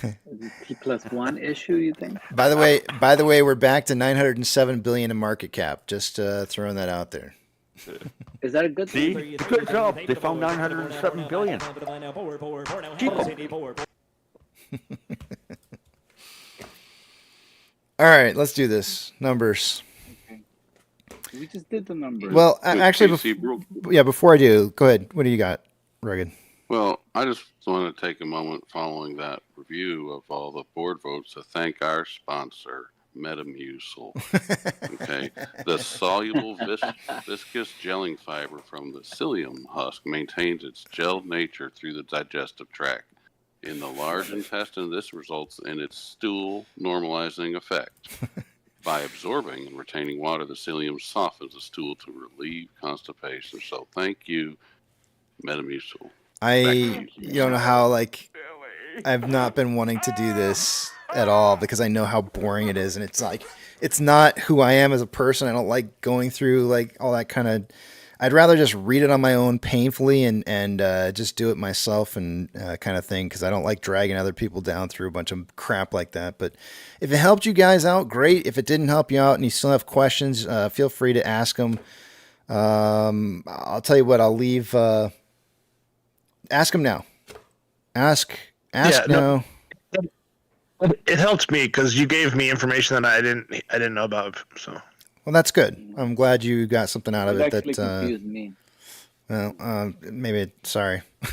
Is it T+1 issue, you think? By the way, we're back to 907 billion in market cap. Just throwing that out there. Is that a good thing? See, good job. They found 907 billion. All right, let's do this. Numbers. We just did the numbers. Well, Good, actually, Casey, before I do, go ahead. What do you got, Rugged? Well, I just want to take a moment following that review of all the board votes to thank our sponsor, Metamucil. Okay, the soluble viscous gelling fiber from the psyllium husk maintains its gelled nature through the digestive tract. In the large intestine, this results in its stool normalizing effect. By absorbing and retaining water, the psyllium softens the stool to relieve constipation. So thank you, Metamucil. You don't know how, like, I've not been wanting to do this at all because I know how boring it is. And it's like, it's not who I am as a person. I don't like going through like all that kind of, I'd rather just read it on my own painfully and just do it myself and kind of thing. Cause I don't like dragging other people down through a bunch of crap like that. But if it helped you guys out, great. If it didn't help you out and you still have questions, feel free to ask them. I'll tell you what, I'll leave, ask them now. Ask now. No, it helped me because you gave me information that I didn't know about. So, well, that's good. I'm glad you got something out of it. Actually That confused me. well, maybe. Sorry. I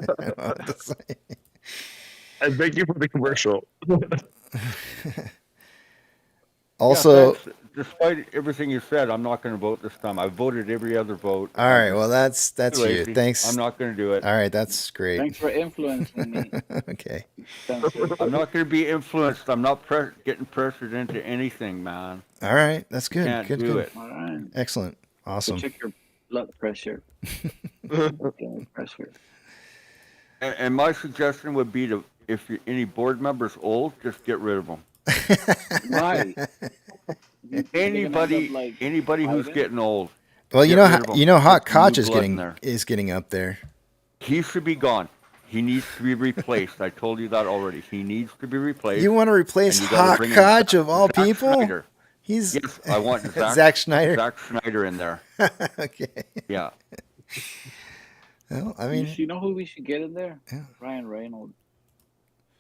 don't know what to say. And thank you for the commercial. Also, yeah, despite everything you said, I'm not going to vote this time. I voted every other vote. All right. Well, that's you. Lazy. Thanks. I'm not going to do it. All right. That's great. Thanks for influencing me. Okay. I'm not going to be influenced. I'm not getting pressured into anything, man. All right. That's good. Can't good. do Good. it. All right. Excellent. Awesome. Check your blood pressure. Pressure. And my suggestion would be to, if any board member's old, just get rid of them. Why? Anybody who's Ivan? getting old. Well, you know, Hot Koch is blood in getting up there. He should be gone. He needs to be replaced. I told you that already. He needs to be replaced. You want to replace Hot Koch of all people? Schneider. He's yes, I want Zack Schneider. Zack Schneider in there. Okay. Yeah. Well, I mean, you know who we should get in there? Yeah. Ryan Reynolds.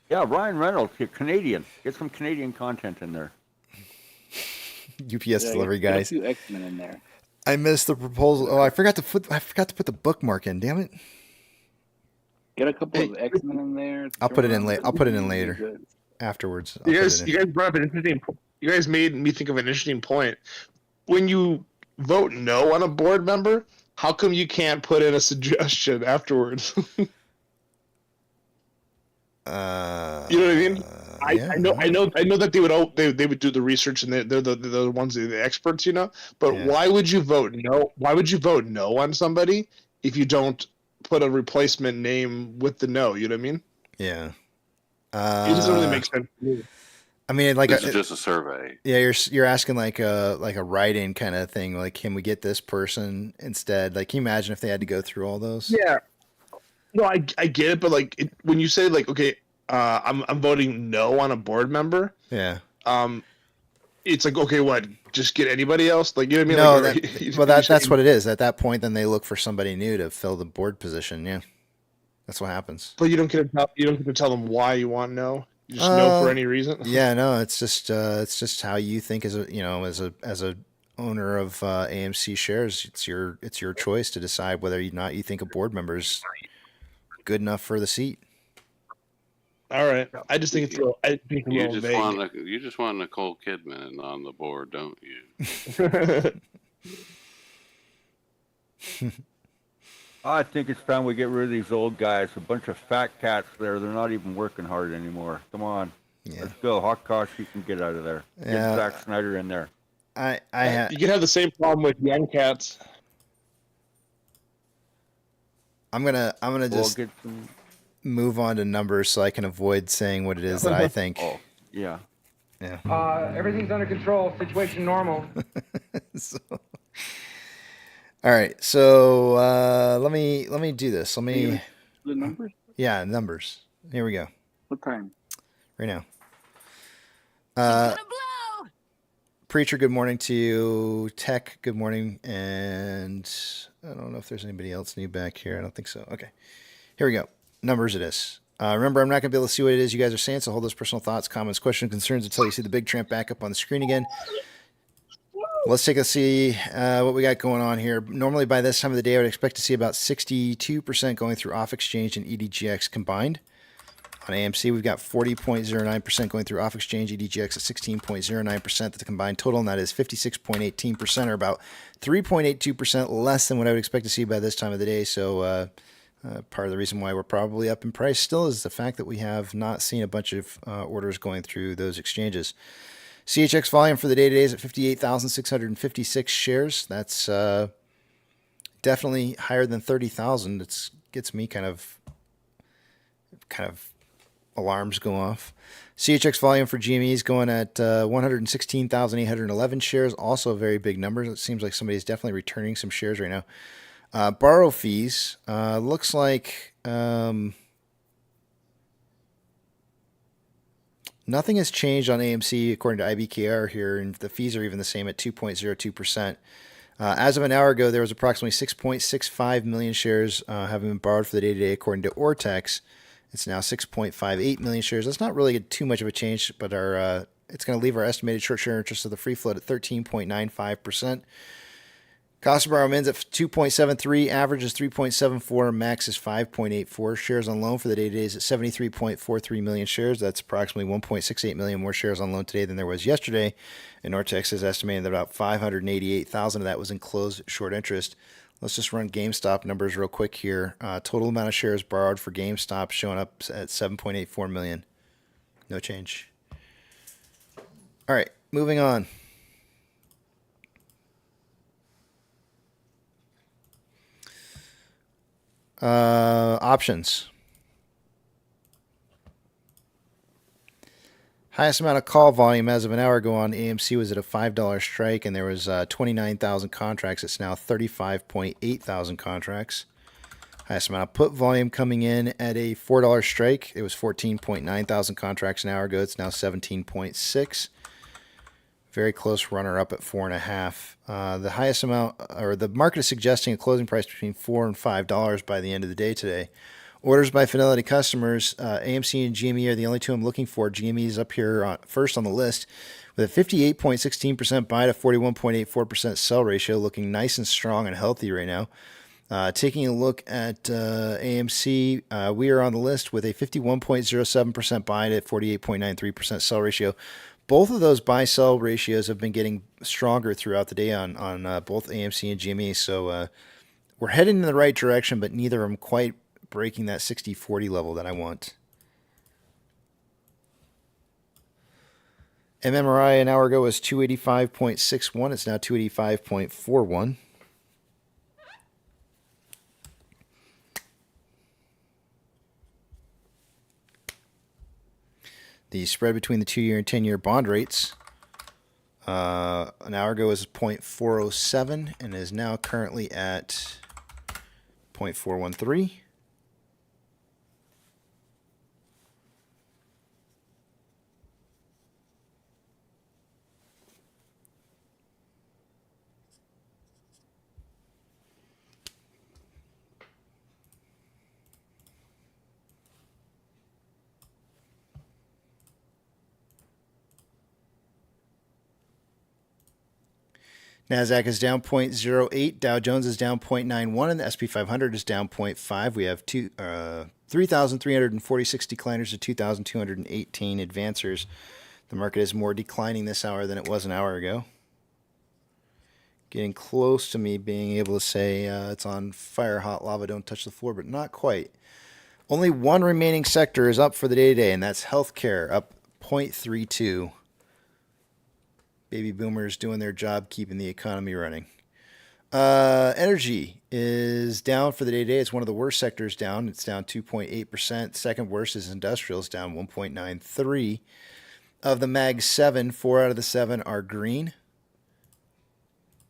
Yeah, Ryan Reynolds, Canadian. Get some Canadian content in there. UPS delivery get guys. a few X-Men in there. I missed the proposal. Oh, I forgot to put the bookmark in. Damn it. Get a couple of X-Men in there. I'll put it in later. I'll put it in later. Afterwards. You guys brought up an interesting. You guys made me think of an interesting point. When you vote no on a board member, how come you can't put in a suggestion afterwards? You know what I mean? I know that they would do the research and they're the ones the experts, you know. But why would you vote no? Why would you vote no on somebody if you don't put a replacement name with the no? You know what I mean? Yeah. It doesn't really make sense to me. I mean, like This is just a survey. Yeah, you're asking like a write-in kind of thing. Like, can we get this person instead? Like, can you imagine if they had to go through all those? Yeah. No, I get it, but like when you say like, okay, I'm voting no on a board member. Yeah. It's like, okay, what? Just get anybody else? Like, you know what I mean? No, like, that's what it is. At that point, then they look for somebody new to fill the board position. Yeah, that's what happens. But you don't get to tell them why you want no. You just no for any reason. Yeah, no, it's just how you think as a owner of AMC shares. It's your choice to decide whether or not you think a board member is good enough for the seat. All right, I just think it's a little vague. You just want Nicole Kidman on the board, don't you? I think it's time we get rid of these old guys. A bunch of fat cats there. They're not even working hard anymore. Come on. Yeah. Let's go. Hot Koch, you can get out of there. Get Zack Snyder in there. You can have the same problem with young cats. I'm gonna just move on to numbers so I can avoid saying what it is that I think. Oh, yeah. Yeah. Everything's under control. Situation normal. So, all right. So let me do this. Let me. The numbers? Yeah, numbers. Here we go. What time? Right now. Preacher, good morning to you. Tech, good morning. And I don't know if there's anybody else new back here. I don't think so. Okay. Here we go. Numbers it is. Remember, I'm not going to be able to see what it is you guys are saying, so hold those personal thoughts, comments, questions, concerns until you see the big tramp back up on the screen again. Let's take a see what we got going on here. Normally, by this time of the day, I would expect to see about 62% going through off-exchange and EDGX combined. On AMC, we've got 40.09% going through off-exchange, EDGX at 16.09%. The combined total, and that is 56.18%, or about 3.82% less than what I would expect to see by this time of the day. So part of the reason why we're probably up in price still is the fact that we have not seen a bunch of orders going through those exchanges. CHX volume for the day today is at 58,656 shares. That's definitely higher than 30,000. It gets me kind of alarms go off. CHX volume for GME is going at 116,811 shares. Also a very big number. It seems like somebody's definitely returning some shares right now. Borrow fees looks like nothing has changed on AMC according to IBKR here, and the fees are even the same at 2.02%. As of an hour ago, there was approximately 6.65 million shares having been borrowed for the day-to-day according to Ortex. It's now 6.58 million shares. That's not really too much of a change, but it's going to leave our estimated short share interest of the free float at 13.95%. Cost of borrow mins at 2.73, average is 3.74, max is 5.84. Shares on loan for the day today is at 73.43 million shares. That's approximately 1.68 million more shares on loan today than there was yesterday. And Ortex is estimating that about 588,000 of that was in closed short interest. Let's just run GameStop numbers real quick here. Total amount of shares borrowed for GameStop showing up at 7.84 million. No change. All right, moving on. Options. Highest amount of call volume as of an hour ago on AMC was at a $5 strike, and there was 29,000 contracts. It's now 35.8 thousand contracts. Highest amount of put volume coming in at a $4 strike. It was 14.9 thousand contracts an hour ago. It's now 17.6. Very close runner-up at 4.5. The highest amount, or the market is suggesting a closing price between $4 and $5 by the end of the day today. Orders by Fidelity customers, AMC and GME are the only two I'm looking for. GME is up here first on the list with a 58.16% buy to 41.84% sell ratio, looking nice and strong and healthy right now. Taking a look at AMC, we are on the list with a 51.07% buy to 48.93% sell ratio. Both of those buy-sell ratios have been getting stronger throughout the day on both AMC and GME. So we're heading in the right direction, but neither of them quite breaking that 60-40 level that I want. MMRI an hour ago was 285.61. It's now 285.41. The spread between the 2-year and 10-year bond rates an hour ago was 0.407 and is now currently at 0.413. NASDAQ is down 0.08, Dow Jones is down 0.91, and the SP 500 is down 0.5. We have 3,346 decliners to 2,218 advancers. The market is more declining this hour than it was an hour ago. Getting close to me being able to say it's on fire, hot lava, don't touch the floor, but not quite. Only one remaining sector is up for the day today, and that's healthcare, up 0.32. Baby boomers doing their job, keeping the economy running. Energy is down for the day today. It's one of the worst sectors down. It's down 2.8%. Second worst is industrials, down 1.93. Of the Mag 7, 4 out of the 7 are green.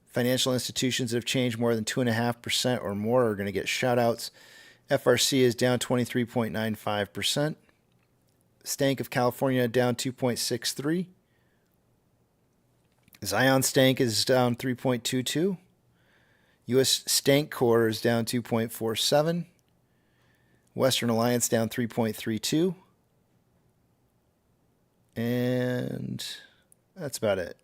Financial institutions that have changed more than 2.5% or more are going to get shout outs. FRC is down 23.95%. Stank of California down 2.63. Zion Stank is down 3.22. U.S. Stank Core is down 2.47. Western Alliance down 3.32. And that's about it.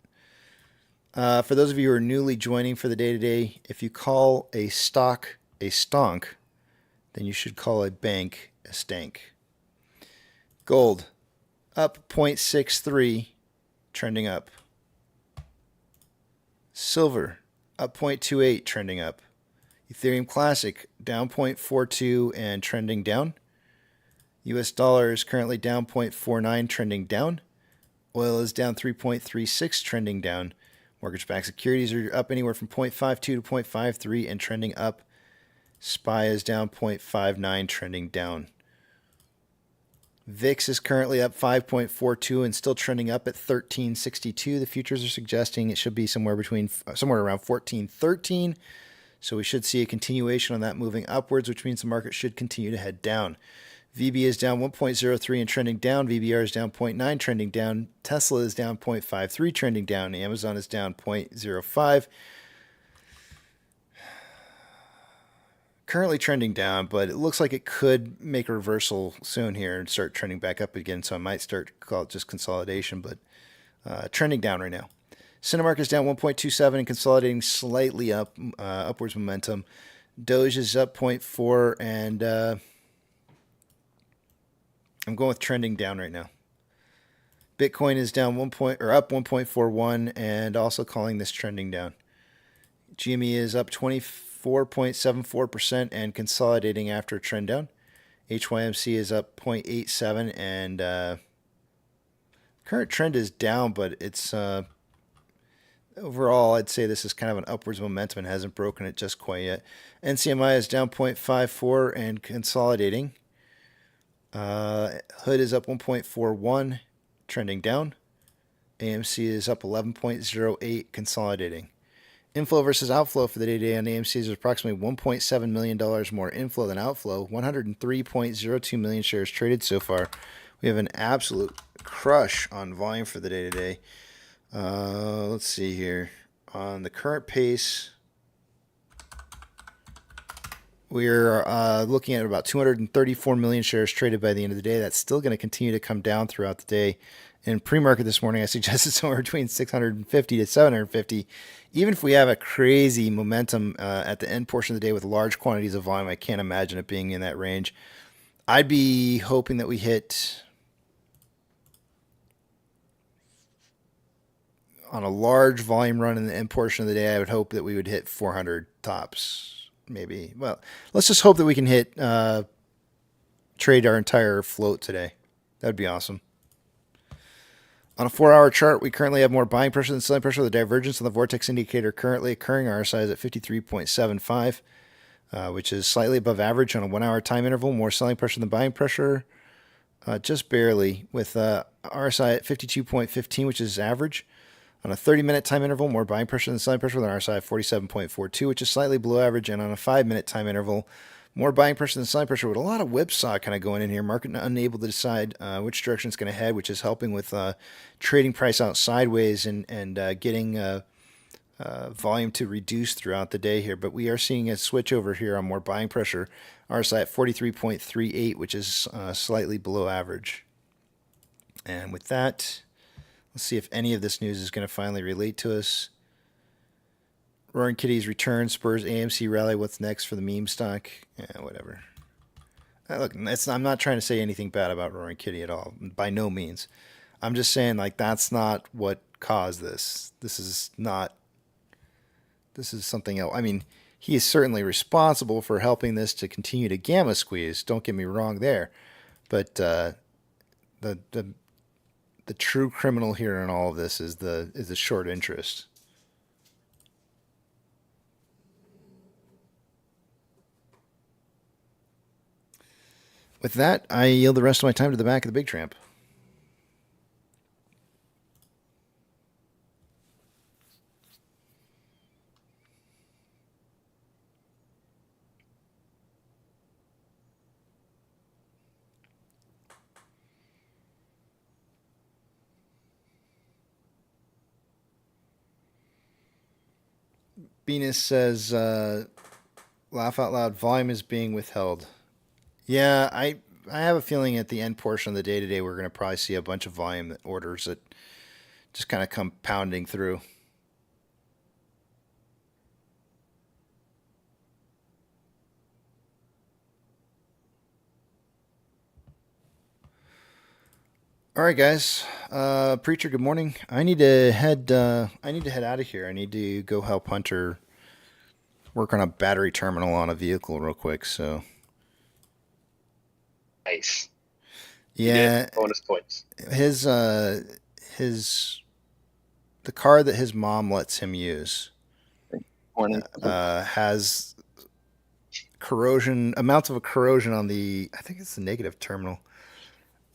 For those of you who are newly joining for the day-to-day, if you call a stock a stonk, then you should call a bank a stank. Gold, up 0.63, trending up. Silver, up 0.28, trending up. Ethereum Classic, down 0.42 and trending down. US dollar is currently down 0.49, trending down. Oil is down 3.36, trending down. Mortgage-backed securities are up anywhere from 0.52 to 0.53 and trending up. SPY is down 0.59, trending down. VIX is currently up 5.42 and still trending up at 1362. The futures are suggesting it should be somewhere around 1413. So we should see a continuation on that moving upwards, which means the market should continue to head down. VB is down 1.03 and trending down. VBR is down 0.9, trending down. Tesla is down 0.53, trending down. Amazon is down 0.05. Currently trending down, but it looks like it could make a reversal soon here and start trending back up again. So I might start to call it just consolidation, but trending down right now. Cinemark is down 1.27 and consolidating slightly up, upwards momentum. Doge is up 0.4 and I'm going with trending down right now. Bitcoin is down up 1.41 and also calling this trending down. GME is up 24.74% and consolidating after a trend down. HYMC is up 0.87 and current trend is down, but it's overall I'd say this is kind of an upwards momentum and hasn't broken it just quite yet. NCMI is down 0.54 and consolidating. Hood is up 1.41, trending down. AMC is up 11.08, consolidating. Inflow versus outflow for the day on AMC is approximately $1.7 million more inflow than outflow. 103.02 million shares traded so far. We have an absolute crush on volume for the day today. Let's see here. On the current pace, we're looking at about 234 million shares traded by the end of the day. That's still going to continue to come down throughout the day. In pre-market this morning, I suggested somewhere between 650 to 750. Even if we have a crazy momentum at the end portion of the day with large quantities of volume, I can't imagine it being in that range. I'd be hoping that we hit, on a large volume run in the end portion of the day, I would hope that we would hit 400 tops. Maybe. Well, let's just hope that we can hit trade our entire float today. That would be awesome. On a 4-hour chart, we currently have more buying pressure than selling pressure. The divergence on the Vortex indicator currently occurring. RSI is at 53.75, which is slightly above average on a 1-hour time interval. More selling pressure than buying pressure, just barely, with RSI at 52.15, which is average. On a 30-minute time interval, more buying pressure than selling pressure with an RSI of 47.42, which is slightly below average. And on a 5-minute time interval, more buying pressure than selling pressure with a lot of whipsaw kind of going in here. Market unable to decide which direction it's going to head, which is helping with trading price out sideways and getting volume to reduce throughout the day here. But we are seeing a switch over here on more buying pressure. RSI at 43.38, which is slightly below average. And with that, let's see if any of this news is going to finally relate to us. Roaring Kitty's return, Spurs AMC rally. What's next for the meme stock? Yeah, whatever. Look, I'm not trying to say anything bad about Roaring Kitty at all. By no means. I'm just saying, like, that's not what caused this. This is something else. I mean, he is certainly responsible for helping this to continue to gamma squeeze. Don't get me wrong there. But the true criminal here in all of this is the short interest. With that, I yield the rest of my time to the back of the big tramp. Venus says, laugh out loud, volume is being withheld. Yeah, I have a feeling at the end portion of the day today, we're going to probably see a bunch of volume orders that just kind of come pounding through. All right, guys. Preacher, good morning. I need to head out of here. I need to go help Hunter work on a battery terminal on a vehicle real quick. So. Nice. Yeah. Bonus points. The car that his mom lets him use has amounts of corrosion on the, I think it's the negative terminal.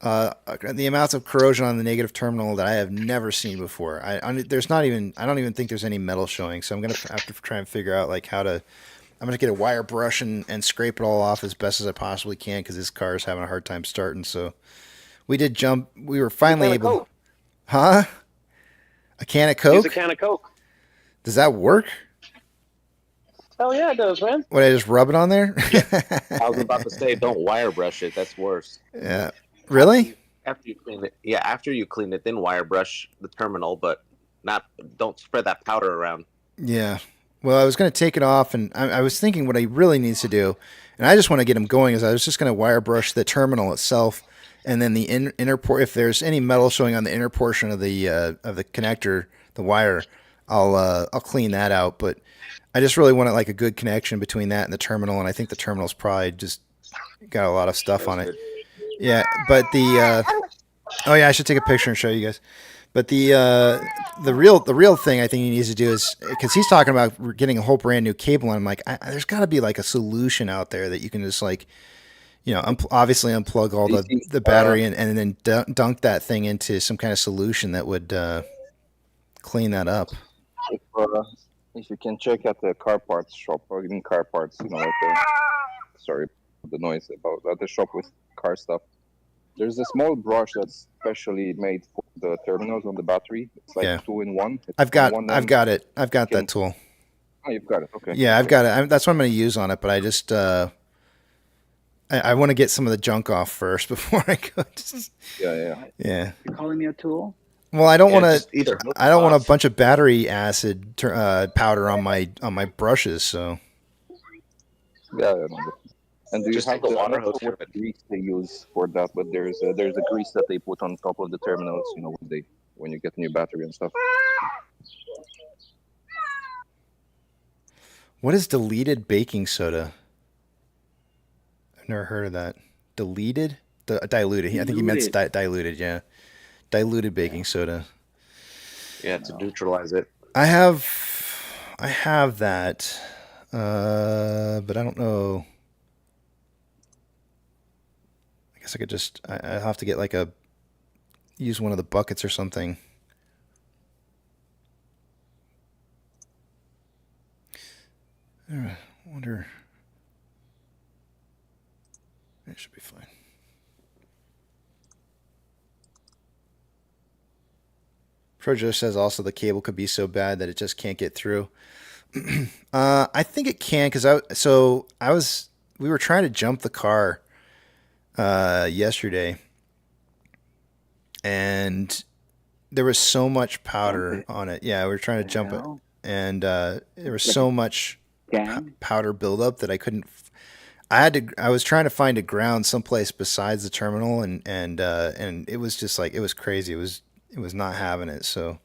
The amounts of corrosion on the negative terminal that I have never seen before. I don't even think there's any metal showing. So I'm going to have to try and figure out like I'm going to get a wire brush and scrape it all off as best as I possibly can because this car is having a hard time starting. So we were finally able. Huh? A can of Coke? Use a can of Coke. Does that work? Hell yeah, it does, man. What, I just rub it on there? I was about to say, don't wire brush it. That's worse. Yeah. Really? After you clean it. Yeah, after you clean it, then wire brush the terminal, but don't spread that powder around. Yeah. Well, I was going to take it off, and I was thinking what he really needs to do, and I just want to get him going, is I was just going to wire brush the terminal itself, and then the inner port. If there's any metal showing on the inner portion of the connector, the wire, I'll clean that out. But I just really wanted like a good connection between that and the terminal, and I think the terminal's probably just got a lot of stuff on it. Yeah, but oh yeah, I should take a picture and show you guys. But the real thing I think he needs to do is, because he's talking about getting a whole brand new cable, and I'm like, there's got to be like a solution out there that you can just like, obviously unplug all the battery and then dunk that thing into some kind of solution that would clean that up. If you can check out the car parts shop, or even car parts, sorry for the noise, about the shop with car stuff. There's a small brush that's specially made for the terminals on the battery. It's like 2-in-1. I've got it. I've got that tool. Oh, you've got it. Okay. Yeah, I've got it. That's what I'm going to use on it. But I just I want to get some of the junk off first before I go. Yeah. You're calling me a tool? Well, I don't want to. I don't want a bunch of battery acid powder on my brushes. So. Yeah. And do you have the water hose grease they use for that? But there's a grease that they put on top of the terminals, when you get a new battery and stuff. What is deleted baking soda? I've never heard of that. Deleted? Diluted. I think he meant diluted. Yeah, diluted baking soda. Yeah, to neutralize it. I have that, but I don't know. I guess I could just, I have to get use one of the buckets or something. I wonder. It should be fine. Projo says also the cable could be so bad that it just can't get through. I think it can, because we were trying to jump the car yesterday, and there was so much powder on it. Yeah, we were trying to jump it, and there was so much powder buildup that I couldn't. I was trying to find a ground someplace besides the terminal, and it was just like, it was crazy. It was not having it. So,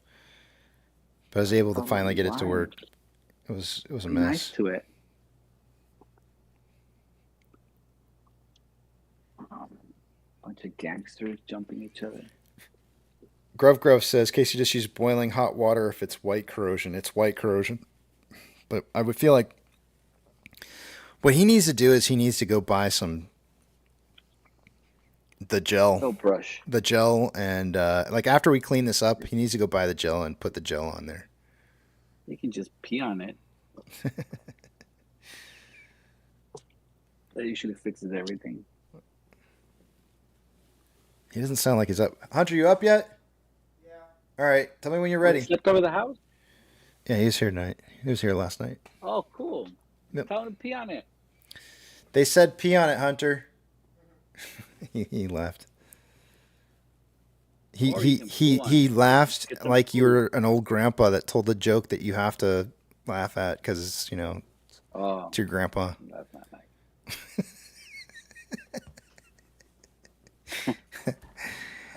but I was able to finally get it to work. It was a mess. Nice to it. Bunch of gangsters jumping each other. Grove says, Casey, just use boiling hot water if it's white corrosion. It's white corrosion. But I would feel like what he needs to do is he needs to go buy some the gel. No brush. The gel, and like after we clean this up, he needs to go buy the gel and put the gel on there. You can just pee on it. That usually fixes everything. He doesn't sound like he's up. Hunter, you up yet? Yeah. All right. Tell me when you're ready. You slept over the house? Yeah, he was here tonight. He was here last night. Oh, cool. Yep. Tell him to pee on it. They said pee on it, Hunter. He laughed. He laughed like you were an old grandpa that told the joke that you have to laugh at because, you know, it's your grandpa. That's not nice.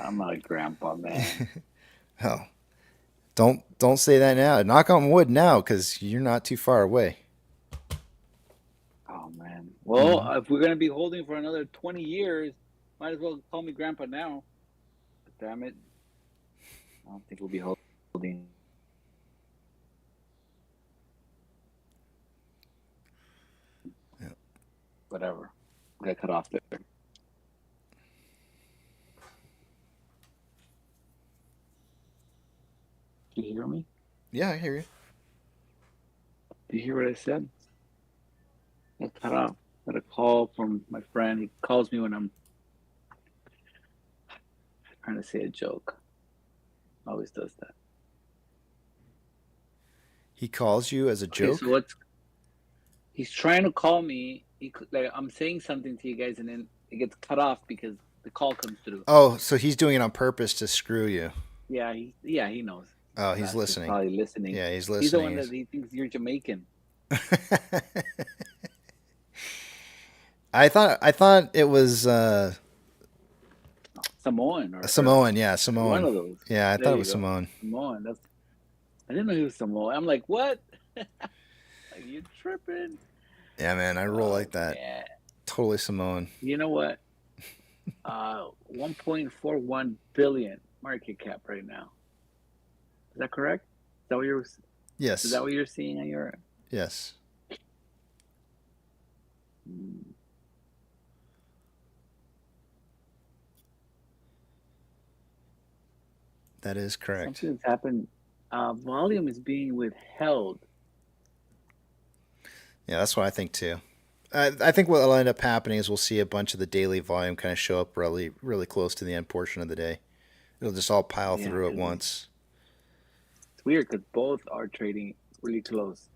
I'm not a grandpa, man. Oh, don't say that now. Knock on wood now, because you're not too far away. Oh man. Well, if we're gonna be holding for another 20 years, might as well call me grandpa now. But damn it, I don't think we'll be holding. Yeah. Whatever. Got cut off there. Did you hear me? Yeah, I hear you. Did you hear what I said? I cut off. Got a call from my friend. He calls me when I'm trying to say a joke. Always does that. He calls you as a joke? Okay, so he's trying to call me. Like I'm saying something to you guys, and then it gets cut off because the call comes through. Oh, so he's doing it on purpose to screw you. Yeah, he knows. Oh, he's listening. He's probably listening. Yeah, he's listening. He's the one that he thinks you're Jamaican. I thought it was Samoan. Samoan, yeah, Samoan. One of those. Yeah, I There thought it you was go. Samoan. Samoan. I didn't know he was Samoan. I'm like, what? Like, you tripping? Yeah, man, I roll like that. Yeah. Totally Samoan. You know what? 1.41 billion market cap right now. Is that correct? Is that what you're? Yes. Is that what you're seeing on your? Yes. That is correct. Something's happened. Volume is being withheld. Yeah, that's what I think too. I think what will end up happening is we'll see a bunch of the daily volume kind of show up really, really close to the end portion of the day. It'll just all pile Yeah, through at once. It's weird because both are trading really close.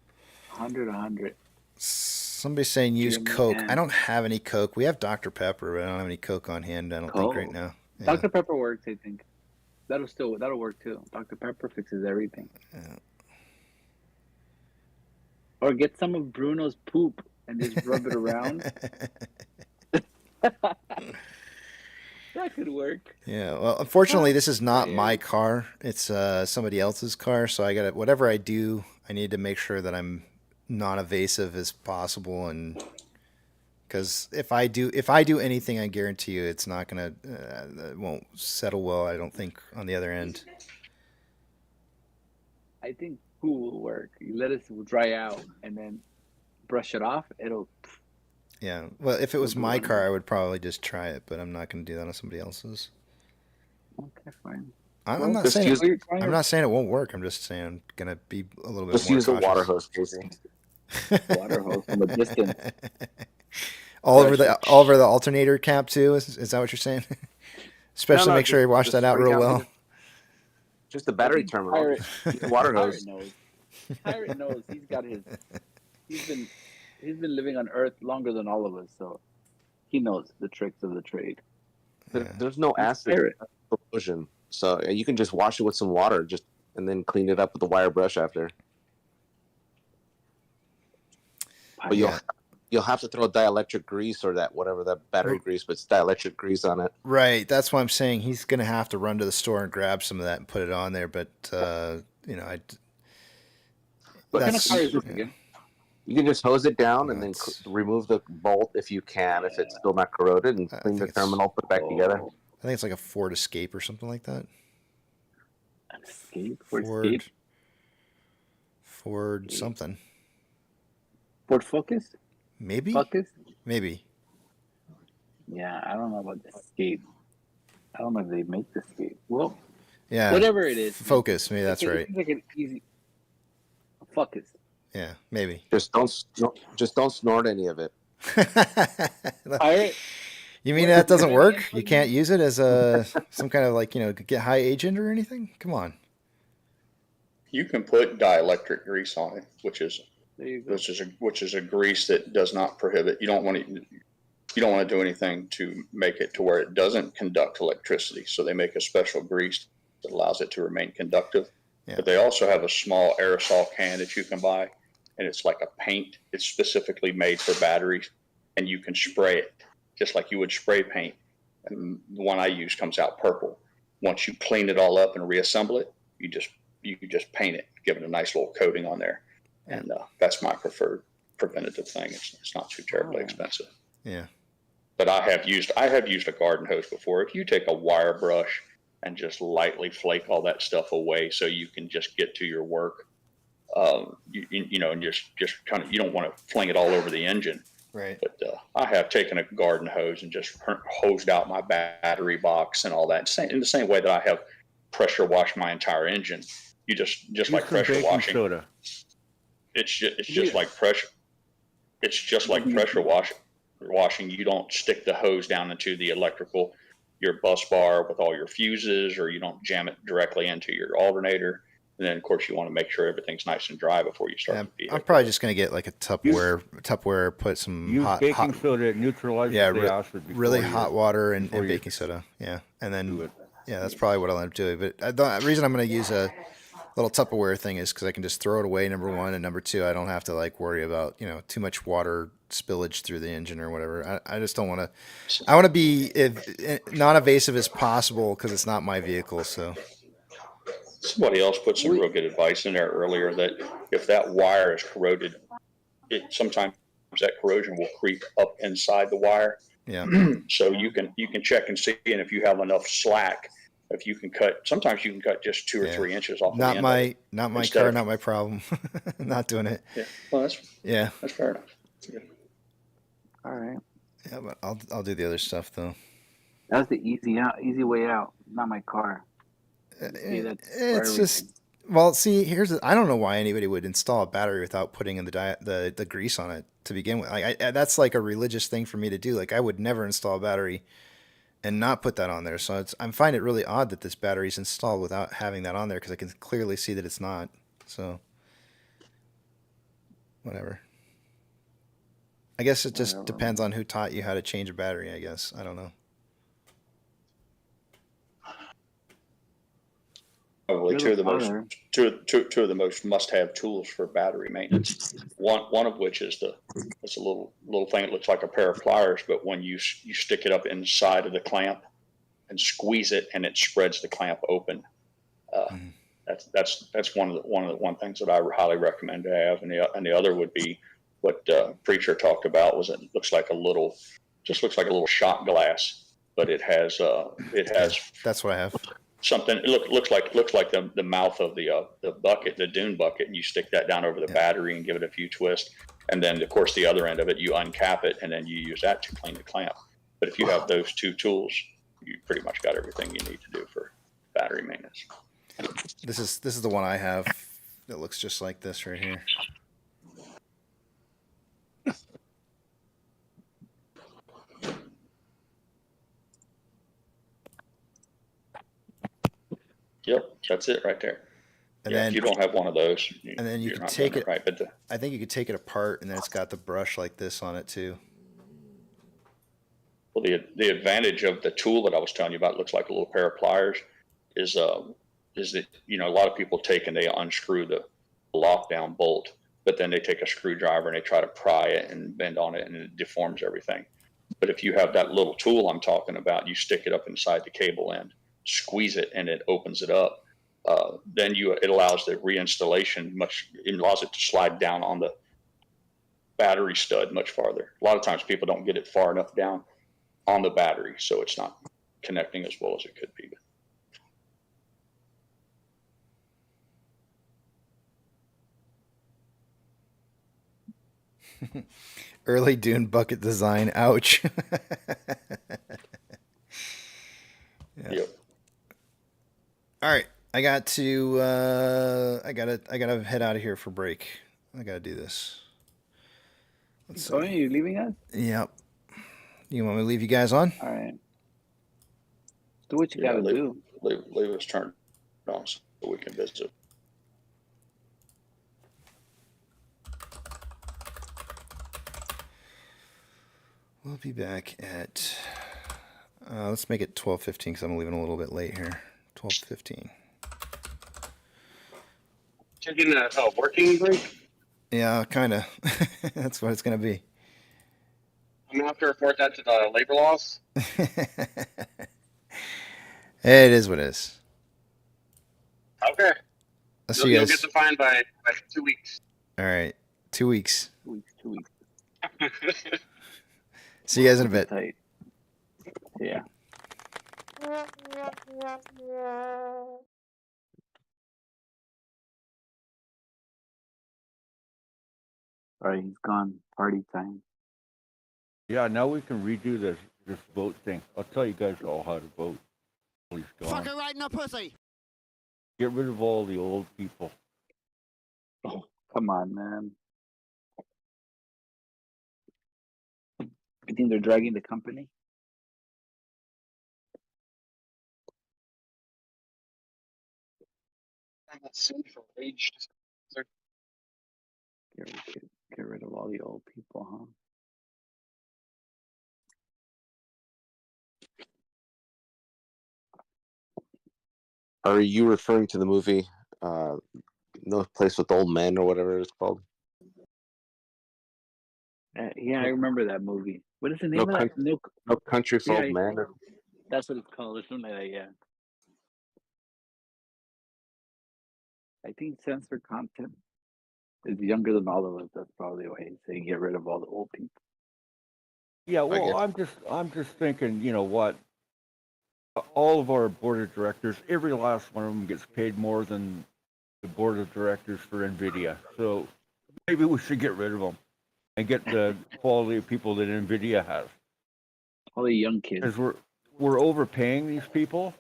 100. Somebody's saying use Jimmy Coke. and- I don't have any Coke. We have Dr. Pepper, but I don't have any Coke on hand, I don't think, right now. Yeah. Dr. Pepper works, I think. That'll work too. Dr. Pepper fixes everything. Yeah. Or get some of Bruno's poop and just rub it around. That could work. Yeah, well, unfortunately, this is not my car. It's somebody else's car, so I got to whatever I do, I need to make sure that I'm non-evasive as possible, and because if I do anything, I guarantee you, it's not gonna, it won't settle well. I don't think on the other end. I think poo will work. You let it dry out and then brush it off. It'll. Yeah, well, if it was my car, I would probably just try it, but I'm not going to do that on somebody else's. Okay, fine. I'm not saying it won't work. I'm just saying I'm going to be a little bit Just more use the cautious. water hose, Casey. Water hose from a distance. all over the alternator cap too. Is that what you're saying? Especially make sure you wash that out real well. Just the battery terminal. Use the water hose. Pirate knows. He's got his. He's been living on Earth longer than all of us, so he knows the tricks of the trade. There's no acid corrosion, so you can just wash it with some water, and then clean it up with a wire brush after. But you'll have to throw dielectric grease or that battery grease, but it's dielectric grease on it. Right. That's why I'm saying he's going to have to run to the store and grab some of that and put it on there. But What kind of car is this again? You can just hose it down and then remove the bolt if you can, if it's still not corroded, and clean the terminal, put it back together. I think it's like a Ford Escape or something like that. Escape? Ford something. Ford Focus? Maybe? Focus? Maybe. Yeah, I don't know about the Escape. I don't know if they make this game. Well, Yeah. Whatever it is. Focus. Maybe that's right. It's like an easy focus. Yeah, maybe. Just don't snort any of it. You mean that doesn't work? You can't use it as some kind of like, get high agent or anything? Come on. You can put dielectric grease on it, which is a grease that does not prohibit. You don't want to do anything to make it to where it doesn't conduct electricity. So they make a special grease that allows it to remain conductive. Yeah. But they also have a small aerosol can that you can buy, and it's like a paint. It's specifically made for batteries, and you can spray it just like you would spray paint. And the one I use comes out purple. Once you clean it all up and reassemble it, you just paint it, give it a nice little coating on there, and that's my preferred preventative thing. It's not too terribly expensive. Yeah. But I have used a garden hose before. If you take a wire brush and just lightly flake all that stuff away, so you can just get to your work, and just kind of, you don't want to fling it all over the engine. Right. But I have taken a garden hose and just hosed out my battery box and all that. In the same way that I have pressure washed my entire engine. You just like pressure washing. Soda. It's just like pressure. It's just like pressure washing. You don't stick the hose down into the your bus bar with all your fuses, or you don't jam it directly into your alternator. And then, of course, you want to make sure everything's nice and dry before you start the vehicle. I'm probably just going to get like a Tupperware, put some use baking soda, neutralize the acid. Really hot water and baking soda. Yeah. And then, that's probably what I'll end up doing. But the reason I'm going to use a little Tupperware thing is because I can just throw it away, number one. And number two, I don't have to like worry about, too much water spillage through the engine or whatever. I just don't want to, I want to be non-evasive as possible because it's not my vehicle. So. Somebody else put some real good advice in there earlier that if that wire is corroded, sometimes that corrosion will creep up inside the wire. Yeah. So you can check and see, and if you have enough slack, if you can sometimes you can cut just 2 or 3 inches off. Not my car, not my problem. Not doing it. Yeah. Well, that's fair enough. Yeah. All right. Yeah, but I'll do the other stuff though. That's the easy way out. Not my car. It's just I don't know why anybody would install a battery without putting in the grease on it to begin with. Like that's like a religious thing for me to do. Like I would never install a battery and not put that on there. So I find it really odd that this battery is installed without having that on there because I can clearly see that it's not. So whatever. I guess it just depends on who taught you how to change a battery. I guess I don't know. Probably two of the most must-have tools for battery maintenance. One of which is it's a little thing that looks like a pair of pliers, but when you stick it up inside of the clamp and squeeze it, and it spreads the clamp open. That's one of the things that I highly recommend to have, and the other would be what Preacher talked about. Was it looks like a little shot glass, but it has that's what I have. Something it looks like the mouth of the bucket, the dune bucket, and you stick that down over the battery and give it a few twists, and then of course the other end of it you uncap it and then you use that to clean the clamp. But if you have those two tools, you pretty much got everything you need to do for battery maintenance. This is the one I have. It looks just like this right here. Yep, that's it right there. And then if you don't have one of those, and then you can take it. Right, but I think you could take it apart, and then it's got the brush like this on it too. Well, the advantage of the tool that I was telling you about, looks like a little pair of pliers, is that a lot of people take and they unscrew the lockdown bolt, but then they take a screwdriver and they try to pry it and bend on it, and it deforms everything. But if you have that little tool I'm talking about, you stick it up inside the cable end, squeeze it, and it opens it up. Then it allows the reinstallation it allows it to slide down on the battery stud much farther. A lot of times people don't get it far enough down on the battery, so it's not connecting as well as it could be. Early dune bucket design. Ouch. All right, I got to. I gotta head out of here for break. I gotta do this. Let's see. Tony, you leaving us? Yep. You want me to leave you guys on? All right. Do what you Yeah, gotta do. leave us turned on so we can visit. We'll be back at. Let's make it 12:15 because I'm leaving a little bit late here. 12:15. Taking a working break? Yeah, kind of. That's what it's gonna be. I'm gonna have to report that to the labor laws. It is what it is. Okay. I'll see you You'll guys. get the fine by 2 weeks. All right, 2 weeks. 2 weeks. See you guys in a bit. Tight. Yeah. All right, he's gone. Party time. Yeah, now we can redo this vote thing. I'll tell you guys all how to vote. He's gone. Fucker right in the pussy. Get rid of all the old people. Oh, come on, man. You think they're dragging the company? Get rid of all the old people, huh? Are you referring to the movie No Place with Old Men or whatever it's called? Yeah, I remember that movie. What is the name No, of that? No Country for Old Men? That's what it's called. It's something like that, yeah. I think censor content is younger than all of us. That's probably why he's saying get rid of all the old people. Yeah, well, I'm just thinking, you know what? All of our board of directors, every last one of them gets paid more than the board of directors for NVIDIA. So maybe we should get rid of them and get the quality of people that NVIDIA has. All the young kids. Because we're overpaying these people.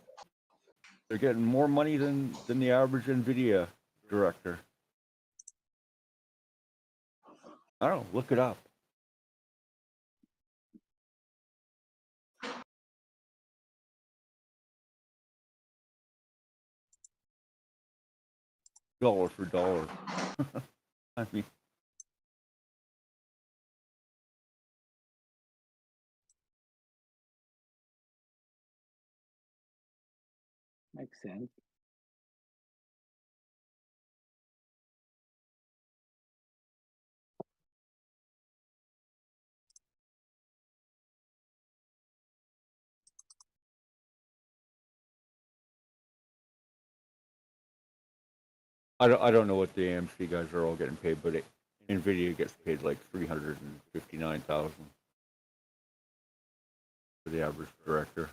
They're getting more money than the average NVIDIA director. I don't know. Look it up. Dollar for dollar. I mean, Makes sense. I don't know what the AMC guys are all getting paid, but NVIDIA gets paid like $359,000 for the average director.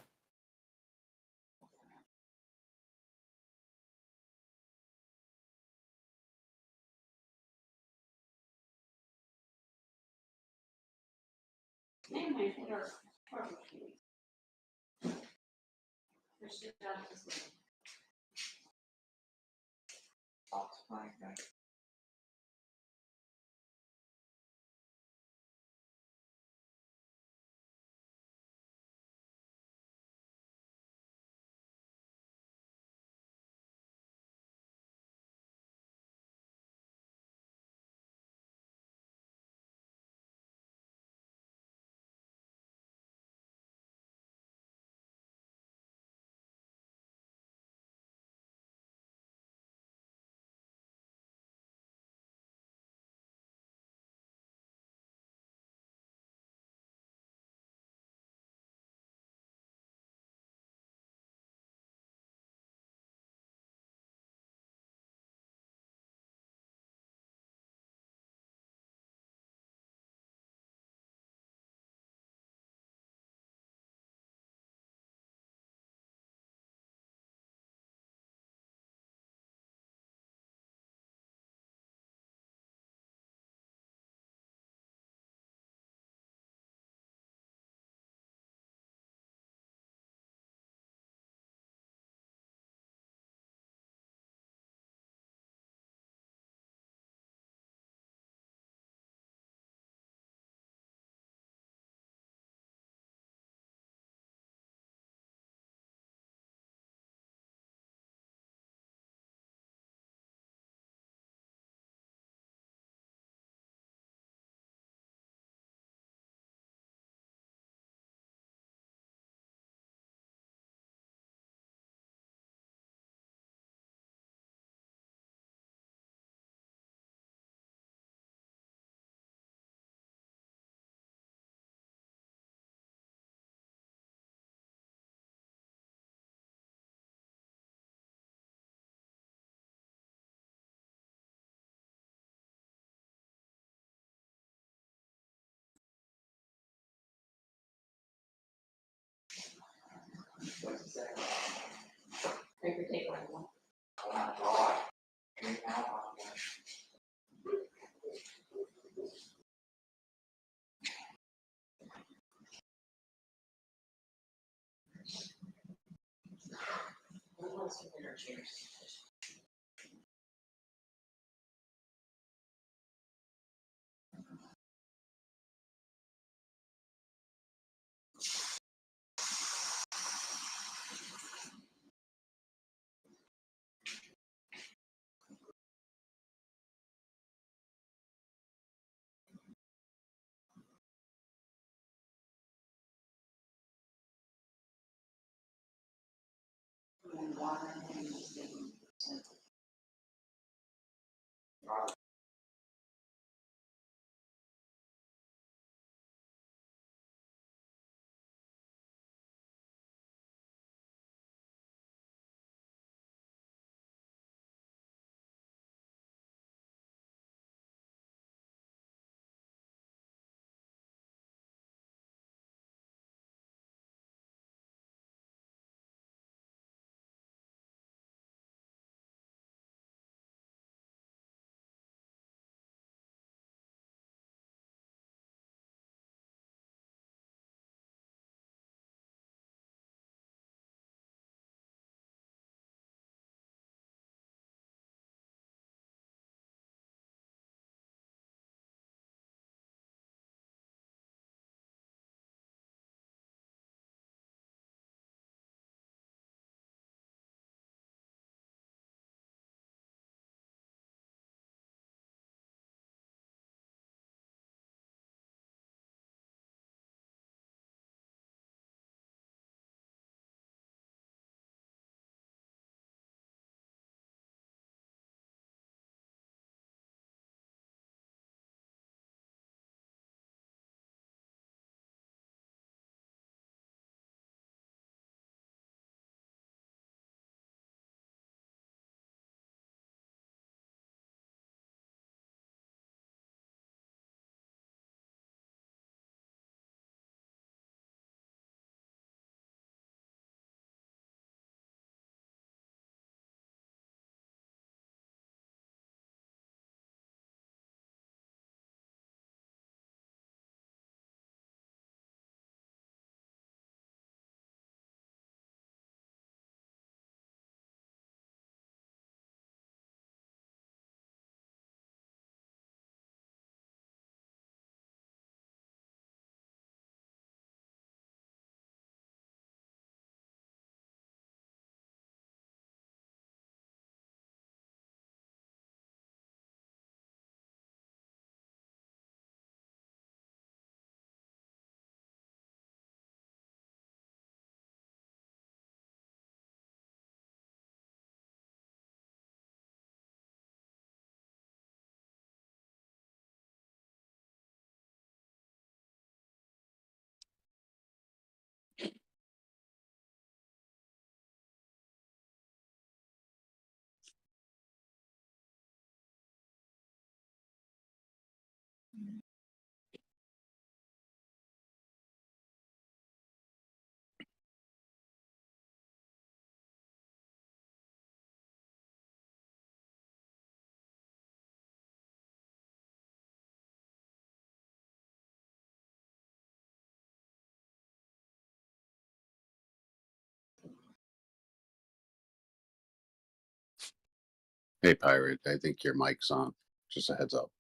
Hey, Pirate, I think your mic's on. Just a heads up.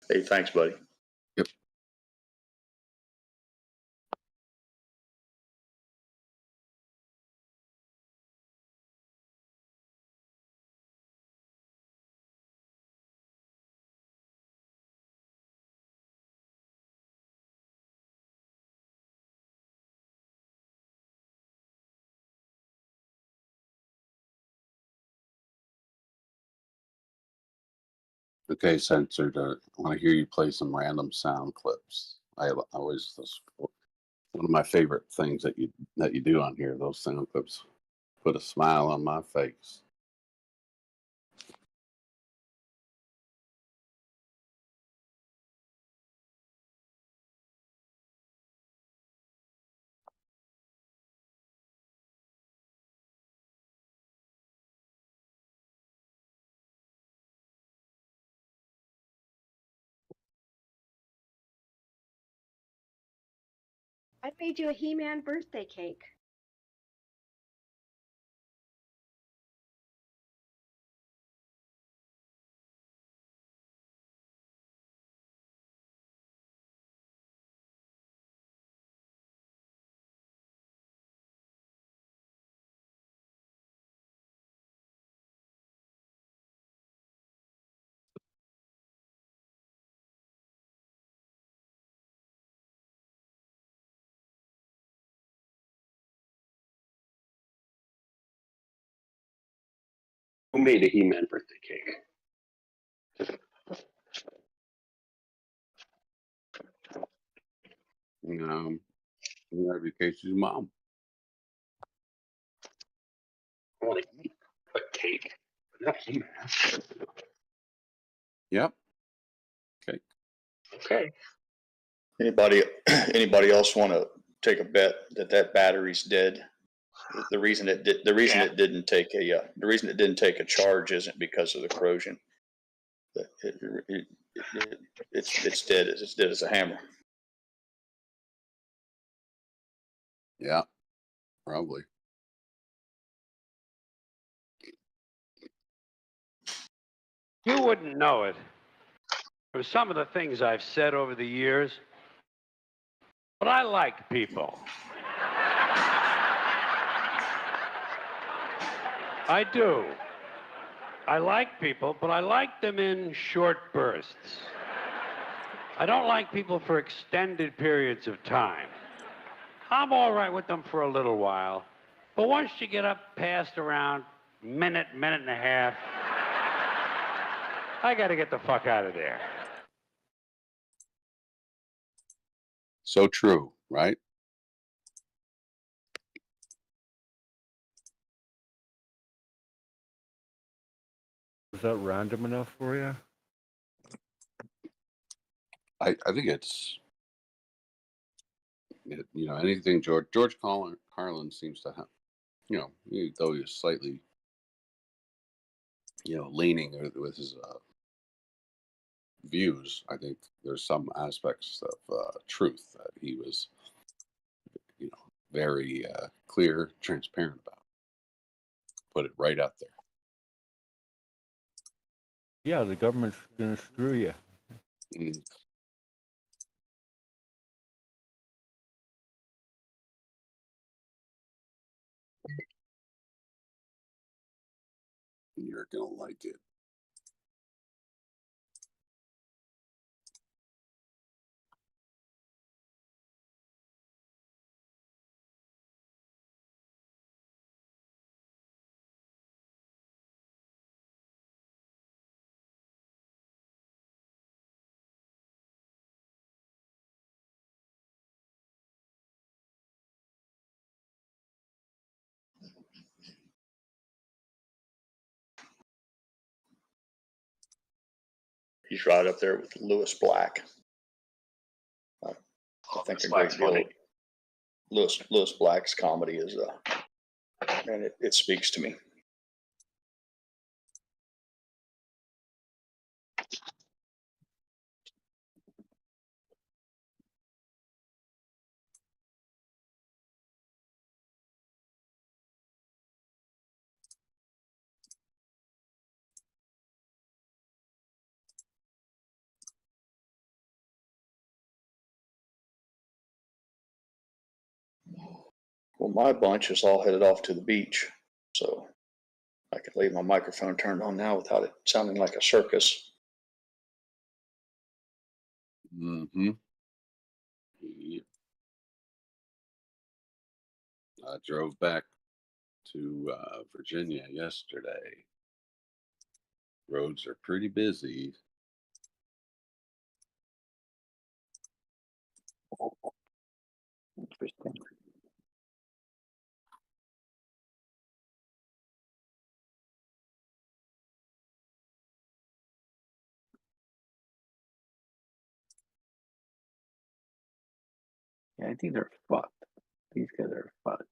Hey, thanks, buddy. Yep. Okay, censored. I want to hear you play some random sound clips. I always that's one of my favorite things that you do on here. Those sound clips put a smile on my face. I made you a He-Man birthday cake. Who made a He-Man birthday cake? That'd be Casey's mom. I want to eat a cake, not He-Man. Yep. Okay. Okay. Anybody else want to take a bet that battery's dead? The reason it didn't take a charge isn't because of the corrosion. It's dead. It's dead as a hammer. Yeah, probably. You wouldn't know it from some of the things I've said over the years, but I like people. I do. I like people, but I like them in short bursts. I don't like people for extended periods of time. I'm all right with them for a little while, but once you get up past around minute and a half, I got to get the fuck out of there. So true, right? Is that random enough for you? I think it's, anything George Carlin seems to have, though he's slightly, leaning with his views. I think there's some aspects of truth that he was, very clear, transparent about. Put it right out there. Yeah, the government's gonna screw you. You're gonna like it. He's right up there with Lewis Black. I think a great deal of Lewis Black's comedy is, and it speaks to me. Well, my bunch is all headed off to the beach, so I can leave my microphone turned on now without it sounding like a circus. Mm-hmm. Yep. I drove back to Virginia yesterday. Roads are pretty busy. Interesting. Yeah, I think they're fucked. These guys are fucked.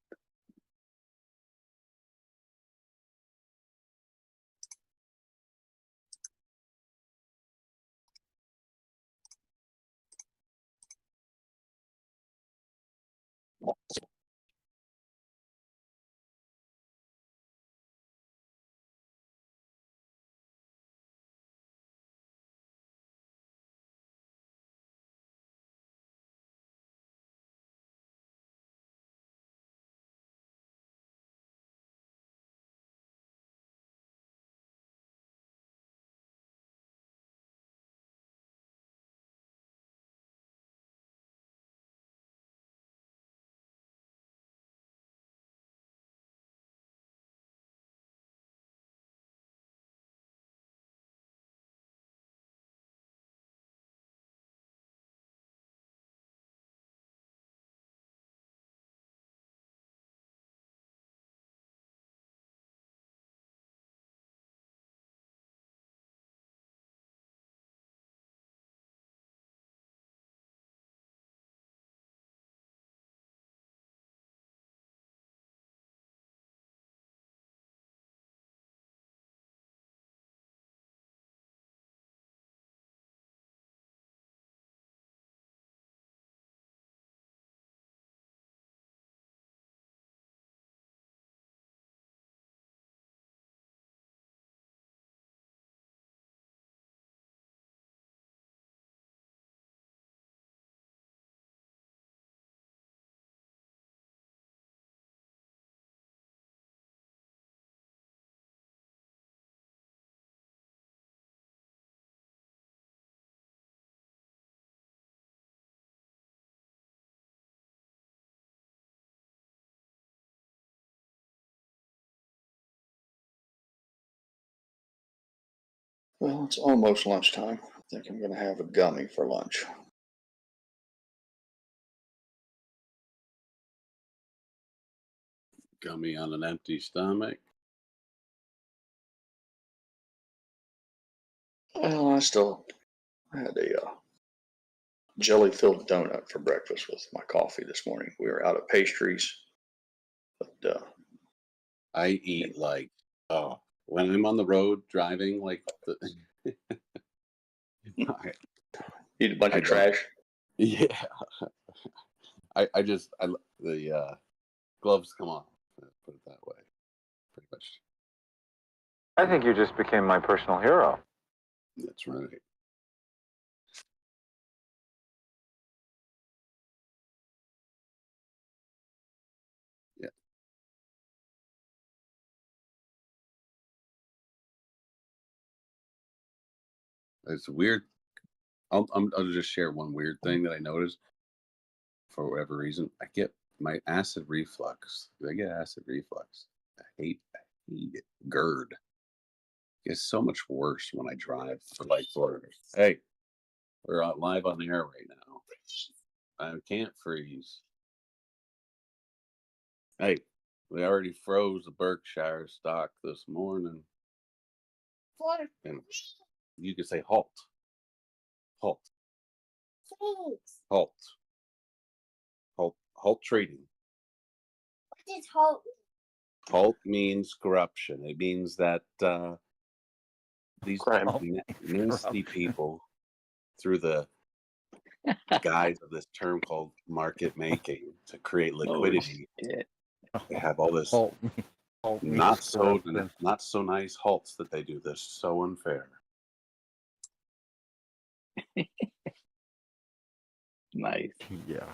Well, it's almost lunchtime. I think I'm going to have a gummy for lunch. Gummy on an empty stomach. Well, I had a jelly-filled donut for breakfast with my coffee this morning. We were out of pastries, but I eat like, oh, when I'm on the road driving, like the eat a bunch of trash. Yeah, the gloves come off. Put it that way, pretty much. I think you just became my personal hero. That's right. Yeah. It's weird. I'll just share one weird thing that I noticed. For whatever reason, I get my acid reflux. I get acid reflux. I hate it. GERD. It's so much worse when I drive for like 4 hours. Hey, we're live on the air right now. I can't freeze. Hey, we already froze the Berkshire stock this morning. And you can say halt. Halt. Halt. Halt. Halt trading. What is halt? Halt means corruption. It means that these nasty people, through the guise of this term called market making to create liquidity, they have all this not so nice halts that they do. This so unfair. Nice. Yeah.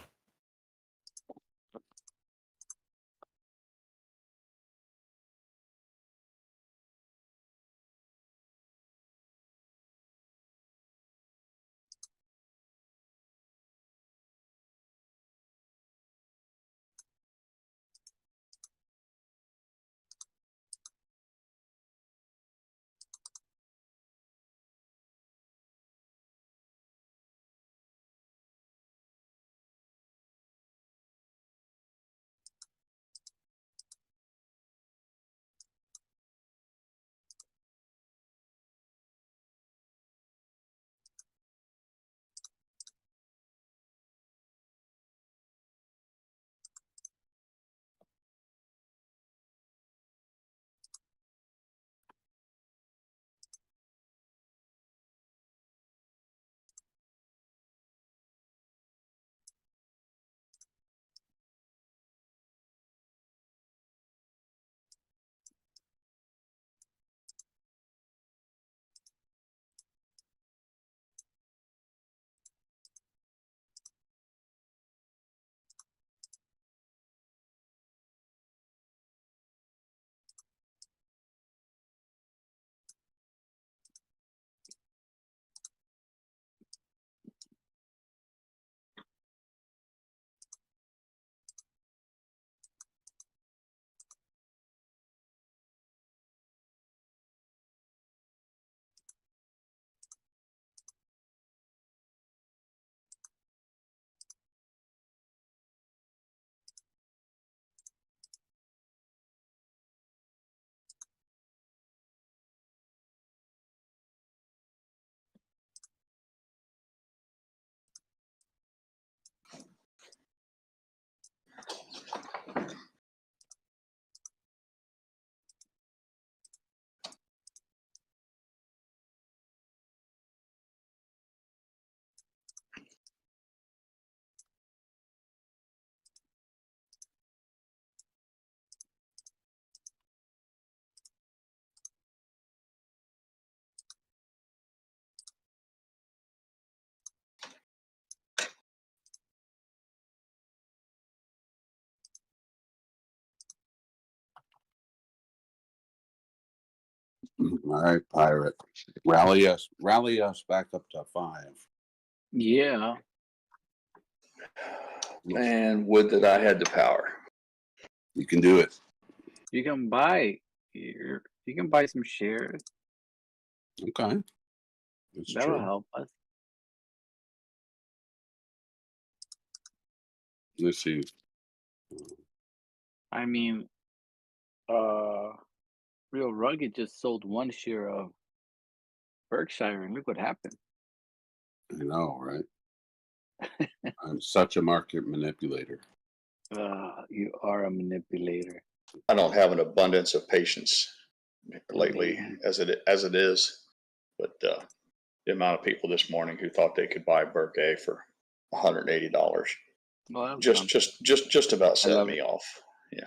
All right, pirate. Rally us back up to 5. Yeah. And would that I had the power. You can do it. You can buy some shares. Okay. That's That'll true. help us. Let's see. I mean, Real Rugged just sold one share of Berkshire, and look what happened. I know, right? I'm such a market manipulator. You are a manipulator. I don't have an abundance of patience lately as it is, but the amount of people this morning who thought they could buy Berk A for $180 Well, just about set me off. Yeah.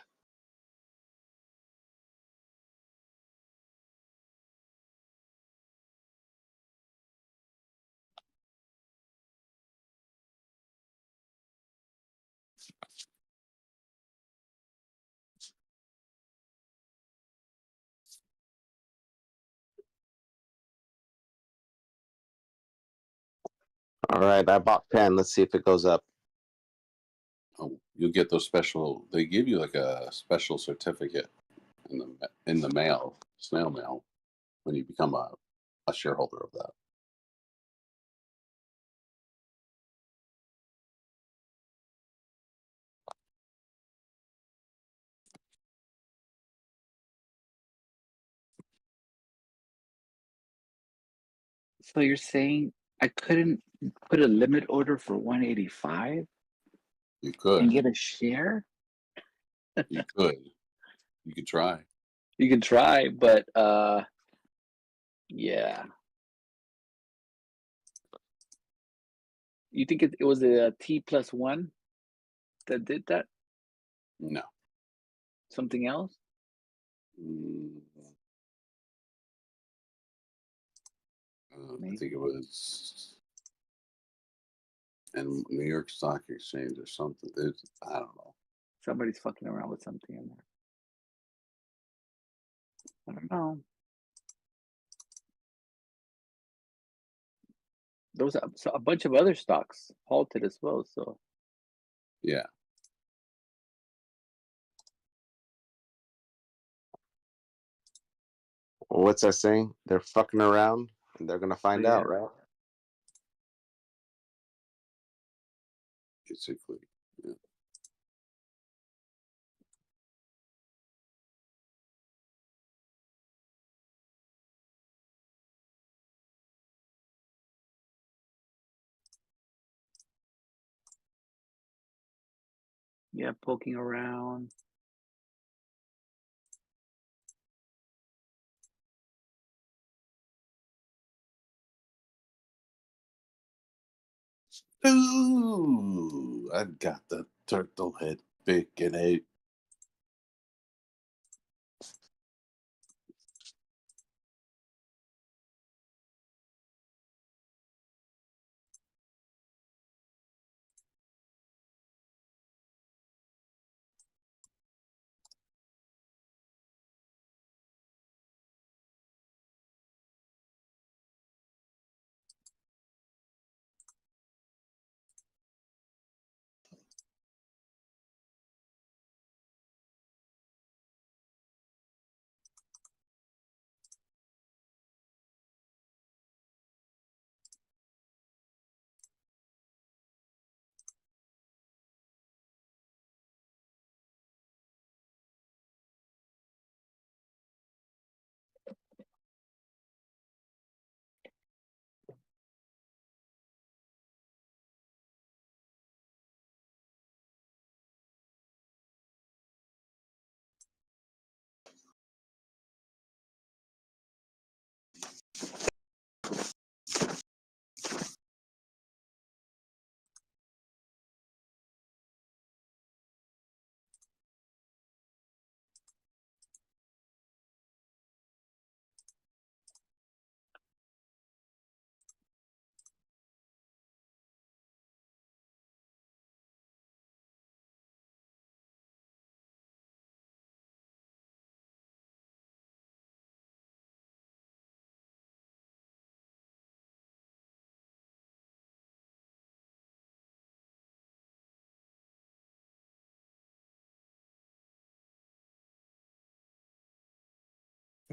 All right, I bought 10. Let's see if it goes up. Oh, you'll get those special. They give you like a special certificate in the mail, snail mail, when you become a shareholder of that. So you're saying I couldn't put a limit order for 185? You could. And get a share? You could. You could try. You can try, but yeah. You think it was a T+1 that did that? No. Something else? I think it was in New York Stock Exchange or something. I don't know. Somebody's fucking around with something in there. I don't know. There was a bunch of other stocks halted as well. So yeah. What's that saying? They're fucking around and they're gonna find out, right? Basically, yeah. yeah, poking around. Ooh, I got the turtle head bacon egg.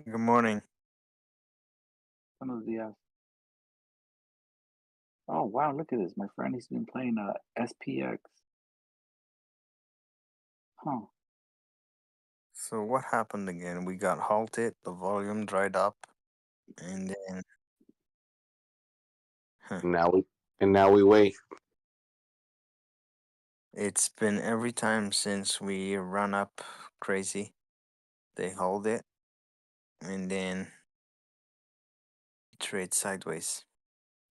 Good morning. Buenos dias. Oh wow, look at this. My friend, he's been playing SPX. Huh. So what happened again? We got halted, the volume dried up, and then Now we wait. it's been every time since we run up crazy. They hold it, and then trade sideways.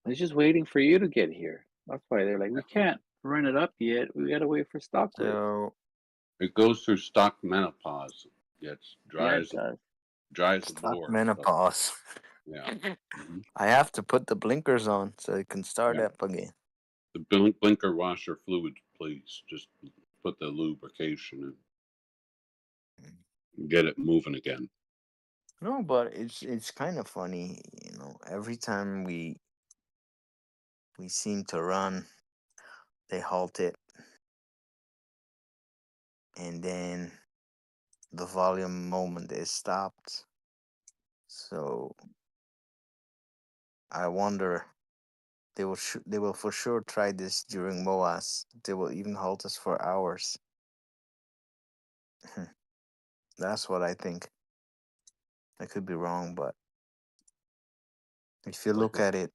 They're just waiting for you to get here. That's why they're like, we can't run it up yet. We gotta wait for stock lift. So It goes through stock menopause. It's Yeah, it does. dry as a stock board. menopause. Yeah. I have to put the blinkers on so it can start Yeah. up again. The blinker washer fluid, please. Just put the lubrication in. Get it moving again. No, but it's kind of funny, you know. Every time we seem to run, they halt it, and then the volume moment is stopped. So I wonder they will for sure try this during MOAS. They will even halt us for hours. That's what I think. I could be wrong, but if you look at it,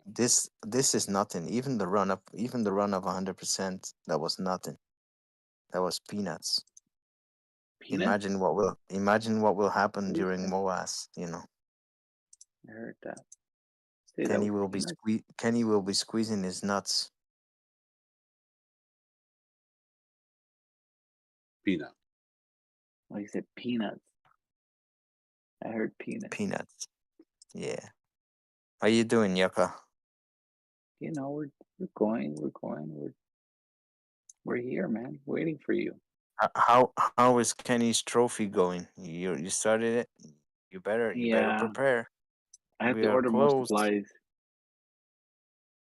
this is nothing. Even the run of 100%, that was nothing. That was peanuts. Peanuts? Imagine what will happen during MOAS. You know, I heard that. Say that was peanuts. Kenny will be squeezing his nuts. Peanut. Oh, he said peanuts. I heard peanuts. Peanuts. Yeah. How you doing, Yucca? You know, we're going. We're here, man. Waiting for you. How is Kenny's trophy going? You started it. You better prepare. I have We to are order more close. supplies.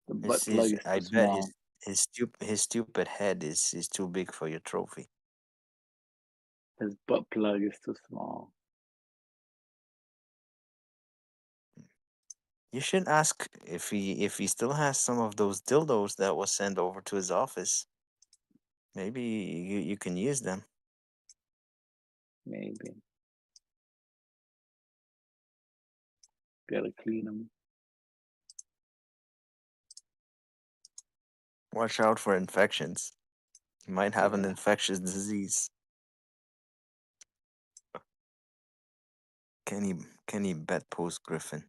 The butt plug is I too bet small. his stupid head is too big for your trophy. His butt plug is too small. You should ask if he still has some of those dildos that was sent over to his office. Maybe you can use them. Maybe. Gotta clean them. Watch out for infections. You might have an infectious disease. Kenny Bedpost Griffin.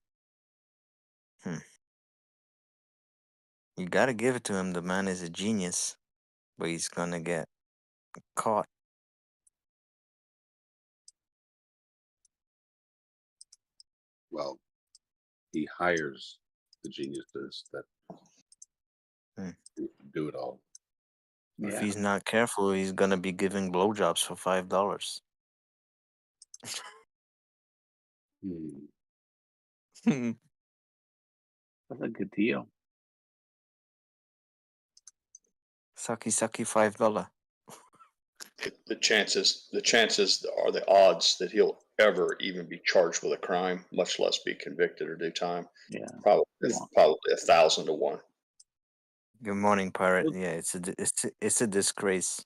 You gotta give it to him. The man is a genius, but he's gonna get caught. Well, he hires the geniuses that do it all. If he's not careful, he's gonna be giving blowjobs for $5. That's a good deal. Sucky $5. The chances are the odds that he'll ever even be charged with a crime, much less be convicted or do time. Yeah, probably 1,000 to 1. Good morning, pirate. Yeah, it's a disgrace.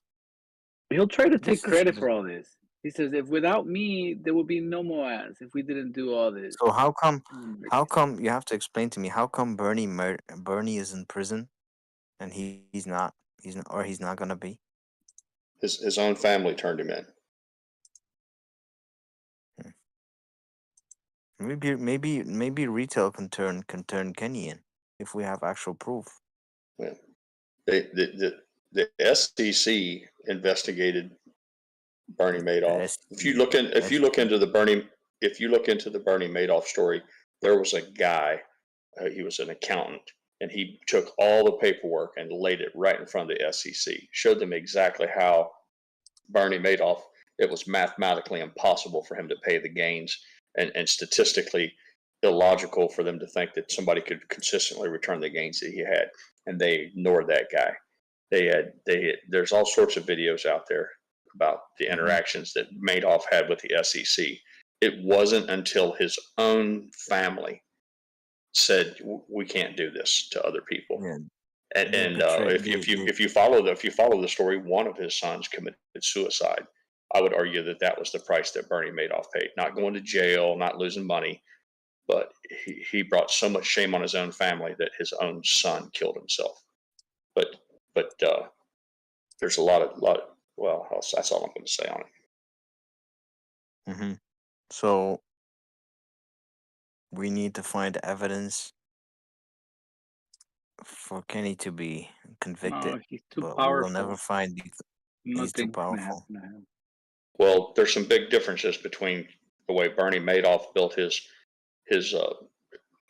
He'll try to take credit for all this. He says, "If without me, there would be no more ads. If we didn't do all this." So how come you have to explain to me how come Bernie is in prison, and he's not gonna be? His own family turned him in. Maybe retail can turn Kenny in if we have actual proof. Yeah. The SEC investigated Bernie Madoff. If you look into the Bernie Madoff story, there was a guy. He was an accountant, and he took all the paperwork and laid it right in front of the SEC. Showed them exactly how Bernie Madoff. It was mathematically impossible for him to pay the gains, and statistically illogical for them to think that somebody could consistently return the gains that he had, and they ignored that guy. There's all sorts of videos out there about the interactions that Madoff had with the SEC. It wasn't until his own family said we can't do this to other people. Yeah. And if you follow the story, one of his sons committed suicide. I would argue that that was the price that Bernie Madoff paid. Not going to jail, not losing money, but he brought so much shame on his own family that his own son killed himself. But there's a lot of well, that's all I'm going to say on it. Mm-hmm. So we need to find evidence for Kenny to be convicted, No, he's too but we will powerful. never find he's too Nothing's gonna powerful. happen to him. Well, there's some big differences between the way Bernie Madoff built his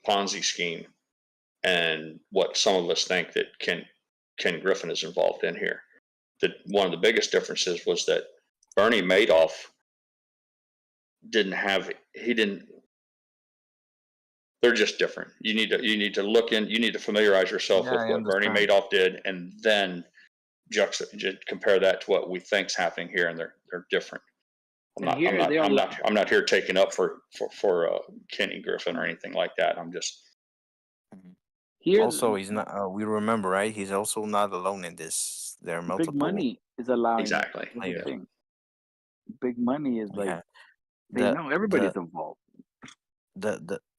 Ponzi scheme and what some of us think that Ken Griffin is involved in here. One of the biggest differences was that Bernie Madoff they're just different. You need to look in, you need to familiarize yourself with what Bernie Madoff did, and then compare that to what we think's happening here, and they're different. I'm not here taking up for Kenny Griffin or anything like that. I'm just. Also, he's not. We remember, right? He's also not alone in this. There are multiple. Big money is allowing exactly. Big money is like they know everybody's involved.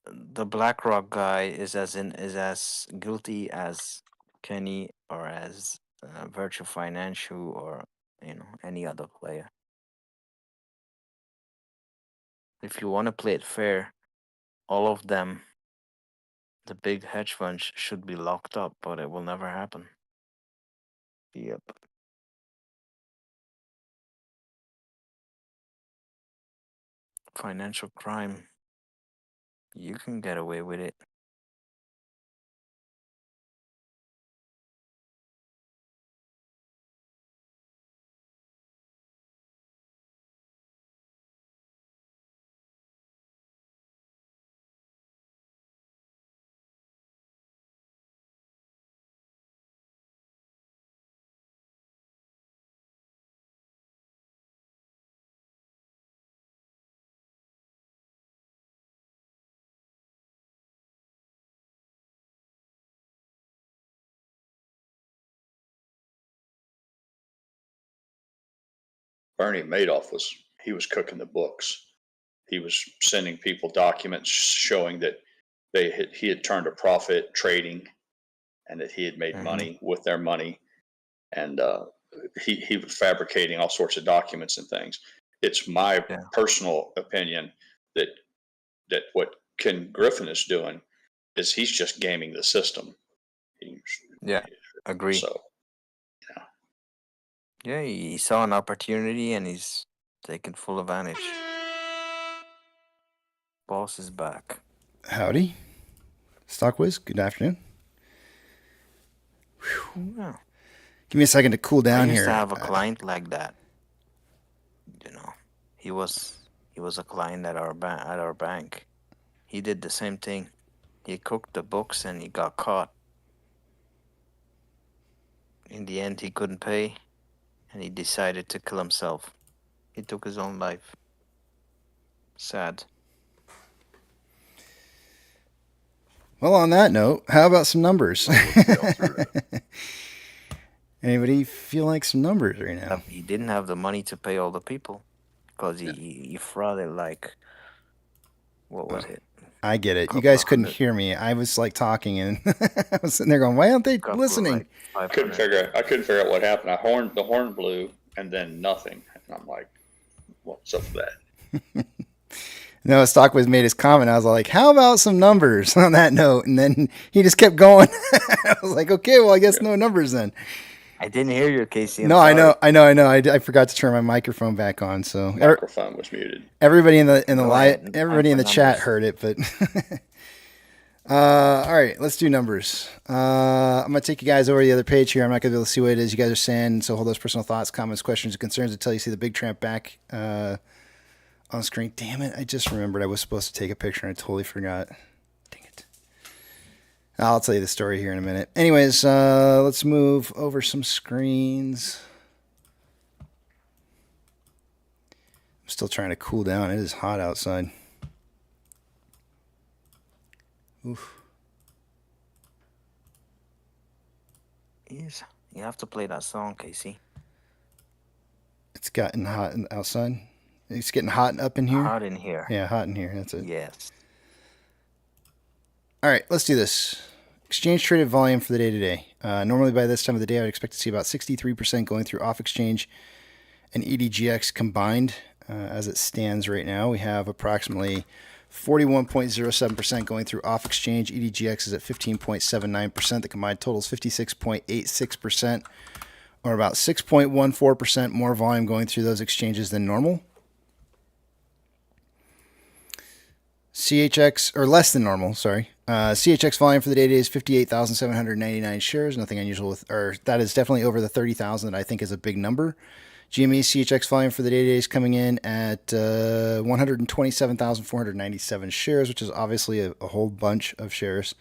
The BlackRock guy is as guilty as Kenny or as Virtue Financial or any other player. If you want to play it fair, all of them, the big hedge funds, should be locked up, but it will never happen. Yep. Financial crime. You can get away with it. Bernie Madoff was cooking the books. He was sending people documents showing that he had turned a profit trading, and that he had made money with their money, and he was fabricating all sorts of documents and things. It's my personal opinion that what Ken Griffin is doing is he's just gaming the system. Agree. So. Yeah, he saw an opportunity and he's taking full advantage. Boss is back. Howdy. Stockwiz, good afternoon. Yeah. Give me a second to cool down I used here. to have a client like that. He was a client at our bank. He did the same thing. He cooked the books and he got caught. In the end, he couldn't pay, and he decided to kill himself. He took his own life. Sad. Well, on that note, how about some numbers? Anybody feel like some numbers right now? He didn't have the money to pay all the people because he frauded what was it? I get it. You guys couldn't hear me. I was like talking and I was sitting there going, why aren't they listening? I couldn't figure out what happened. The horn blew and then nothing. And I'm like, what's up with that? No, Stockwiz made his comment. I was like, how about some numbers on that note? And then he just kept going. I was like, okay, well, I guess no numbers then. I didn't hear you, Casey. No, I know. I forgot to turn my microphone back on. So microphone was muted. Everybody in the chat heard it, but all right, let's do numbers. I'm gonna take you guys over to the other page here. I'm not gonna be able to see what it is you guys are saying. So hold those personal thoughts, comments, questions, and concerns until you see the big tramp back on screen. Damn it! I just remembered I was supposed to take a picture and I totally forgot. Dang it. I'll tell you the story here in a minute. Anyways, let's move over some screens. I'm still trying to cool down. It is hot outside. Oof. Yes, you have to play that song, Casey. It's gotten hot outside. It's getting hot up in here. Hot in here. Yeah, hot in here. That's it. Yes. All right, let's do this. Exchange traded volume for the day today. Normally by this time of the day, I would expect to see about 63% going through off exchange and EDGX combined. As it stands right now, we have approximately 41.07% going through off exchange. EDGX is at 15.79%. The combined total is 56.86%, or about 6.14% more volume going through those exchanges than normal. CHX, or less than normal, sorry. CHX volume for the day today is 58,799 shares. Nothing unusual with, or that is definitely over the 30,000 that I think is a big number. GME CHX volume for the day today is coming in at 127,497 shares, which is obviously a whole bunch of shares.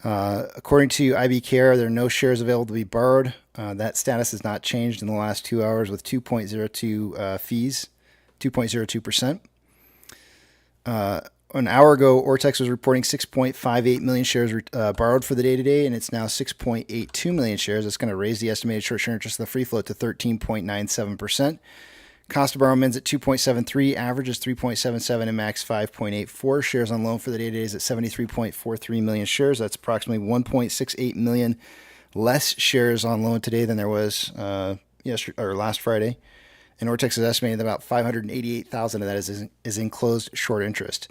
According to IBKR, there are no shares available to be borrowed. That status has not changed in the last 2 hours with 2.02 fees, 2.02%. An hour ago, Ortex was reporting 6.58 million shares borrowed for the day today, and it's now 6.82 million shares. That's going to raise the estimated short share interest of the free float to 13.97%. Cost to borrow mins at 2.73, average is 3.77, and max 5.84. Shares on loan for the day today is at 73.43 million shares. That's approximately 1.68 million less shares on loan today than there was yesterday or last Friday. And Ortex is estimating that about 588,000 of that is in closed short interest.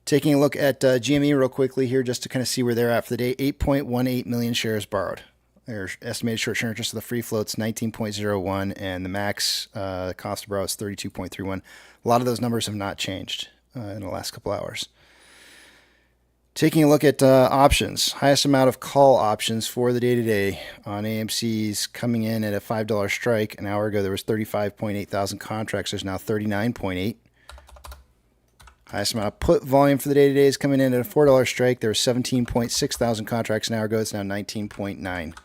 Taking a look at GME real quickly here, just to kind of see where they're at for the day. 8.18 million shares borrowed. Their estimated short share interest of the free float's 19.01, and the max cost to borrow is 32.31. A lot of those numbers have not changed in the last couple hours. Taking a look at options, highest amount of call options for the day today on AMC's coming in at a $5 strike. An hour ago, there was 35.8 thousand contracts. There's now 39.8. Highest amount of put volume for the day today is coming in at a $4 strike. There was 17.6 thousand contracts an hour ago. It's now 19.9.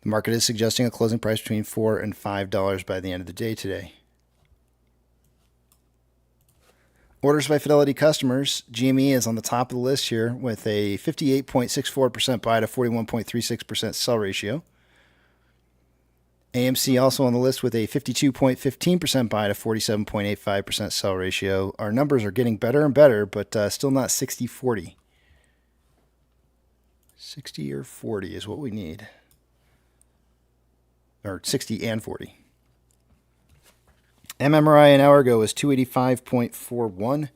The market is suggesting a closing price between $4 and $5 by the end of the day today. Orders by Fidelity customers, GME is on the top of the list here with a 58.64% buy to 41.36% sell ratio. AMC also on the list with a 52.15% buy to 47.85% sell ratio. Our numbers are getting better and better, but still not 60-40. 60 or 40 is what we need. Or 60 and 40. MMRI an hour ago was 285.41,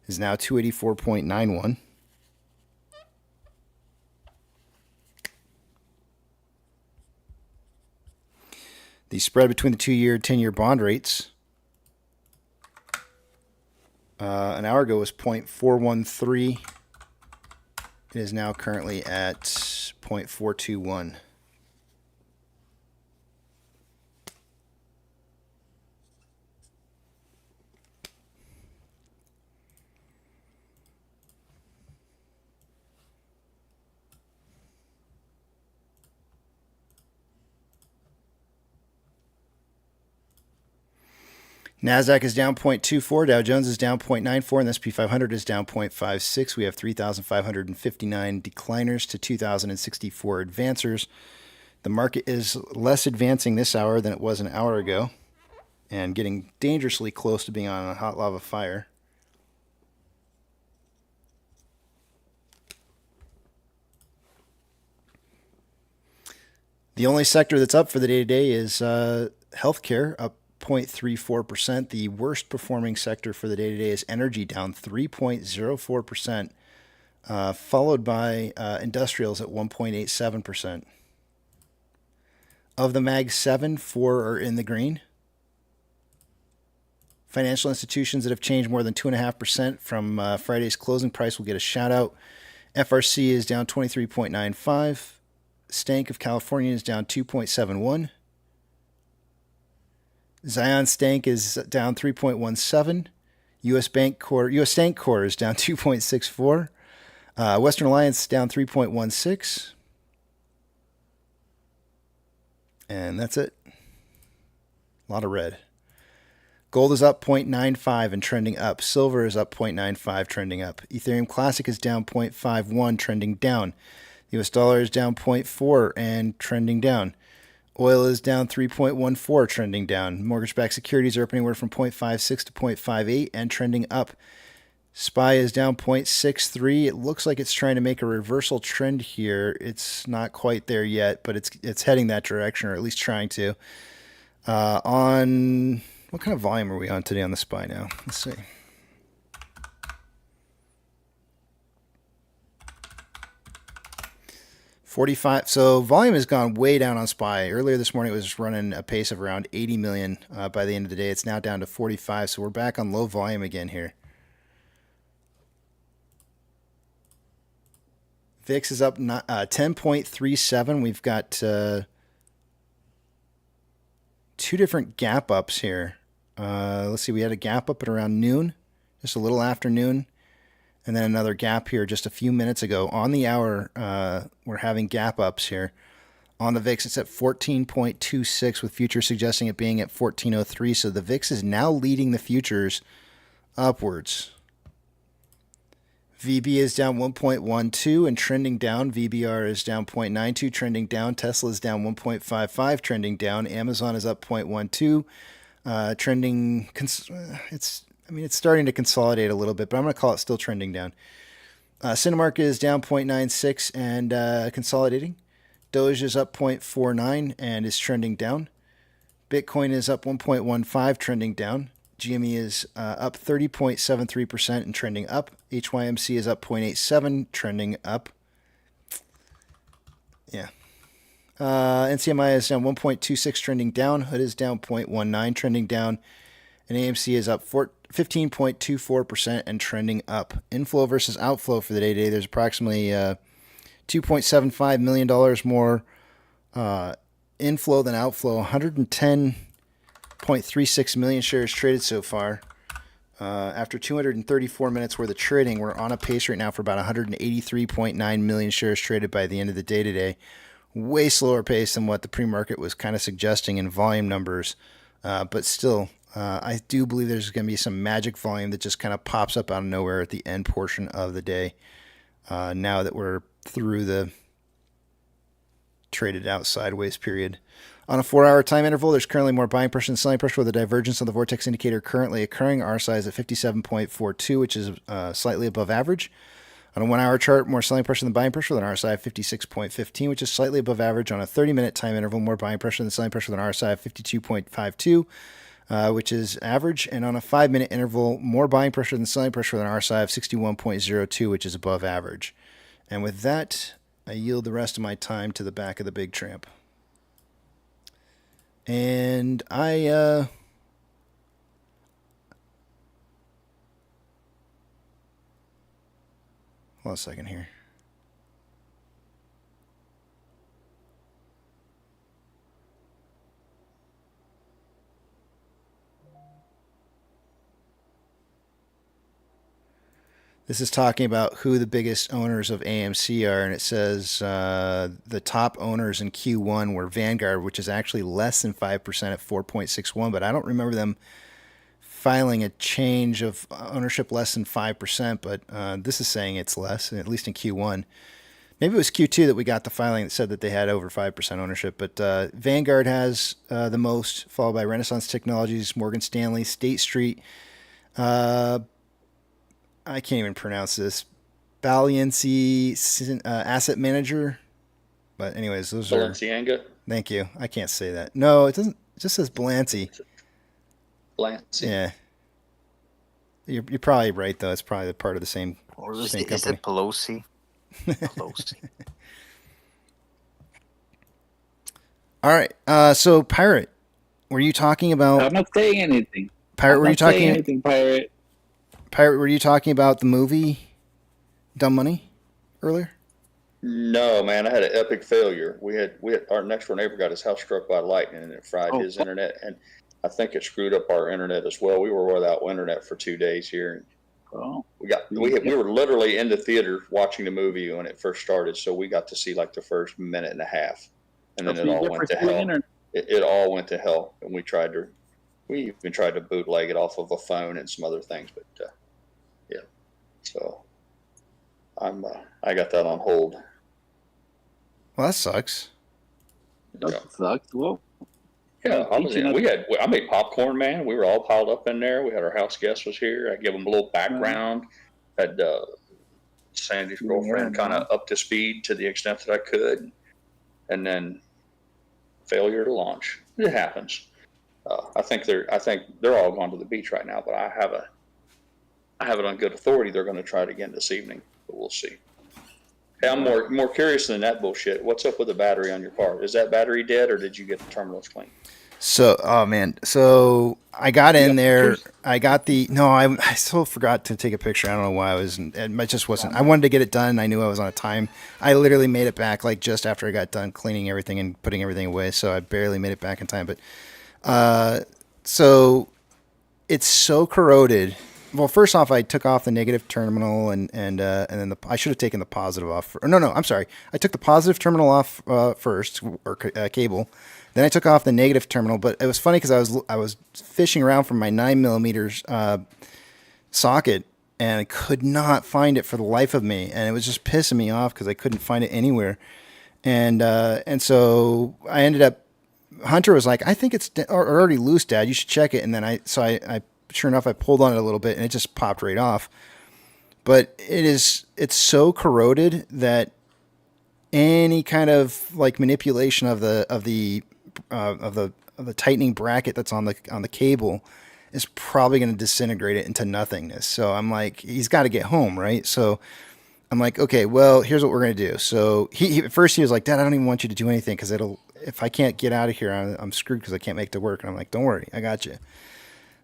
is now 284.91. The spread between the 2-year and 10-year bond rates an hour ago was 0.413. It is now currently at 0.421. NASDAQ is down 0.24, Dow Jones is down 0.94, and the S&P 500 is down 0.56. We have 3,559 decliners to 2,064 advancers. The market is less advancing this hour than it was an hour ago, and getting dangerously close to being on a hot lava fire. The only sector that's up for the day today is healthcare, up 0.34%. The worst performing sector for the day today is energy, down 3.04%, followed by industrials at 1.87%. Of the Mag 7, 4 are in the green. Financial institutions that have changed more than 2.5% from Friday's closing price will get a shout out. FRC is down 23.95. Stank of California is down 2.71. Zion Stank is down 3.17. U.S. Stank Core is down 2.64. Western Alliance down 3.16. And that's it. A lot of red. Gold is up 0.95 and trending up. Silver is up 0.95, trending up. Ethereum Classic is down 0.51, trending down. The US dollar is down 0.4 and trending down. Oil is down 3.14, trending down. Mortgage-backed securities are up anywhere from 0.56 to 0.58 and trending up. SPY is down 0.63. It looks like it's trying to make a reversal trend here. It's not quite there yet, but it's heading that direction, or at least trying to. On what kind of volume are we on today on the SPY now? Let's see. $45. So volume has gone way down on SPY. Earlier this morning, it was running a pace of around 80 million. By the end of the day, it's now down to 45. So we're back on low volume again here. VIX is up 10.37. We've got two different gap ups here. Let's see. We had a gap up at around noon, just a little after noon. And then another gap here just a few minutes ago. On the hour, we're having gap ups here. On the VIX, it's at 14.26 with futures suggesting it being at 14.03. So the VIX is now leading the futures upwards. VB is down 1.12 and trending down. VBR is down 0.92, trending down. Tesla is down 1.55, trending down. Amazon is up 0.12, trending. It's starting to consolidate a little bit, but I'm going to call it still trending down. Cinemark is down 0.96 and consolidating. Doge is up 0.49 and is trending down. Bitcoin is up 1.15, trending down. GME is up 30.73% and trending up. HYMC is up 0.87, trending up. Yeah. NCMI is down 1.26, trending down. HOOD is down 0.19, trending down. And AMC is up 15.24% and trending up. Inflow versus outflow for the day today. There's approximately $2.75 million more inflow than outflow. 110.36 million shares traded so far. After 234 minutes worth of trading, we're on a pace right now for about 183.9 million shares traded by the end of the day today. Way slower pace than what the pre-market was kind of suggesting in volume numbers. But still, I do believe there's going to be some magic volume that just kind of pops up out of nowhere at the end portion of the day. Now that we're through the traded out sideways period. On a 4-hour time interval, there's currently more buying pressure than selling pressure, with a divergence of the Vortex indicator currently occurring. RSI is at 57.42, which is slightly above average. On a 1-hour chart, more selling pressure than buying pressure, with an RSI of 56.15, which is slightly above average. On a 30-minute time interval, more buying pressure than selling pressure, with an RSI of 52.52, which is average. And on a 5-minute interval, more buying pressure than selling pressure, with an RSI of 61.02, which is above average. And with that, I yield the rest of my time to the back of the big tramp. And hold on a second here. This is talking about who the biggest owners of AMC are, and it says the top owners in Q1 were Vanguard, which is actually less than 5% at 4.61, but I don't remember them filing a change of ownership less than 5%, but this is saying it's less, at least in Q1. Maybe it was Q2 that we got the filing that said that they had over 5% ownership, but Vanguard has the most, followed by Renaissance Technologies, Morgan Stanley, State Street, I can't even pronounce this. Balenciaga Asset Manager. But anyways, those Balenciaga? Thank you. I can't say that. No, it doesn't. It just says Blancy. Blancy. Yeah. You're probably right, though. It's probably part of the same, Is same it company. Pelosi? Pelosi. All right. So, Pirate, were you talking about... I'm not saying anything. Pirate, were you talking... anything, Pirate? Pirate, were you talking about the movie Dumb Money earlier? No, man, I had an epic failure. We had our next door neighbor got his house struck by lightning, and it fried his internet, and I think it screwed up our internet as well. We were without internet for 2 days here. Oh. We were literally in the theater watching the movie when it first started, so we got to see like the first minute and a half, and then it all went to hell. It all went to hell, and we even tried to bootleg it off of a phone and some other things, but yeah. So I got that on hold. Well, that sucks. That sucks. Well, yeah, I made popcorn, man. We were all piled up in there. We had our house guest was here. I gave them a little background. Had Sandy's girlfriend kind of up to speed to the extent that I could, and then failure to launch. It happens. I think they're all gone to the beach right now, but I have it on good authority. They're going to try it again this evening, but we'll see. Hey, I'm more curious than that bullshit. What's up with the battery on your car? Is that battery dead, or did you get the terminals clean? So, oh man, so I got in there. I got I still forgot to take a picture. I don't know why I just wasn't. I wanted to get it done. I knew I was on a time. I literally made it back like just after I got done cleaning everything and putting everything away. So I barely made it back in time. But, so it's so corroded. Well, first off, I took off the negative terminal and then I should have taken the positive off. No, I'm sorry. I took the positive terminal off first, or cable. Then I took off the negative terminal. But it was funny because I was fishing around for my 9mm socket and I could not find it for the life of me, and it was just pissing me off because I couldn't find it anywhere. And so I ended up. Hunter was like, "I think it's already loose, Dad. You should check it." And then I sure enough, I pulled on it a little bit and it just popped right off. But it's so corroded that any kind of like manipulation of the tightening bracket that's on the cable is probably going to disintegrate it into nothingness. So I'm like, he's got to get home, right? So I'm like, okay, well, here's what we're going to do. So he at first he was like, Dad, I don't even want you to do anything because if I can't get out of here, I'm screwed because I can't make it to work. And I'm like, don't worry, I got you.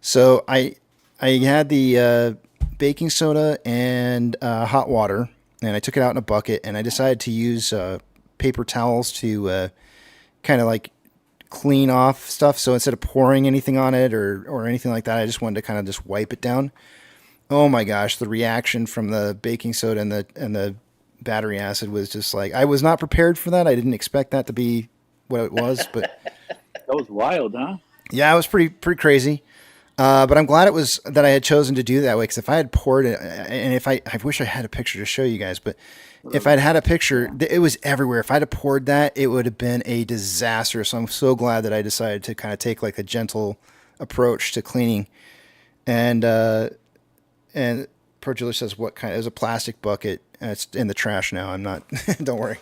So I had the baking soda and hot water, and I took it out in a bucket, and I decided to use paper towels to kind of like clean off stuff. So instead of pouring anything on it or anything like that, I just wanted to kind of just wipe it down. Oh my gosh, the reaction from the baking soda and the battery acid was just like, I was not prepared for that. I didn't expect that to be what it was, but that was wild, huh? Yeah, it was pretty crazy. But I'm glad it was that I had chosen to do that way, because if I had poured it, and if I wish I had a picture to show you guys, but if I'd had a picture, it was everywhere. If I'd have poured that, it would have been a disaster. So I'm so glad that I decided to kind of take like a gentle approach to cleaning. And Perjuler says, what kind? It was a plastic bucket, and it's in the trash now. I'm not, don't worry.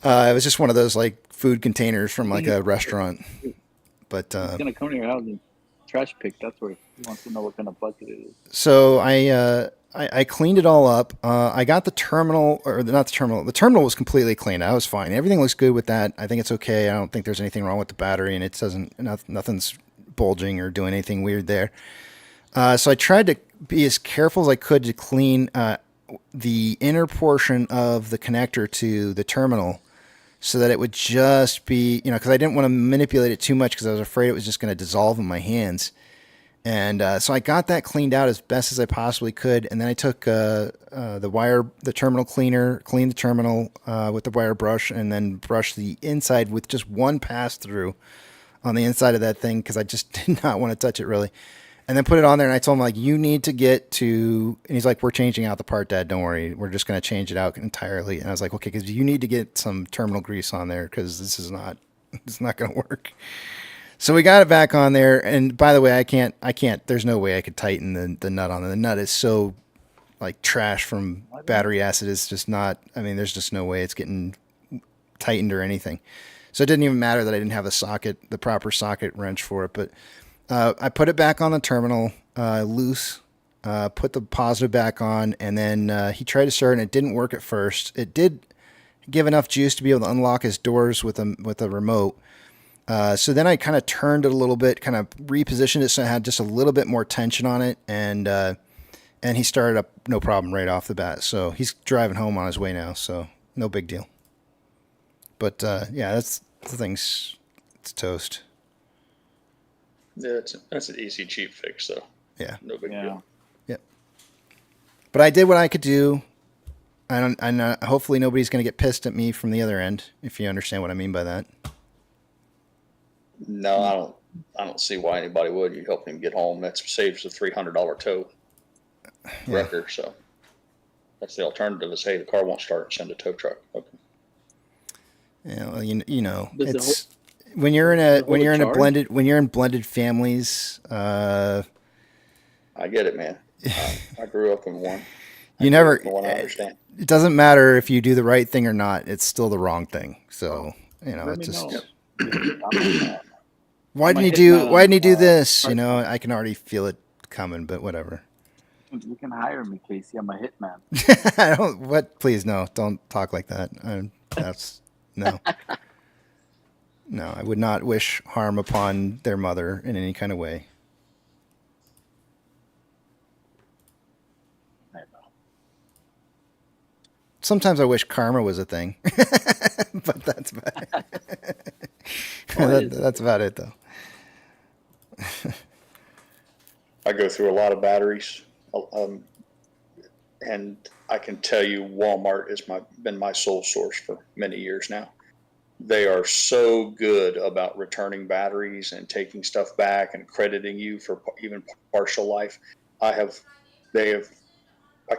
It was just one of those like food containers from like a restaurant. But he's gonna come to your house and trash pick. That's where he wants to know what kind of bucket it is. So I cleaned it all up. I got the terminal, or not the terminal. The terminal was completely cleaned. I was fine. Everything looks good with that. I think it's okay. I don't think there's anything wrong with the battery, and it doesn't. Nothing's bulging or doing anything weird there. So I tried to be as careful as I could to clean the inner portion of the connector to the terminal, so that it would just be, because I didn't want to manipulate it too much because I was afraid it was just going to dissolve in my hands. And so I got that cleaned out as best as I possibly could. And then I took the terminal cleaner, cleaned the terminal with the wire brush, and then brushed the inside with just one pass through on the inside of that thing, because I just did not want to touch it really. And then put it on there, and I told him, like, you need to get to, and he's like, we're changing out the part, Dad, don't worry. We're just going to change it out entirely. And I was like, okay, because you need to get some terminal grease on there, because it's not going to work. So we got it back on there. And by the way, I can't, there's no way I could tighten the nut on it. The nut is so like trash from battery acid. It's just not, there's just no way it's getting tightened or anything. So it didn't even matter that I didn't have the proper socket wrench for it. But I put it back on the terminal loose, put the positive back on, and then he tried to start, and it didn't work at first. It did give enough juice to be able to unlock his doors with a remote. So then I kind of turned it a little bit, kind of repositioned it so it had just a little bit more tension on it, and he started up no problem right off the bat. So he's driving home on his way now, so no big deal. But yeah, that's the thing's, it's toast. Yeah, that's an easy, cheap fix, though. Yeah. No big deal. Yep. But I did what I could do. And hopefully nobody's going to get pissed at me from the other end, if you understand what I mean by that. No, I don't see why anybody would. You help him get home. That saves a $300 tow wrecker. So that's the alternative. Is, hey, the car won't start, send a tow truck. Okay. You know, Does the it's when you're in a hold a charge? when you're in blended families. I get it, man. I grew up in one. You never. One I understand. It doesn't matter if you do the right thing or not. It's still the wrong thing. So you know, Let it's me just. know. Why I'm didn't a you do? hitman Why didn't you do on, this? You know, I can already feel it coming, but whatever. You can hire me, Casey. I'm a hitman. I don't. What? Please, no. Don't talk like that. That's no. No, I would not wish harm upon their mother in any kind of way. Sometimes I wish karma was a thing, but that's about it. That's about it, though. I go through a lot of batteries, and I can tell you Walmart has been my sole source for many years now. They are so good about returning batteries and taking stuff back and crediting you for even partial life. I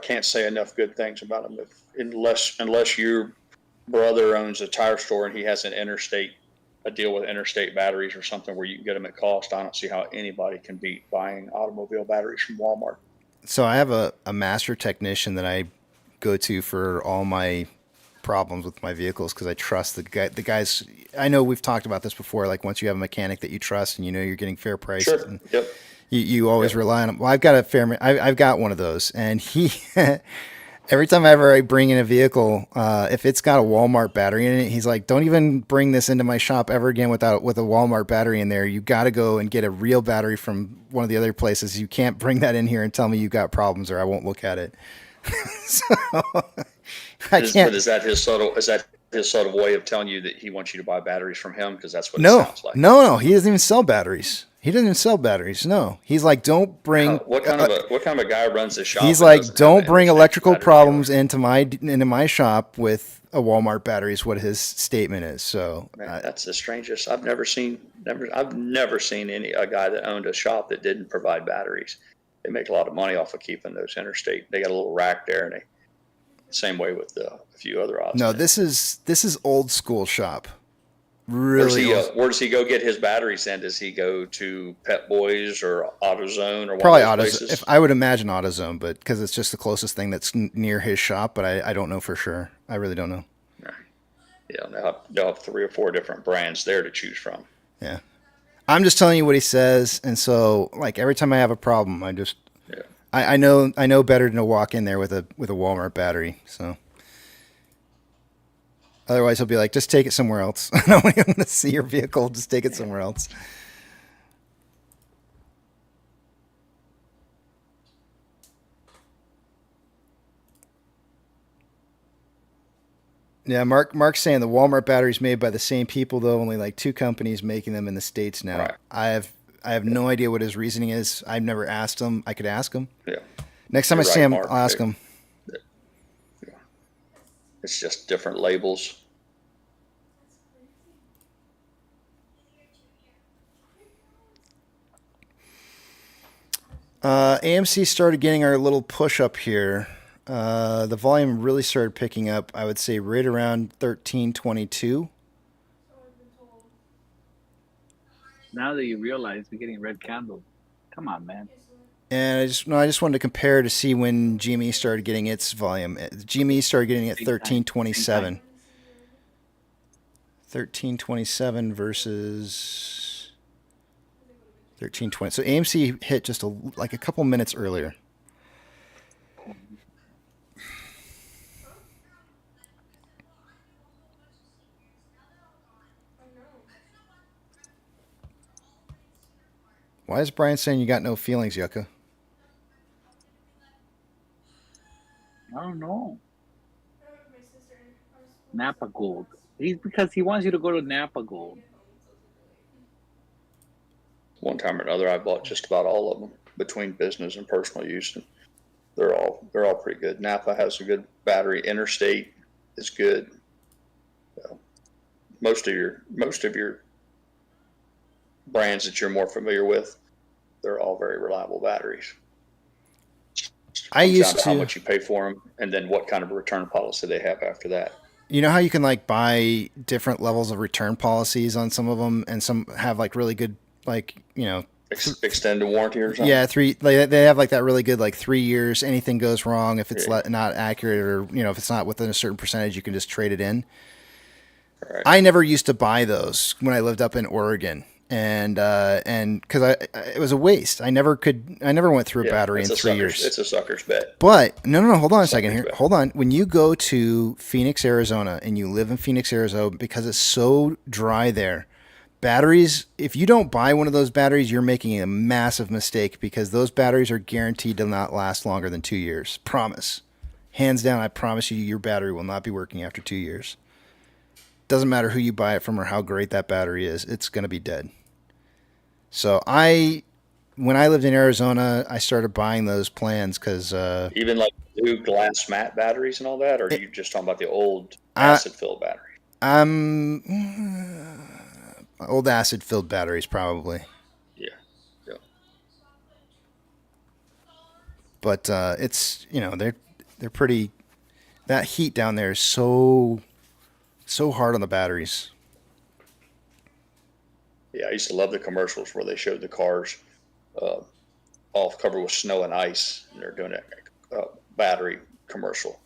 can't say enough good things about them. Unless your brother owns a tire store and he has a deal with interstate batteries or something where you can get them at cost, I don't see how anybody can beat buying automobile batteries from Walmart. So I have a master technician that I go to for all my problems with my vehicles because I trust the guys. I know we've talked about this before. Like once you have a mechanic that you trust and you know you're getting fair price, sure. And yep. you always rely on him. Well, I've got I've got one of those, and he every time I bring in a vehicle, if it's got a Walmart battery in it, he's like, "Don't even bring this into my shop ever again with a Walmart battery in there. You got to go and get a real battery from one of the other places. You can't bring that in here and tell me you got problems, or I won't look at it." So I can't. But is that his sort of way of telling you that he wants you to buy batteries from him? Because that's what it sounds like. No. He doesn't even sell batteries. He doesn't even sell batteries. No, he's like, don't bring. What kind of a guy runs this shop? He's like, don't bring electrical problems into my shop with a Walmart battery. Is what his statement is. So man, that's the strangest. I've never seen a guy that owned a shop that didn't provide batteries. They make a lot of money off of keeping those interstate. They got a little rack there, and same way with a few other odds. No, this is old school shop. Really? Where does he go get his batteries in? Does he go to Pet Boys or AutoZone or probably one of those AutoZone? places? I would imagine AutoZone, but because it's just the closest thing that's near his shop. But I don't know for sure. I really don't know. Yeah, they'll have 3 or 4 different brands there to choose from. Yeah, I'm just telling you what he says, and so like every time I have a problem, I know better than to walk in there with a Walmart battery. So otherwise, he'll be like, just take it somewhere else. I don't even want to see your vehicle. Just take it somewhere else. Yeah, Mark's saying the Walmart batteries made by the same people, though only like 2 companies making them in the States now. Right. I have no idea what his reasoning is. I've never asked him. I could ask him. Yeah. Next time I see him, I'll ask him. Yeah. It's just different labels. AMC started getting our little push up here. The volume really started picking up, I would say, right around 1322. Now that you realize we're getting red candles. Come on, man. And I just wanted to compare to see when GME started getting its volume. GME started getting it 1327. 1327 versus 1320. So AMC hit just like a couple minutes earlier. Why is Brian saying you got no feelings, Yucca? I don't know. Napa Gold. Because he wants you to go to Napa Gold. One time or another, I bought just about all of them between business and personal use, and they're all pretty good. Napa has a good battery. Interstate is good. Most of your brands that you're more familiar with, they're all very reliable batteries. I used to how to much you pay for them, and then what kind of a return policy they have after that. You know how you can like buy different levels of return policies on some of them, and some have like really good, like, you know, extended warranty or something? yeah, they have like that really good, like 3 years. Anything goes wrong, if it's Yeah. not accurate, or, you know, if it's not within a certain percentage, you can just trade it in. Right. I never used to buy those when I lived up in Oregon, and because it was a waste. I never went through a battery in 3 years. It's a sucker's bet. But no, hold on a second here. Hold on. When you go to Phoenix, Arizona, and you live in Phoenix, Arizona, because it's so dry there, batteries, if you don't buy one of those batteries, you're making a massive mistake, because those batteries are guaranteed to not last longer than 2 years. Promise. Hands down, I promise you, your battery will not be working after 2 years. Doesn't matter who you buy it from or how great that battery is, it's going to be dead. So when I lived in Arizona, I started buying those plans because Even like new glass matte batteries and all that, or are you just talking about the old acid-filled battery? Old acid-filled batteries, probably. Yeah. But it's, you know, they're pretty. That heat down there is so hard on the batteries. Yeah, I used to love the commercials where they showed the cars all covered with snow and ice, and they're doing a battery commercial.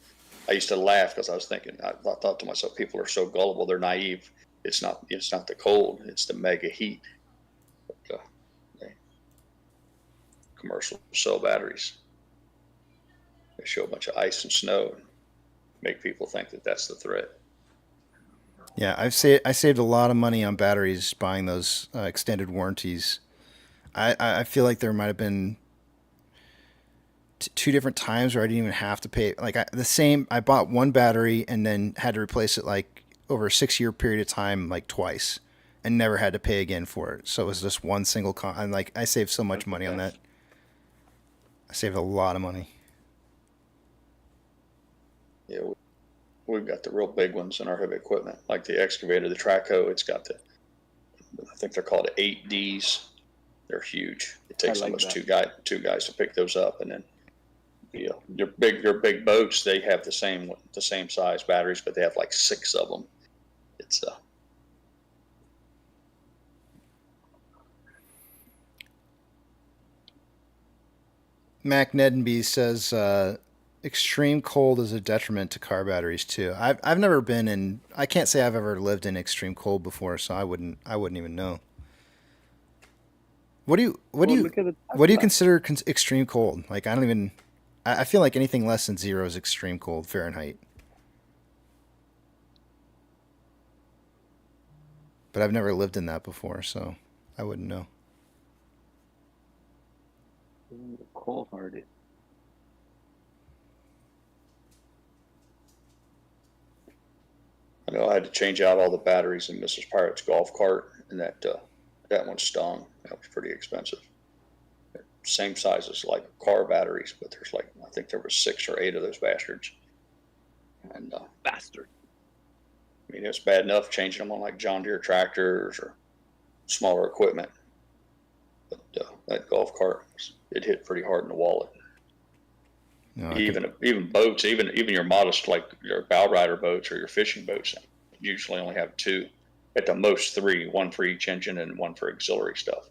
I used to laugh because I was thinking, I thought to myself, people are so gullible, they're naive. It's not the cold, it's the mega heat. But, commercials sell batteries. They show a bunch of ice and snow and make people think that that's the threat. Yeah, I saved a lot of money on batteries buying those extended warranties. I feel like there might have been two different times where I didn't even have to pay. Like I bought one battery and then had to replace it like over a 6-year period of time, like twice, and never had to pay again for it. So it was just one single and like I saved so much money on that. I saved a lot of money. Yeah, we've got the real big ones in our heavy equipment, like the excavator, the Traco. It's got I think they're called 8Ds. They're huge. It takes almost two guys to pick those up, and then your big boats, they have the same size batteries, but they have like 6 of them. It's Mac Nedenby says extreme cold is a detriment to car batteries too. I've never been in. I can't say I've ever lived in extreme cold before, so I wouldn't even know. What do you consider extreme cold? Like I don't even. I feel like anything less than 0 is extreme cold Fahrenheit. But I've never lived in that before, so I wouldn't know. Cold-hearted. I know I had to change out all the batteries in Mrs. Pirate's golf cart, and that one stung. That was pretty expensive. Same size as like car batteries, but there's like, I think there was 6 or 8 of those bastards. And bastard. I mean, it's bad enough changing them on like John Deere tractors or smaller equipment, but that golf cart, it hit pretty hard in the wallet. No, even boats, even your modest, like your bow rider boats or your fishing boats, usually only have 2, at the most 3, one for each engine and one for auxiliary stuff.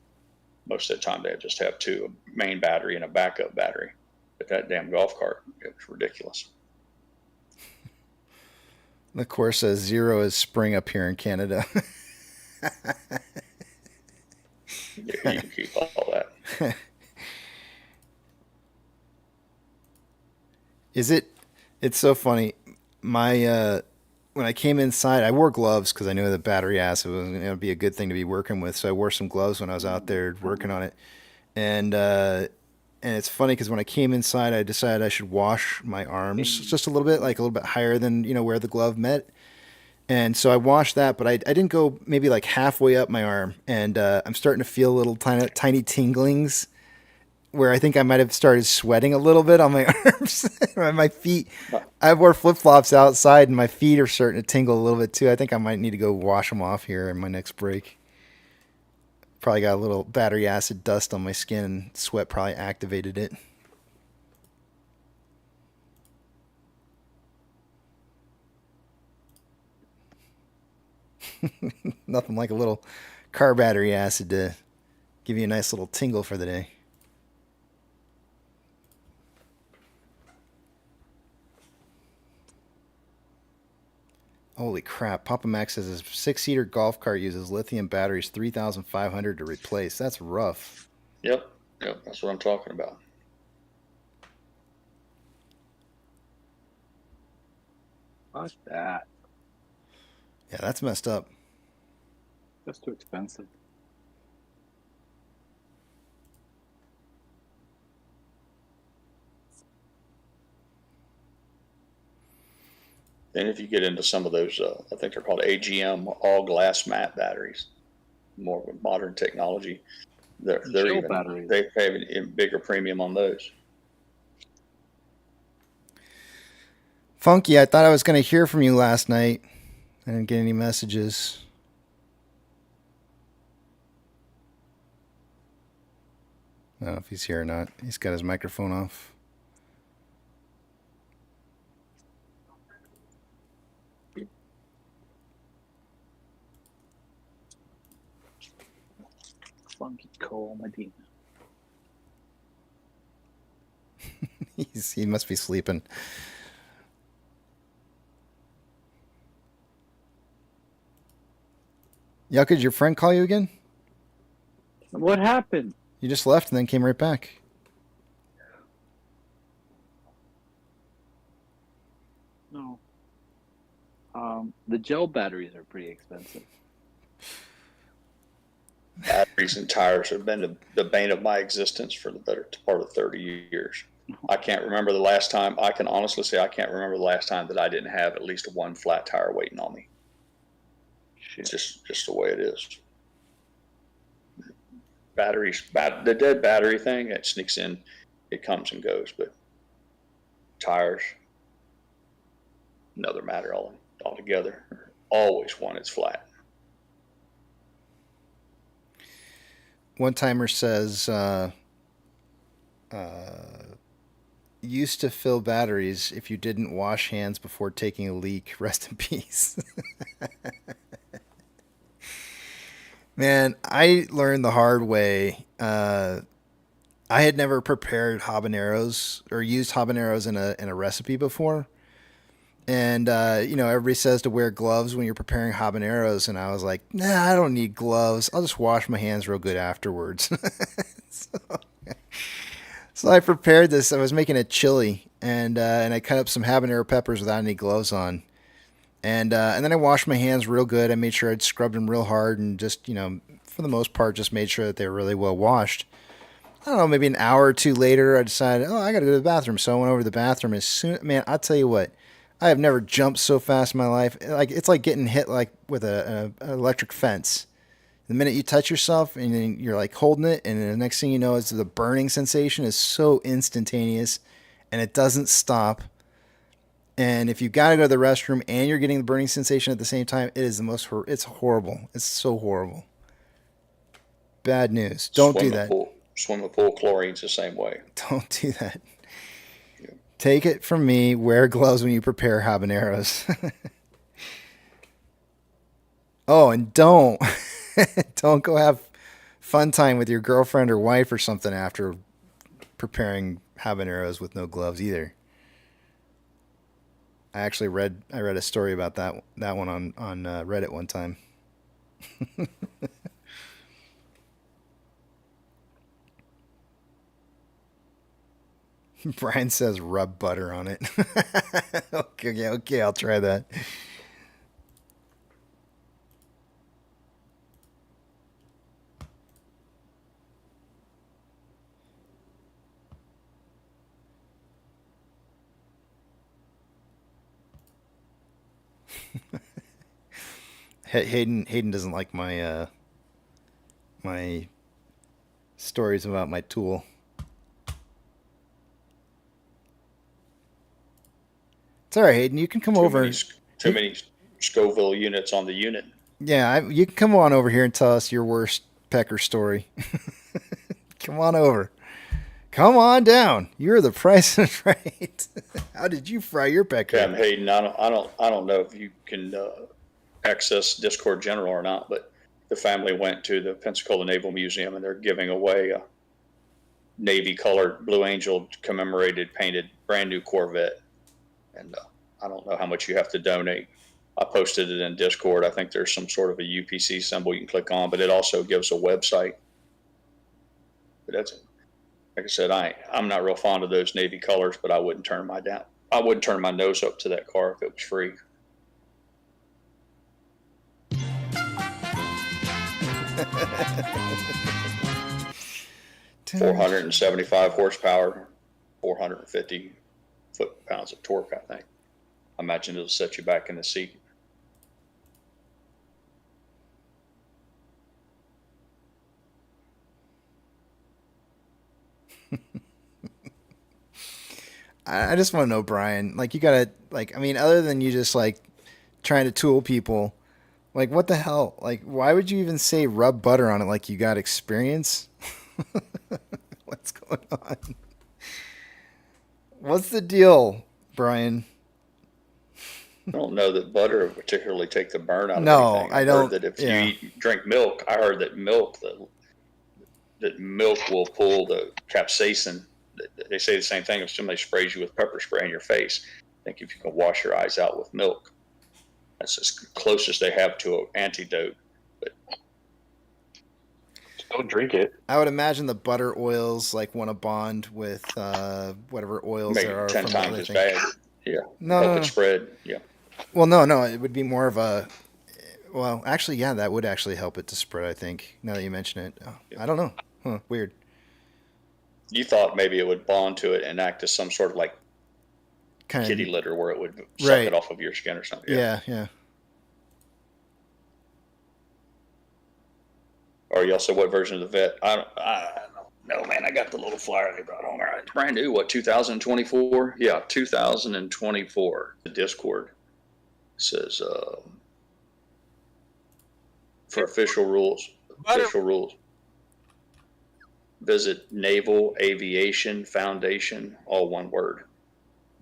Most of the time they just have 2, a main battery and a backup battery. But that damn golf cart, it was ridiculous. The course says 0 is spring up here in Canada. Yeah, you can keep all that. It's so funny. My when I came inside, I wore gloves because I knew the battery acid was going to be a good thing to be working with. So I wore some gloves when I was out there working on it. And it's funny because when I came inside, I decided I should wash my arms just a little bit higher than, where the glove met. And so I washed that, but I didn't go maybe like halfway up my arm. And I'm starting to feel little tiny tinglings where I think I might have started sweating a little bit on my arms. My feet, I wore flip-flops outside and my feet are starting to tingle a little bit too. I think I might need to go wash them off here in my next break. Probably got a little battery acid dust on my skin and sweat probably activated it. Nothing like a little car battery acid to give you a nice little tingle for the day. Holy crap. Papa Max says his 6-seater golf cart uses lithium batteries 3,500 to replace. That's rough. Yep. That's what I'm talking about. What's that? Yeah, that's messed up. That's too expensive. Then if you get into some of those, I think they're called AGM, all glass matte batteries, more with modern technology. They're even batteries. They pay a bigger premium on those. Funky, I thought I was going to hear from you last night. I didn't get any messages. I don't know if he's here or not. He's got his microphone off. Funky Cole Medina. He must be sleeping. Yucca, did your friend call you again? What happened? You just left and then came right back. No. The gel batteries are pretty expensive. Batteries and tires have been the bane of my existence for the better part of 30 years. I can't remember the last time. I can honestly say I can't remember the last time that I didn't have at least one flat tire waiting on me. It's just the way it is. Batteries, the dead battery thing, it sneaks in, it comes and goes, but tires, another matter altogether. Always one it's flat. One timer says, used to fill batteries if you didn't wash hands before taking a leak. Rest in peace. Man, I learned the hard way. I had never prepared habaneros or used habaneros in a recipe before. And, everybody says to wear gloves when you're preparing habaneros. And I was like, nah, I don't need gloves. I'll just wash my hands real good afterwards. So I prepared this. I was making a chili, and I cut up some habanero peppers without any gloves on. And then I washed my hands real good. I made sure I'd scrubbed them real hard and just, for the most part, just made sure that they were really well washed. I don't know, maybe an hour or two later, I decided, I got to go to the bathroom. So I went over to the bathroom as soon, man, I'll tell you what. I have never jumped so fast in my life. It's like getting hit like with an electric fence. The minute you touch yourself and then you're like holding it, and the next thing you know is the burning sensation is so instantaneous, and it doesn't stop. And if you got to go to the restroom and you're getting the burning sensation at the same time, it is it's horrible. It's so horrible. Bad news. Don't do that. Swimming pool chlorine's the same way. Don't do that. Take it from me, wear gloves when you prepare habaneros. Oh, and don't go have fun time with your girlfriend or wife or something after preparing habaneros with no gloves either. I actually read a story about that one on Reddit one time. Brian says rub butter on it. Okay, I'll try that. Hayden doesn't like my my stories about my tool. It's all right, Hayden. You can come over. Too many Scoville units on the unit. Yeah, you can come on over here and tell us your worst pecker story. Come on over. Come on down. You're the price is right. How did you fry your pecker? Yeah, Hayden. I don't know if you can access Discord General or not, but the family went to the Pensacola Naval Museum and they're giving away a Navy colored Blue Angel commemorated painted brand new Corvette. And I don't know how much you have to donate. I posted it in Discord. I think there's some sort of a UPC symbol you can click on, but it also gives a website. But that's, like I said, I'm not real fond of those Navy colors, but I wouldn't turn my nose up to that car if it was free. $475 horsepower, 450 foot-pounds of torque, I think. I imagine it'll set you back in the seat. I just want to know, Brian, like, you gotta, like, I mean, other than you just, like, trying to tool people, like, what the hell? Like, why would you even say rub butter on it like you got experience? What's going on? What's the deal, Brian? I don't know that butter would particularly take the burn out of anything. I don't. Heard that if you drink milk, I heard that milk will pull the capsaicin. They say the same thing if somebody sprays you with pepper spray in your face. I think if you can wash your eyes out with milk, that's as close as they have to an antidote. But don't drink it. I would imagine the butter oils like want to bond with whatever oils maybe there are 10 from times other as things. bad. Yeah. No. It spread. Yeah. Well, no. It would be more of a. Well, actually, yeah, that would actually help it to spread. I think now that you mention it, I don't know. Huh, weird. You thought maybe it would bond to it and act as some sort of like kind kitty litter where it would suck it off of your skin or something. Yeah. Or you also, what version of the Vet? I don't know, man. I got the little flyer they brought home. All right, brand new. What, 2024? Yeah, 2024. The Discord says for official rules. Visit Naval Aviation Foundation, all one word,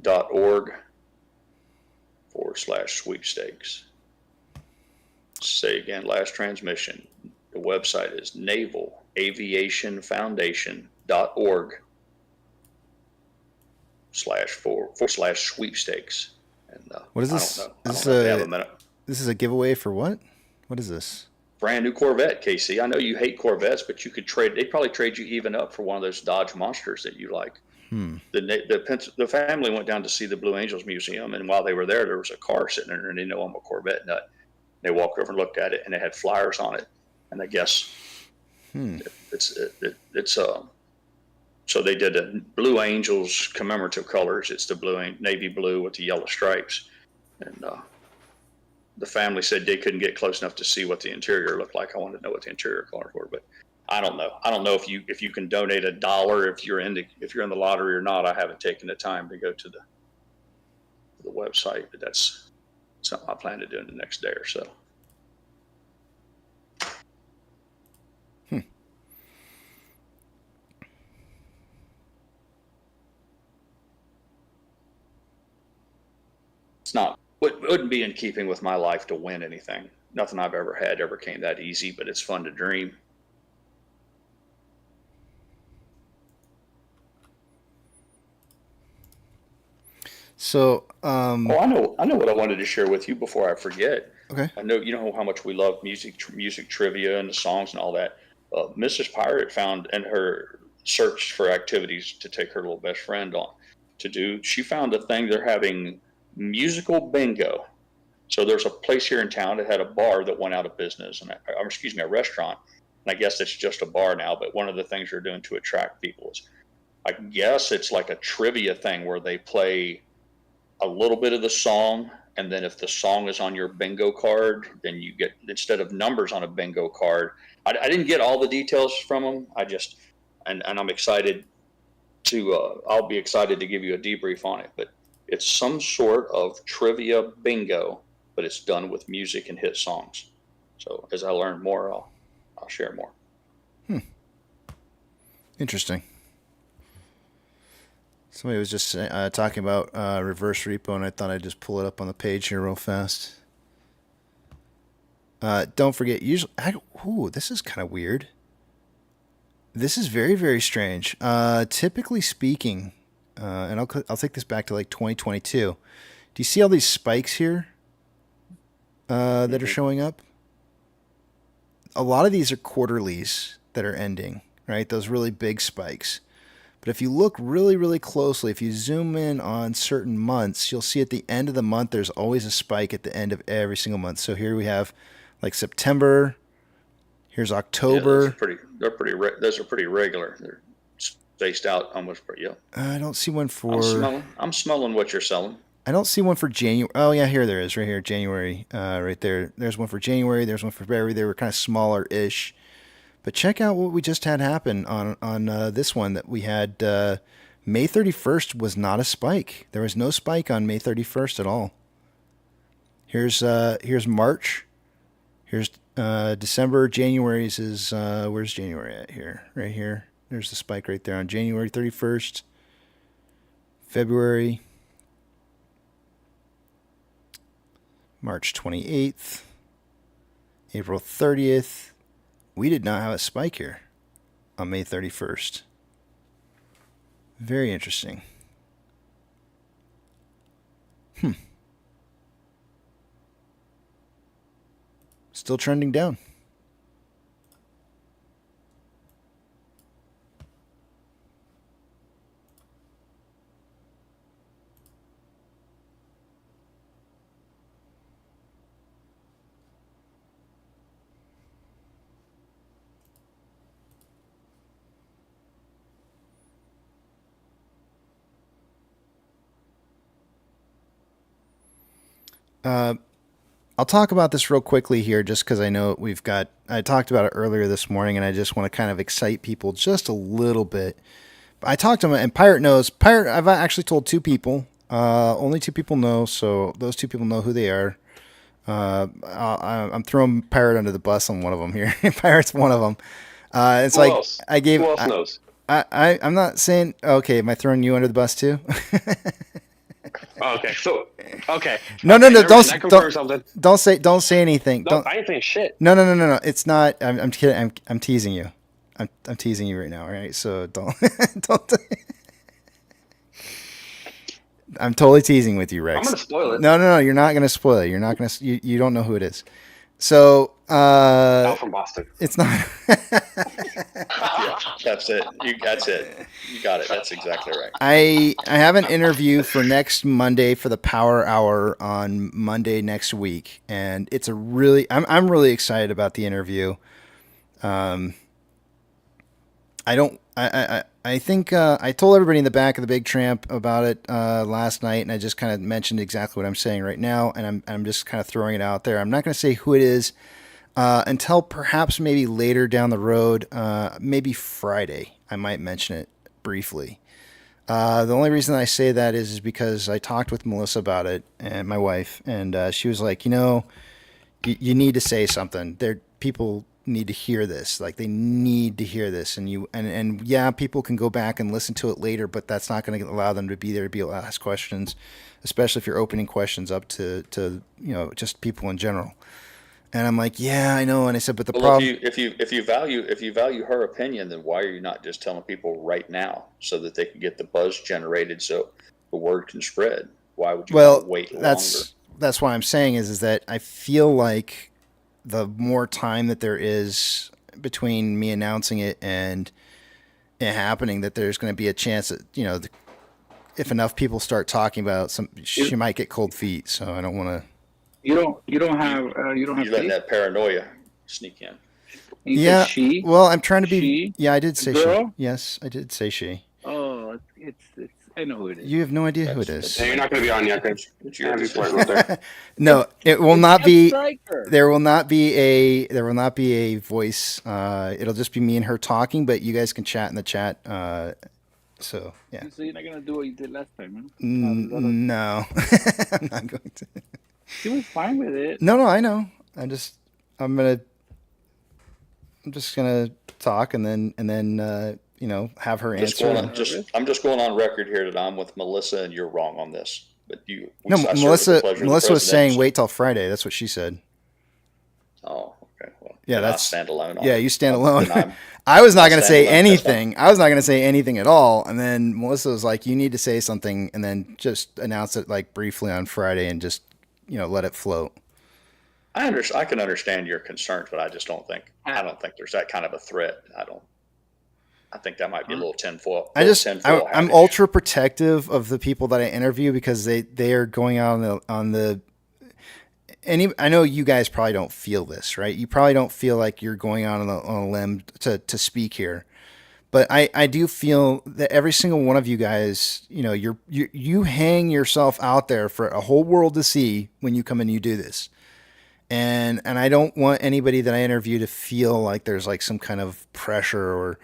.org/sweepstakes. Say again, last transmission. The website is navalaviationfoundation.org/sweepstakes. And what is this? This is a giveaway for what? What is this? Brand new Corvette, KC. I know you hate Corvettes, but you could trade. They'd probably trade you even up for one of those Dodge Monsters that you like. The family went down to see the Blue Angels Museum, and while they were there was a car sitting there, and they know I'm a Corvette nut. They walked over and looked at it, and it had flyers on it. And I guess it's so they did a Blue Angels commemorative colors. It's the navy blue with the yellow stripes, and the family said they couldn't get close enough to see what the interior looked like. I wanted to know what the interior colors were, but I don't know. I don't know if you can donate $1 if you're in the lottery or not. I haven't taken the time to go to the website, but that's something I plan to do in the next day or so. It wouldn't be in keeping with my life to win anything. Nothing I've ever had ever came that easy, but it's fun to dream. So, I know what I wanted to share with you before I forget. Okay. I know you know how much we love music trivia and the songs and all that. Mrs. Pirate found in her search for activities to take her little best friend on to do. She found a thing. They're having musical bingo. So there's a place here in town that had a bar that went out of business, a restaurant. And I guess it's just a bar now. But one of the things they're doing to attract people is, I guess it's like a trivia thing where they play a little bit of the song, and then if the song is on your bingo card, then you get, instead of numbers on a bingo card. I didn't get all the details from them. And I'm excited to. I'll be excited to give you a debrief on it. But it's some sort of trivia bingo, but it's done with music and hit songs. So as I learn more, I'll share more. Interesting. Somebody was just talking about reverse repo, and I thought I'd just pull it up on the page here real fast. Don't forget, usually, this is kind of weird. This is very, very strange. Typically speaking, and I'll take this back to like 2022. Do you see all these spikes here that are showing up? A lot of these are quarterlies that are ending, right? Those really big spikes. But if you look really, really closely, if you zoom in on certain months, you'll see at the end of the month, there's always a spike at the end of every single month. So here we have like September. Here's October. Yeah, those are pretty regular. They're spaced out almost pretty. Yeah. I don't see one for. I'm smelling what you're selling. I don't see one for January. Oh yeah, here there is, right here, January, right there. There's one for January. There's one for February. They were kind of smaller-ish. But check out what we just had happen on this one that we had. May 31st was not a spike. There was no spike on May 31st at all. Here's March. Here's December. January's is where's January at here? Right here. There's the spike right there on January 31st. February. March 28th. April 30th. We did not have a spike here on May 31st. Very interesting. Still trending down. I'll talk about this real quickly here just because I know I talked about it earlier this morning and I just want to kind of excite people just a little bit. I talked to him and Pirate knows. I've actually told 2 people. Only 2 people know, so those 2 people know who they are. I'm throwing Pirate under the bus on one of them here. Pirate's one of them. It's Who like else? I gave. Who else knows? I'm not saying. Okay, am I throwing you under the bus too? Okay, so okay. No, Something. don't say anything. No, I ain't saying shit. No. It's not. I'm kidding. I'm teasing you. I'm teasing you right now. All right, so don't. I'm totally teasing with you, Rex. I'm gonna spoil it. No. You're not gonna spoil it. You're not gonna. You don't know who it is. So. Al from Boston. It's not. Yeah, that's it. That's it. You got it. That's exactly right. I have an interview for next Monday for the Power Hour on Monday next week, and it's I'm really excited about the interview. I think I told everybody in the back of the Big Tramp about it last night, and I just kind of mentioned exactly what I'm saying right now, and I'm just kind of throwing it out there. I'm not going to say who it is until perhaps maybe later down the road, maybe Friday. I might mention it briefly. The only reason I say that is because I talked with Melissa about it, and my wife, and she was like, you need to say something. People need to hear this. Like, they need to hear this. And yeah, people can go back and listen to it later, but that's not going to allow them to be there to be able to ask questions, especially if you're opening questions up to just people in general. And I'm like, yeah, I know. And I said, but the problem, if you value her opinion, then why are you not just telling people right now so that they can get the buzz generated so the word can spread? Why would you wait longer? That's why I'm saying is that I feel like the more time that there is between me announcing it and it happening, that there's going to be a chance that, if enough people start talking about she might get cold feet. So I don't want to. You don't have letting that paranoia sneak in. Yeah. She? Well, I'm trying to be. She? Yeah, I did say Girl? she. Yes, I did say she. Oh, it's. I know who it is. You have no idea who it is. You're not going to be on yet. There. No, it will not be. Striker. There will not be a voice. It'll just be me and her talking, but you guys can chat in the chat. So yeah. So you're not gonna do what you did last time, man? No, I'm not going to. She was fine with it. No, I know. I'm just gonna talk and then have her answer. I'm just going on record here that I'm with Melissa and you're wrong on this. But Melissa was saying wait till Friday. That's what she said. Oh, okay. Well, Yeah, then I that's stand alone. Yeah, you stand alone. Then I'm- I was not going to stand say alone. That's fine. anything. I was not going to say anything at all. And then Melissa was like, "You need to say something," and then just announce it like briefly on Friday and just let it float. I can understand your concerns, but I just don't think there's that kind of a threat. I think that might be a little tinfoil. I'm ultra protective of the people that I interview because they are going out on the. I know you guys probably don't feel this, right? You probably don't feel like you're going out on a limb to speak here, but I do feel that every single one of you guys, you hang yourself out there for a whole world to see when you come and you do this. And I don't want anybody that I interview to feel like there's like some kind of pressure or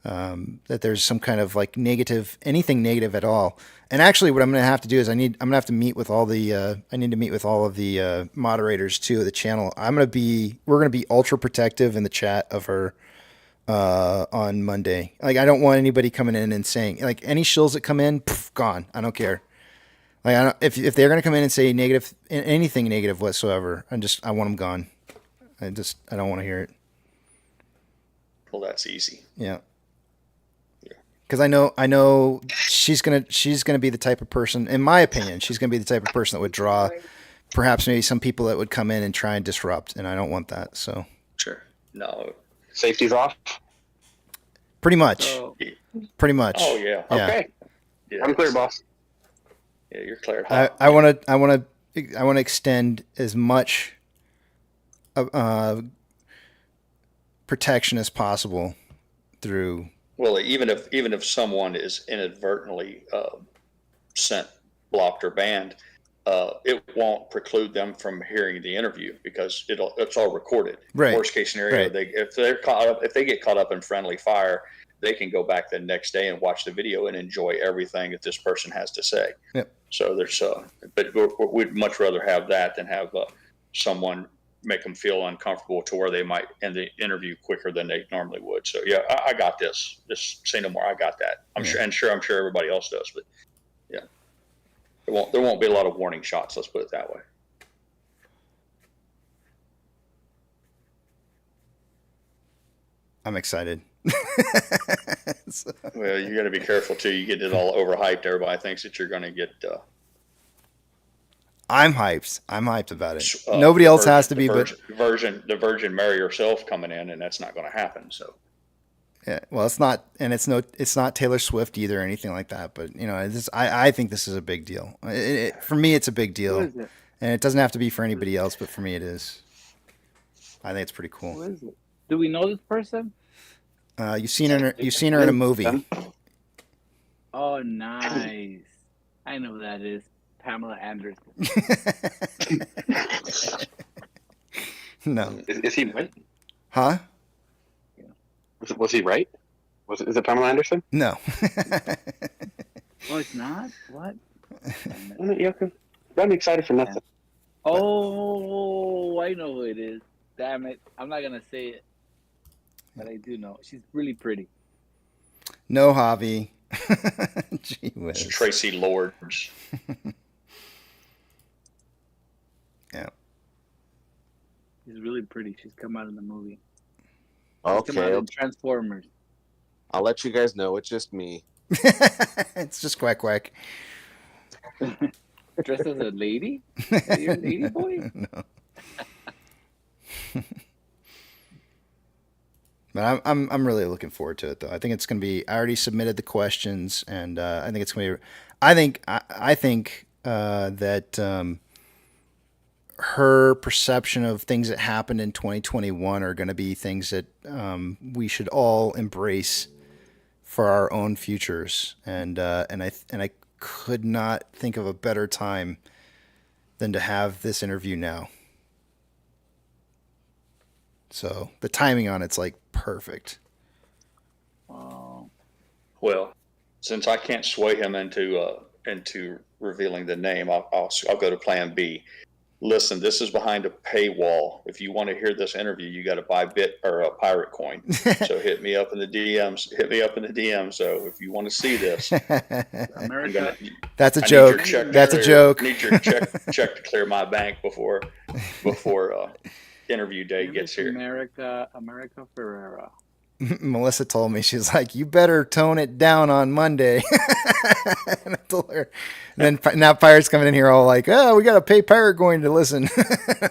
that there's some kind of like anything negative at all. And actually, what I'm going to have to do is I'm going to have to meet with all the moderators too of the channel. We're going to be ultra protective in the chat of her on Monday. Like I don't want anybody coming in and saying like any shills that come in, gone. I don't care. Like if they're going to come in and say anything negative whatsoever, I want them gone. I don't want to hear it. Well, that's easy. Yeah. Because I know she's gonna be the type of person, in my opinion, she's gonna be the type of person that would draw perhaps maybe some people that would come in and try and disrupt, and I don't want that. So sure, no, safety's off. Pretty much. Pretty much. Oh yeah. Okay. Yeah, I'm clear, boss. Yeah, you're cleared. I want to extend as much protection as possible through. Well, even if someone is inadvertently sent, blocked, or banned, it won't preclude them from hearing the interview because it's all recorded. Right. Worst case scenario, Right. if they get caught up in friendly fire, they can go back the next day and watch the video and enjoy everything that this person has to say. Yep. So there's but we'd much rather have that than have someone make them feel uncomfortable to where they might end the interview quicker than they normally would. So yeah, I got this. Just say no more. I got that. I'm sure everybody else does, but yeah, there won't be a lot of warning shots. Let's put it that way. I'm excited. Well, you got to be careful too. You get it all overhyped. Everybody thinks that you're going to get. I'm hyped. I'm hyped about it. Nobody else has to be, but the Virgin Mary herself coming in, and that's not going to happen. So. Yeah, well, it's not, and it's not Taylor Swift either or anything like that. But I think this is a big deal. For me, it's a big deal, and it doesn't have to be for anybody else, but for me, it is. I think it's pretty cool. Who is it? Do we know this person? You've seen her in a movie. Oh, nice! I know who that is. Pamela Anderson. No. Is he right? Huh? Was he right? Is it Pamela Anderson? No. Oh, it's not? What? I'm excited for nothing. Oh, I know who it is. Damn it. I'm not going to say it. But I do know. She's really pretty. No, Javi. Gee whiz. It's Tracy Lords. Yeah. She's really pretty. She's come out in the movie. Okay. Come out in Transformers. I'll let you guys know. It's just me. It's just Quack Quack. Dressed as a lady? You're a lady boy? No. But I'm really looking forward to it, though. I think it's going to be. I already submitted the questions, and I think it's going to be. I think that her perception of things that happened in 2021 are going to be things that we should all embrace for our own futures. And I could not think of a better time than to have this interview now. So the timing on it's like perfect. Well, since I can't sway him into revealing the name, I'll go to Plan B. Listen, this is behind a paywall. If you want to hear this interview, you got to buy Bit or a Pirate Coin. So hit me up in the DMs. So if you want to see this, that's a joke. That's a joke. Need your check to clear my bank before interview day gets here. America Ferrera. Melissa told me, she's like, you better tone it down on Monday. And I told her. And then now Pirate's coming in here all like, oh, we got to pay Pirate going to listen.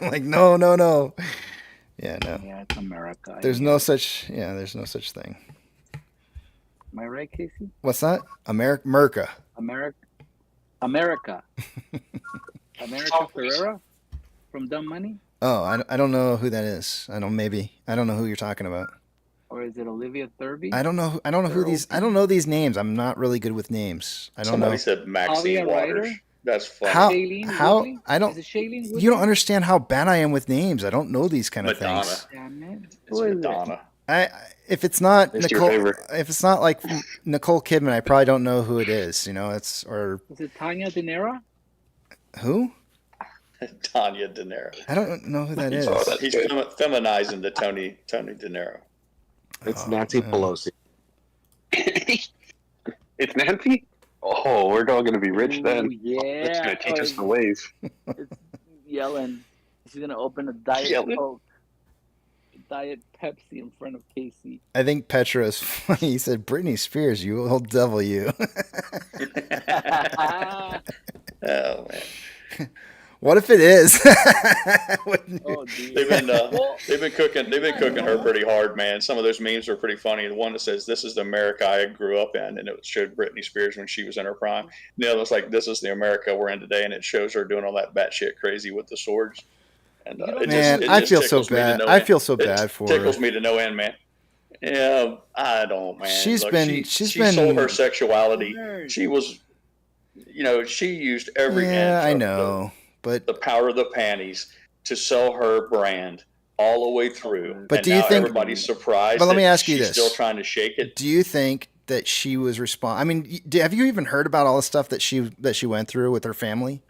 I'm like, no. Yeah, no. Yeah, it's America. There's no such thing. Am I right, Casey? What's that? America. America Ferrera from Dumb Money? Oh, I don't know who that is. I don't know who you're talking about. Or is it Olivia Thurby? I don't know who these. I don't know these names. I'm not really good with names. I don't Somebody know. said Maxine Alia Waters. Ryder? That's funny. How I don't. Is it Shailene Woodley? You don't understand how bad I am with names. I don't know these kind of Madonna. things. Damn it. It's Madonna. If it's not It's your Nicole, favorite. if it's not like Nicole Kidman, I probably don't know who it is. You know, Is it Tanya De Niro? who? Tanya De Niro. I don't know who that is. He's feminizing the Tony De Niro. It's Nancy Pelosi. It's Nancy? Oh, we're all going to be rich then. Yeah. It's going to teach us the ways. It's yelling. She's going to open a Diet Coke. Diet Pepsi in front of Casey. I think Petra is funny. He said, Britney Spears, you old devil, you. Oh man. What if it is? They've been cooking her pretty hard, man. Some of those memes are pretty funny. The one that says, "This is the America I grew up in," and it showed Britney Spears when she was in her prime. And the other was like, "This is the America we're in today," and it shows her doing all that batshit crazy with the swords. And I feel so bad. I feel so bad for her. It tickles me to no end, man. Yeah, I don't, man. She sold her sexuality. She was, she used every inch. Yeah, I know. But the power of the panties to sell her brand all the way through. But do you think everybody's surprised? But let me ask you she's this: still trying to shake it. Do you think that she was I mean, have you even heard about all the stuff that she went through with her family?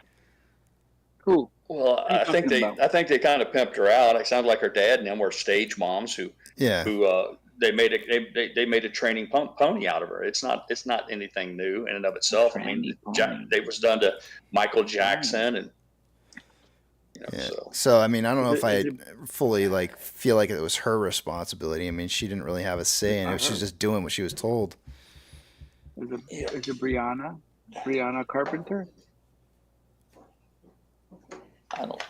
Who? Well, I think they kind of pimped her out. It sounds like her dad and them were stage moms who they made a training pony out of her. It's not anything new in and of itself. I mean, they was done to Michael Jackson and. So I mean, I don't know if I fully feel like it was her responsibility. I mean, she didn't really have a say in it. She was just doing what she was told. Is it Brianna Carpenter? I don't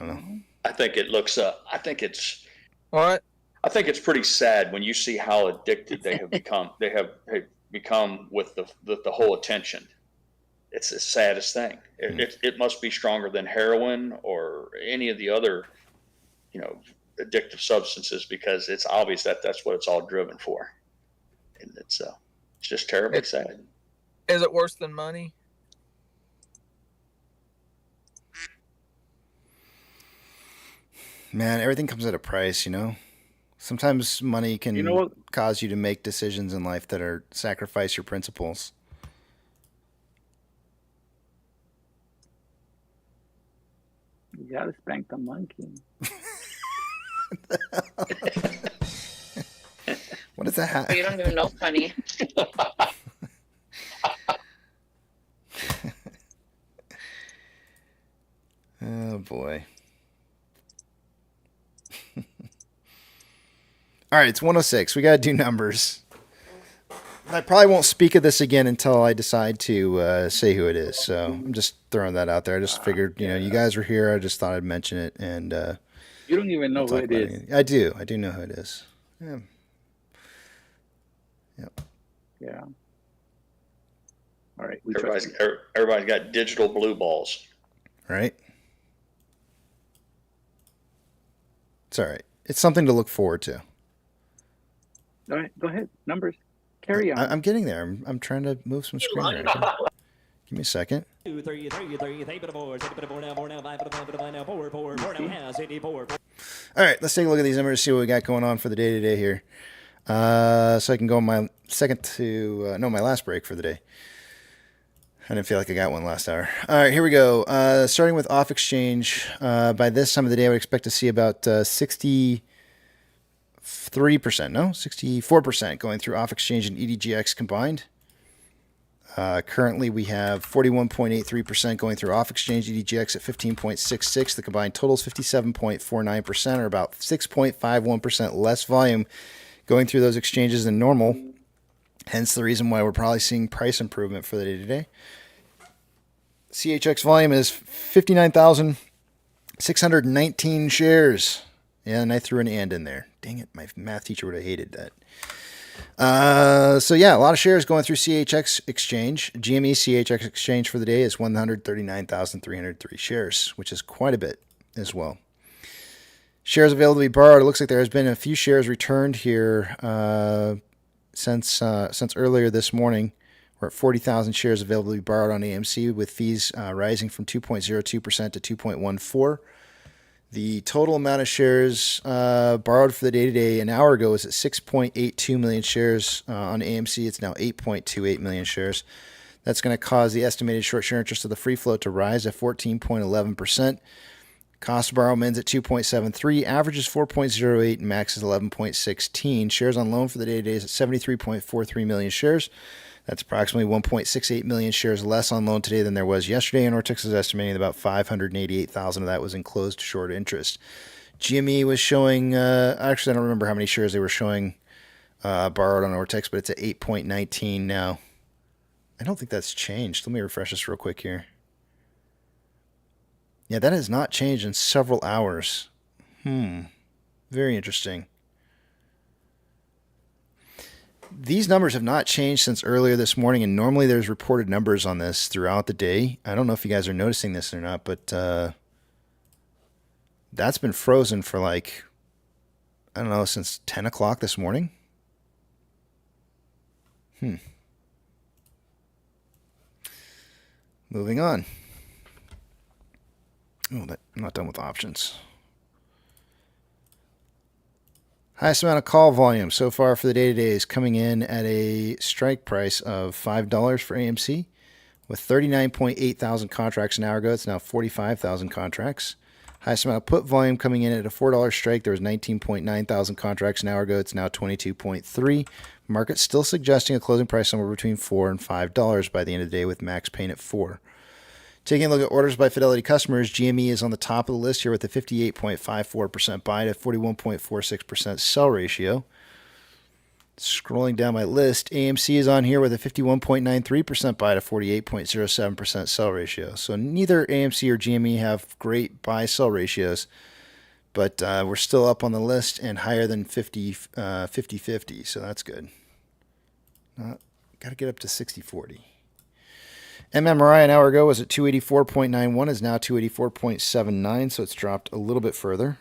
know. I think it looks. I think it's. What? I think it's pretty sad when you see how addicted they have become. They have become with the whole attention. It's the saddest thing. It must be stronger than heroin or any of the other, addictive substances, because it's obvious that that's what it's all driven for, and it's just terribly sad. Is it worse than money? Man, everything comes at a price, Sometimes money can cause you to make decisions in life that sacrifice your principles. You gotta spank the monkey. What does that have? You don't even know funny. Oh boy. All right, it's 106. We got to do numbers. I probably won't speak of this again until I decide to say who it is. So I'm just throwing that out there. I just figured, you guys were here. I just thought I'd mention it. And you don't even know who it is. I do. I do know who it is. Yeah. Yep. Yeah. All right. Everybody's got digital blue balls. Right. It's all right. It's something to look forward to. All right. Go ahead. Numbers. Carry on. I'm getting there. I'm trying to move some screen here. Give me a second. All right, let's take a look at these numbers, see what we got going on for the day here. So I can go on my my last break for the day. I didn't feel like I got one last hour. All right, here we go. Starting with off exchange. By this time of the day, I would expect to see about 63%, 64% going through off exchange and EDGX combined. Currently, we have 41.83% going through off-exchange EDGX at 15.66. The combined total is 57.49%, or about 6.51% less volume going through those exchanges than normal. Hence the reason why we're probably seeing price improvement for the day today. CHX volume is 59,619 shares. Yeah, and I threw an and in there. Dang it, my math teacher would have hated that. So yeah, a lot of shares going through CHX exchange. GME CHX exchange for the day is 139,303 shares, which is quite a bit as well. Shares available to be borrowed. It looks like there has been a few shares returned here since earlier this morning. We're at 40,000 shares available to be borrowed on AMC, with fees rising from 2.02% to 2.14%. The total amount of shares borrowed for the day today an hour ago was at 6.82 million shares. On AMC, it's now 8.28 million shares. That's going to cause the estimated short share interest of the free float to rise at 14.11%. Cost to borrow ends at 2.73, average is 4.08, and max is 11.16. Shares on loan for the day today is at 73.43 million shares. That's approximately 1.68 million shares less on loan today than there was yesterday, and Ortex is estimating that about 588,000 of that was in closed short interest. GME was showing, actually I don't remember how many shares they were showing borrowed on Ortex, but it's at 8.19 now. I don't think that's changed. Let me refresh this real quick here. Yeah, that has not changed in several hours. Very interesting. These numbers have not changed since earlier this morning, and normally there's reported numbers on this throughout the day. I don't know if you guys are noticing this or not, but that's been frozen for like, I don't know, since 10 o'clock this morning. Moving on. Oh, I'm not done with options. Highest amount of call volume so far for the day today is coming in at a strike price of $5 for AMC. With 39.8 thousand contracts an hour ago, it's now 45,000 contracts. Highest amount of put volume coming in at a $4 strike. There was 19.9 thousand contracts an hour ago. It's now 22.3. Market still suggesting a closing price somewhere between $4 and $5 by the end of the day, with max paying at $4. Taking a look at orders by Fidelity customers, GME is on the top of the list here with a 58.54% buy to 41.46% sell ratio. Scrolling down my list, AMC is on here with a 51.93% buy to 48.07% sell ratio. So neither AMC or GME have great buy-sell ratios, but we're still up on the list and higher than 50-50, so that's good. Got to get up to 60-40. MMRI an hour ago was at 284.91, is now 284.79, so it's dropped a little bit further.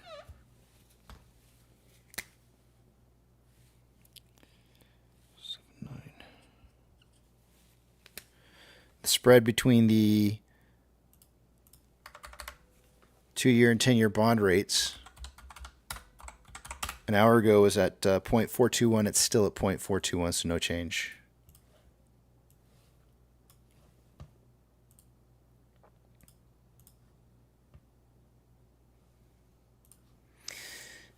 The spread between the 2-year and 10-year bond rates an hour ago was at 0.421. It's still at 0.421, so no change.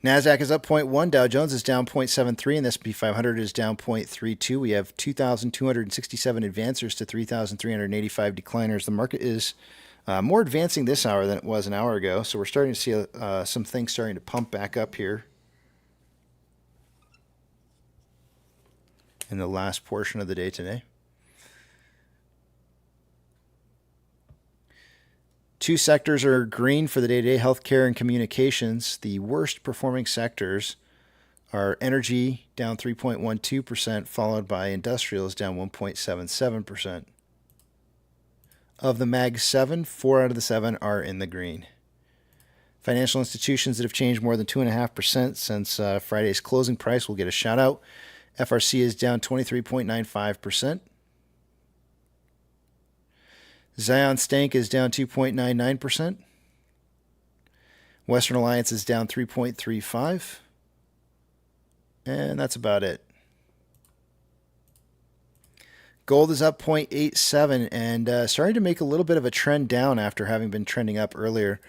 NASDAQ is up 0.1, Dow Jones is down 0.73, and the S&P 500 is down 0.32. We have 2,267 advancers to 3,385 decliners. The market is more advancing this hour than it was an hour ago, so we're starting to see some things starting to pump back up here in the last portion of the day today. Two sectors are green for the day-to-day, healthcare and communications. The worst performing sectors are energy, down 3.12%, followed by industrials, down 1.77%. Of the Mag 7, 4 out of the 7 are in the green. Financial institutions that have changed more than 2.5% since Friday's closing price will get a shout out. FRC is down 23.95%. Zion Stank is down 2.99%. Western Alliance is down 3.35%. And that's about it. Gold is up 0.87 and starting to make a little bit of a trend down after having been trending up earlier.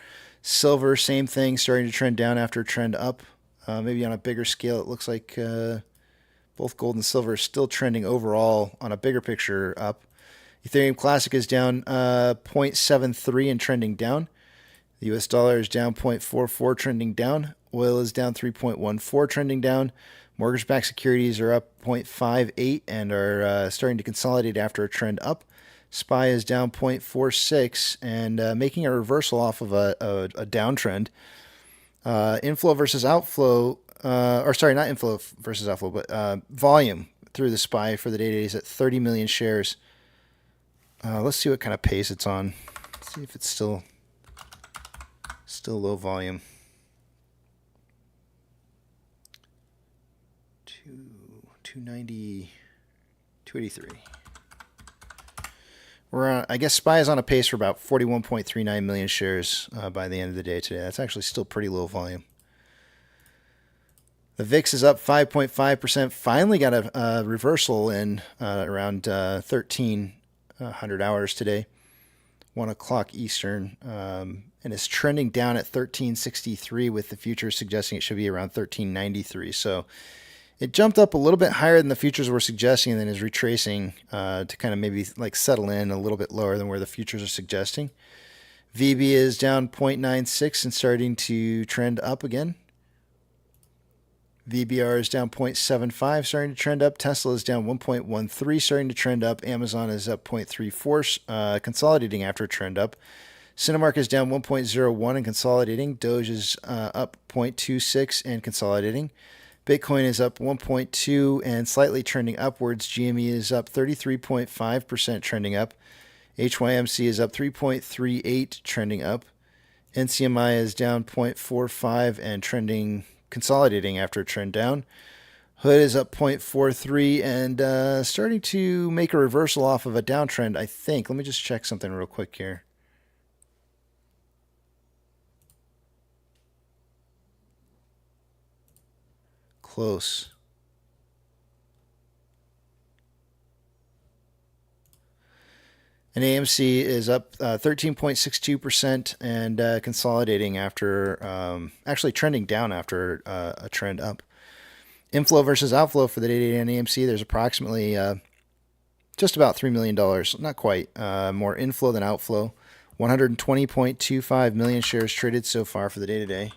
Silver, same thing, starting to trend down after a trend up. Maybe on a bigger scale, it looks like both gold and silver are still trending overall on a bigger picture up. Ethereum Classic is down 0.73 and trending down. The US dollar is down 0.44, trending down. Oil is down 3.14, trending down. Mortgage-backed securities are up 0.58 and are starting to consolidate after a trend up. SPY is down 0.46 and making a reversal off of a downtrend. Inflow versus outflow, or sorry, not inflow versus outflow, but volume through the SPY for the day is at 30 million shares. Let's see what kind of pace it's on. Let's see if it's still low volume. 290, 283. We're on, I guess SPY is on a pace for about 41.39 million shares by the end of the day today. That's actually still pretty low volume. The VIX is up 5.5%. Finally got a reversal in around 1300 hours today, 1 o'clock Eastern, and it's trending down at 1363 with the futures suggesting it should be around 1393. So it jumped up a little bit higher than the futures were suggesting and then is retracing to kind of maybe like settle in a little bit lower than where the futures are suggesting. VB is down 0.96 and starting to trend up again. VBR is down 0.75, starting to trend up. Tesla is down 1.13, starting to trend up. Amazon is up 0.34, consolidating after a trend up. Cinemark is down 1.01 and consolidating. Doge is up 0.26 and consolidating. Bitcoin is up 1.2 and slightly trending upwards. GME is up 33.5%, trending up. HYMC is up 3.38, trending up. NCMI is down 0.45 and consolidating after a trend down. Hood is up 0.43 and starting to make a reversal off of a downtrend, I think. Let me just check something real quick here. Close. And AMC is up 13.62% and consolidating after, actually trending down after a trend up. Inflow versus outflow for the day on AMC, there's approximately just about $3 million. Not quite. More inflow than outflow. 120.25 million shares traded so far for the day today.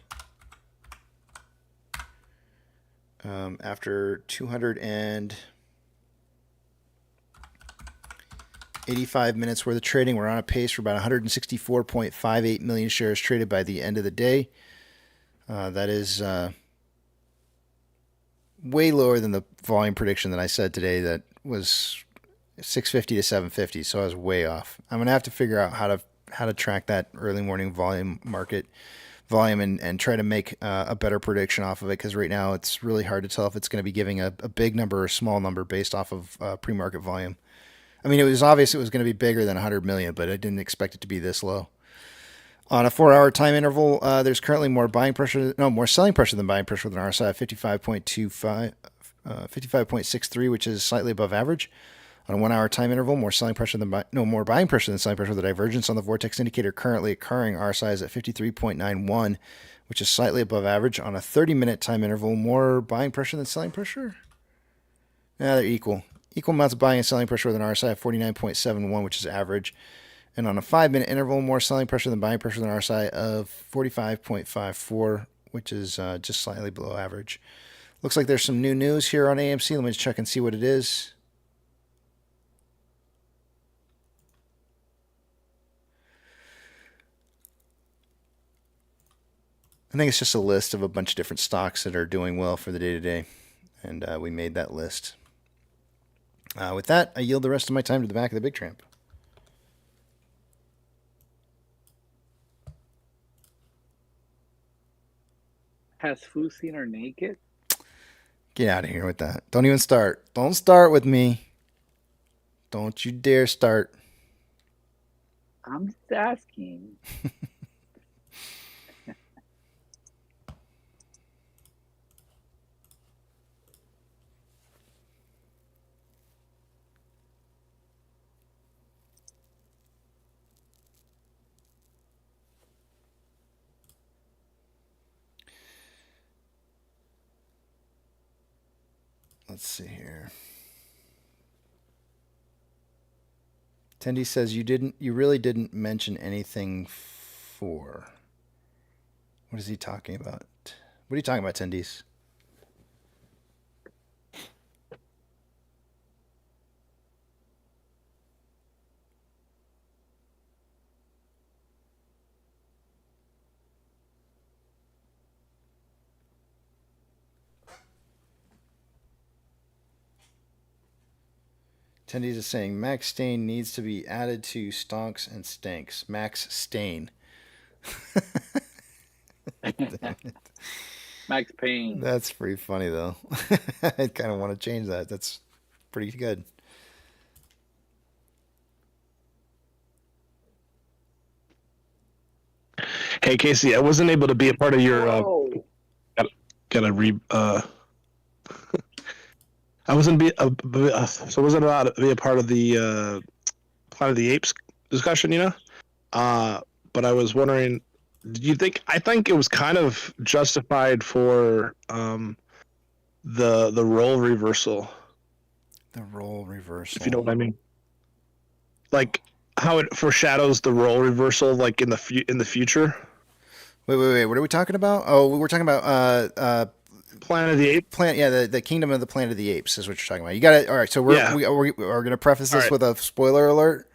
After 285 minutes worth of trading, we're on a pace for about 164.58 million shares traded by the end of the day. That is way lower than the volume prediction that I said today that was 650 to 750, so I was way off. I'm going to have to figure out how to track that early morning market volume and try to make a better prediction off of it, because right now it's really hard to tell if it's going to be giving a big number or a small number based off of pre-market volume. I mean, it was obvious it was going to be bigger than 100 million, but I didn't expect it to be this low. On a 4-hour time interval, there's currently more selling pressure than buying pressure with an RSI of 55.63, which is slightly above average. On a 1-hour time interval, more buying pressure than selling pressure. The divergence on the Vortex indicator currently occurring, RSI is at 53.91, which is slightly above average. On a 30-minute time interval, more buying pressure than selling pressure. Yeah, they're equal. Equal amounts of buying and selling pressure with an RSI of 49.71, which is average. And on a 5-minute interval, more selling pressure than buying pressure with an RSI of 45.54, which is just slightly below average. Looks like there's some new news here on AMC. Let me just check and see what it is. I think it's just a list of a bunch of different stocks that are doing well for the day-to-day. And we made that list. With that, I yield the rest of my time to the back of the Big Tramp. Has Fu seen her naked? Get out of here with that. Don't even start. Don't start with me. Don't you dare start. I'm just asking. Let's see here. Tendy says you really didn't mention anything for. What is he talking about? What are you talking about, Tendies? Tendies is saying Max Stain needs to be added to Stonks and Stanks. Max Stain. Max Payne. That's pretty funny though. I kind of want to change that. That's pretty good. Hey Casey, I wasn't able to be a part of your. Gotta re. I wasn't so wasn't allowed to be a part of the Planet of the Apes discussion, you know. But I was wondering, do you think? I think it was kind of justified for the role reversal. The role reversal. If you know what I mean. Like how it foreshadows the role reversal, like in the future. Wait. What are we talking about? Oh, we're talking about Planet of the Apes. The Kingdom of the Planet of the Apes is what you're talking about. You got it. All right. So we're going to preface this with a spoiler alert.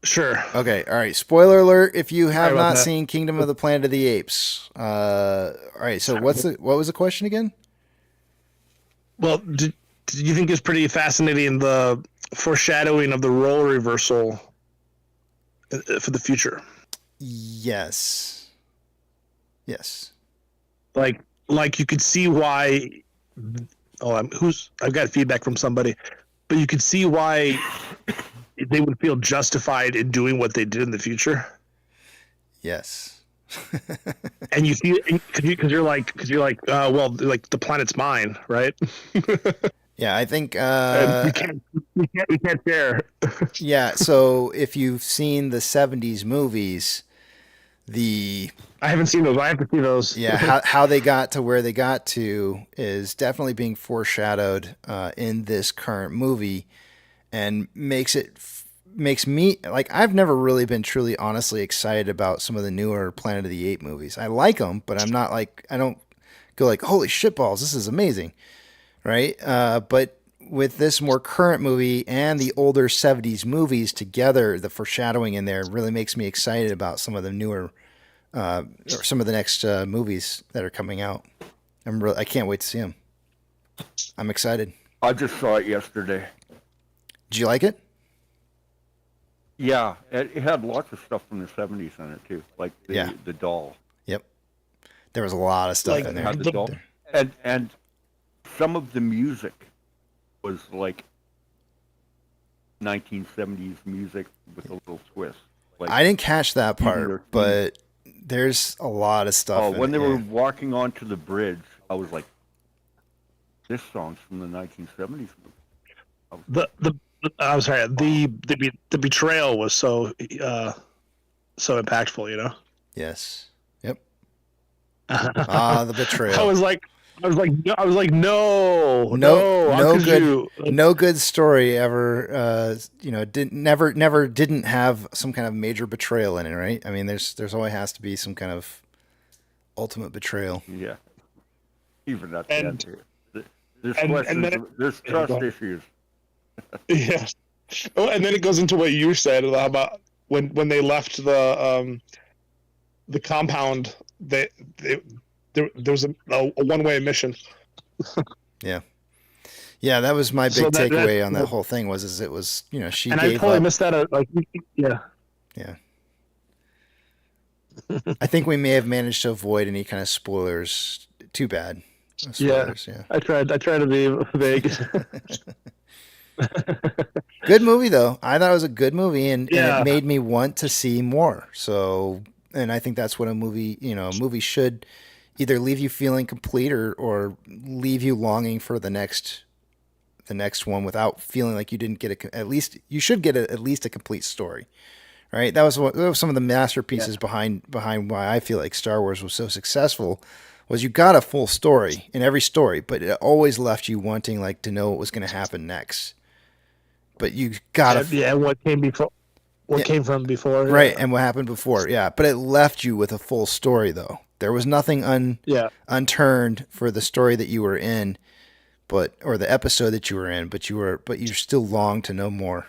Sure. Okay. All right. Spoiler alert. If you have not seen Kingdom of the Planet of the Apes. All right. So what was the question again? Well, do you think it's pretty fascinating the foreshadowing of the role reversal for the future? Yes. Like you could see why. I've got feedback from somebody, but you could see why they would feel justified in doing what they did in the future. Yes. And you feel because you're like well, like the planet's mine, right? Yeah, I think we can't share. Yeah, so if you've seen the 70s movies, I haven't seen those. I have to see those. Yeah, how they got to where they got to is definitely being foreshadowed in this current movie, and makes me like, I've never really been truly honestly excited about some of the newer Planet of the Apes movies. I like them, but I'm not like, I don't go like, holy shit balls, this is amazing, right? But with this more current movie and the older 70s movies together, the foreshadowing in there really makes me excited about some of the newer or some of the next movies that are coming out. I can't wait to see them. I'm excited. I just saw it yesterday. Did you like it? Yeah, it had lots of stuff from the 70s in it too, like the doll. Yep. There was a lot of stuff in there. Had the doll. And some of the music was like 1970s music with a little twist. Like, I didn't catch that part, but there's a lot of stuff. When they were walking onto the bridge, I was like, "This song's from the 1970s movie." I'm sorry. The betrayal was so impactful, you know. Yes. Yep. The betrayal. I was like, no good story ever. Never didn't have some kind of major betrayal in it, right? I mean, there's always has to be some kind of ultimate betrayal. Yeah. Even at the end. There's trust issues. Yeah. Oh, and then it goes into what you said about when they left the compound. There was a one-way mission. Yeah, that was my big takeaway on that whole thing. It was she and gave I totally up. Missed that. Yeah. I think we may have managed to avoid any kind of spoilers. Too bad. Spoilers, yeah. I tried to be vague. Good movie though. I thought it was a good movie, and it made me want to see more. So, and I think that's what a movie should either leave you feeling complete or leave you longing for the next one without feeling like you didn't get at least you should get at least a complete story. Right? That was some of the masterpieces behind why I feel like Star Wars was so successful. Was you got a full story in every story, but it always left you wanting like to know what was going to happen next. but you gotta. Yeah, what came before? What came from before? Right, Yeah. and what happened before? Yeah, but it left you with a full story though. There was nothing unturned for the story that you were in, or the episode that you were in, but you still longed to know more.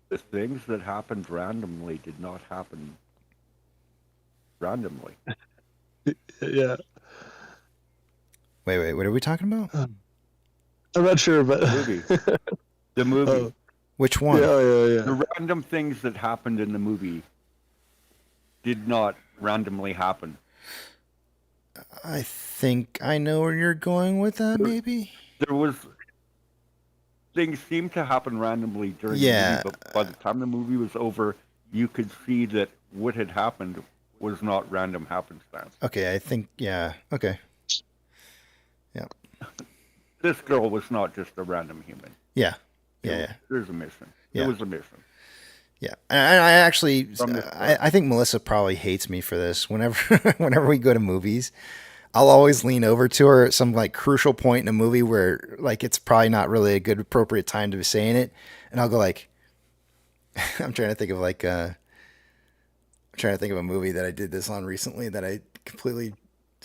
The things that happened randomly did not happen randomly. Yeah. Wait, what are we talking about? I'm not sure, but the movie. Which one? Yeah. The random things that happened in the movie did not randomly happen. I think I know where you're going with that. Maybe there was things seemed to happen randomly during the movie, but by the time the movie was over, you could see that what had happened was not random happenstance. Okay, I think okay. Yeah. This girl was not just a random human. Yeah. There's a mission. Yeah. It was a mission. Yeah, and I actually, I think Melissa probably hates me for this. Whenever we go to movies, I'll always lean over to her at some like crucial point in a movie where like it's probably not really a good appropriate time to be saying it, and I'll go like, I'm trying to think of a movie that I did this on recently that I completely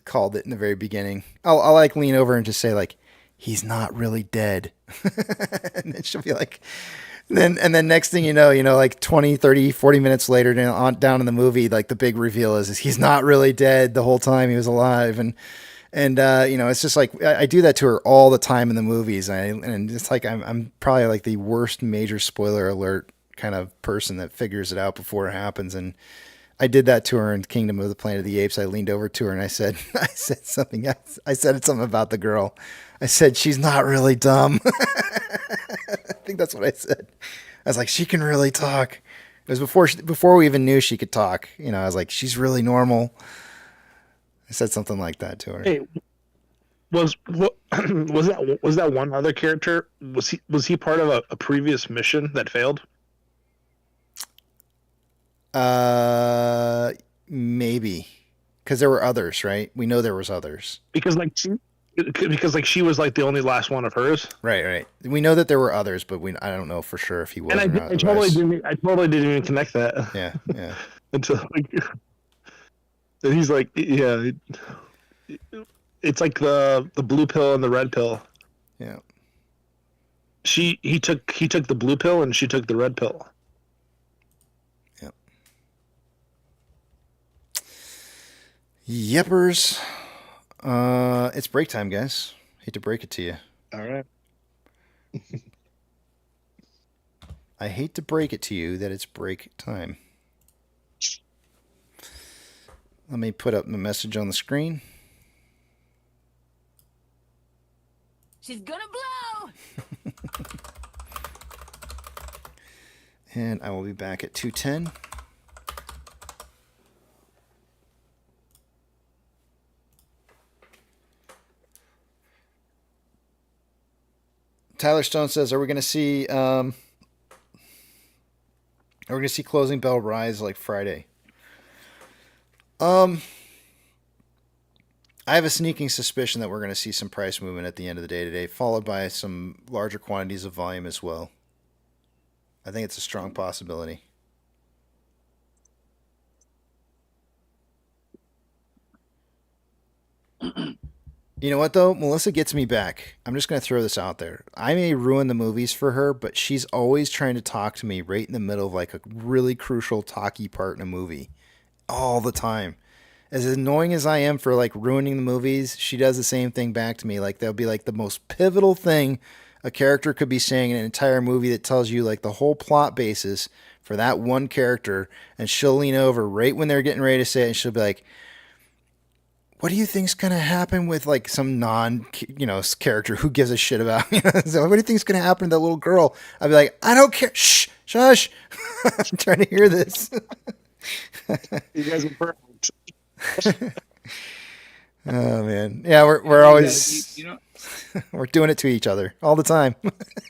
called it in the very beginning. I'll like lean over and just say like, he's not really dead, and then she'll be like. And then next thing you know, like 20, 30, 40 minutes later down in the movie, like the big reveal is he's not really dead the whole time he was alive. And it's just like, I do that to her all the time in the movies. And it's like, I'm probably like the worst major spoiler alert kind of person that figures it out before it happens. And I did that to her in Kingdom of the Planet of the Apes. I leaned over to her and I said something else. I said something about the girl. I said, she's not really dumb. I think that's what I said. I was like, she can really talk. It was before we even knew she could talk. I was like, she's really normal. I said something like that to her. Hey, was that one other character? Was he part of a previous mission that failed? Maybe, because there were others, right? We know there was others. Because she was like the only last one of hers. Right. We know that there were others, but I don't know for sure if he was. And I totally didn't even connect that. Yeah. Until and he's like, yeah, it's like the blue pill and the red pill. Yeah. He took the blue pill and she took the red pill. Yep. Yepers. It's break time, guys. Hate to break it to you. All right. I hate to break it to you that it's break time. Let me put up the message on the screen. She's gonna blow. And I will be back at 2:10. Tyler Stone says, "Are we going to see? Closing Bell rise like Friday?" I have a sneaking suspicion that we're going to see some price movement at the end of the day today, followed by some larger quantities of volume as well. I think it's a strong possibility. You know what, though? Melissa gets me back. I'm just going to throw this out there. I may ruin the movies for her, but she's always trying to talk to me right in the middle of like a really crucial talky part in a movie. All the time. As annoying as I am for like ruining the movies, she does the same thing back to me. Like there'll be like the most pivotal thing a character could be saying in an entire movie that tells you like the whole plot basis for that one character, and she'll lean over right when they're getting ready to say it, and she'll be like, what do you think's going to happen with like some character? Who gives a shit about? So what do you think's going to happen to that little girl? I'd be like, I don't care. Shh, shush. I'm trying to hear this. You guys are perfect. Oh man, yeah, we're always we're doing it to each other all the time.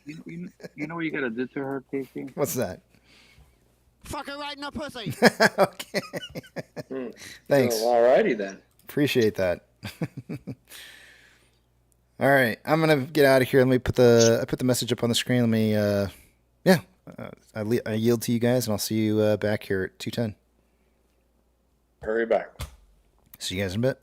You know what you gotta do to her, Casey? What's that? Fuck her right in the pussy. Okay. Thanks. Oh, alrighty then. Appreciate that. All right, I'm gonna get out of here. Let me put the message up on the screen. Let me I yield to you guys, and I'll see you back here at 2:10. Hurry back. See you guys in a bit.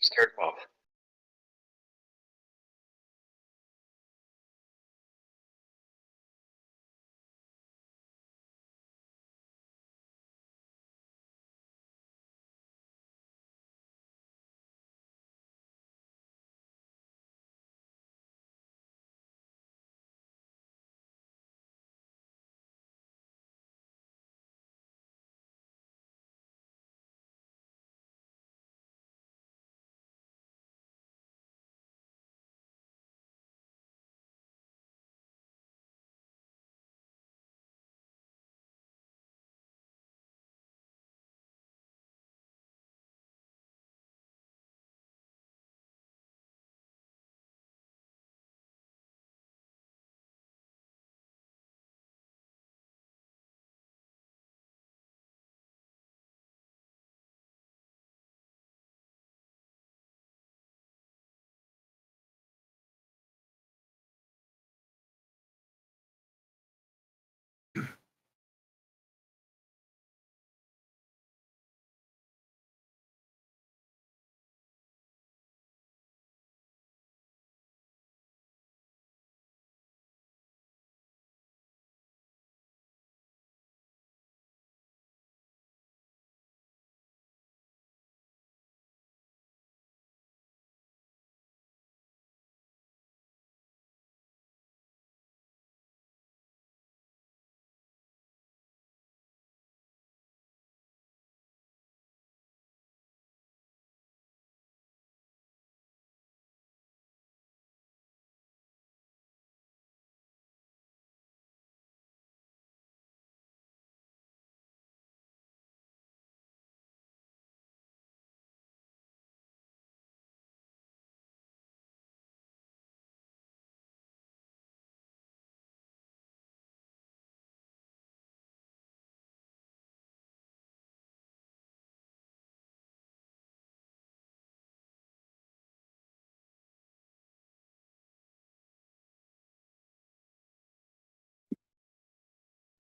Scared off.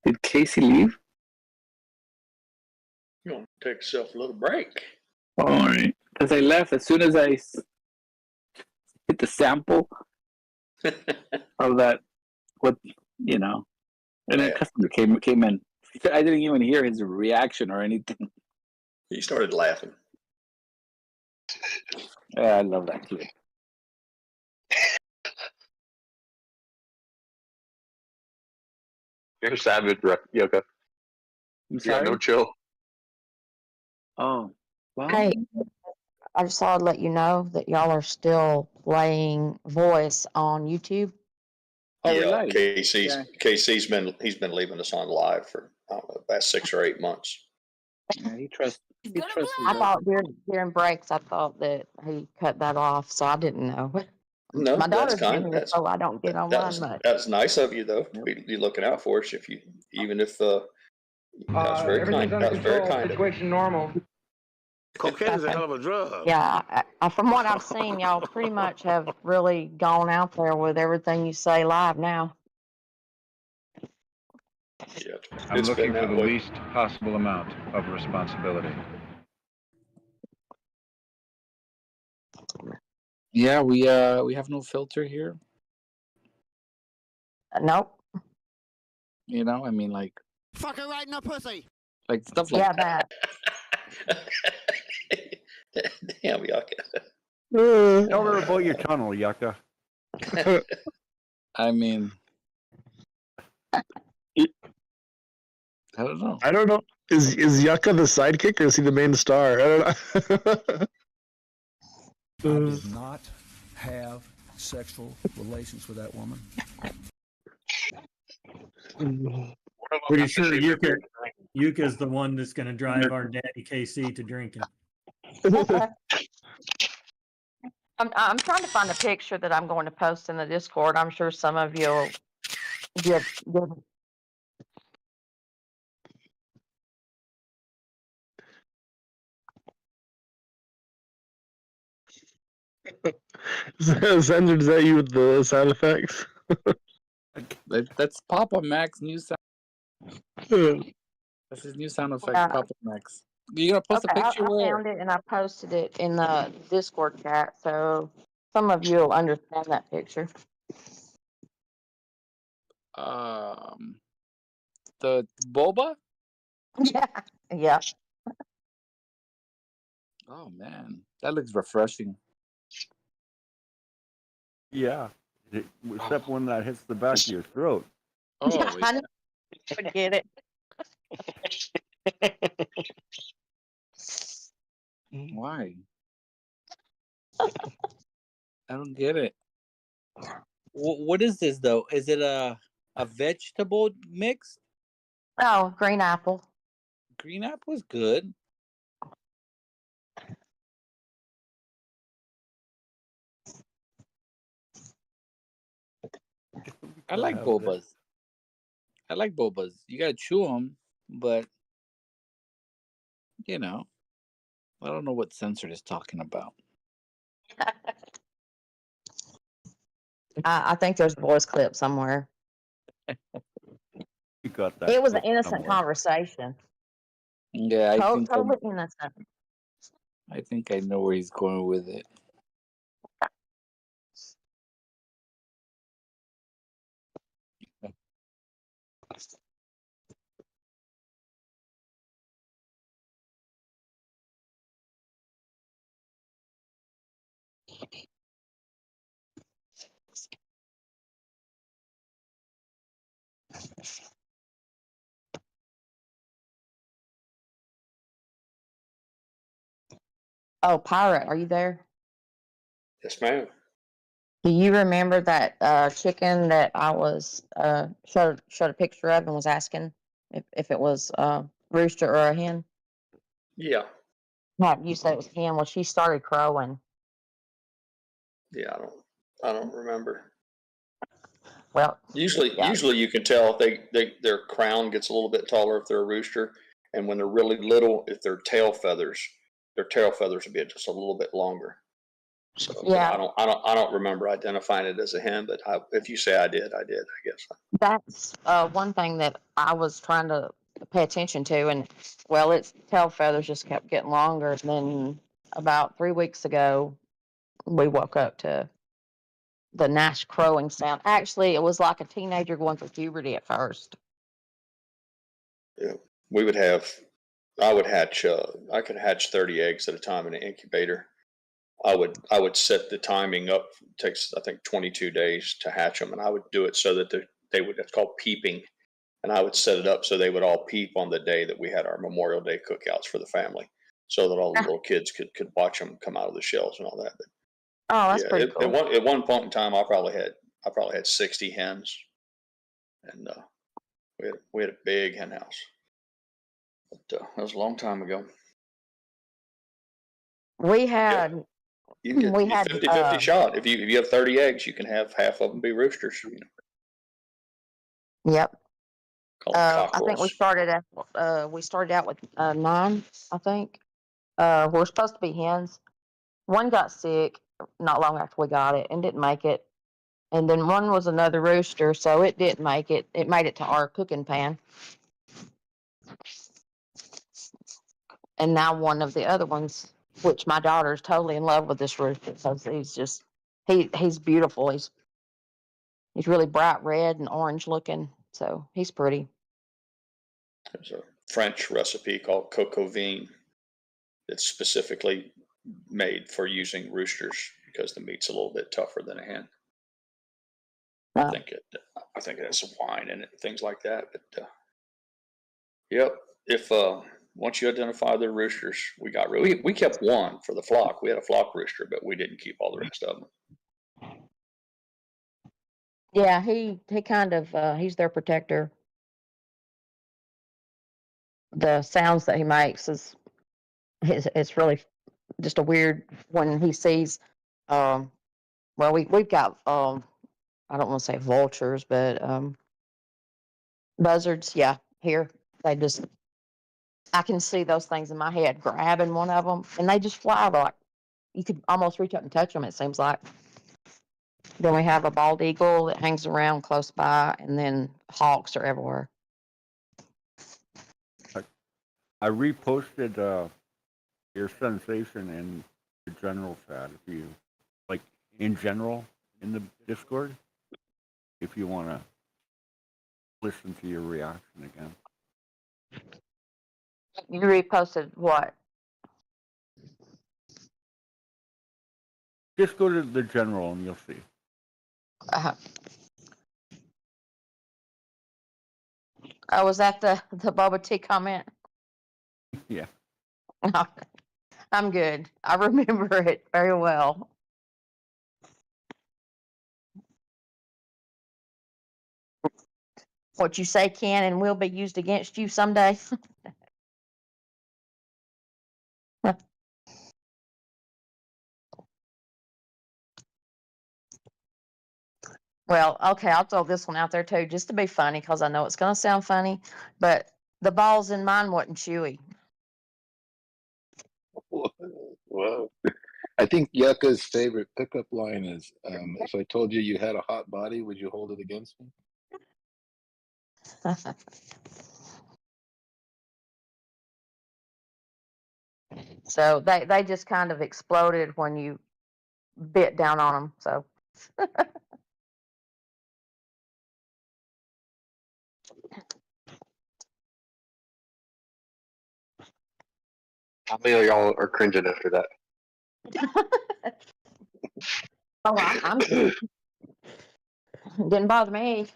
Did Casey leave? You want to take yourself a little break? All right, because I left as soon as I hit the sample of that. What you know, and then customer came in. I didn't even hear his reaction or anything. He started laughing. Yeah, I love that kid. You're savage, Yoka. I'm You got sorry? no chill. Oh, well. Hey, I just thought I'd let you know that y'all are still playing voice on YouTube. Yeah, KC's been leaving us on live for I don't know, about 6 or 8 months. Yeah, he trusts. I thought during breaks, I thought that he cut that off, so I didn't know. No, My that's daughter's kind. been here, so I don't get online much. That's nice of you, though. You're looking out for us. Even if that's very kind. That's very kind. Situation normal. Cocaine is a hell of a drug. Yeah, from what I've seen, y'all pretty much have really gone out there with everything you say live now. Yeah, I'm looking for the least possible amount of responsibility. Yeah, we have no filter here. Nope. You know, I mean, like Fuck her right in the pussy. like stuff like that. Damn, Yucca. Tell her about your tunnel, Yucca. I mean, I don't know. I don't know. Is Yucca the sidekick or is he the main star? I don't know. I did not have sexual relations with that woman. Pretty sure Yuka's the one that's going to drive our daddy KC to drinking. I'm trying to find a picture that I'm going to post in the Discord. I'm sure some of you'll get. Sandra, is that you with the sound effects? That's Papa Mac's new sound. That's his new sound effect, Papa Max. You gonna post a picture? I Where? found it and I posted it in the Discord chat, so some of you will understand that picture. The boba. Yeah. Yeah. Oh man, that looks refreshing. Yeah, except when that hits the back of your throat. Oh, yeah. I forget it. Why? I don't get it. What is this though? Is it a vegetable mix? Oh, green apple. Green apple is good. I like bobas. I like bobas. You gotta chew them, but you know, I don't know what Censored is talking about. I think there's a voice clip somewhere. You got that. It was an clip innocent somewhere. conversation. Yeah, I think Totally innocent. I think I know where he's going with it. Oh, Pirate, are you there? Yes, ma'am. Do you remember that chicken that I was showed a picture of and was asking if it was a rooster or a hen? Yeah. No, you said it was hen. Well, she started crowing. Yeah, I don't remember. Well, Usually yeah. you can tell if their crown gets a little bit taller if they're a rooster, and when they're really little, if their tail feathers will be just a little bit longer. So Yeah. I don't remember identifying it as a hen, but if you say I did, I guess. That's one thing that I was trying to pay attention to, and well, its tail feathers just kept getting longer. And then about 3 weeks ago, we woke up to the nice crowing sound. Actually, it was like a teenager going through puberty at first. Yeah, I would hatch. I could hatch 30 eggs at a time in an incubator. I would set the timing up. It takes, I think, 22 days to hatch them, and I would do it so that they would. It's called peeping, and I would set it up so they would all peep on the day that we had our Memorial Day cookouts for the family, so that all the little kids could watch them come out of the shells and all that. But oh, that's yeah, pretty cool. at one point in time, I probably had 60 hens, and we had a big hen house. But that was a long time ago. We had You get 50-50 shot. If you have 30 eggs, you can have half of them be roosters. You know. Yep. Call them I think we started out with 9. I think we're supposed to be hens. One got sick not long after we got it and didn't make it, and then one was another rooster, so it didn't make it. It made it to our cooking pan, and now one of the other ones, which my daughter's totally in love with this rooster because he's beautiful. He's really bright red and orange looking, so he's pretty. There's a French recipe called coq au vin that's specifically made for using roosters because the meat's a little bit tougher than a hen. I think it has some wine in it, things like that. But yep, if once you identify the roosters, we kept one for the flock. We had a flock rooster, but we didn't keep all the rest of them. Yeah, he kind of he's their protector. The sounds that he makes it's really just a weird when he sees Well, we've got I don't want to say vultures, but buzzards. Yeah, here they just I can see those things in my head grabbing one of them, and they just fly like you could almost reach up and touch them. It seems like. Then we have a bald eagle that hangs around close by, and then hawks are everywhere. I reposted your sensation in the general chat. If you like, in general, in the Discord, if you want to listen to your reaction again. You reposted what? Just go to the general and you'll see. Oh, was that the Boba Tea comment? Yeah. I'm good. I remember it very well. What you say can and will be used against you someday. Well, okay, I'll throw this one out there too, just to be funny, because I know it's going to sound funny, but the balls in mine wasn't chewy. Well, I think Yucca's favorite pickup line is, if I told you you had a hot body, would you hold it against me? So they just kind of exploded when you bit down on them. So How many of y'all are cringing after that? I'm good. Didn't bother me.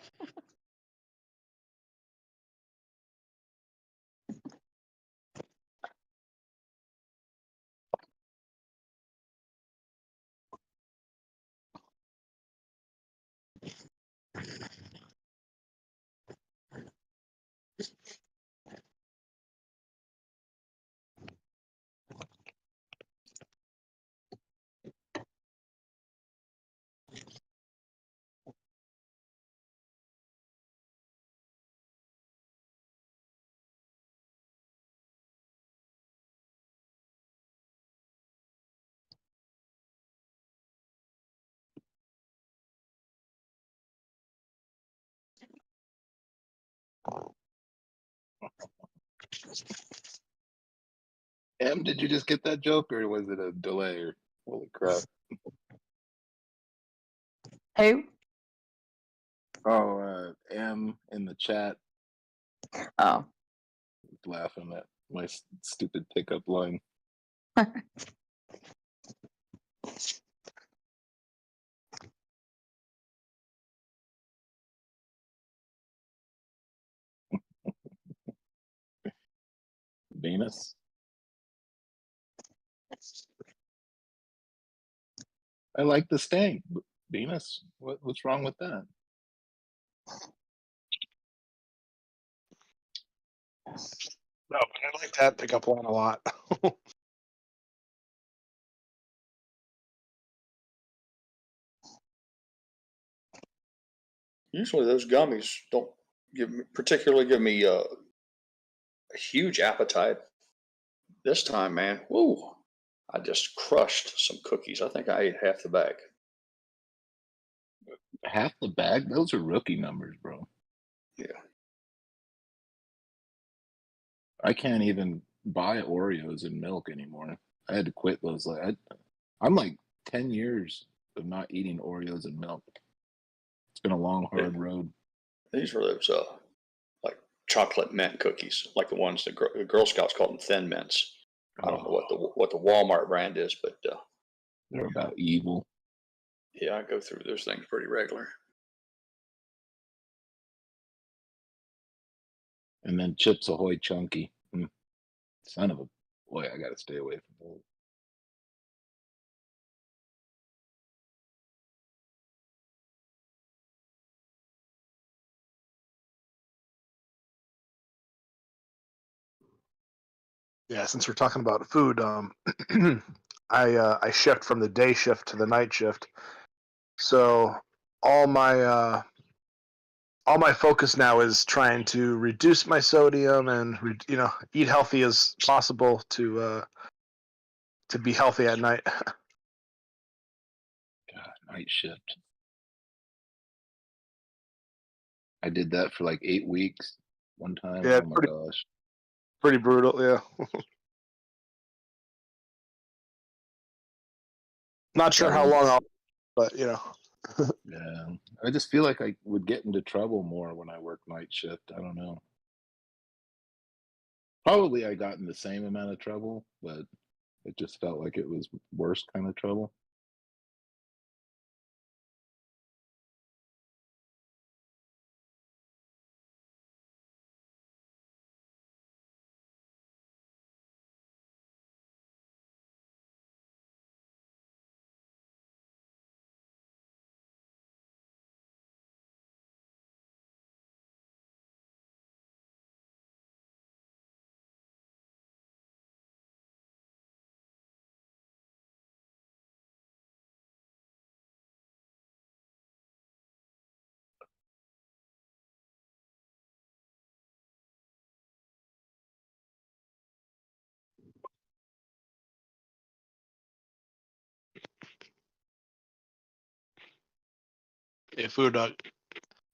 Em, did you just get that joke, or was it a delay? Or holy crap! Who? Oh, M in the chat. Oh, laughing at my stupid pickup line. Venus. I like the stank. Venus, what's wrong with that? No, but I like that pickup line a lot. Usually those gummies don't particularly give me a huge appetite. This time, man, woo! I just crushed some cookies. I think I ate half the bag. Half the bag? Those are rookie numbers, bro. Yeah. I can't even buy Oreos and milk anymore. I had to quit those. I'm like 10 years of not eating Oreos and milk. It's been a long, hard road. These were those like chocolate mint cookies, like the ones the Girl Scouts call them Thin Mints. I don't know what the Walmart brand is, but they're about evil. Yeah, I go through those things pretty regular. And then Chips Ahoy Chunky. Son of a boy, I gotta stay away from those. Yeah, since we're talking about food, I shift from the day shift to the night shift, so all my focus now is trying to reduce my sodium and eat healthy as possible to be healthy at night. God, night shift. I did that for like 8 weeks one time. Yeah, Oh my gosh. pretty brutal. Yeah. Not sure how long but yeah. I just feel like I would get into trouble more when I work night shift. I don't know. Probably I got in the same amount of trouble, but it just felt like it was worse kind of trouble. Yeah, food dog.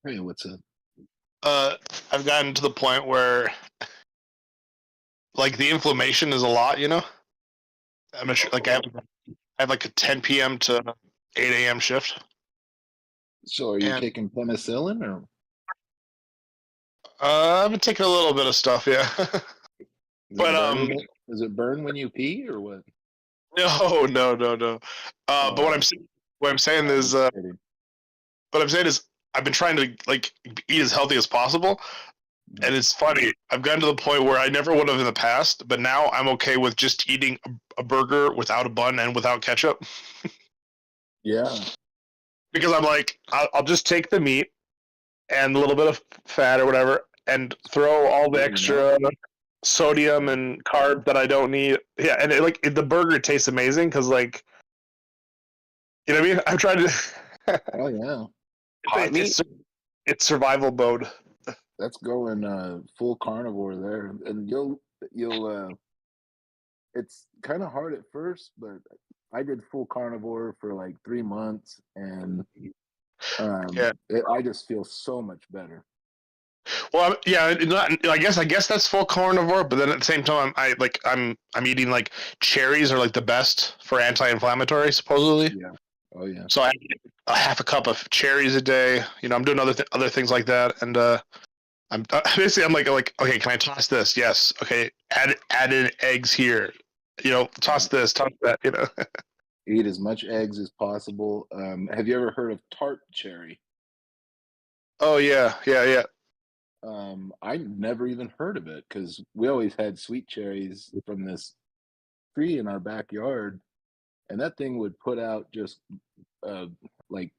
Hey, what's up? I've gotten to the point where like the inflammation is a lot, you know. I'm not sure, like I have like a 10 p.m. to 8 a.m. shift. So are you taking penicillin or? I've been taking a little bit of stuff, yeah. But does it burn when you pee or what? No. But what I'm saying is I've been trying to like eat as healthy as possible. And it's funny. I've gotten to the point where I never would have in the past, but now I'm okay with just eating a burger without a bun and without ketchup. Yeah. Because I'm like, I'll just take the meat and a little bit of fat or whatever, and throw all the extra sodium and carb that I don't need. Yeah, and the burger tastes amazing because, like, you know what I mean? I'm trying to. Oh yeah. It's survival mode. Let's go in full carnivore there, and you'll. It's kind of hard at first, but I did full carnivore for like 3 months, and I just feel so much better. Well, yeah, I guess that's full carnivore, but then at the same time, I'm eating like cherries are like the best for anti-inflammatory, supposedly. Yeah. Oh yeah. So I eat a half a cup of cherries a day. You know, I'm doing other things like that, and I'm basically I'm like okay, can I toss this? Yes. Okay, add in eggs here. You know, toss this, toss that. You know. Eat as much eggs as possible. Have you ever heard of tart cherry? Oh yeah. I never even heard of it because we always had sweet cherries from this tree in our backyard, and that thing would put out just like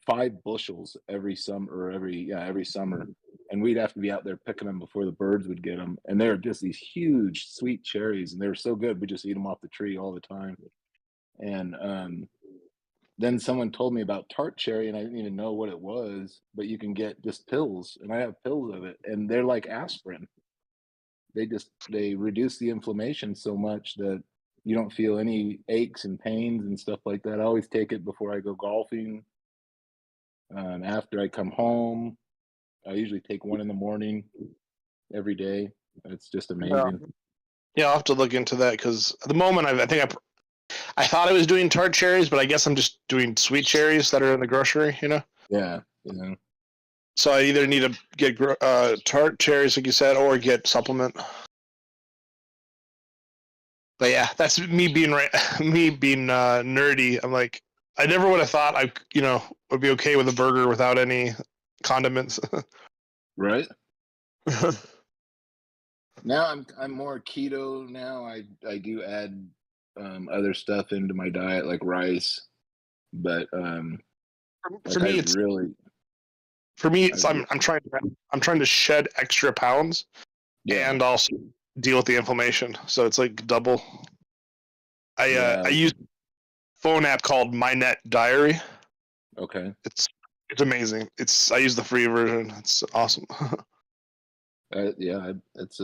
5 bushels every summer, every summer, and we'd have to be out there picking them before the birds would get them. And they were just these huge sweet cherries, and they were so good we just eat them off the tree all the time. And then someone told me about tart cherry, and I didn't even know what it was, but you can get just pills, and I have pills of it, and they're like aspirin. They reduce the inflammation so much that you don't feel any aches and pains and stuff like that. I always take it before I go golfing. After I come home, I usually take one in the morning every day. It's just amazing. Yeah, I'll have to look into that because at the moment I thought I was doing tart cherries, but I guess I'm just doing sweet cherries that are in the grocery, you know? Yeah. So I either need to get tart cherries, like you said, or get supplement. But yeah, that's me being nerdy. I'm like, I never would have thought I would be okay with a burger without any condiments. Right. Now I'm more keto now. I do add other stuff into my diet like rice, but for me it's I'm trying to shed extra pounds and also deal with the inflammation. So it's like double. I use a phone app called MyNet Diary. Okay. It's amazing. I use the free version. It's awesome. Yeah, it's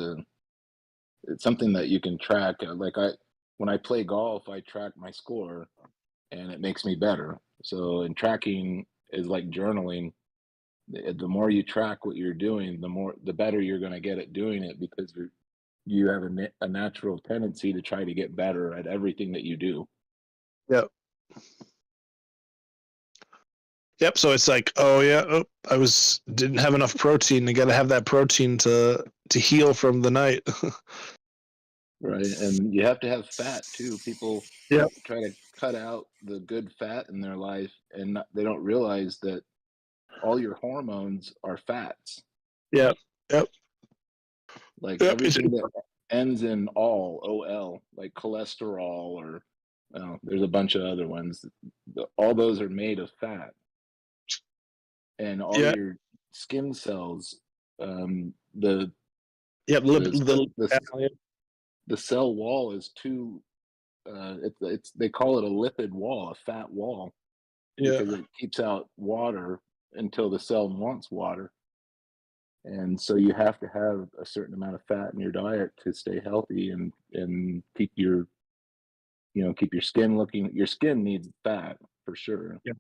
something that you can track. When I play golf, I track my score, and it makes me better. So, and tracking is like journaling. The more you track what you're doing, the better you're going to get at doing it, because you have a natural tendency to try to get better at everything that you do. Yep. Yep. So it's like, I didn't have enough protein. I got to have that protein to heal from the night. Right, and you have to have fat too. People Yep. try to cut out the good fat in their life, and they don't realize that all your hormones are fats. Yep. Like everything that ends in ol, like cholesterol, or there's a bunch of other ones. All those are made of fat, and all your skin cells, the cell wall is too. They call it a lipid wall, a fat wall, because it keeps out water until the cell wants water. And so you have to have a certain amount of fat in your diet to stay healthy and keep your skin looking. Your skin needs fat for sure. Yeah.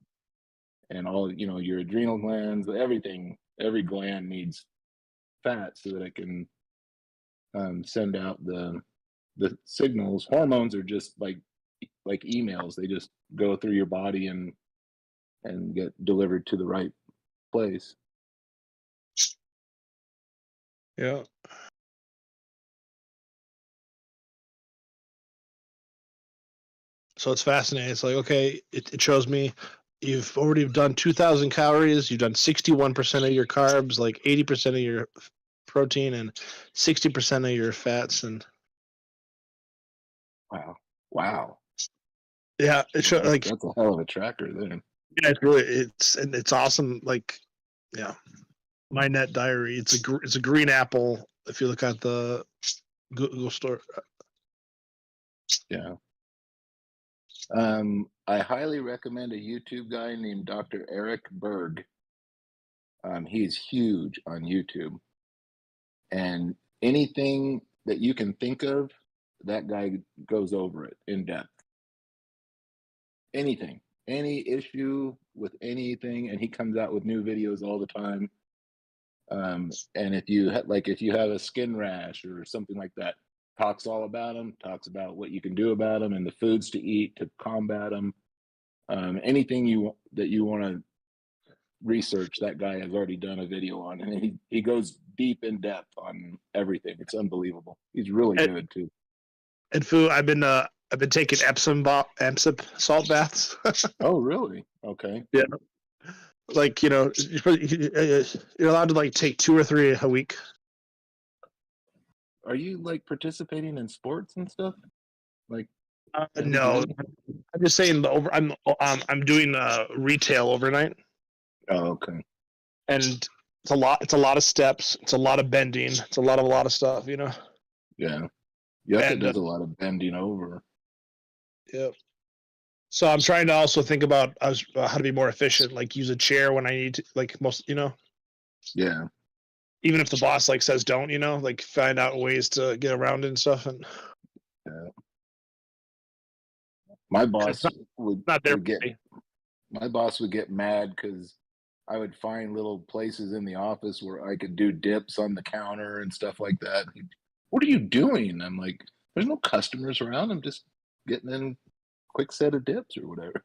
And all your adrenal glands, everything, every gland needs fat so that it can send out the signals. Hormones are just like emails. They just go through your body and get delivered to the right place. Yeah. So it's fascinating. It's like, okay, it shows me you've already done 2,000 calories. You've done 61% of your carbs, like 80% of your protein, and 60% of your fats. And wow. Yeah, it shows like that's a hell of a tracker there. Yeah, it's awesome. Like, yeah, MyNet Diary. It's a green apple. If you look at the Google store. Yeah. I highly recommend a YouTube guy named Dr. Eric Berg. He's huge on YouTube, and anything that you can think of, that guy goes over it in depth. Anything, any issue with anything, and he comes out with new videos all the time. And if you have a skin rash or something like that, talks all about them, talks about what you can do about them and the foods to eat to combat them. Anything that you want to research, that guy has already done a video on, and he goes deep in depth on everything. It's unbelievable. He's really good too. And food, I've been taking Epsom salt baths. Oh, really? Okay. Yeah. Like, you're allowed to like take 2 or 3 a week. Are you like participating in sports and stuff? Like, no, I'm just saying I'm doing retail overnight. Oh, okay. And it's a lot of steps. It's a lot of bending. It's a lot of stuff, Yeah. Yucca does a lot of bending over. Yep. So I'm trying to also think about how to be more efficient, like use a chair when I need to, like most, Yeah. Even if the boss like says don't, like find out ways to get around it and stuff. And yeah. My boss would get mad because I would find little places in the office where I could do dips on the counter and stuff like that. What are you doing? I'm like, there's no customers around. I'm just getting in a quick set of dips or whatever.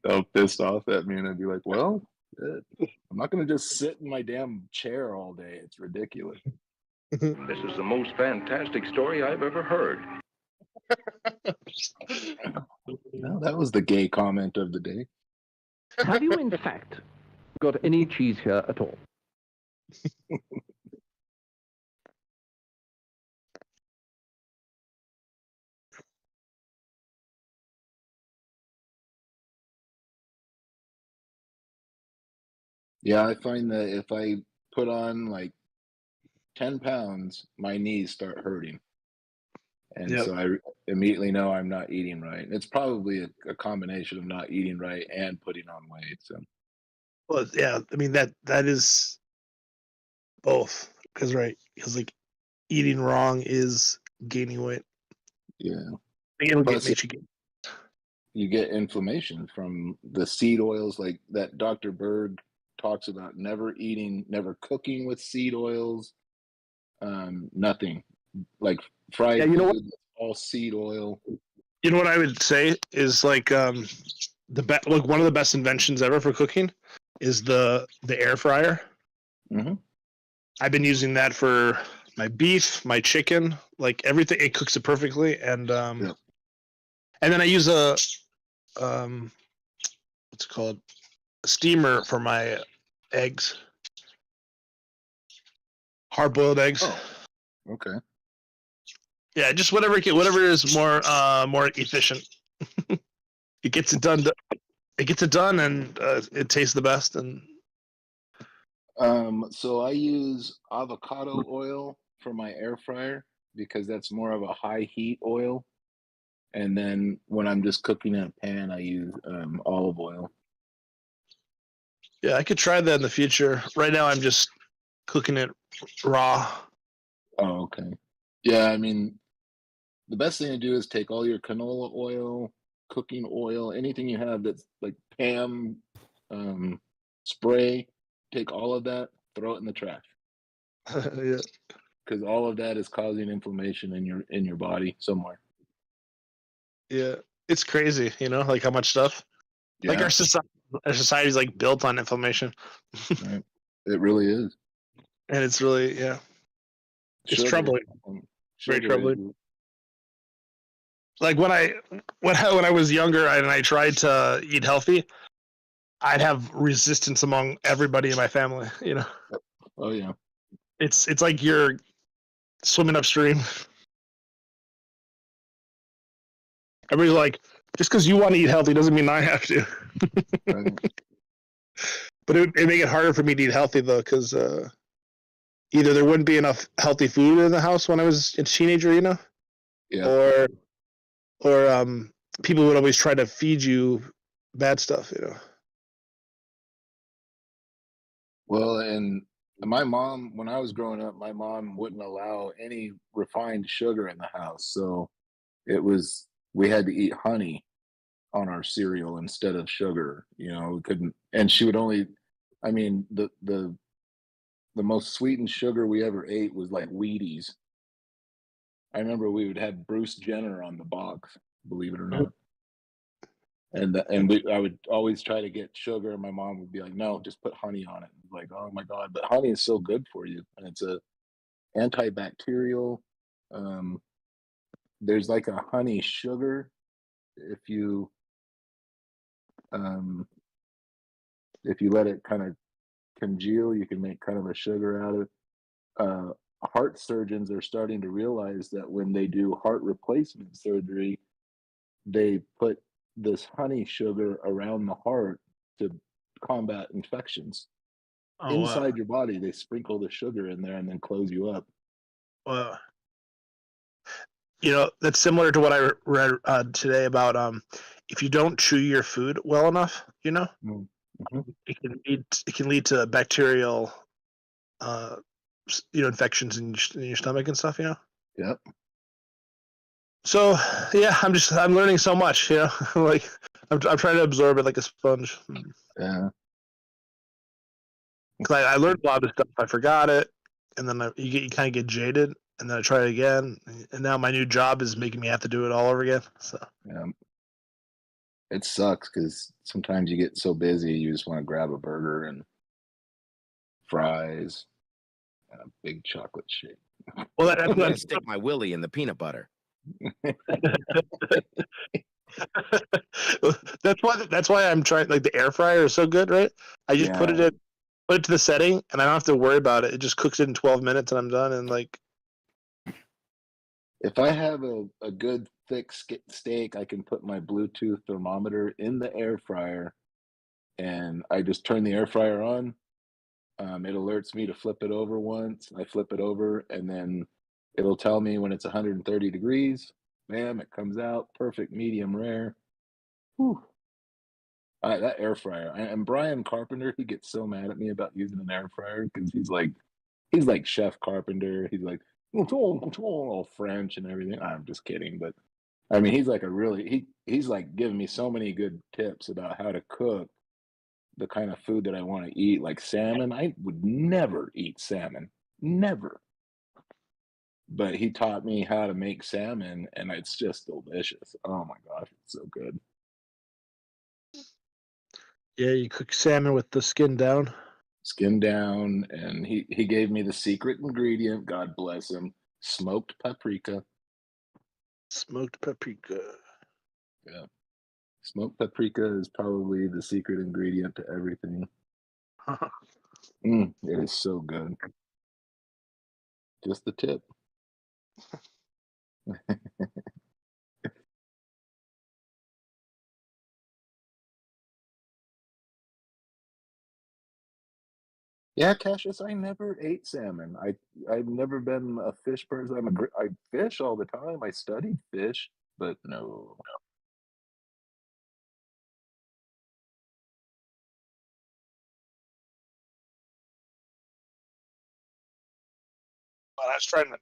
All pissed off at me, and I'd be like, well, I'm not going to just sit in my damn chair all day. It's ridiculous. This is the most fantastic story I've ever heard. Well, that was the gay comment of the day. Have you, in fact, got any cheese here at all? Yeah, I find that if I put on like 10 pounds, my knees start hurting. And so immediately know I'm not eating right. It's probably a combination of not eating right and putting on weight. So, Well, yeah, I mean that is both because like eating wrong is gaining weight. yeah. It'll Plus, makes you gain. you get inflammation from the seed oils, like that Dr. Berg talks about never cooking with seed oils, nothing like fried Yeah, you know what? food, all seed oil. You know what I would say is like like one of the best inventions ever for cooking is the air fryer. Mm-hmm. I've been using that for my beef, my chicken, like everything. It cooks it perfectly, and and then I use a what's it called, a steamer for my eggs, hard boiled eggs. Oh, okay. Yeah, just whatever is more efficient. It gets it done. It gets it done, and it tastes the best. And so I use avocado oil for my air fryer because that's more of a high heat oil. And then when I'm just cooking in a pan, I use olive oil. yeah, I could try that in the future. Right now, I'm just cooking it raw. Oh, okay. Yeah, I mean, the best thing to do is take all your canola oil, cooking oil, anything you have that's like Pam spray, take all of that, throw it in the trash. Yeah. Because all of that is causing inflammation in your body somewhere. Yeah, it's crazy, like how much stuff. Yeah. Like our society is like built on inflammation. Right. It really is. And it's really, it's Sugar, troubling. Very sugar troubling. is- Like when I was younger and I tried to eat healthy, I'd have resistance among everybody in my family. Oh yeah. It's like you're swimming upstream. Everybody's like, just because you want to eat healthy doesn't mean I have to. Right. But it make it harder for me to eat healthy though, because either there wouldn't be enough healthy food in the house when I was a teenager, Yeah. or people would always try to feed you bad stuff, Well, and my mom, when I was growing up, my mom wouldn't allow any refined sugar in the house. So we had to eat honey on our cereal instead of sugar. We couldn't, and she would only, I mean, the most sweetened sugar we ever ate was like Wheaties. I remember we would have Bruce Jenner on the box, believe it or not. And I would always try to get sugar, and my mom would be like, "No, just put honey on it." Like, oh my god, but honey is so good for you, and it's a antibacterial. There's like a honey sugar. If you let it kind of congeal, you can make kind of a sugar out of it. Heart surgeons are starting to realize that when they do heart replacement surgery, they put this honey sugar around the heart to combat infections. Oh, Inside your body, they sprinkle the sugar in there and then close you up. wow. That's similar to what I read today about if you don't chew your food well enough, Mm-hmm. it can lead to bacterial infections in your stomach and stuff. Yep. So yeah, I'm learning so much. Like I'm trying to absorb it like a sponge. Yeah. Because I learned a lot of stuff, I forgot it, and then you kind of get jaded, and then I try it again, and now my new job is making me have to do it all over again. So Yeah. It sucks because sometimes you get so busy, you just want to grab a burger and fries and a big chocolate shake. Well, I'm gonna stick my willy in the peanut butter. that's why I'm trying. Like the air fryer is so good, right? I just put it to the setting, and I don't have to worry about it. It just cooks it in 12 minutes, and I'm done. And like, if I have a good thick steak, I can put my Bluetooth thermometer in the air fryer, and I just turn the air fryer on. It alerts me to flip it over once. I flip it over, and then it'll tell me when it's 130 degrees, bam, it comes out perfect, medium rare. Whew. That air fryer, and Brian Carpenter, he gets so mad at me about using an air fryer because he's like Chef Carpenter. He's like all French and everything. I'm just kidding, but I mean, he's like he's like giving me so many good tips about how to cook the kind of food that I want to eat, like salmon. I would never eat salmon, never. But he taught me how to make salmon, and it's just delicious. Oh my gosh, it's so good. Yeah, you cook salmon with the skin down. Skin down, and he gave me the secret ingredient. God bless him. Smoked paprika. Smoked paprika. Yeah, smoked paprika is probably the secret ingredient to everything. It is so good. Just the tip. Yeah, Cassius, I never ate salmon. I've never been a fish person. I fish all the time. I studied fish, but no. But I was trying to.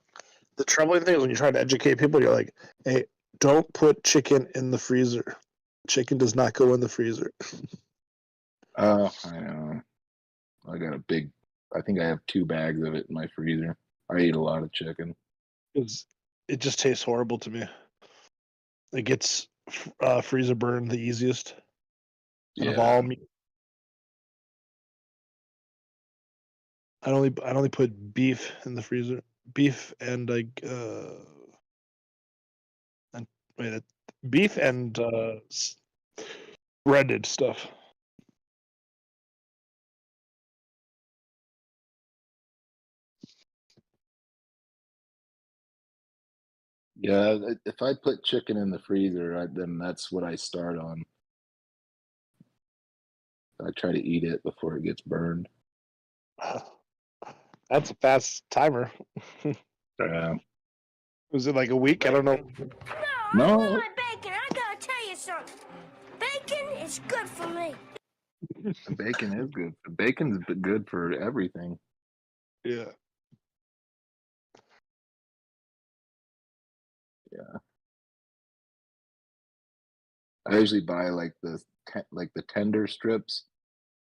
The troubling thing is when you try to educate people, you're like, "Hey, don't put chicken in the freezer. Chicken does not go in the freezer." Oh, I know. I got I think I have 2 bags of it in my freezer. I eat a lot of chicken. It just tastes horrible to me. It gets freezer burn the easiest out of all meat. I only put beef in the freezer. Beef and like and wait, beef and breaded stuff. Yeah, if I put chicken in the freezer, then that's what I start on. I try to eat it before it gets burned. That's a fast timer. Yeah. Was it like a week? I don't know. No. Bacon, I gotta tell you something. Bacon is good for me. Bacon is good. Bacon's good for everything. Yeah. Yeah. I usually buy like the tender strips,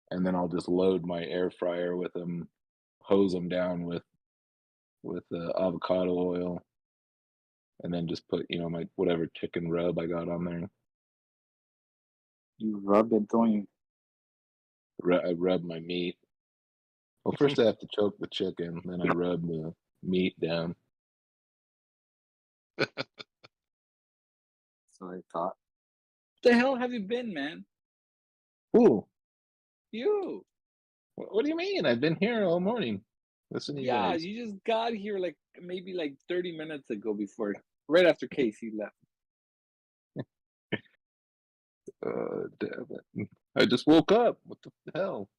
and then I'll just load my air fryer with them, hose them down with avocado oil, and then just put my whatever chicken rub I got on there. You rub it, don't you? I rub my meat. Well, first I have to choke the chicken, then I rub the meat down. So I thought. The hell have you been, man? Who? You. What do you mean? I've been here all morning. Listen to you Yeah, guys. you just got here like maybe like 30 minutes ago right after Casey left. Damn it. I just woke up. What the hell?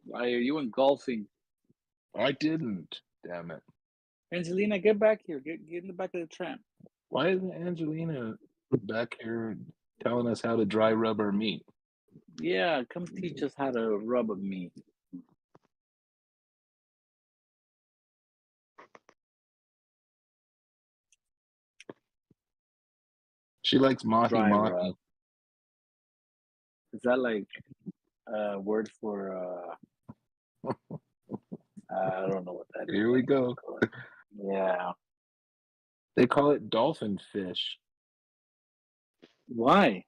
Why are you golfing? I didn't. Damn it. Angelina, get back here. Get in the back of the tram. Why isn't Angelina back here telling us how to dry rub our meat? Yeah, come teach us how to rub a meat. She likes mahi Dry mahi. rub. Is that like a word for I don't know what that is. Here we go. Yeah. They call it dolphin fish. Why?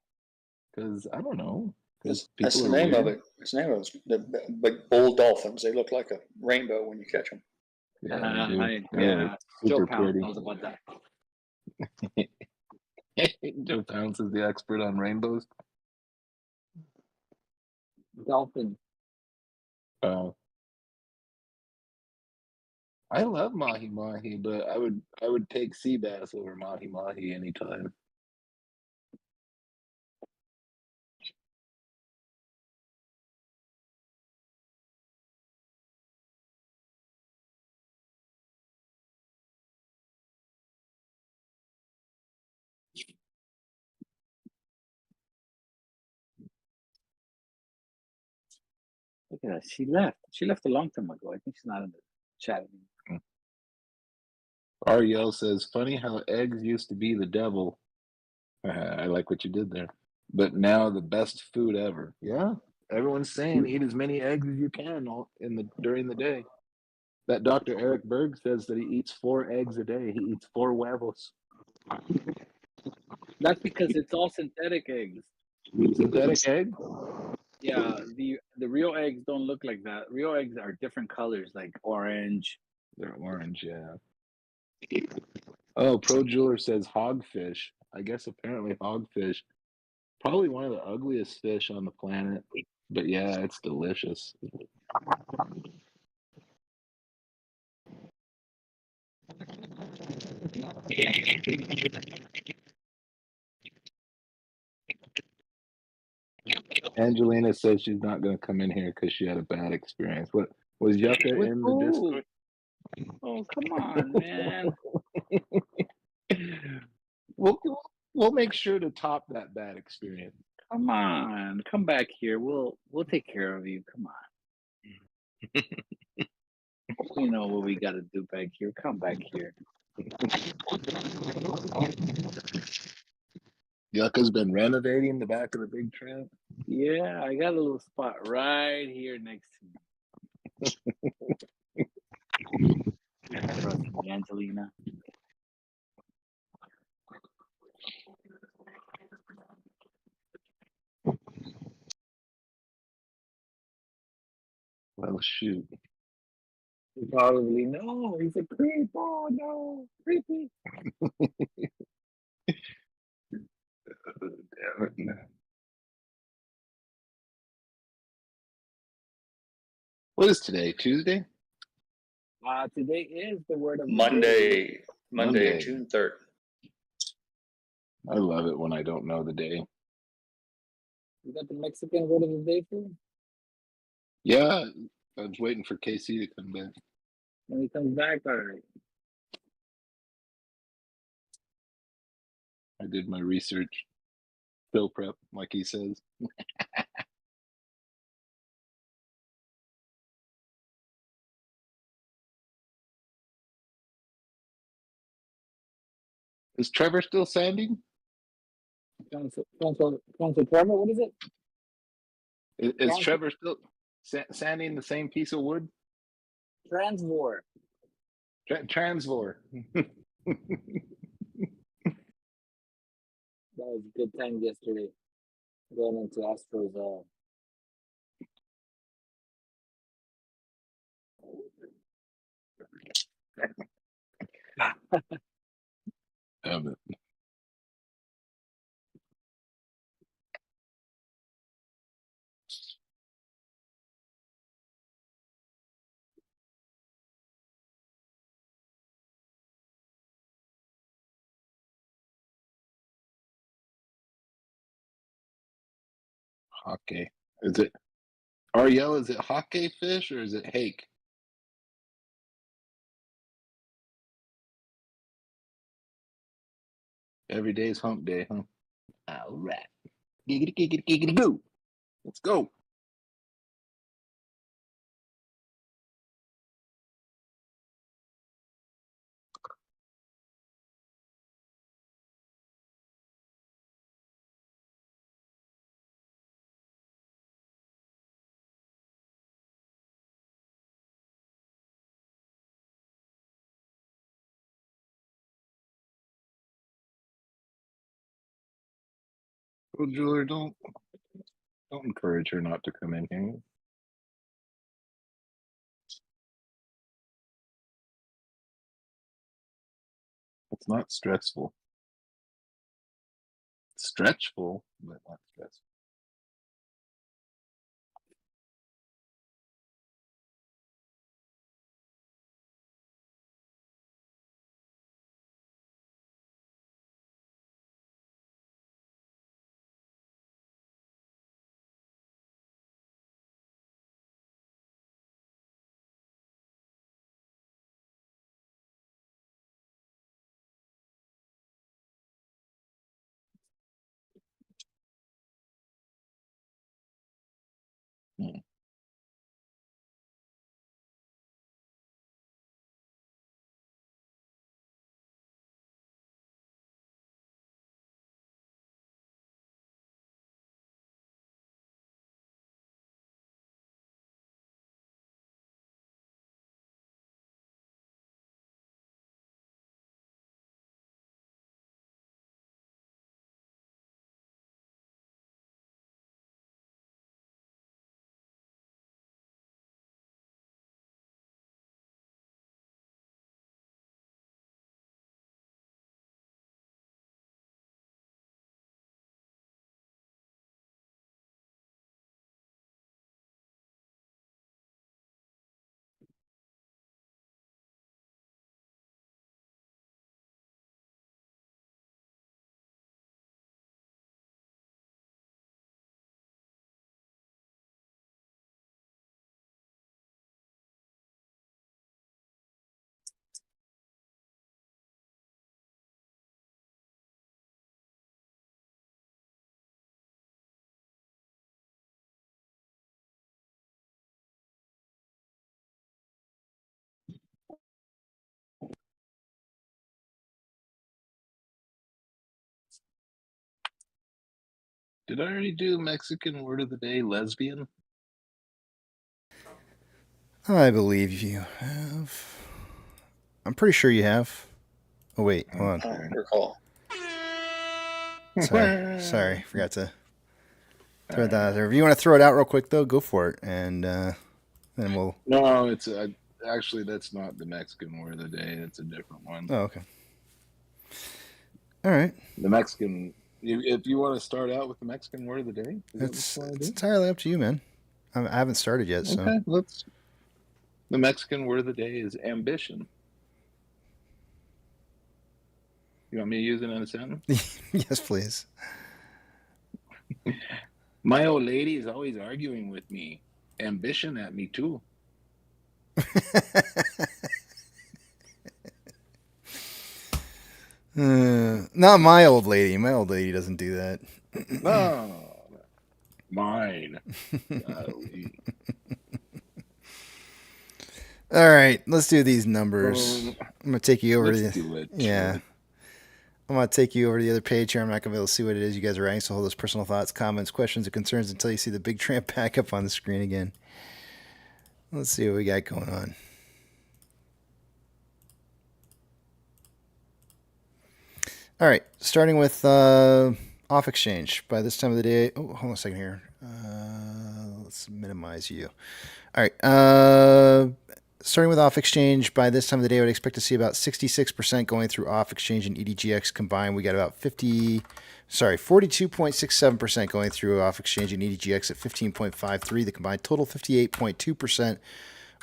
Because I don't know. That's the name of it. It's the name of it. The big bull dolphins. They look like a rainbow when you catch them. Yeah, Joe super Pound pretty. knows about that. Joe Pounce is the expert on rainbows. Dolphin. I love mahi mahi, but I would take sea bass over mahi mahi anytime. Look at that. She left. She left a long time ago. I think she's not in the chat anymore. Ariel says, funny how eggs used to be the devil. I like what you did there. But now the best food ever. Yeah. Everyone's saying eat as many eggs as you can during the day. That Dr. Eric Berg says that he eats 4 eggs a day. He eats 4 huevos. That's because it's all synthetic eggs. Synthetic egg? Yeah, the real eggs don't look like that. Real eggs are different colors, like orange. They're orange, yeah. Oh, Pro Jeweler says hogfish. I guess apparently hogfish, probably one of the ugliest fish on the planet. But yeah, it's delicious. Angelina says she's not going to come in here because she had a bad experience. What was Yucca With in the who? Discord? Oh, come on, man. We'll make sure to top that bad experience. Come on. Come back here. We'll take care of you. Come on. We know what we got to do back here. Come back here. Yucca's been renovating the back of the big truck. Yeah, I got a little spot right here next to me. Trust me, Angelina. Well, shoot. Probably no. He's a creep. Oh no, creepy. Damn it. What is today? Tuesday? Today is the word of the Monday, Monday. June 3rd. I love it when I don't know the day. You got the Mexican word of the day for you? Yeah, I was waiting for KC to come back. When he comes back, all right. I did my research. Fill prep, like he says. Is Trevor still sanding? Council Trevor, what is it? Is Trevor still sanding the same piece of wood? Transvor. Transvor. That was a good time yesterday. Going into Astros. Damn it. Hockey. Is it Ariel? Is it hockey fish or is it hake? Every day's hump day, huh? All right. Giggity, giggity, giggity, go. Let's go. Well, Jeweler, don't encourage her not to come in here. It's not stressful. It's stretchful, but not stressful. Did I already do Mexican word of the day, lesbian? I believe you have. I'm pretty sure you have. Oh wait, hold on. I don't recall. Sorry, forgot to throw that out there. If you want to throw it out real quick though, go for it, and then we'll. No, it's actually that's not the Mexican word of the day. It's a different one. Oh, okay. All right. The Mexican. If you want to start out with the Mexican word of the day, It's entirely up to you, man. I haven't started yet, so. Okay, let's. The Mexican word of the day is ambition. You want me to use it in a sentence? Yes, please. My old lady is always arguing with me. Ambition at me too. Not my old lady. My old lady doesn't do that. No, mine. All right, let's do these numbers. I'm gonna take you over to let's do it. yeah. I'm gonna take you over to the other page here. I'm not gonna be able to see what it is you guys are writing, so hold those personal thoughts, comments, questions, or concerns until you see the big tramp back up on the screen again. Let's see what we got going on. All right, starting with off exchange. By this time of the day, oh, hold on a second here. Let's minimize you. All right, starting with off exchange. By this time of the day, I would expect to see about 66% going through off exchange and EDGX combined. We got about 42.67% going through off exchange and EDGX at 15.53. The combined total 58.2%.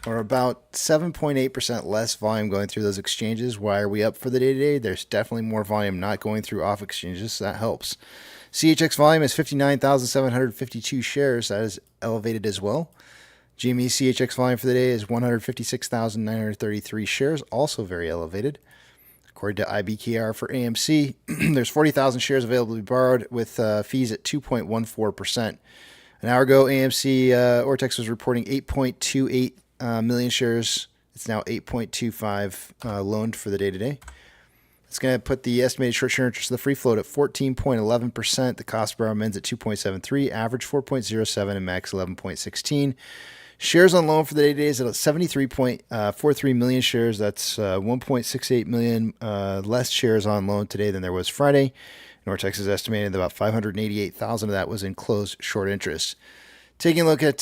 Or about 7.8% less volume going through those exchanges. Why are we up for the day today? There's definitely more volume not going through off exchanges, so that helps. CHX volume is 59,752 shares. That is elevated as well. GME CHX volume for the day is 156,933 shares, also very elevated. According to IBKR for AMC, there's 40,000 shares available to be borrowed with fees at 2.14%. An hour ago, AMC Ortex was reporting 8.28 million shares. It's now 8.25 loaned for the day today. It's going to put the estimated short-term interest of the free float at 14.11%. The cost per borrow ends at 2.73, average 4.07, and max 11.16. Shares on loan for the day today is at 73.43 million shares. That's 1.68 million less shares on loan today than there was Friday. Ortex is estimated that about 588,000 of that was in closed short interest. Taking a look at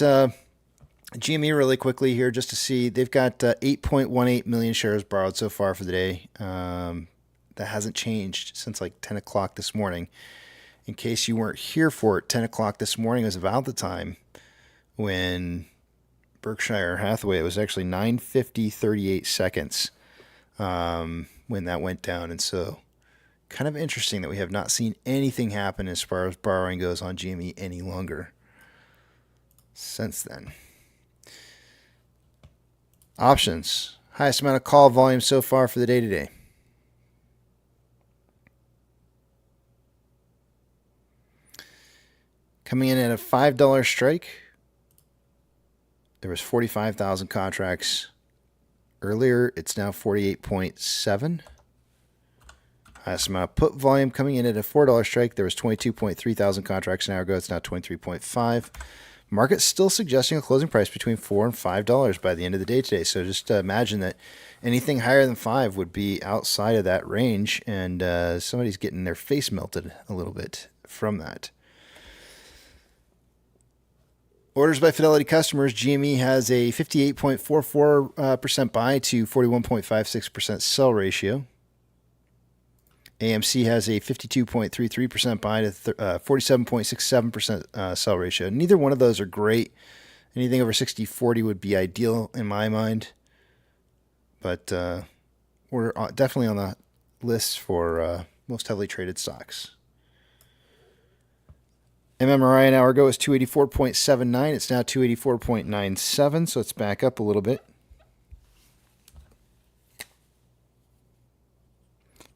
GME really quickly here just to see, they've got 8.18 million shares borrowed so far for the day. That hasn't changed since like 10 o'clock this morning. In case you weren't here for it, 10 o'clock this morning was about the time when Berkshire Hathaway, it was actually 9:50:38 seconds when that went down. And so kind of interesting that we have not seen anything happen as far as borrowing goes on GME any longer since then. Options. Highest amount of call volume so far for the day today. Coming in at a $5 strike. There was 45,000 contracts earlier. It's now 48.7. Highest amount of put volume coming in at a $4 strike. There was 22.3 thousand contracts an hour ago. It's now 23.5. Market's still suggesting a closing price between $4 and $5 by the end of the day today. So just imagine that anything higher than 5 would be outside of that range, and somebody's getting their face melted a little bit from that. Orders by Fidelity customers, GME has a 58.44% buy to 41.56% sell ratio. AMC has a 52.33% buy to 47.67% sell ratio. Neither one of those are great. Anything over 60/40 would be ideal in my mind. But we're definitely on the list for most heavily traded stocks. MMRI an hour ago was 284.79. It's now 284.97, so it's back up a little bit.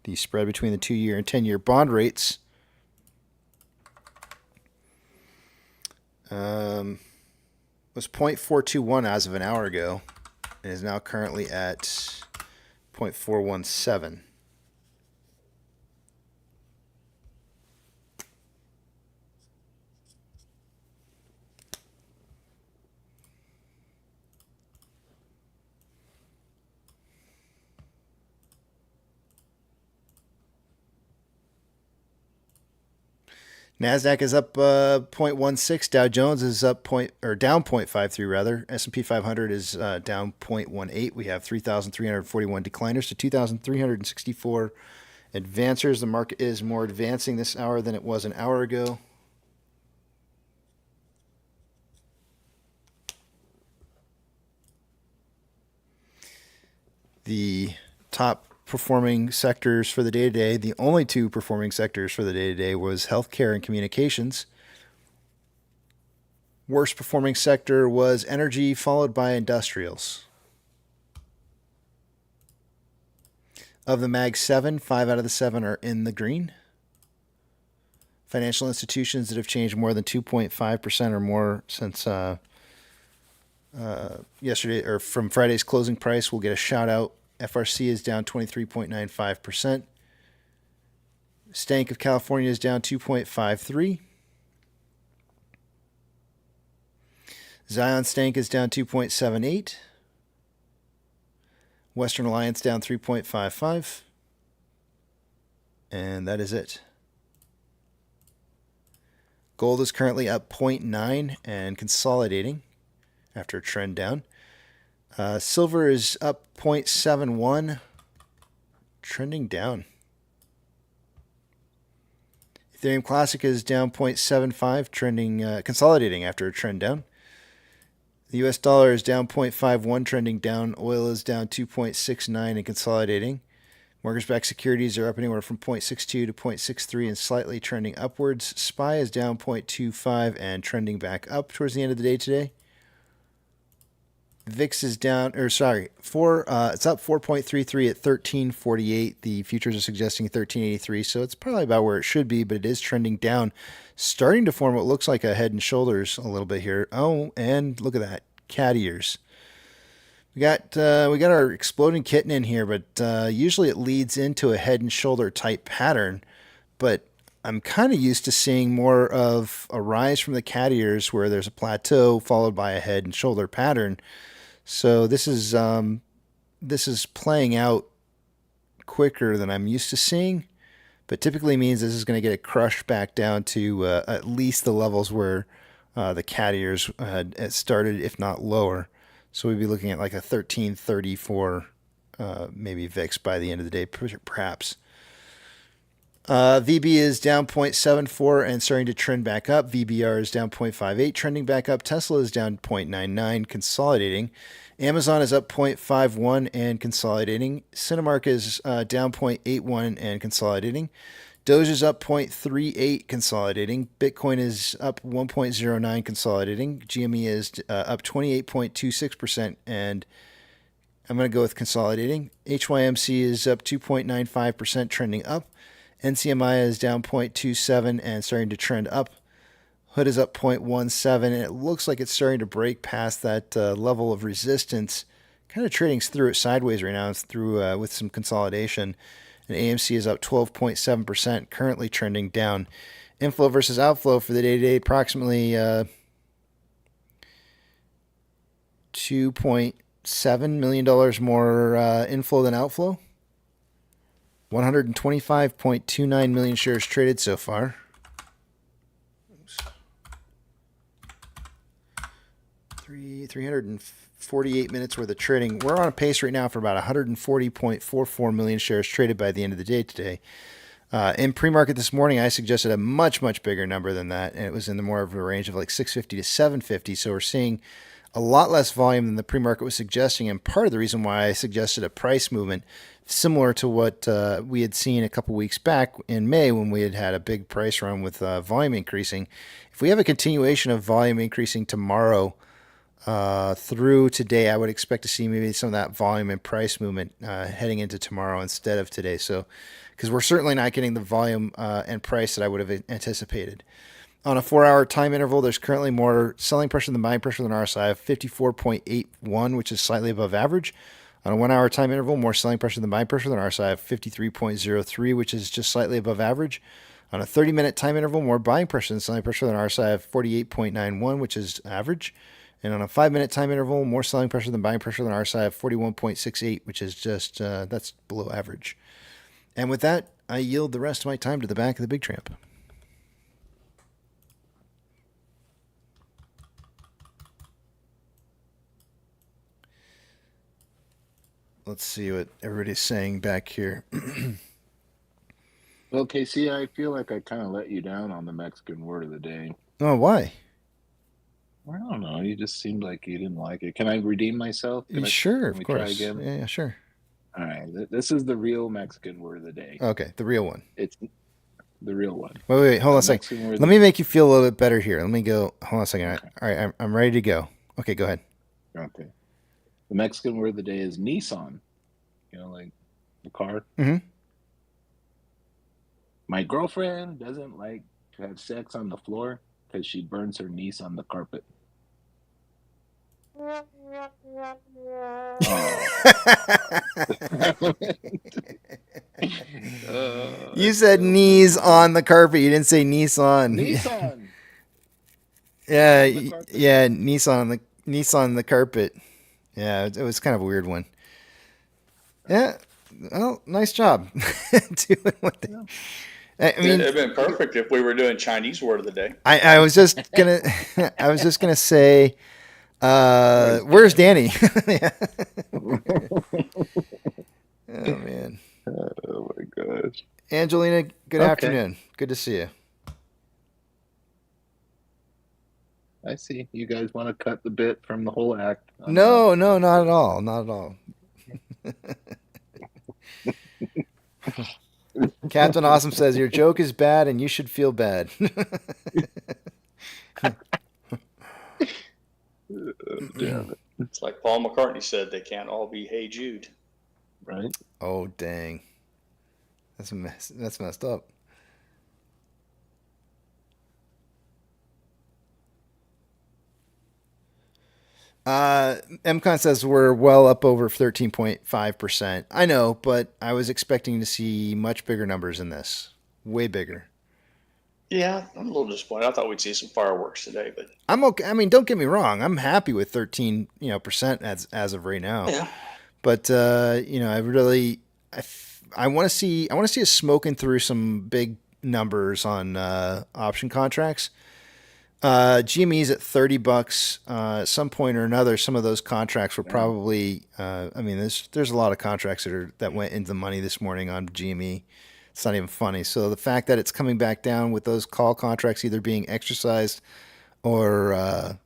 The spread between the 2-year and 10-year bond rates was 0.421 as of an hour ago, and is now currently at 0.417. Nasdaq is up 0.16. Dow Jones is up down 0.53 rather. S&P 500 is down 0.18. We have 3,341 decliners to 2,364 advancers. The market is more advancing this hour than it was an hour ago. The top performing sectors for the day today, the only two performing sectors for the day today was healthcare and communications. Worst performing sector was energy, followed by industrials. Of the Mag 7, 5 out of the 7 are in the green. Financial institutions that have changed more than 2.5% or more since yesterday or from Friday's closing price will get a shout out. FRC is down 23.95%. Stank of California is down 2.53%. Zion Stank is down 2.78%. Western Alliance down 3.55%. And that is it. Gold is currently up 0.9 and consolidating after a trend down. Silver is up 0.71, trending down. Ethereum Classic is down 0.75, trending consolidating after a trend down. The US dollar is down 0.51, trending down. Oil is down 2.69 and consolidating. Mortgage-backed securities are up anywhere from 0.62 to 0.63 and slightly trending upwards. SPY is down 0.25 and trending back up towards the end of the day today. VIX is down, it's up 4.33 at 1348. The futures are suggesting 1383, so it's probably about where it should be, but it is trending down, starting to form what looks like a head and shoulders a little bit here. Oh, and look at that, cat ears. We got our exploding kitten in here, but usually it leads into a head and shoulder type pattern, but I'm kind of used to seeing more of a rise from the cat ears where there's a plateau followed by a head and shoulder pattern. So this is playing out quicker than I'm used to seeing, but typically means this is going to get it crushed back down to at least the levels where the cat ears had started, if not lower. So we'd be looking at like a 1334 maybe VIX by the end of the day, perhaps. VB is down 0.74 and starting to trend back up. VBR is down 0.58, trending back up. Tesla is down 0.99, consolidating. Amazon is up 0.51 and consolidating. Cinemark is down 0.81 and consolidating. Doge is up 0.38, consolidating. Bitcoin is up 1.09, consolidating. GME is up 28.26%, and I'm going to go with consolidating. HYMC is up 2.95%, trending up. NCMI is down 0.27 and starting to trend up. Hood is up 0.17, and it looks like it's starting to break past that level of resistance. Kind of trading through it sideways right now. It's through with some consolidation. And AMC is up 12.7%, currently trending down. Inflow versus outflow for the day-to-day, approximately $2.7 million more inflow than outflow. 125.29 million shares traded so far. Oops. 348 minutes worth of trading. We're on a pace right now for about 140.44 million shares traded by the end of the day today. In pre-market this morning, I suggested a much, much bigger number than that, and it was in the more of a range of like 650 to 750. So we're seeing a lot less volume than the pre-market was suggesting, and part of the reason why I suggested a price movement similar to what we had seen a couple weeks back in May when we had a big price run with volume increasing. If we have a continuation of volume increasing tomorrow through today, I would expect to see maybe some of that volume and price movement heading into tomorrow instead of today. So, because we're certainly not getting the volume and price that I would have anticipated. On a 4-hour time interval, there's currently more selling pressure than buying pressure than RSI of 54.81, which is slightly above average. On a 1-hour time interval, more selling pressure than buying pressure than RSI of 53.03, which is just slightly above average. On a 30-minute time interval, more buying pressure than selling pressure than RSI of 48.91, which is average. And on a 5-minute time interval, more selling pressure than buying pressure than RSI of 41.68, which is just, that's below average. And with that, I yield the rest of my time to the back of the Big Tramp. Let's see what everybody's saying back here. Well, KC, I feel like I kind of let you down on the Mexican word of the day. Oh, why? I don't know. You just seemed like you didn't like it. Can I redeem myself? Sure, Can we of course. try again? Yeah, sure. All right. This is the real Mexican word of the day. Okay, the real one. It's the real one. Wait. Hold on a second. Let me make you feel a little bit better here. Let me go. Hold on a second. Okay. All right, I'm ready to go. Okay, go ahead. Okay. The Mexican word of the day is Nissan. You know, like the car. Mm-hmm. My girlfriend doesn't like to have sex on the floor because she burns her niece on the carpet. You said knees on the carpet. You didn't say Nissan. Nissan. Yeah, Nissan the carpet. Yeah, it was kind of a weird one. Yeah, well, nice job doing what they. I mean, it'd have been perfect if we were doing Chinese word of the day. I was just gonna, say, where's Danny? Oh man. Oh my gosh. Angelina, good afternoon. Good to see you. I see. You guys want to cut the bit from the whole act. No, not at all. Not at all. Captain Awesome says, your joke is bad and you should feel bad. Damn it. It's like Paul McCartney said, they can't all be Hey Jude. Right? Oh, dang. That's a mess. That's messed up. MCon says we're well up over 13.5%. I know, but I was expecting to see much bigger numbers in this. Way bigger. Yeah, I'm a little disappointed. I thought we'd see some fireworks today, but I'm okay. I mean, don't get me wrong. I'm happy with 13%, as of right now. Yeah. But I really I want to see us smoking through some big numbers on option contracts. GME's at $30. At some point or another, some of those contracts were probably. There's a lot of contracts that went into the money this morning on GME. It's not even funny. So the fact that it's coming back down with those call contracts either being exercised or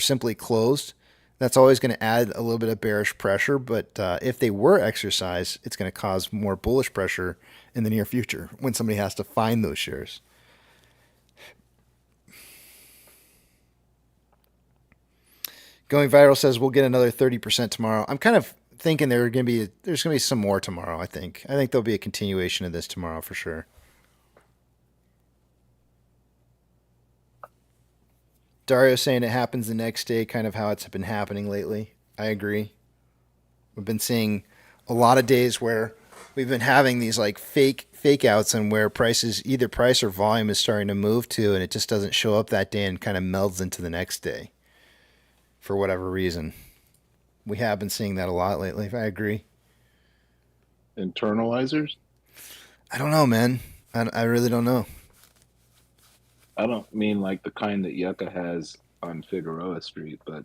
simply closed, that's always going to add a little bit of bearish pressure. But if they were exercised, it's going to cause more bullish pressure in the near future when somebody has to find those shares. Going Viral says we'll get another 30% tomorrow. I'm kind of thinking there's going to be some more tomorrow. I think there'll be a continuation of this tomorrow for sure. Dario saying it happens the next day, kind of how it's been happening lately. I agree. We've been seeing a lot of days where we've been having these like fake outs and where either price or volume is starting to move to, and it just doesn't show up that day and kind of melds into the next day. For whatever reason, we have been seeing that a lot lately. I agree. Internalizers? I don't know, man. I really don't know. I don't mean like the kind that Yucca has on Figueroa Street, but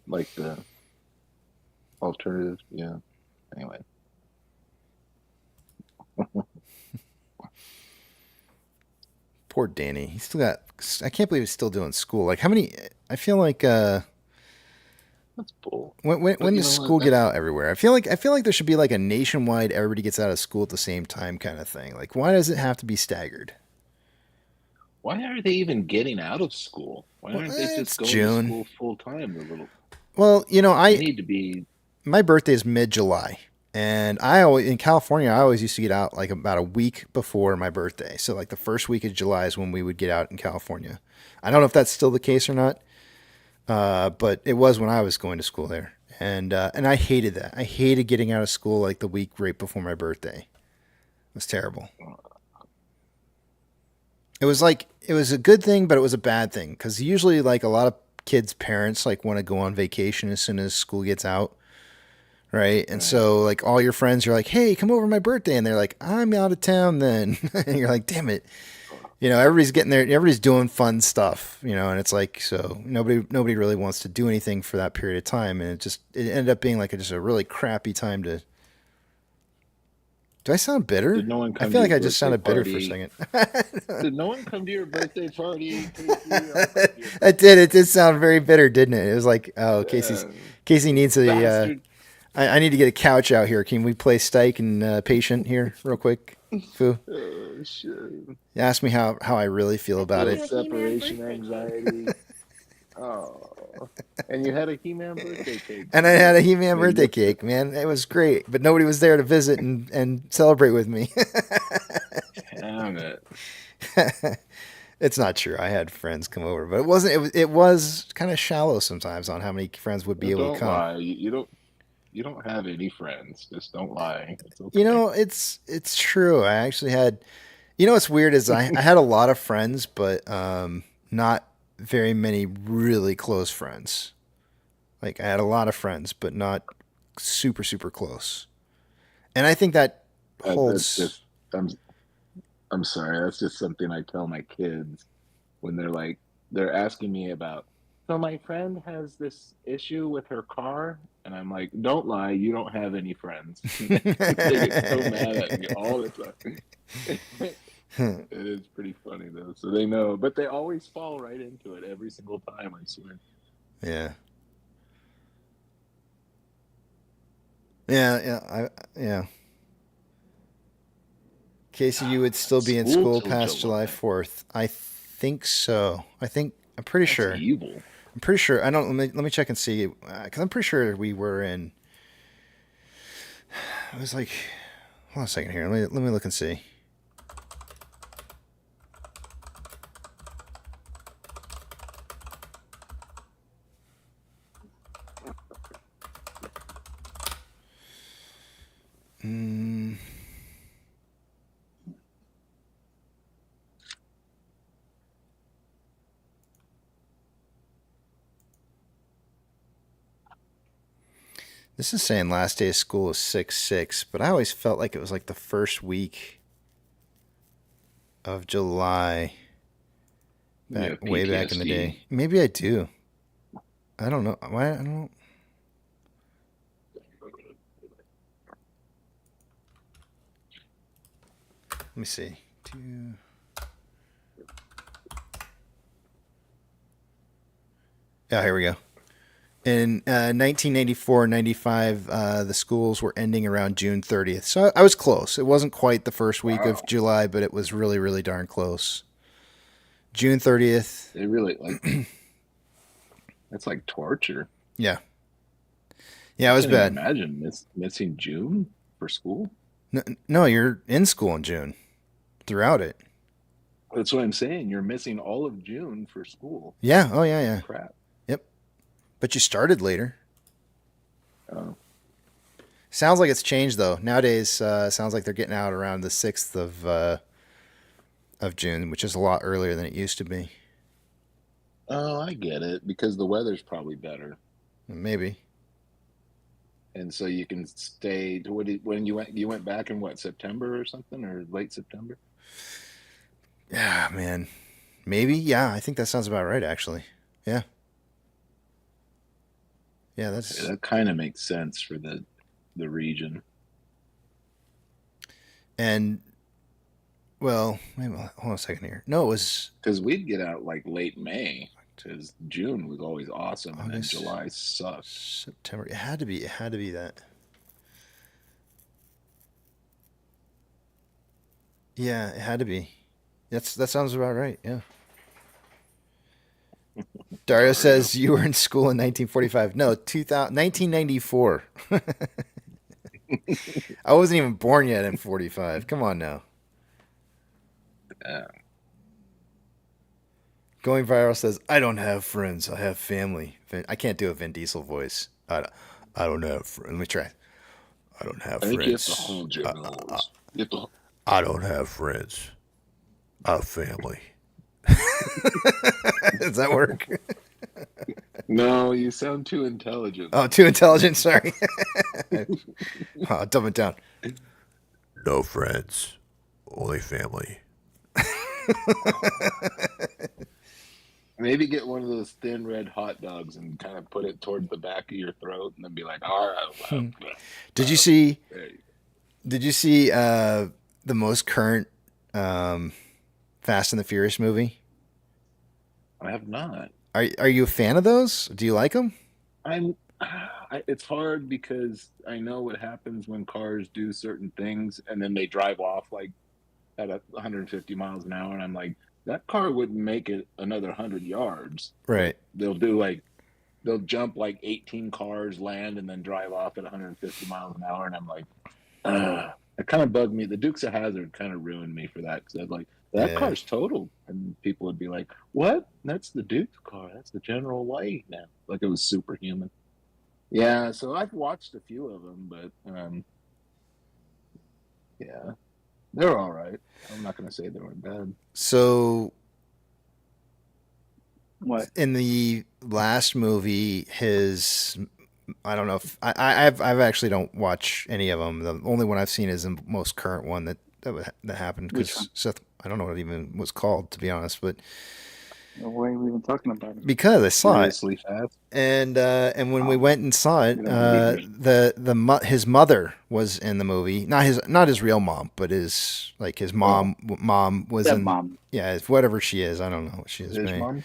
like the alternative. Yeah. Anyway. Poor Danny. He's still got. I can't believe he's still doing school. Like how many? I feel like. That's bull. When does school get out everywhere? I feel like there should be like a nationwide everybody gets out of school at the same time kind of thing. Like why does it have to be staggered? Why are they even getting out of school? Why aren't they just going June. to school full time? Well, I need to be. My birthday is mid-July. And in California, I always used to get out like about a week before my birthday. So like the first week of July is when we would get out in California. I don't know if that's still the case or not, but it was when I was going to school there. And I hated that. I hated getting out of school like the week right before my birthday. It was terrible. It was a good thing, but it was a bad thing because usually like a lot of kids' parents like want to go on vacation as soon as school gets out. Right. And so like all your friends are like, hey, come over my birthday. And they're like, I'm out of town then. And you're like, damn it. you know, everybody's getting there, everybody's doing fun stuff, you know, and it's like, so nobody really wants to do anything for that period of time, and it ended up being like just a really crappy time to. Do I sound bitter? Did no one come I feel to like your I just birthday sounded bitter for a party? second. Did no one come to your birthday party? It did. It did sound very bitter, didn't it? It was like, oh, Casey needs a. Bastard. I need to get a couch out here. Can we play Stike and Patient here real quick, Fu? Oh shit! Ask me how I really feel about it. Separation anxiety. Oh, and you had a He-Man birthday cake. And I had a He-Man birthday cake, man. It was great, but nobody was there to visit and celebrate with me. Damn it. It's not true. I had friends come over, but it wasn't. It was kind of shallow sometimes on how many friends would be able to come. Don't lie. You don't have any friends. Just don't lie. It's okay. You know, it's true. I actually had. You know what's weird is I had a lot of friends, but not very many really close friends. Like I had a lot of friends, but not super close. And I think that holds. That's just, I'm sorry. That's just something I tell my kids when they're asking me about. So my friend has this issue with her car, and I'm like, don't lie, you don't have any friends. They get so mad at me all the time. It is pretty funny though, so they know, but they always fall right into it every single time. I swear. Yeah. Yeah. Casey, you would still be in school past July 4th. I think so. I'm pretty sure. Evil. I'm pretty sure. I don't. Let me check and see, because I'm pretty sure we were in. It was like, hold on a second here. Let me look and see. This is saying last day of school is 6/6, but I always felt like it was like the first week of July. Way back in the day. Maybe I do. I don't know. Why? I don't. Let me see. Here we go. In 1994-95, the schools were ending around June 30th. So I was close. It wasn't quite the first week of July, but it was really, really darn close. June 30th. They really like. That's like torture. Yeah. Yeah, it was bad. Imagine missing June for school. No, you're in school in June. Throughout it. That's what I'm saying. You're missing all of June for school. Yeah. Oh, yeah. Crap. Yep. But you started later. Oh. Sounds like it's changed though. Nowadays, sounds like they're getting out around the 6th of June, which is a lot earlier than it used to be. Oh, I get it, because the weather's probably better. Maybe. And so you can stay to when you went back in what, September or something, or late September? Yeah, man. Maybe. Yeah, I think that sounds about right, actually. Yeah. Yeah, that kind of makes sense for the region. And well, maybe, hold on a second here. No, it was because we'd get out like late May, because June was always awesome, and then July sucked. September. It had to be that. Yeah, it had to be. That sounds about right. Yeah. Dario says you were in school in 1945. No, 1994. I wasn't even born yet in 45. Come on now. Going Viral says, I don't have friends. I have family. I can't do a Vin Diesel voice. I don't have friends. Let me try. I don't have friends. I think you have to hold your nose. I don't have friends. I have family. Does that work? No, you sound too intelligent. Oh, too intelligent. Sorry. Dumb it down. No friends, only family. Maybe get one of those thin red hot dogs and kind of put it towards the back of your throat, and then be like, "All right." Well, Did you see? there you Did you see the most current Fast and the Furious movie? I have not. Are you a fan of those? Do you like them? It's hard because I know what happens when cars do certain things, and then they drive off like at 150 miles an hour, and I'm like, that car wouldn't make it another 100 yards. Right. They'll jump like 18 cars, land, and then drive off at 150 miles an hour, and I'm like, it kind of bugged me. The Dukes of Hazzard kind of ruined me for that, because I'd like, that car's totaled, and people would be like, what? That's the Duke's car. That's the General White now. Like it was superhuman. Yeah, so I've watched a few of them, but yeah, they're all right. I'm not going to say they were bad. So, what in the last movie, I don't know if I've actually don't watch any of them. The only one I've seen is the most current one that happened, because Seth, I don't know what it even was called, to be honest, but why are we even talking about it? because I saw it, Fast. and when we went and saw it, his mother was in the movie, not his real mom, but his mom was in. Mom. Yeah, whatever she is, I don't know what she is. His mom?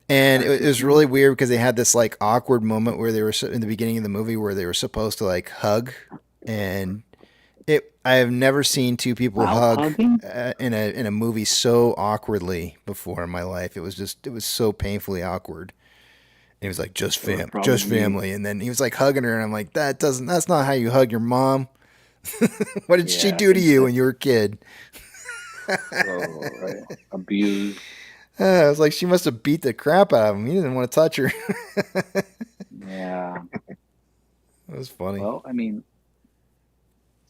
And it was really weird because they had this like awkward moment where they were in the beginning of the movie where they were supposed to like hug, and I have never seen two people hug in a movie so awkwardly before in my life. It was so painfully awkward. And he was like, just family, and then he was like hugging her, and I'm like, that's not how you hug your mom. What did she do to you when you were a kid? Abused. I was like, she must have beat the crap out of him. He didn't want to touch her. Yeah. That was funny. Well, I mean,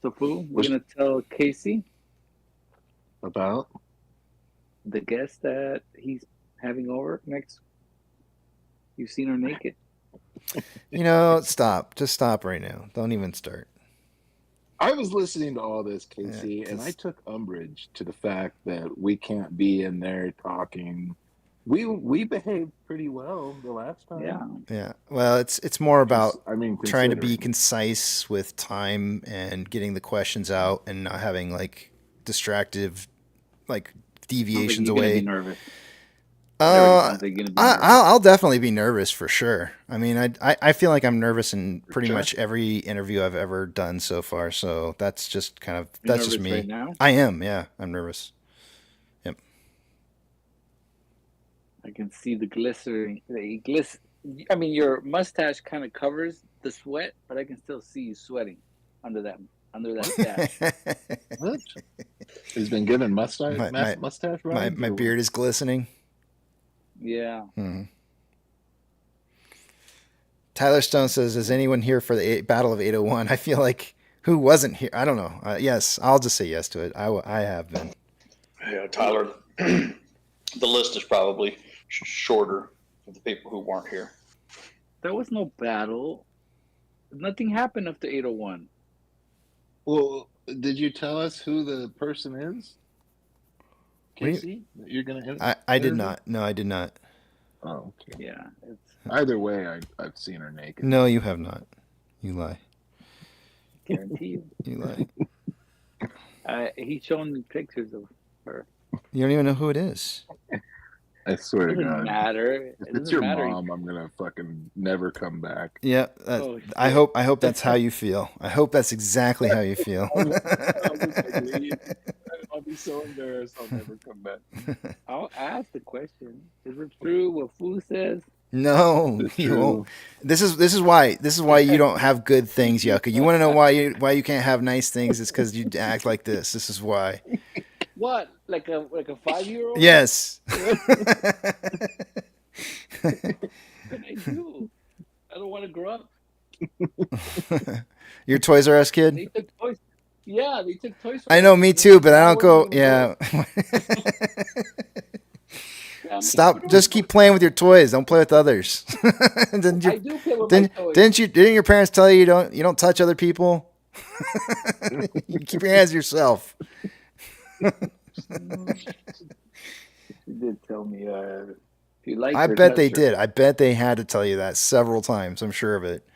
so Foo, we're going to tell Casey about the guest that he's having over next. You've seen her naked. Stop. Just stop right now. Don't even start. I was listening to all this, Casey, and I took umbrage to the fact that we can't be in there talking. We behaved pretty well the last time. Yeah. Well, it's more about trying to be considering. concise with time and getting the questions out and not having like distractive like deviations You're gonna away. be nervous. I'll definitely be nervous for sure. I mean, I feel like I'm nervous in pretty much every interview I've ever done so far. So that's just that's just me. Right now? I am. Yeah, I'm nervous. Yep. I can see the glistering. I mean, your mustache kind of covers the sweat, but I can still see you sweating under that stash. What? He's been given mustache rides? My beard is glistening. Yeah. Mm-hmm. Tyler Stone says, "Is anyone here for the Battle of 801?" I feel like who wasn't here? I don't know. Yes, I'll just say yes to it. I have been. Yeah, Tyler. The list is probably shorter of the people who weren't here. There was no battle. Nothing happened after 801. Well, did you tell us who the person is? Casey, you're gonna. I did not. No, I did not. Oh, okay. Yeah. Either way, I've seen her naked. No, you have not. You lie. Guarantee you. You lie. He's showing me pictures of her. You don't even know who it is. I swear to Doesn't God. matter. If it's your mom, I'm gonna fucking never come back. Yeah, I hope that's how you feel. I hope that's exactly how you feel. I'll be so embarrassed. I'll never come back. I'll ask the question. Is it true what Fu says? No, you won't. This is why you don't have good things, Yucca. You want to know why you can't have nice things? It's because you act like this. This is why. What? Like a 5-year-old? Yes. What can I do? I don't want to grow up. You're a Toys R Us kid? They took toys. Yeah, they took toys. I know, me too, but I don't go. Yeah. Stop! Just keep playing with your toys. Don't play with others. I do play with my toys. Didn't your parents tell you you don't touch other people? You keep your hands to yourself. You did tell me. If you like, I her, bet touch they her. did. I bet they had to tell you that several times. I'm sure of it.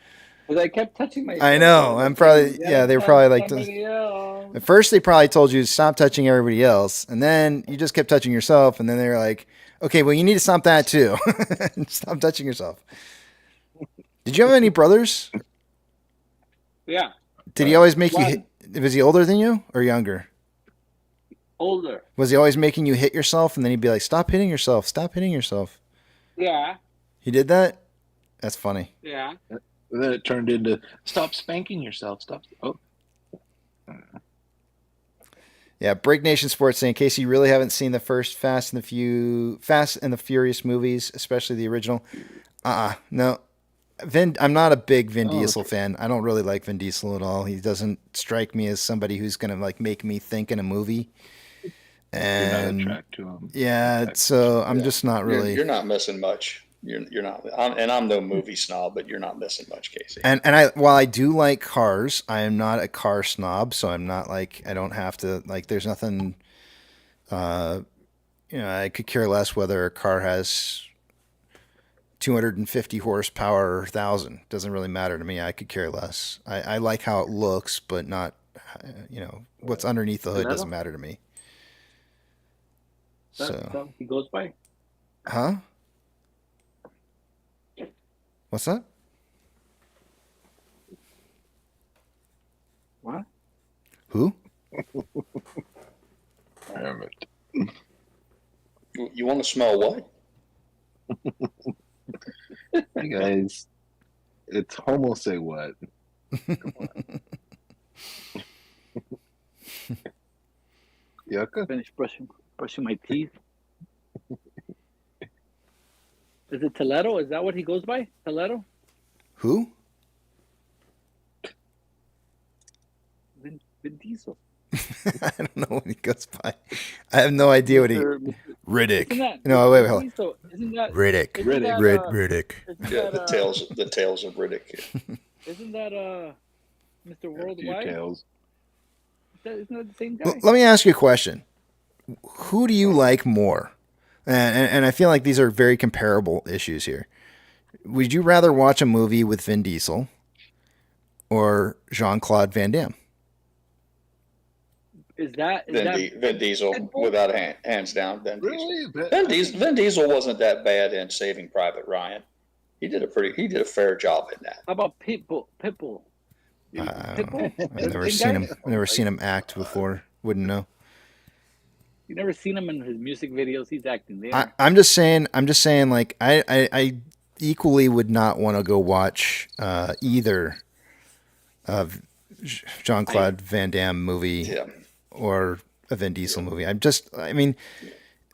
Because I kept touching myself. I know. Like, I'm probably, "You yeah, gotta they were touch probably like, somebody else." at first they probably told you to stop touching everybody else. And then you just kept touching yourself. And then they were like, okay, well, you need to stop that too. Stop touching yourself. Did you have any brothers? Yeah. Did he always make you One. hit? Was he older than you or younger? Older. Was he always making you hit yourself? And then he'd be like, stop hitting yourself. Stop hitting yourself. Yeah. He did that? That's funny. Yeah. And then it turned into stop spanking yourself. Stop. Oh. Yeah, Break Nation Sports saying, in case you really haven't seen the first Fast and the Furious movies, especially the original. No. I'm not a big Vin Diesel fan. I don't really like Vin Diesel at all. He doesn't strike me as somebody who's gonna like make me think in a movie. And You're not attracted to him. Yeah, so I'm just not really. You're not missing much. You're not. I'm no movie snob, but you're not missing much, Casey. And while I do like cars, I am not a car snob, so I'm not like, I don't have to like, there's nothing, I could care less whether a car has 250 horsepower or 1,000. Doesn't really matter to me. I could care less. I like how it looks, but not, what's underneath the hood doesn't matter to me. So he goes by. Huh? What's that? What? Who? Damn it. You want to smell what? Hey guys, it's homo say what? Yucca? Finish brushing my teeth. Is it Toledo? Is that what he goes by? Toledo? Who? Vin Diesel. I don't know what he goes by. I have no idea what he. Riddick. No, wait, hold on. Riddick. Riddick. Yeah, the tales of Riddick. Isn't that Mr. Worldwide? Tales. Isn't that the same guy? Let me ask you a question. Who do you like more? And I feel like these are very comparable issues here. Would you rather watch a movie with Vin Diesel or Jean-Claude Van Damme? Vin Diesel, without hands down. Vin Diesel. Vin Diesel wasn't that bad in Saving Private Ryan. He did a fair job in that. How about Pitbull? I've never seen him act before. Wouldn't know. You never seen him in his music videos? He's acting there. I'm just saying. Like I equally would not want to go watch either of Jean-Claude Van Damme movie or a Vin Diesel movie. Van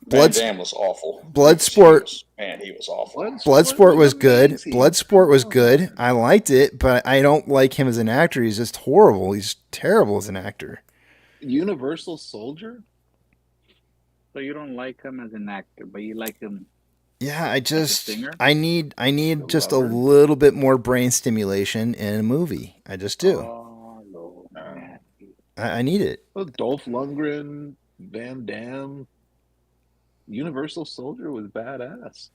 Damme was awful. Bloodsport. Man, he was awful. Bloodsport was good. Bloodsport was good. I liked it, but I don't like him as an actor. He's just horrible. He's terrible as an actor. Universal Soldier? So you don't like him as an actor, but you like him. Yeah, I need just a little bit more brain stimulation in a movie. I just do. Oh, Lord. I need it. Well, Dolph Lundgren, Van Damme, Universal Soldier was badass.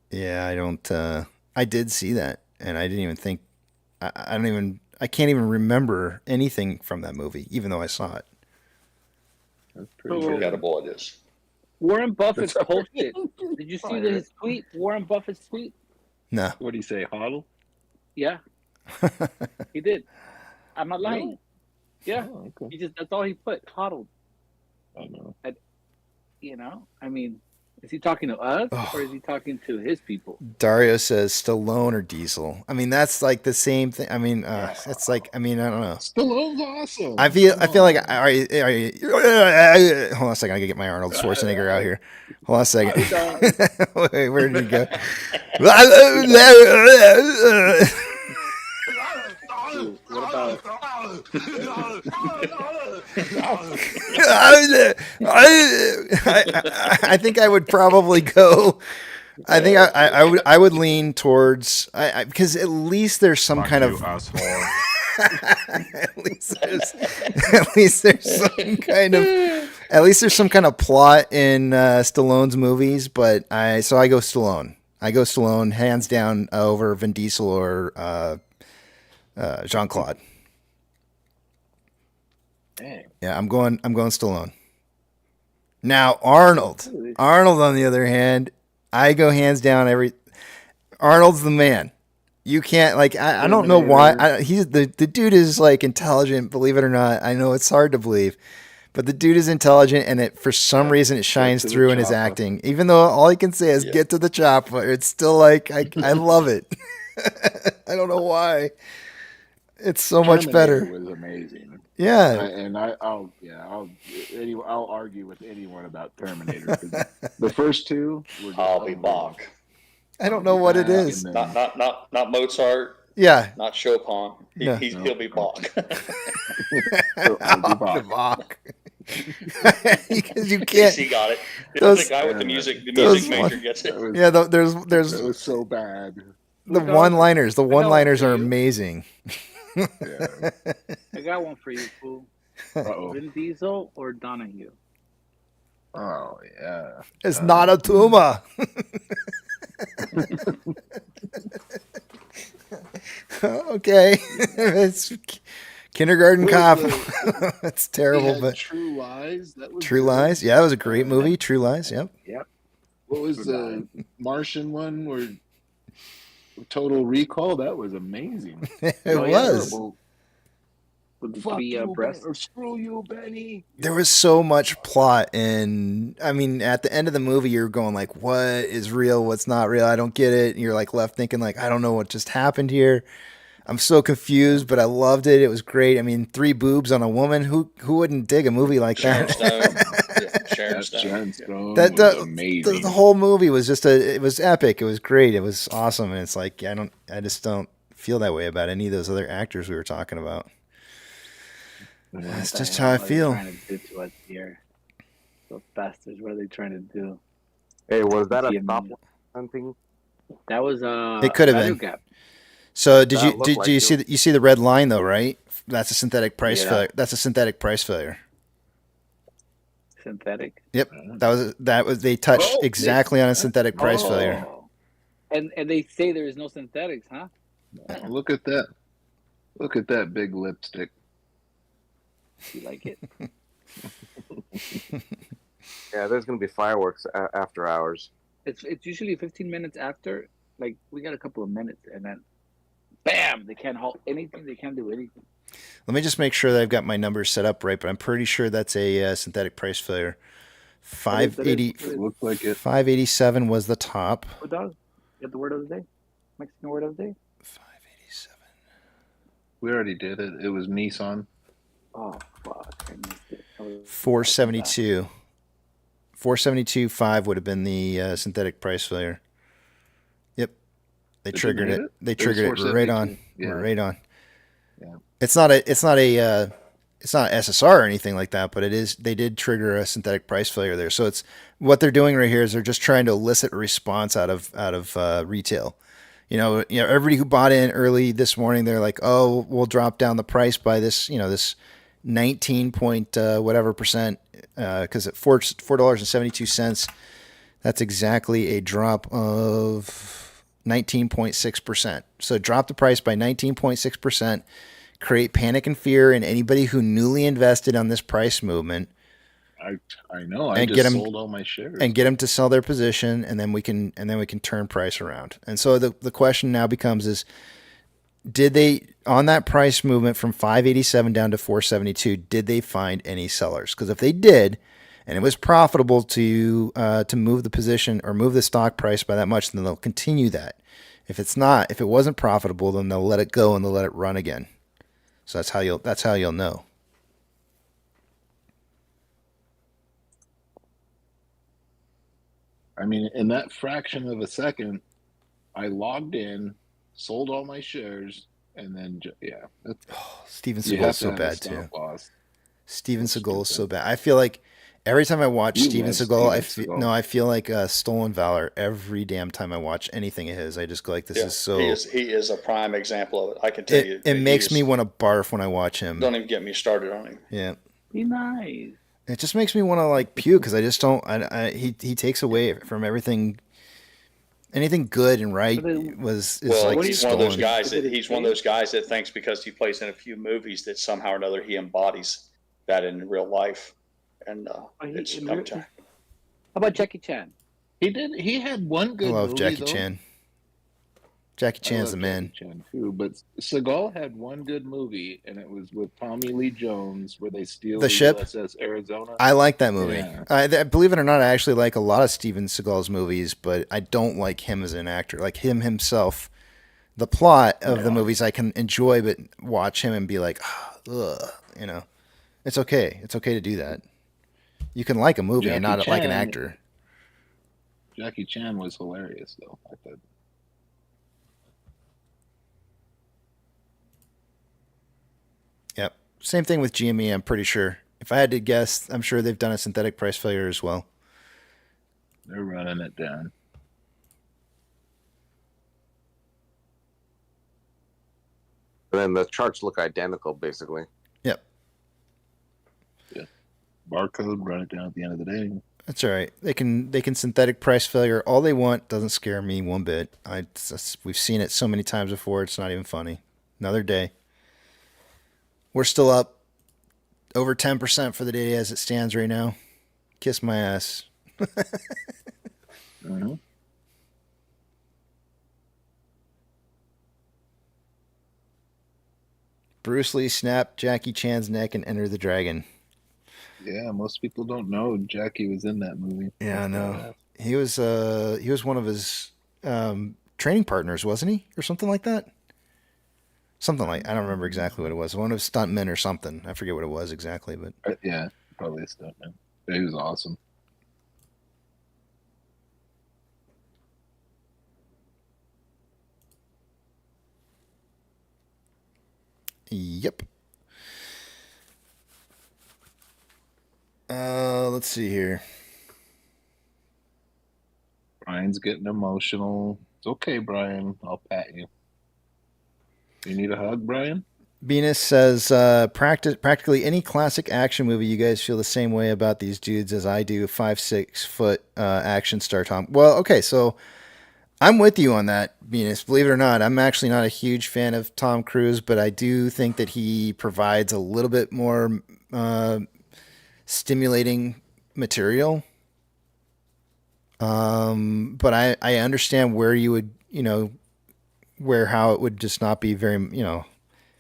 Yeah, I don't. I did see that, and I didn't even think. I can't even remember anything from that movie, even though I saw it. That's pretty forgettable it is. Warren Buffett posted. Did you see his tweet? Warren Buffett's tweet? No. What do you say, hodl? Yeah. He did. I'm not lying. Really? Yeah. Oh, okay. That's all he put. Hodled. I know. I mean, is he talking to us or is he talking to his people? Dario says Stallone or Diesel. I mean, that's like the same thing. I mean, it's like, I don't know. Stallone's awesome. I feel like, are you, hold on a second. I gotta get my Arnold Schwarzenegger out here. Hold on a second. Wait, where did he go? What about? I think I would probably go. I think I would lean towards because at least there's some kind of at least there's some kind of At least there's some kind of plot in Stallone's movies, but I go Stallone. I go Stallone hands down over Vin Diesel or Jean-Claude. Dang. Yeah, I'm going Stallone. Now Arnold on the other hand, I go hands down Arnold's the man. You can't I don't know why he's the dude is like intelligent, believe it or not. I know it's hard to believe, but the dude is intelligent, and for some reason it shines through in his acting. Even though all he can say is "get to the chopper," it's still like I love it. I don't know why. It's so much better. Was amazing. Yeah, I'll argue with anyone about Terminator. The first two were. I'll be Bach. I don't know what it is. Not Mozart. Yeah. Not Chopin. No. He'll be Bach. I'll be Bach. Because you can't. He got it. The guy with the music major gets it. Yeah, there's. It was so bad. The one-liners are amazing. I got one for you, fool. Vin Diesel or Donahue? Oh yeah. It's not a tumor. Okay, it's Kindergarten Cop. It's terrible, but True Lies. True Lies. Yeah, that was a great movie. True Lies. Yep. What was the Martian one where Total Recall? That was amazing. It was. Fuck you, or screw you, Benny. There was so much plot, and I mean, at the end of the movie, you're going like, "What is real? What's not real? I don't get it." And you're like left thinking like, "I don't know what just happened here." I'm so confused, but I loved it. It was great. I mean, 3 boobs on a woman. Who wouldn't dig a movie like that? Sharon Stone. That was amazing. The whole movie was it was epic. It was great. It was awesome, and it's like I just don't feel that way about any of those other actors we were talking about. That's just how I feel. Trying to do to us here. Those bastards, what are they trying to do? Hey, was that a stop hunting? That was It could have value been. gap. So did you see the red line though, right? That's a synthetic price failure. That's a synthetic price failure. Synthetic. Yep. That was they touched exactly on a synthetic price failure. And they say there is no synthetics, huh? Look at that. Look at that big lipstick. You like it? Yeah, there's gonna be fireworks after hours. It's usually 15 minutes after. Like we got a couple of minutes, and then, bam! They can't halt anything. They can't do anything. Let me just make sure that I've got my numbers set up right, but I'm pretty sure that's a synthetic price failure. 580. Looks like it. 587 was the top. What dog? You got the word of the day? Mexican word of the day? 587. We already did it. It was Nissan. Oh fuck! I missed it. 472. 472.5 would have been the synthetic price failure. Yep, they triggered it. They triggered it. We're right on. Yeah. We're right on. Yeah. It's not SSR or anything like that, but it is. They did trigger a synthetic price failure there. So it's what they're doing right here is they're just trying to elicit a response out of retail. You know, everybody who bought in early this morning, they're like, oh, we'll drop down the price by this, this 19 point whatever percent, because at $4.72, that's exactly a drop of 19.6%. So drop the price by 19.6%, create panic and fear in anybody who newly invested on this price movement. I know. I just sold all my shares. And get them to sell their position, and then we can turn price around. And so the question now becomes is, did they, on that price movement from 587 down to 472, did they find any sellers? Because if they did, and it was profitable to move the position or move the stock price by that much, then they'll continue that. If it's not, if it wasn't profitable, then they'll let it go and they'll let it run again. So that's how you'll know. I mean, in that fraction of a second, I logged in, sold all my shares, and then Steven Seagal is so bad too. Steven Seagal is so bad. I feel like every time I watch Steven Seagal, I feel like Stolen Valor every damn time I watch anything of his. I just go like, this is so. He is a prime example of it. I can tell you. It makes me want to barf when I watch him. Don't even get me started on him. Yeah. Be nice. It just makes me want to like puke because I just don't. He takes away from everything. Anything good and right is Well, like he's one of those stolen. guys that thinks because he plays in a few movies that somehow or another he embodies that in real life, and it's. How about Jackie Chan? He had one I good love movie, Jackie though. Chan. Jackie I Chan's love the man. Jackie Chan too, but Seagal had one good movie, and it was with Tommy Lee Jones, where they steal The Ship? USS Arizona. I like that movie. Yeah. Believe it or not, I actually like a lot of Steven Seagal's movies, but I don't like him as an actor. Like him himself, the plot of the movies I can enjoy, but watch him and be like, ugh, you know, it's okay. It's okay to do that. You can like a movie and not like an actor. Jackie Chan was hilarious, though. I thought. Yep. Same thing with GME, I'm pretty sure. If I had to guess, I'm sure they've done a synthetic price failure as well. They're running it down. And then the charts look identical, basically. Yep. Yeah. Barcode, run it down at the end of the day. That's all right. They can synthetic price failure all they want. Doesn't scare me one bit. We've seen it so many times before. It's not even funny. Another day. We're still up over 10% for the day as it stands right now. Kiss my ass. Mm-hmm. Bruce Lee snapped Jackie Chan's neck and entered the dragon. Yeah, most people don't know Jackie was in that movie. Yeah, I know. He was one of his training partners, wasn't he, or something like that? Something like, I don't remember exactly what it was. One of his stuntmen or something. I forget what it was exactly, but yeah, probably a stuntman. He was awesome. Yep. Let's see here. Brian's getting emotional. It's okay, Brian. I'll pat you. You need a hug, Brian? Venus says, practically any classic action movie, you guys feel the same way about these dudes as I do. 5-6 foot action star Tom. Well, okay, so I'm with you on that, Venus. Believe it or not, I'm actually not a huge fan of Tom Cruise, but I do think that he provides a little bit more stimulating material. But I understand where you would, how it would just not be very, maybe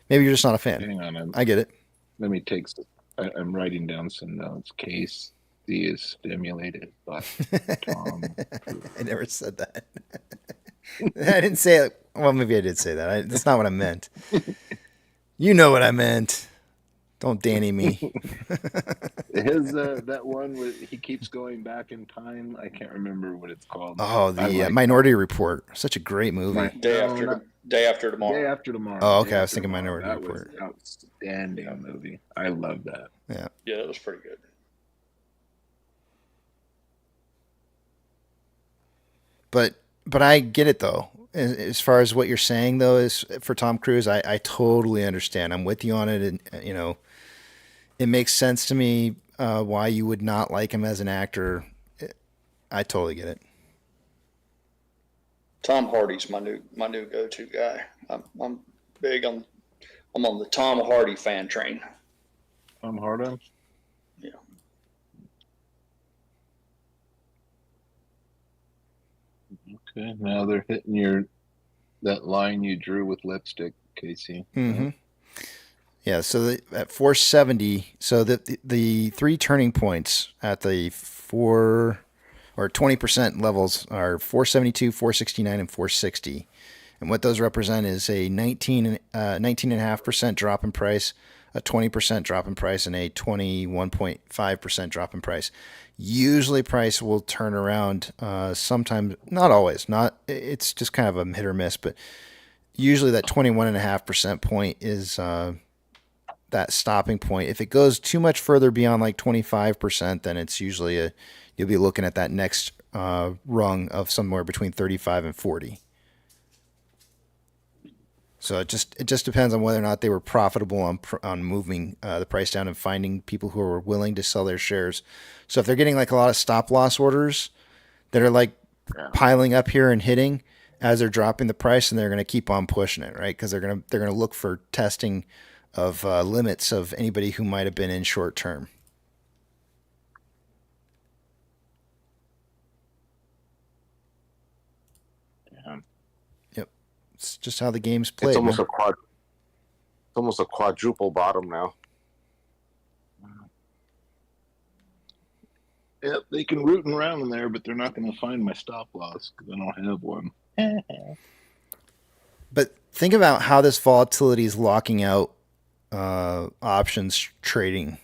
you're just not a fan. Hang on. I get it. Let me take I'm writing down some notes. Case D is stimulated by Tom Cruise. I never said that. I didn't say it. Well, maybe I did say that. That's not what I meant. You know what I meant. Don't Danny me. His that one with he keeps going back in time. I can't remember what it's called. Oh, the Minority Report. Such a great movie. Day after tomorrow. Day After Tomorrow. Oh, okay. I was thinking Minority That Report. was an outstanding movie. I love that. Yeah. Yeah, that was pretty good. But I get it though. As far as what you're saying though is for Tom Cruise, I totally understand. I'm with you on it, and it makes sense to me why you would not like him as an actor. I totally get it. Tom Hardy's my new go-to guy. I'm big on. I'm on the Tom Hardy fan train. Tom Hardy. Yeah. Okay, now they're hitting that line you drew with lipstick, Casey. Mm-hmm. Yeah, so at 470, so the three turning points at the 4 or 20% levels are 472, 469, and 460. And what those represent is a 19.5% drop in price, a 20% drop in price, and a 21.5% drop in price. Usually price will turn around sometimes, not always, it's just kind of a hit or miss, but usually that 21.5% point is that stopping point. If it goes too much further beyond like 25%, then it's usually you'll be looking at that next rung of somewhere between 35 and 40. So it just depends on whether or not they were profitable on moving the price down and finding people who are willing to sell their shares. So if they're getting like a lot of stop loss orders that are like piling up here and hitting as they're dropping the price, and they're going to keep on pushing it, right? Because they're going to look for testing of limits of anybody who might have been in short term. Yep, it's just how the game's played. It's almost a quadruple bottom now. Yep, they can root around in there, but they're not going to find my stop loss because I don't have one. But think about how this volatility is locking out options trading,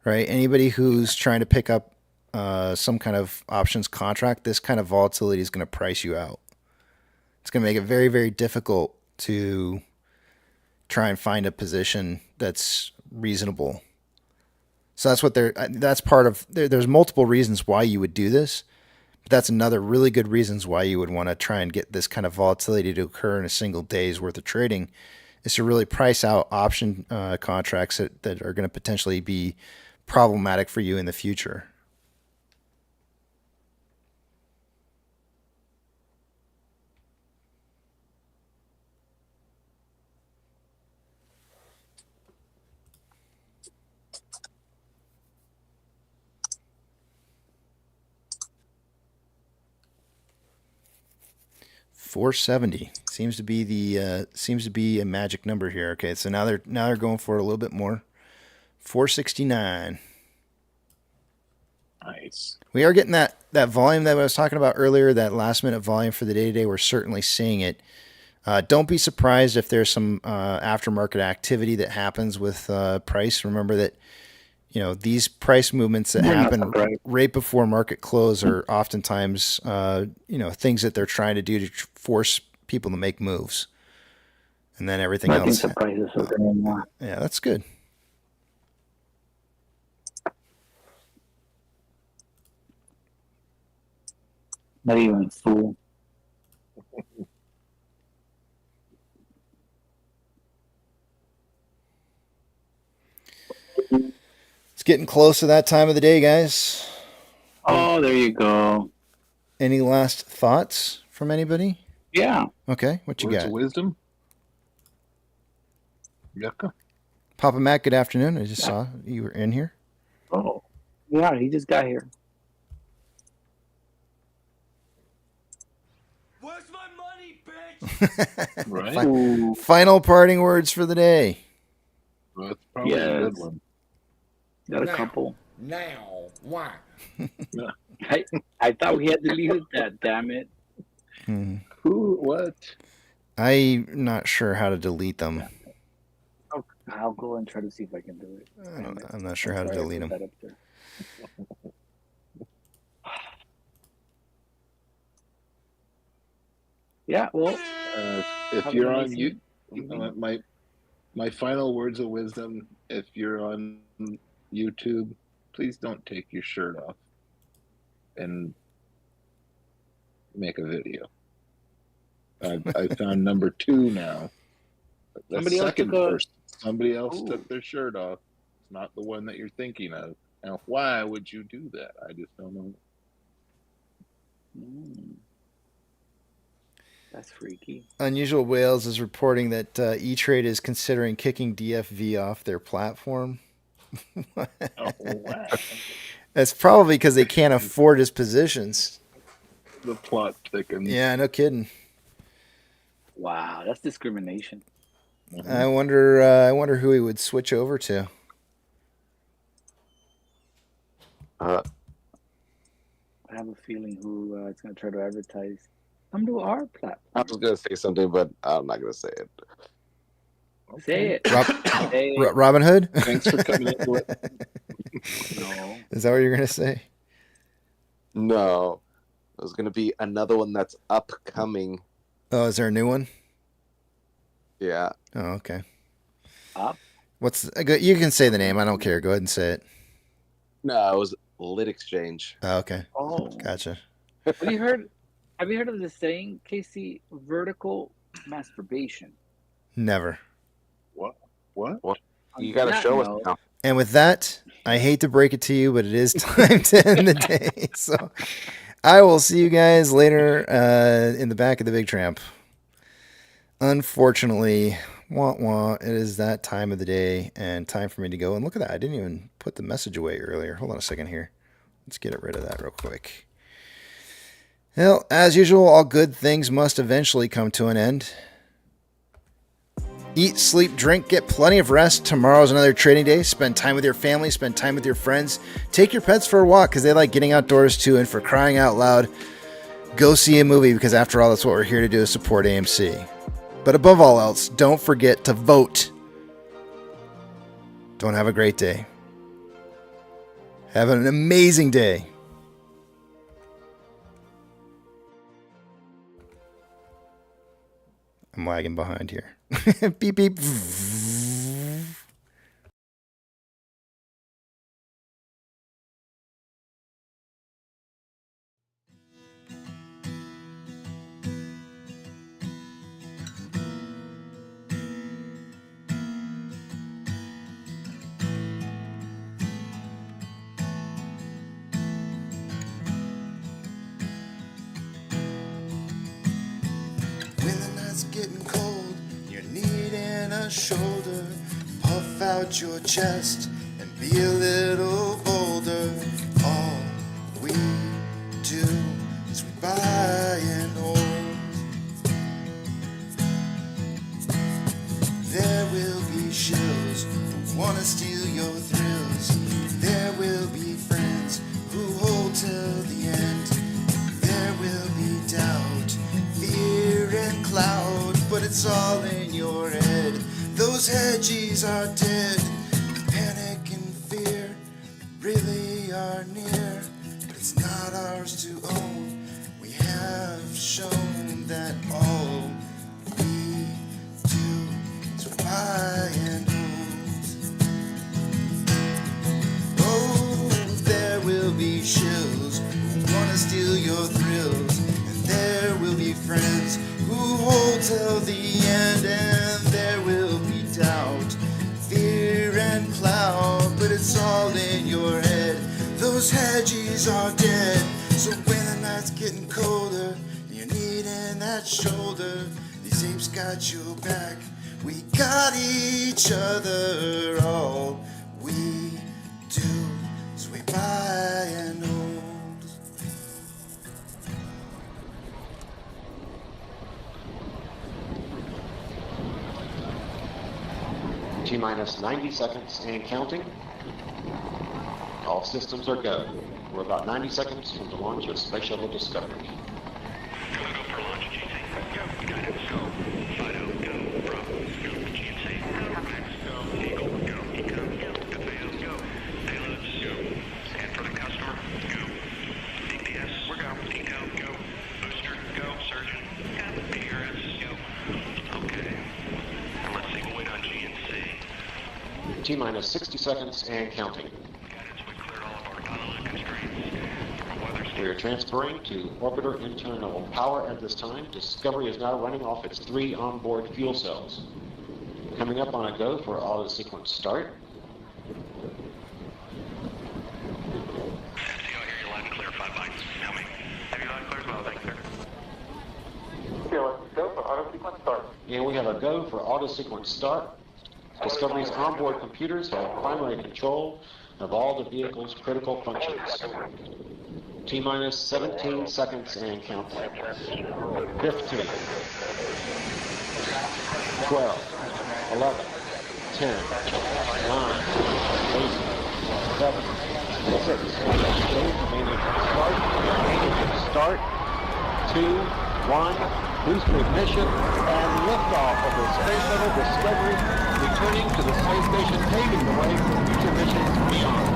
right? Anybody who's trying to pick up some kind of options contract, this kind of volatility is going to price you out. It's going to make it very, very difficult to try and find a position that's reasonable. So that's part of, there's multiple reasons why you would do this, but that's another really good reasons why you would want to try and get this kind of volatility to occur in a single day's worth of trading, is to really price out option contracts that are going to potentially be problematic for you in the future. $470 seems to be a magic number here. Okay, so now they're going for it a little bit more. $469. Nice. We are getting that volume that I was talking about earlier, that last minute volume for the day-to-day. We're certainly seeing it. Don't be surprised if there's some aftermarket activity that happens with price. Remember that, these price movements that happen right before market close are oftentimes, things that they're trying to do to force people to make moves. And then everything else. Surprises anymore. Yeah, that's good. Not even fool. It's getting close to that time of the day, guys. Oh, there you go. Any last thoughts from anybody? Yeah. Okay, what you Words got? of wisdom. Yucca. Papa Matt, good afternoon. I just saw you were in here. Oh, yeah, he just got here. Where's my money, bitch? Right. Final parting words for the day. Well, that's probably a good one. Got a couple. Now, why? I thought we had deleted that, damn it. Who? What? I'm not sure how to delete them. Oh, I'll go and try to see if I can do it. I'm not sure how to delete them. Yeah, well, if you're on you, my final words of wisdom: if you're on YouTube, please don't take your shirt off and make a video. I found number 2 now. Somebody else took their shirt off. It's not the one that you're thinking of. Now, why would you do that? I just don't know. That's freaky. Unusual Whales is reporting that E-Trade is considering kicking DFV off their platform. Oh, wow. That's probably because they can't afford his positions. The plot thickens. Yeah, no kidding. Wow, that's discrimination. I wonder who he would switch over to. I have a feeling who is going to try to advertise. Come to our platform. I was going to say something, but I'm not going to say it. Say it. Robin Hood? Thanks for coming into it. No. Is that what you're going to say? No. There's going to be another one that's upcoming. Oh, is there a new one? Yeah. Oh, okay. Up? You can say the name. I don't care. Go ahead and say it. No, it was Lit Exchange. Oh, okay. Oh. Gotcha. Have you heard of the saying, Casey? Vertical masturbation. Never. What? What? You got to show us now. And with that, I hate to break it to you, but it is time to end the day. So I will see you guys later in the back of the Big Tramp. Unfortunately, it is that time of the day and time for me to go. And look at that. I didn't even put the message away earlier. Hold on a second here. Let's get rid of that real quick. Well, as usual, all good things must eventually come to an end. Eat, sleep, drink, get plenty of rest. Tomorrow's another trading day. Spend time with your family, spend time with your friends. Take your pets for a walk because they like getting outdoors too. And for crying out loud, go see a movie because after all, that's what we're here to do, is support AMC. But above all else, don't forget to vote. Don't have a great day. Have an amazing day. I'm lagging behind here. Beep, beep. When the night's getting cold, you're needing a shoulder. Puff out your chest and be a little bolder. All we do is we buy and hold. There will be shills who want to steal your thrills. There will be friends who hold till the end. There will be doubt, fear and cloud, but it's all in your head. Those hedges are dead. Panic and fear really are near, but it's not ours to own. We have shown that all we do is buy and hold. Oh, there will be shills who wanna steal your thrills, and there will be friends who hold till the end, and there will be doubt, fear and cloud, but it's all in your head. Those hedges are dead. So when the night's getting colder, you're needing that shoulder. These apes got your back. We got each other. All we do is we buy and hold. T-minus 90 seconds and counting. All systems are go. We're about 90 seconds from the launch of Space Shuttle Discovery. T-minus 60 seconds and counting. We are transferring to orbiter internal power at this time. Discovery is now running off its 3 onboard fuel cells. Coming up on a go for auto sequence start. And we have a go for auto sequence start. Discovery's onboard computers have primary control of all the vehicle's critical functions. T-minus 17 seconds and counting. 15, 12, 11, 10, 9, 8, 7, 6, start, 2, 1, booster ignition, and liftoff of the Space Shuttle Discovery, returning to the space station, paving the way for future missions beyond.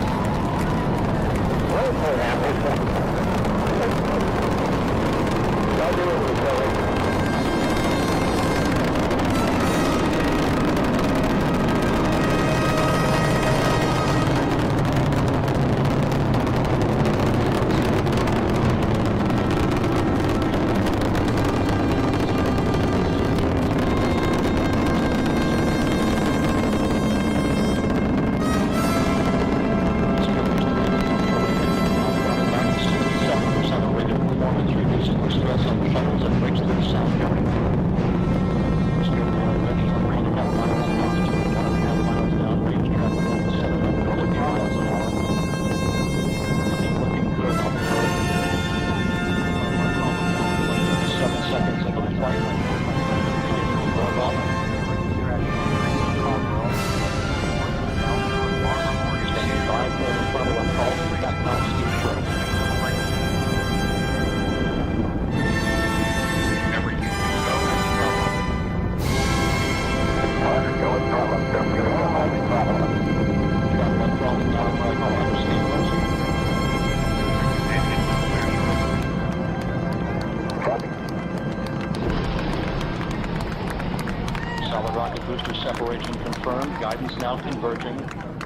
Pilot rocket booster separation confirmed. Guidance now converging.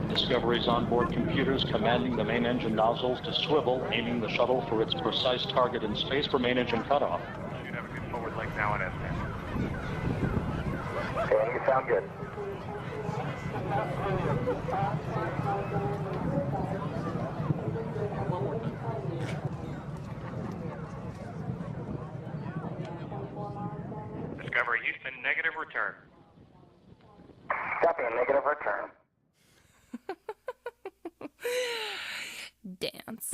Discovery's onboard computers commanding the main engine nozzles to swivel, aiming the shuttle for its precise target in space for main engine cutoff. Should have a good forward leg now in S10. Okay, you sound good. Discovery Houston, negative return. Copy, a negative return. Dance.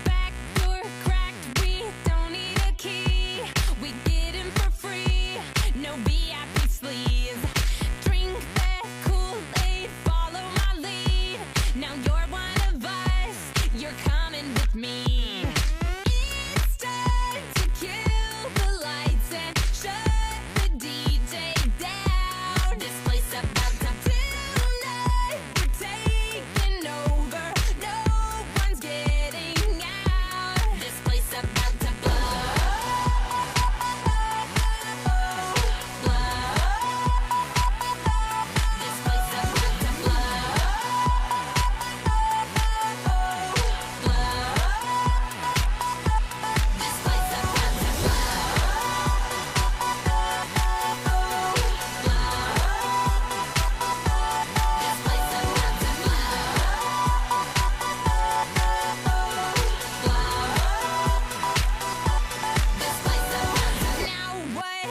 Back door cracked, we don't need a key. We get in for free, no VIP sleeves. Drink that Kool-Aid, follow my lead. Now you're one of us, you're coming with me. It's time to kill the lights and shut the DJ down. This place about to tonight, we're taking over. No one's getting out. This place about to blow. This place about to blow. This place about to Now what?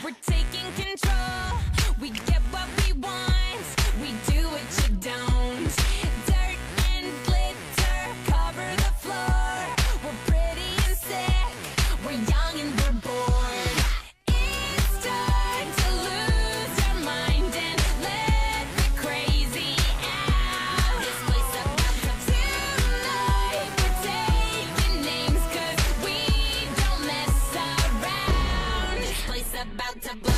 We're taking control. We get what we want. We do what you don't. Dirt and glitter cover the floor. We're pretty and sick. We're young and we're bored. It's time to lose our mind and let the crazy out. This place about to tonight. We're taking names 'cause we don't mess around. This place about to blow.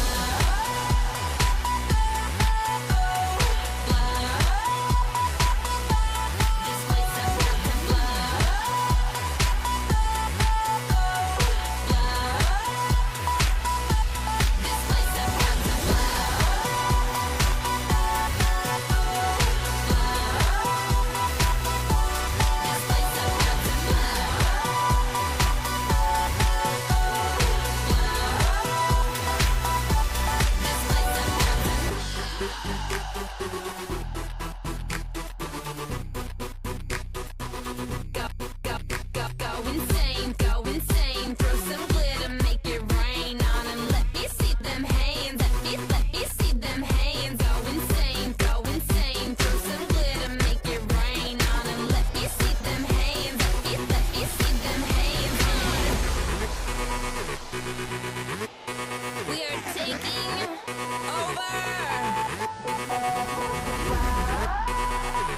This place about to This place about to This place about to Go insane, throw some glitter, make it rain on 'em. Let me see them hands, let me see them hands. Go insane, throw some glitter, make it rain on 'em. Let me see them hands, let me see them hands. We are taking over.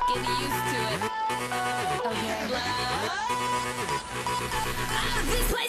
Get used to it. Okay. This place